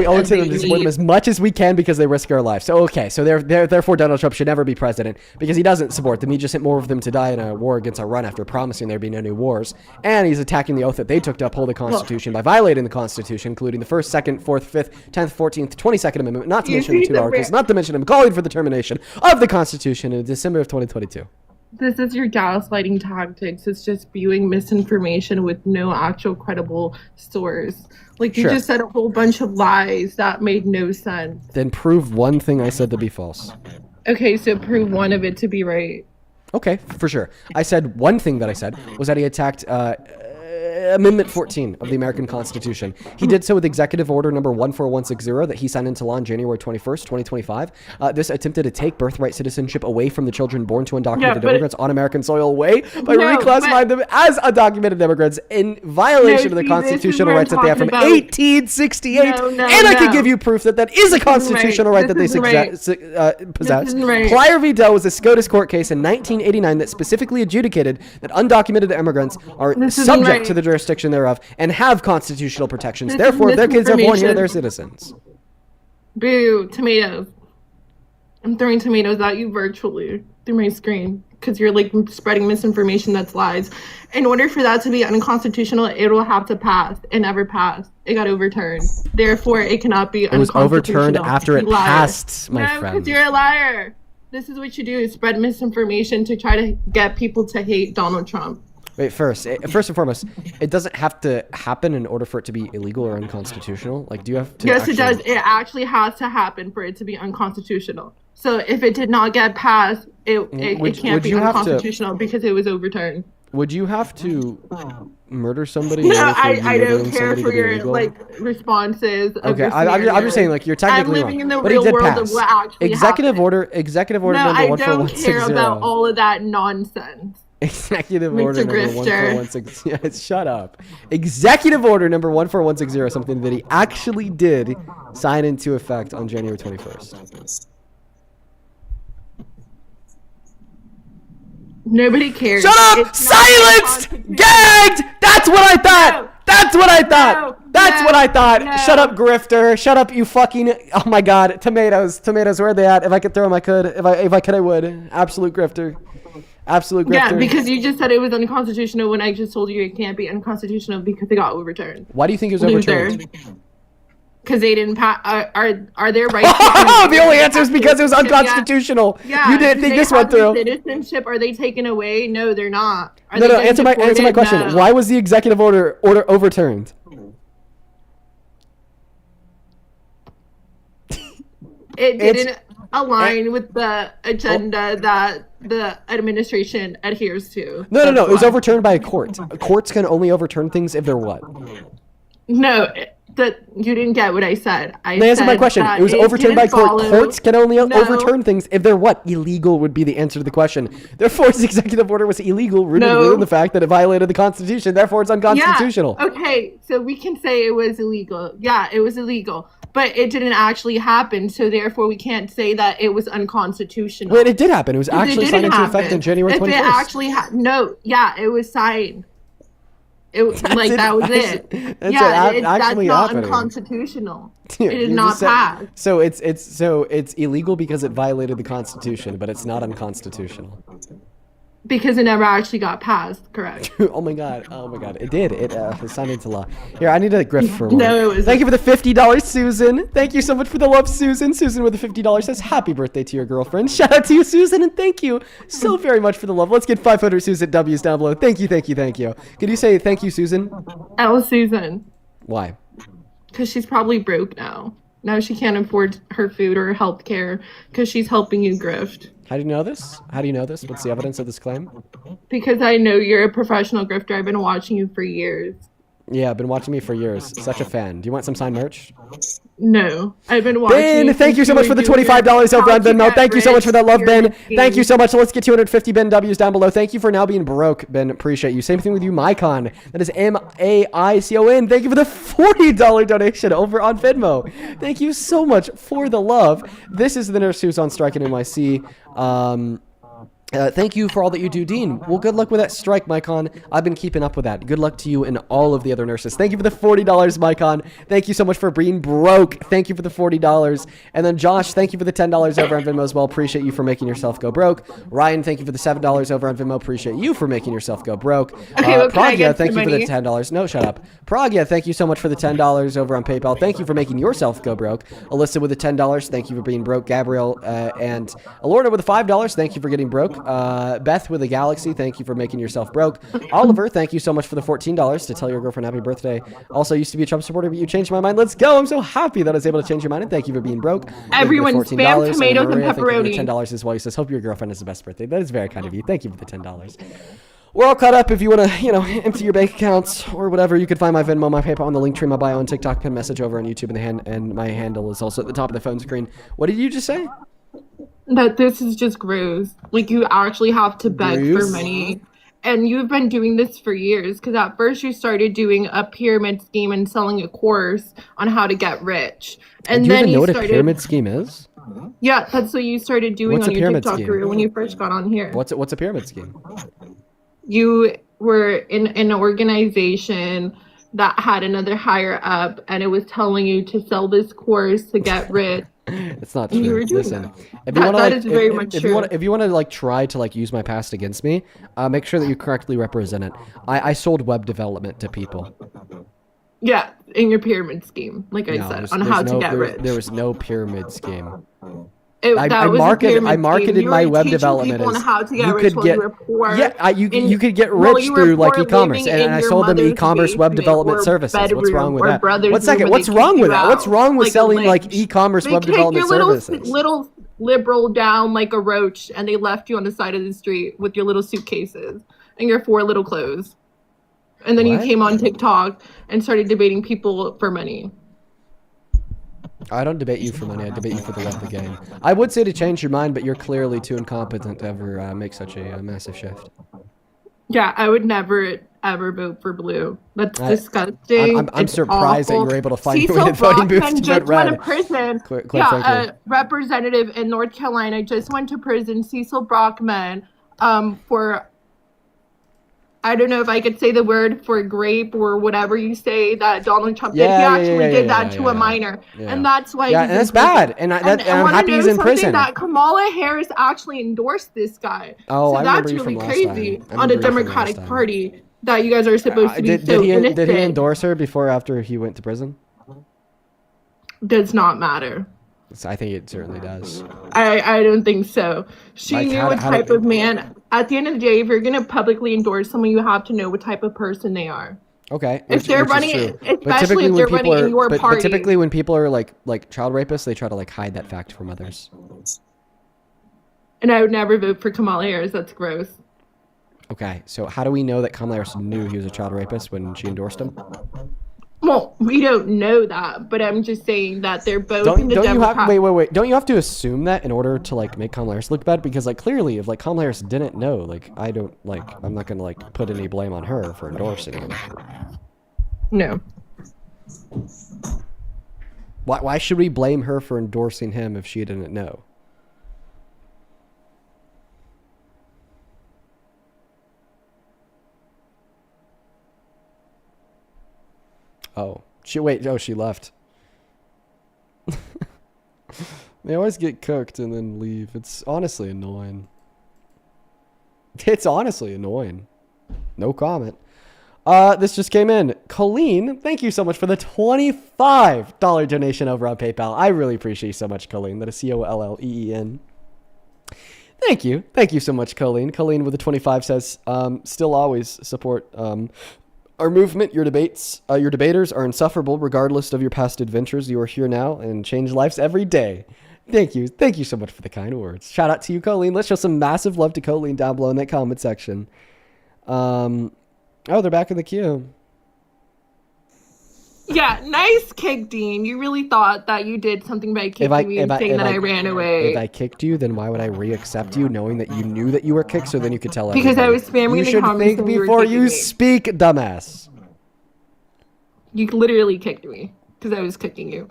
owe it to them to support them as much as we can because they risk our lives. So okay, so therefore Donald Trump should never be president because he doesn't support them. He just sent more of them to die in a war against Iran after promising there'd be no new wars, and he's attacking the oath that they took to uphold the Constitution by violating the Constitution, including the 1st, 2nd, 4th, 5th, 10th, 14th, 22nd Amendment, not to mention the 2 articles, not to mention him calling for the termination of the Constitution in December of 2022. This is your gaslighting tactics. It's just spewing misinformation with no actual credible source. Like you just said a whole bunch of lies that made no sense. Then prove one thing I said to be false. Okay, so prove one of it to be right. Okay, for sure. I said one thing that I said was that he attacked Amendment 14 of the American Constitution. He did so with Executive Order number 14160 that he signed into law on January 21st, 2025. This attempted to take birthright citizenship away from the children born to undocumented immigrants on American soil by reclassifying them as undocumented immigrants in violation of the constitutional rights that they have from 1868. And I can give you proof that is a constitutional right that they possess. Plyer v. Doe was a SCOTUS court case in 1989 that specifically adjudicated that undocumented immigrants are subject to the jurisdiction thereof and have constitutional protections. Therefore, if their kids are born here, they're citizens. Boo, tomatoes. I'm throwing tomatoes at you virtually through my screen because you're like spreading misinformation that's lies. In order for that to be unconstitutional, it will have to pass. It never passed. It got overturned. Therefore, it cannot be unconstitutional. It was overturned after it passed, my friend. Because you're a liar. This is what you do, is spread misinformation to try to get people to hate Donald Trump. Wait, first and foremost, it doesn't have to happen in order for it to be illegal or unconstitutional. Like, do you have to? Yes, it does. It actually has to happen for it to be unconstitutional. So if it did not get passed, it can't be unconstitutional because it was overturned. Would you have to murder somebody? No, I don't care for your responses. Okay, I'm just saying, like, you're technically I'm living wrong. in the But real it did world pass. of what actually Executive happened. order No, number I don't care 14160. about all of that nonsense. Executive Mr. order number Grifter. 14160. Yes, shut up. Executive order number 14160, something that he actually did sign into effect on January 21st. Nobody cares. Shut up! Silenced! Gagged! That's what I thought! No. That's what I thought! No. That's No. what I thought! No. Shut up, grifter! Shut up, you fucking... Oh my god, tomatoes. Tomatoes, where are they at? If I could throw them, I could. If I could, I would. Absolute grifter. Absolute grifter. Yeah, because you just said it was unconstitutional when I just told you it can't be unconstitutional because it got overturned. Why do you think it was overturned? Because they didn't pass. Are there rights? The only answer is because it was unconstitutional. Yeah. You didn't think they this have went through. Citizenship? Are they taken away? No, they're not. Are No, they no. getting Answer my deported? question. No. Why was the executive order overturned? It didn't align with the agenda that the administration adheres to. No. It was why. overturned by a court. Courts can only overturn things if they're what? No, that you didn't get what I said. Answer my question. It was overturned by court. Courts can only overturn things if they're what? Illegal would be the answer to the question. Therefore, his executive order was illegal, rooted in the fact that it violated the Constitution. Therefore, it's unconstitutional. Yeah. Okay, so we can say it was illegal. Yeah, it was illegal. But it didn't actually happen, so therefore we can't say that it was unconstitutional. Wait, it did happen. It was actually signed into effect on January 21st. If it actually it was signed. It was like that was it. That's That's not happening. unconstitutional. Yeah, It is you not just said- passed. So it's illegal because it violated the Constitution, but it's not unconstitutional. Because it never actually got passed, correct? Oh my god! It did. It signed into law. Here, I need a grift for one. No, it was Thank you for the $50, Susan. Thank you so much for the love, Susan. Susan with the $50 says happy birthday to your girlfriend. Shout out to you, Susan, and thank you so very much for the love. Let's get 500 Susan W's down below. Thank you. Could you say thank you, Susan? Susan. Why? Because she's probably broke now. Now she can't afford her food or health care because she's helping you grift. How do you know this? What's the evidence of this claim? Because I know you're a professional grifter. I've been watching you for years. Yeah, I've been watching me for years. Such a fan. Do you want some signed merch? No, I've been watching. Ben, thank you so much for the $25 over on Venmo. Thank you so much for that love, Ben. Thank you so much. Let's get 250 Ben W's down below. Thank you for now being broke, Ben. Appreciate you. Same thing with you, Mycon. That is MAICON. Thank you for the $40 donation over on Venmo. Thank you so much for the love. This is the nurse who's on strike in NYC. Thank you for all that you do, Dean. Well, good luck with that strike, Mycon. I've been keeping up with that. Good luck to you and all of the other nurses. Thank you for the $40, Mycon. Thank you so much for being broke. Thank you for the $40. And then Josh, thank you for the $10 over on Venmo as well. Appreciate you for making yourself go broke. Ryan, thank you for the $7 over on Venmo. Appreciate you for making yourself go broke. Pragya, thank you for the $10. No, shut up. Pragya, thank you so much for the $10 over on PayPal. Thank you for making yourself go broke. Alyssa with the $10. Thank you for being broke. Gabrielle and Alorna with the $5. Thank you for getting broke. Beth with a Galaxy, thank you for making yourself broke. Oliver, thank you so much for the $14 to tell your girlfriend happy birthday. Also used to be a Trump supporter, but you changed my mind. Let's go. I'm so happy that I was able to change your mind, and thank you for being broke. Everyone spam tomatoes and pepperoni. $10 as well. He says, hope your girlfriend has the best birthday. That is very kind of you. Thank you for the $10. We're all caught up. If you want to, empty your bank accounts or whatever, you can find my Venmo, my PayPal on the link tree, my bio, and TikTok pin message over on YouTube, and my handle is also at the top of the phone screen. What did you just say? That this is just gross. Like, you actually have to beg for money. And you've been doing this for years. Because at first you started doing a pyramid scheme and selling a course on how to get rich. And do you then even know what started, a pyramid scheme is? Yeah, that's what you started doing What's on a your pyramid TikTok scheme? career when you first got on here. What's a pyramid scheme? You were in an organization that had another higher up, and it was telling you to sell this course to get rich. It's not You true. were doing Listen, that. That is very much true. If you want to try to use my past against me, make sure that you correctly represent it. I sold web development to people. Yeah, in your pyramid scheme, like I said, on how to get rich. There was no pyramid scheme. That was a pyramid I scheme. marketed You my were web teaching development people on as how to get you rich could while get you were poor. you could get Well, rich you were through like poor e-commerce, living and in I your sold them mother's e-commerce web basement development or services. What's wrong bedroom with or that? brother's One second, room, and what's they wrong kicked with you that? What's out wrong with like a selling like lynch. e-commerce They web kicked development your services? little liberal down like a roach, and they left you on the side of the street with your little suitcases and your 4 little clothes. And then you What? came on TikTok and started debating people for money. I don't debate you for money. I debate you for the love of the game. I would say to change your mind, but you're clearly too incompetent to ever make such a massive shift. Yeah, I would never ever vote for blue. That's disgusting. I'm It's surprised awful. that you were able to find your way Cecil to voting booths Brockman to just vote went red. to prison. Quite Yeah, frankly. a representative in North Carolina just went to prison. Cecil Brockman, for, I don't know if I could say the word, for grape or whatever you say that Donald Trump did. He actually did that to a minor, and that's why. Yeah, he's and in that's prison. bad. And I'm wanna happy know he's in something? prison. That Kamala Harris actually endorsed this guy. Oh, So I that's remember you really from last crazy time. on the Democratic Party that you guys are supposed to be Did so he innocent. endorse her before or after he went to prison? Does not matter. I think it certainly does. I don't think so. She Like, knew how what do- type of man. At the end of the day, if you're gonna publicly endorse someone, you have to know what type of person they are. Okay, If they're which is running, true. especially if they're running in your but party. typically when people are like child rapists, they try to like hide that fact from others. And I would never vote for Kamala Harris. That's gross. Okay, so how do we know that Kamala Harris knew he was a child rapist when she endorsed him? Well, we don't know that, but I'm just saying that they're both in the Don't you Democrat. have wait? Don't you have to assume that in order to like make Kamala Harris look bad? Because like clearly, if like Kamala Harris didn't know, like I'm not gonna like put any blame on her for endorsing him. No. Why should we blame her for endorsing him if she didn't know? Oh, she left. They always get cooked and then leave. It's honestly annoying. It's honestly annoying. No comment. This just came in. Colleen, thank you so much for the $25 donation over on PayPal. I really appreciate you so much, Colleen. That is COLLEEN. Thank you. Thank you so much, Colleen. Colleen with the 25 says, still always support our movement. Your debaters are insufferable regardless of your past adventures. You are here now and change lives every day. Thank you. Thank you so much for the kind words. Shout out to you, Colleen. Let's show some massive love to Colleen down below in that comment section. Oh, they're back in the queue. Yeah, nice kick, Dean. You really thought that you did something by kicking me and saying that I ran away. If I kicked you, then why would I re-accept you, knowing that you knew that you were kicked, so then you could tell everybody? Because I was spamming the comments. You should think saying you were before kicking you me. speak, dumbass. You literally kicked me because I was kicking you.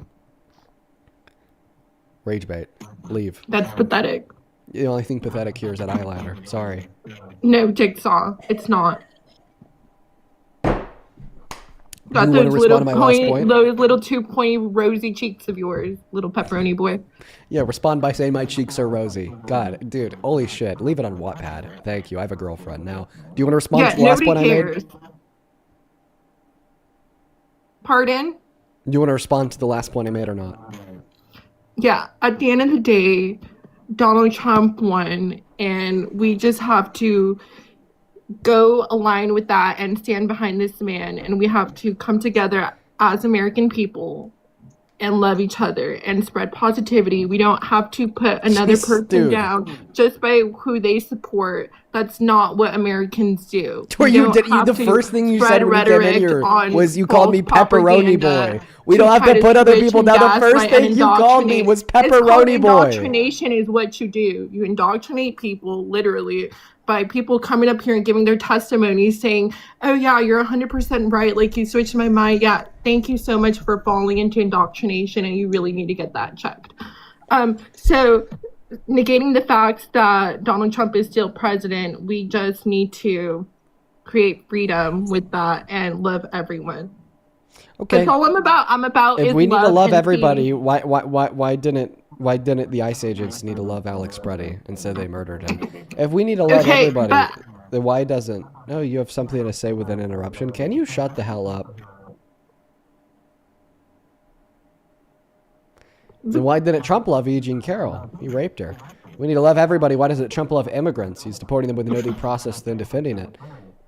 Rage bait. Leave. That's pathetic. The only thing pathetic here is that eyeliner. Sorry. No, Jigsaw. It's not. Got You those wanna little respond to my last point? those little 2-pointy rosy cheeks of yours, little pepperoni boy. Yeah, respond by saying my cheeks are rosy. God, dude, holy shit. Leave it on Wattpad. Thank you. I have a girlfriend now. Do you want to respond to the last point cares. I made? Pardon? Do you want to respond to the last point I made or not? Yeah, at the end of the day, Donald Trump won, and we just have to go align with that and stand behind this man, and we have to come together as American people and love each other and spread positivity. We don't have to put another person down just by who they support. That's not what Americans do. The first thing you said when you came in here was you called me pepperoni boy. We don't have to put other people down. The first thing you called me was pepperoni boy. Indoctrination is what you do. You indoctrinate people, literally, by people coming up here and giving their testimonies saying, oh yeah, you're 100% right, like you switched my mind. Yeah, thank you so much for falling into indoctrination, and you really need to get that checked. So negating the fact that Donald Trump is still president, we just need to create freedom with that and love everyone. Okay. That's all I'm about. I'm about If is we need to love and everybody, peace. why didn't the ICE agents need to love Alex Bruddy and said they murdered him? If we need to love everybody, then why doesn't? No, you have something to say with an interruption. Can you shut the hell up? Then why didn't Trump love E. Jean Carroll? He raped her. We need to love everybody. Why doesn't Trump love immigrants? He's deporting them with no due process, then defending it.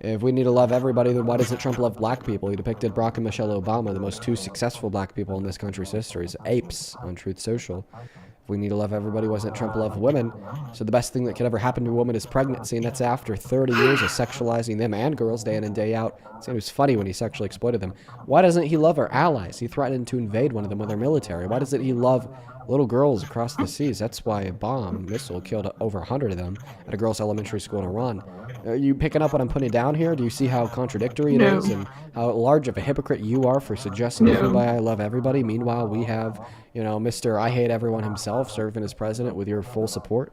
If we need to love everybody, then why doesn't Trump love black people? He depicted Barack and Michelle Obama, the most two successful black people in this country's history, as apes on Truth Social. If we need to love everybody, why doesn't Trump love women? So the best thing that could ever happen to a woman is pregnancy, and that's after 30 years of sexualizing them and girls day in and day out. It was funny when he sexually exploited them. Why doesn't he love our allies? He threatened to invade one of them with our military. Why doesn't he love little girls across the seas? That's why a missile killed over 100 of them at a girls' elementary school in Iran. Are you picking up what I'm putting down here? Do you see how contradictory it is and how large of a hypocrite you are for suggesting to everybody I love everybody? Meanwhile, we have, Mr. I hate everyone himself serving as president with your full support?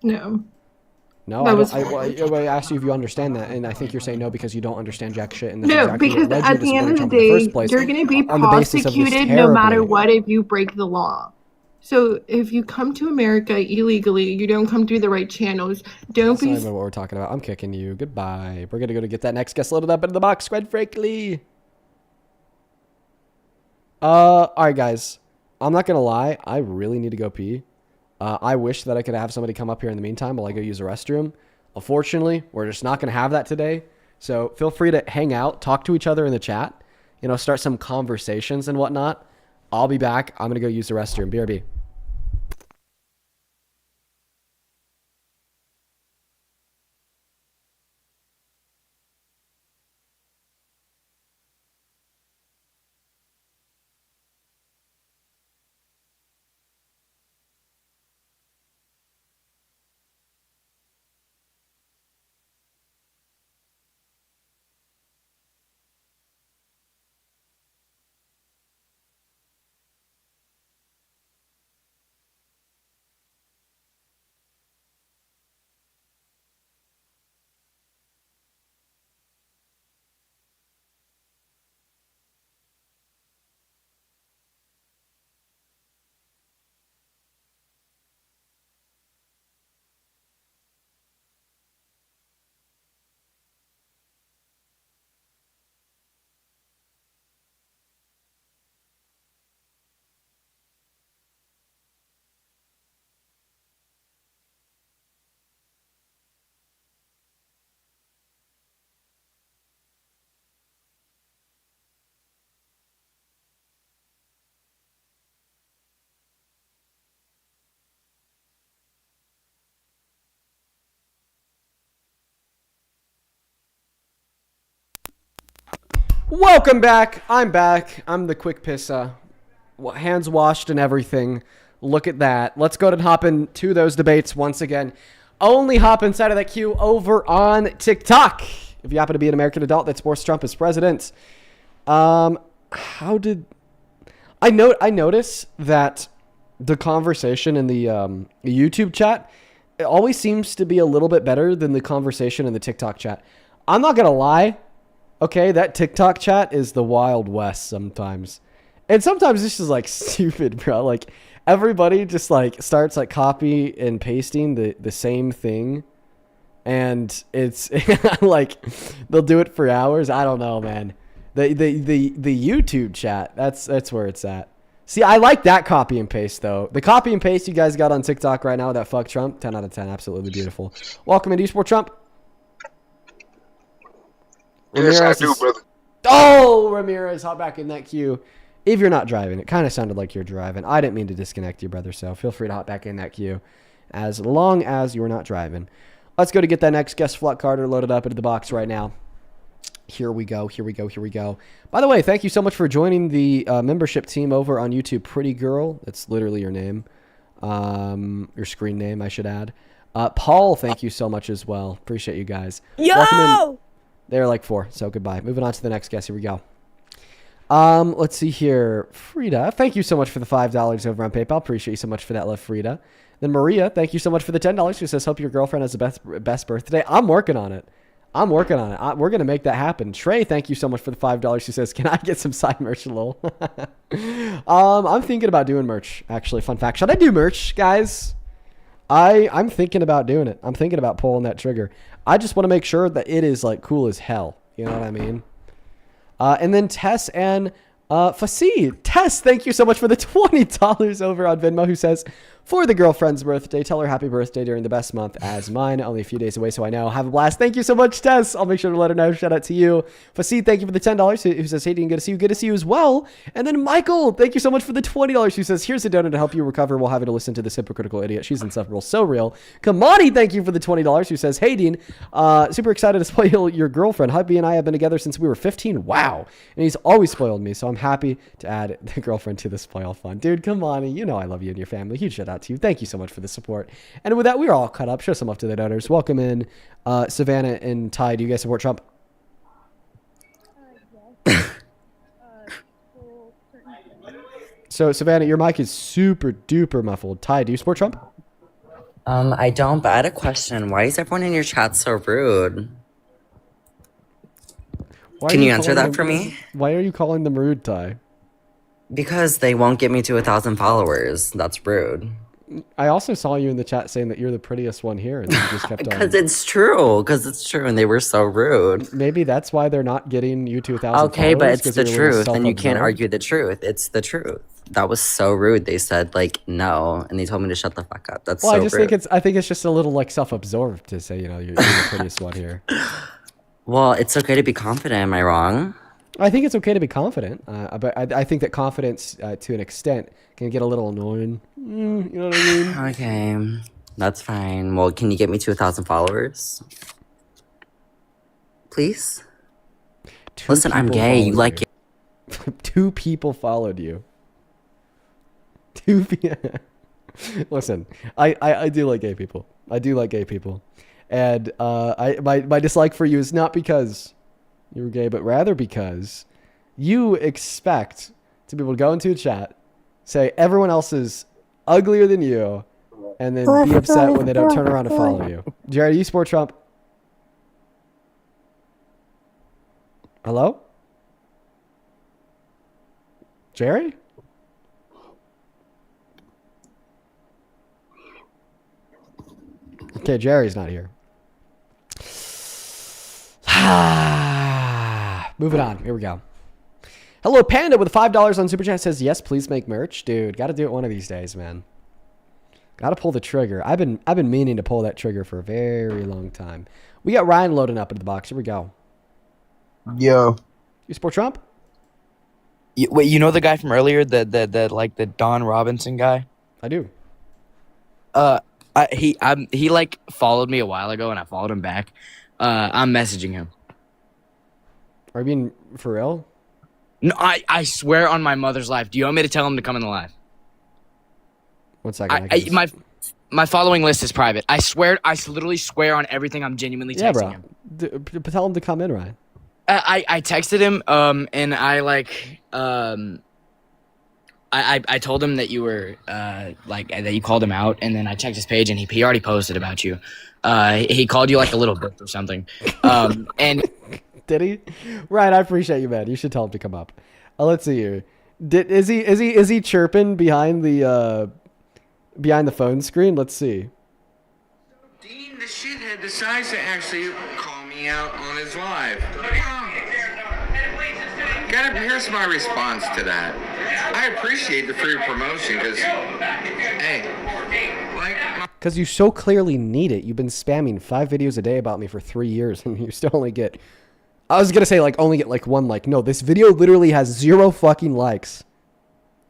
No. No, I asked you if you understand that, and I think you're saying no because you don't understand jack shit. And that's exactly because what led at you to the end of the support Trump day, in the first place, you're going to be on the basis of this prosecuted no matter terribly. what if you break the law. So if you come to America illegally, you don't come through the right channels. That's not even what we're talking about. I'm kicking you. Goodbye. We're going to go to get that next guest loaded up into the box, quite frankly. All right, guys. I'm not going to lie. I really need to go pee. I wish that I could have somebody come up here in the meantime while I go use the restroom. Unfortunately, we're just not going to have that today. So feel free to hang out, talk to each other in the chat, start some conversations and whatnot. I'll be back. I'm going to go use the restroom. BRB. Welcome back. I'm back. I'm the quick piss, hands washed and everything. Look at that. Let's go and hop into those debates once again. Only hop inside of that queue over on TikTok. If you happen to be an American adult that supports Trump as president. I notice that the conversation in the YouTube chat, it always seems to be a little bit better than the conversation in the TikTok chat. I'm not going to lie. Okay, that TikTok chat is the Wild West sometimes. And sometimes this is like stupid, bro. Like everybody just like starts like copy and pasting the same thing. And it's like they'll do it for hours. I don't know, man. The YouTube chat, that's where it's at. See, I like that copy and paste though. The copy and paste you guys got on TikTok right now, that fuck Trump, 10 out of 10, absolutely beautiful. Welcome into eSport Trump. Yes, Ramirez I do, brother. Oh, Ramirez, hop back in that queue. If you're not driving, it kind of sounded like you're driving. I didn't mean to disconnect you, brother, so feel free to hop back in that queue as long as you're not driving. Let's go to get that next guest, Fluck Carter, loaded up into the box right now. Here we go. By the way, thank you so much for joining the membership team over on YouTube. Pretty Girl, that's literally your name. Your screen name, I should add. Paul, thank you so much as well. Appreciate you guys. Yo! They're like 4, so goodbye. Moving on to the next guest. Here we go. Let's see here. Frida, thank you so much for the $5 over on PayPal. Appreciate you so much for that, love, Frida. Then Maria, thank you so much for the $10. She says, hope your girlfriend has the best birthday. I'm working on it. We're going to make that happen. Trey, thank you so much for the $5. She says, can I get some side merch, lol? I'm thinking about doing merch, actually. Fun fact. Should I do merch, guys? I'm thinking about doing it. I'm thinking about pulling that trigger. I just want to make sure that it is like cool as hell. You know what I mean? And then Tess and Fasi, Tess, thank you so much for the $20 over on Venmo, who says, for the girlfriend's birthday, tell her happy birthday during the best month as mine. Only a few days away, so I know. Have a blast. Thank you so much, Tess. I'll make sure to let her know. Shout out to you. Fasi, thank you for the $10, who says, hey, Dean, good to see you. Good to see you as well. And then Michael, thank you so much for the $20, who says, here's a donut to help you recover while having to listen to this hypocritical idiot. She's insufferable. So real. Kamani, thank you for the $20, who says, hey, Dean, super excited to spoil your girlfriend. Hubby and I have been together since we were 15. Wow. And he's always spoiled me, so I'm happy to add the girlfriend to the spoil fun. Dude, Kamani, you know I love you and your family. Huge shout out to you. Thank you so much for the support. And with that, we're all caught up. Show some love to the donors. Welcome in Savannah and Ty. Do you guys support Trump? So Savannah, your mic is super duper muffled. Ty, do you support Trump? I don't, but I had a question. Why is everyone in your chat so rude? Can you answer that for me? Why are you calling them rude, Ty? Because they won't get me to 1,000 followers. That's rude. I also saw you in the chat saying that you're the prettiest one here, and you just kept on. Because it's true. Because it's true, and they were so rude. Maybe that's why they're not getting you to 1,000 Okay, followers. but it's the you're a little truth, and you can't self-absorbed. argue the truth. It's the truth. That was so rude. They said like no, and they told me to shut the fuck up. That's Well, so I just rude. think it's just a little like self-absorbed to say, you know, you're the prettiest one here. Well, it's okay to be confident. Am I wrong? I think it's okay to be confident, but I think that confidence, to an extent, can get a little annoying. You know what I mean? Okay, that's fine. Well, can you get me to 1,000 followers, please? Listen, I'm gay. You like it? 2 people followed you. Listen, I do like gay people. I do like gay people, and my dislike for you is not because you were gay, but rather because you expect to be able to go into a chat, say everyone else is uglier than you, and then be upset when they don't turn around to follow you. Jared, you support Trump? Hello? Jerry? Okay, Jerry's not here. Moving on. Here we go. Hello, Panda with $5 on Super Chat says, yes, please make merch. Dude, got to do it one of these days, man. Got to pull the trigger. I've been meaning to pull that trigger for a very long time. We got Ryan loading up into the box. Here we go. Yo. You support Trump? Wait, you know the guy from earlier, the Don Robinson guy? I do. He like followed me a while ago, and I followed him back. I'm messaging him. Are you being for real? No, I swear on my mother's life. Do you want me to tell him to come in the live? 1 second. My following list is private. I swear, I literally swear on everything. I'm genuinely texting him. Tell him to come in, Ryan. I texted him, and I told him that you were that you called him out, and then I checked his page, and he already posted about you. He called you like a little bitch or something. And did he? Ryan, I appreciate you, man. You should tell him to come up. Let's see here. Is he chirping behind the phone screen? Let's see. Dean, the shithead, decides to actually call me out on his live. Here's my response to that. I appreciate the free promotion because, hey, Because you so clearly need it. You've been spamming 5 videos a day about me for 3 years, and you still only get... I was going to say, only get, 1 like. No, this video literally has 0 fucking likes.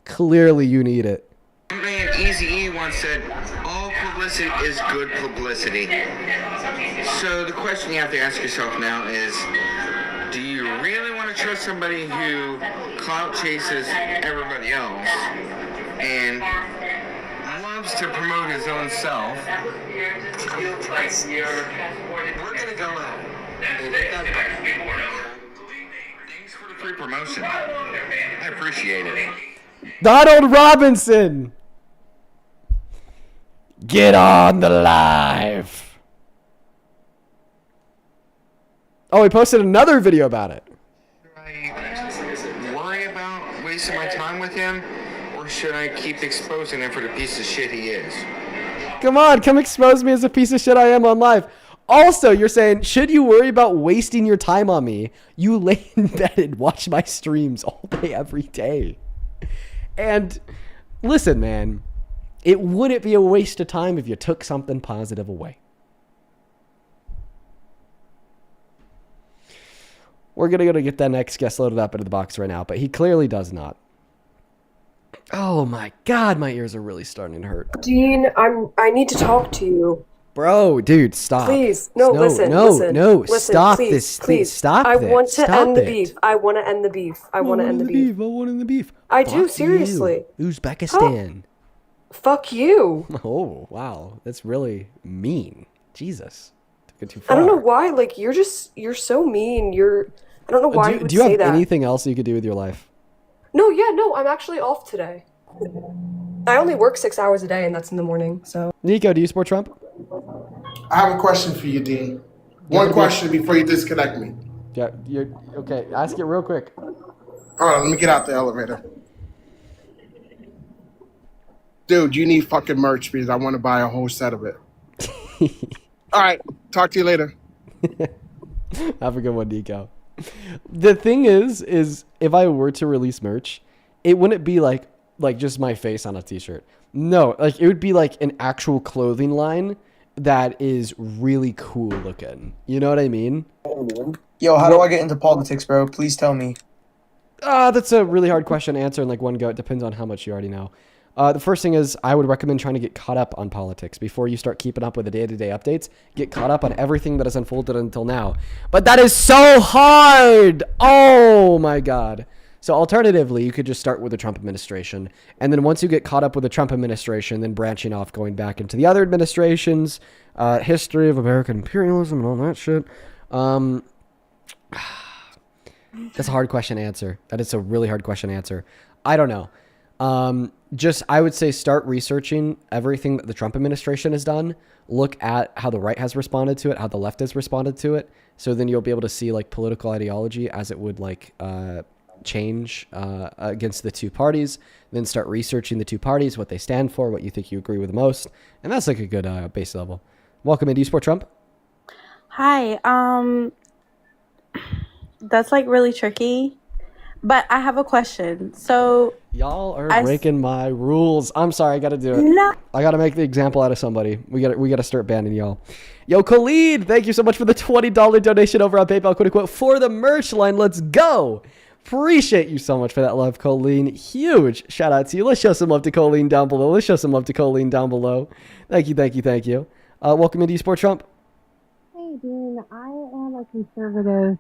Clearly you need it. man, Easy E once said, all publicity is good publicity. So the question you have to ask yourself now is, do you really want to trust somebody who clout chases everybody else and loves to promote his own self? We're going to go out. Thanks for the free promotion. I appreciate it. Donald Robinson! Get on the live! Oh, he posted another video about it. Worry about wasting my time with him, or should I keep exposing him for the piece of shit he is? Come on, come expose me as a piece of shit I am on live. Also, you're saying, should you worry about wasting your time on me? You lay in bed and watch my streams all day, every day. And listen, man, it wouldn't be a waste of time if you took something positive away. We're going to get that next guest loaded up into the box right now, but he clearly does not. Oh my God, my ears are really starting to hurt. Dean, I need to talk to you. Bro, dude, stop. Please, listen, stop please, this. Please, Stop I this. want to Stop end the it. beef. I want to end the beef. I want to end the beef. I want to end the beef. I Fuck do, seriously. You. Uzbekistan. Fuck you. Oh, wow. That's really mean. Jesus. Took it too far. I don't know why. Like, you're so mean. I don't know why you would do you say have that. anything else you could do with your life? No, I'm actually off today. I only work 6 hours a day, and that's in the morning, so. Nico, do you support Trump? I have a question for you, Dean. One question before you disconnect me. Yeah, you're okay. Ask it real quick. Hold on, let me get out the elevator. Dude, you need fucking merch because I want to buy a whole set of it. All right, talk to you later. Have a good one, Nico. The thing is if I were to release merch, it wouldn't be like just my face on a t-shirt. No, like it would be like an actual clothing line that is really cool looking. You know what I mean? Yo, how do I get into politics, bro? Please tell me. That's a really hard question to answer in like one go. It depends on how much you already know. The first thing is I would recommend trying to get caught up on politics before you start keeping up with the day-to-day updates. Get caught up on everything that has unfolded until now. But that is so hard. Oh my God. So alternatively, you could just start with the Trump administration. And then once you get caught up with the Trump administration, then branching off, going back into the other administrations, history of American imperialism and all that shit. That's a hard question to answer. That is a really hard question to answer. I don't know. I would say start researching everything that the Trump administration has done. Look at how the right has responded to it, how the left has responded to it. So then you'll be able to see like political ideology as it would like change against the two parties. Then start researching the two parties, what they stand for, what you think you agree with most. And that's like a good base level. Welcome in. Do you support Trump? Hi. That's like really tricky. But I have a question. So y'all are breaking my rules. I'm sorry, I gotta do it. No. I gotta make the example out of somebody. We gotta start banning y'all. Yo, Khalid, thank you so much for the $20 donation over on PayPal. Quote unquote for the merch line. Let's go. Appreciate you so much for that love, Colleen. Huge shout out to you. Let's show some love to Colleen down below. Thank you. Welcome into eSport Trump. Hey, Dean. I am a conservative,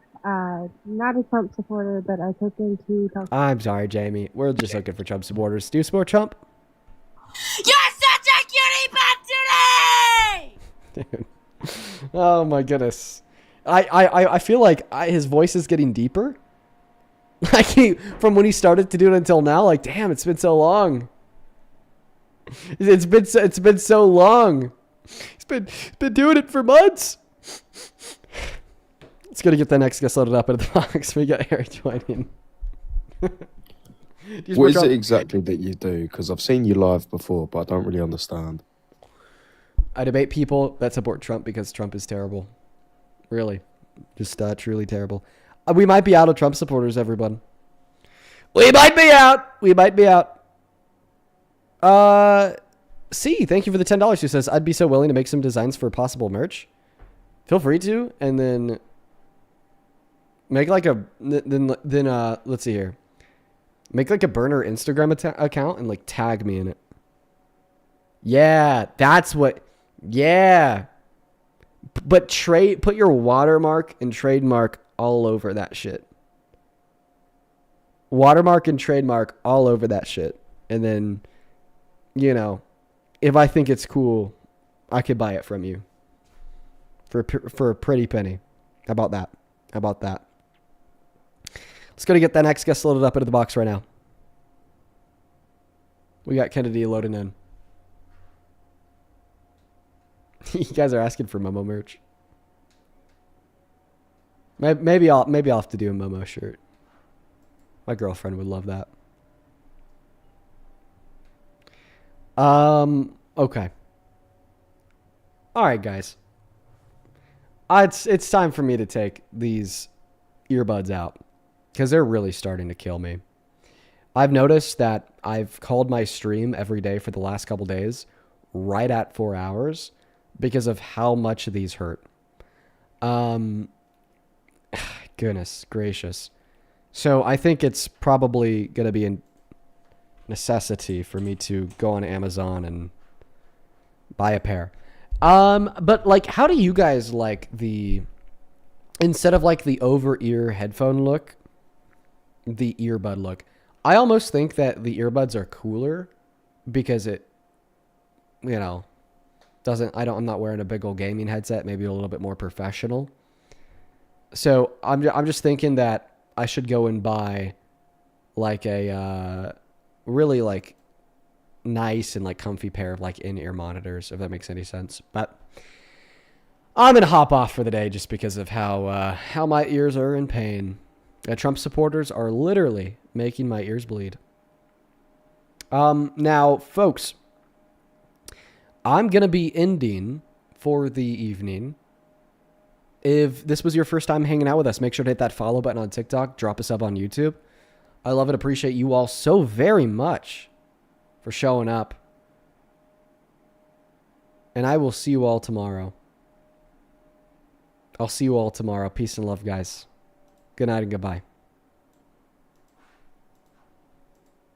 not a Trump supporter, but I took into talk. I'm sorry, Jamie. We're just looking for Trump supporters. Do you support Trump? You're such a cutie patootie! Dude. Oh my goodness. I feel like his voice is getting deeper. Like from when he started to do it until now, like damn, it's been so long. It's been so long. He's been doing it for months. Let's go to get the next guest loaded up into the box. We got Harry joining. What is it exactly that you do? Because I've seen you live before, but I don't really understand. I debate people that support Trump because Trump is terrible. Really. Just truly terrible. We might be out of Trump supporters, everyone. We might be out. C, thank you for the $10. Who says, I'd be so willing to make some designs for possible merch. Feel free to. And then make like let's see here. Make like a burner Instagram account and like tag me in it. Yeah, that's what. Yeah. But put your watermark and trademark all over that shit. Watermark and trademark all over that shit. And then, you know, if I think it's cool, I could buy it from you for a pretty penny. How about that? Let's go to get that next guest loaded up into the box right now. We got Kennedy loading in. You guys are asking for Momo merch. Maybe I'll have to do a Momo shirt. My girlfriend would love that. Okay. All right, guys. It's time for me to take these earbuds out because they're really starting to kill me. I've noticed that I've called my stream every day for the last couple days right at 4 hours because of how much these hurt. Goodness gracious. So I think it's probably going to be a necessity for me to go on Amazon and buy a pair. But like, how do you guys like instead of like the over-ear headphone look, the earbud look? I almost think that the earbuds are cooler because it, I'm not wearing a big old gaming headset, maybe a little bit more professional. So I'm just thinking that I should go and buy like a really like nice and like comfy pair of like in-ear monitors, if that makes any sense. But I'm gonna hop off for the day just because of how my ears are in pain. Trump supporters are literally making my ears bleed. Now, folks, I'm gonna be ending for the evening. If this was your first time hanging out with us, make sure to hit that follow button on TikTok. Drop a sub on YouTube. I love and appreciate you all so very much for showing up. And I will see you all tomorrow. I'll see you all tomorrow. Peace and love, guys. Good night and goodbye.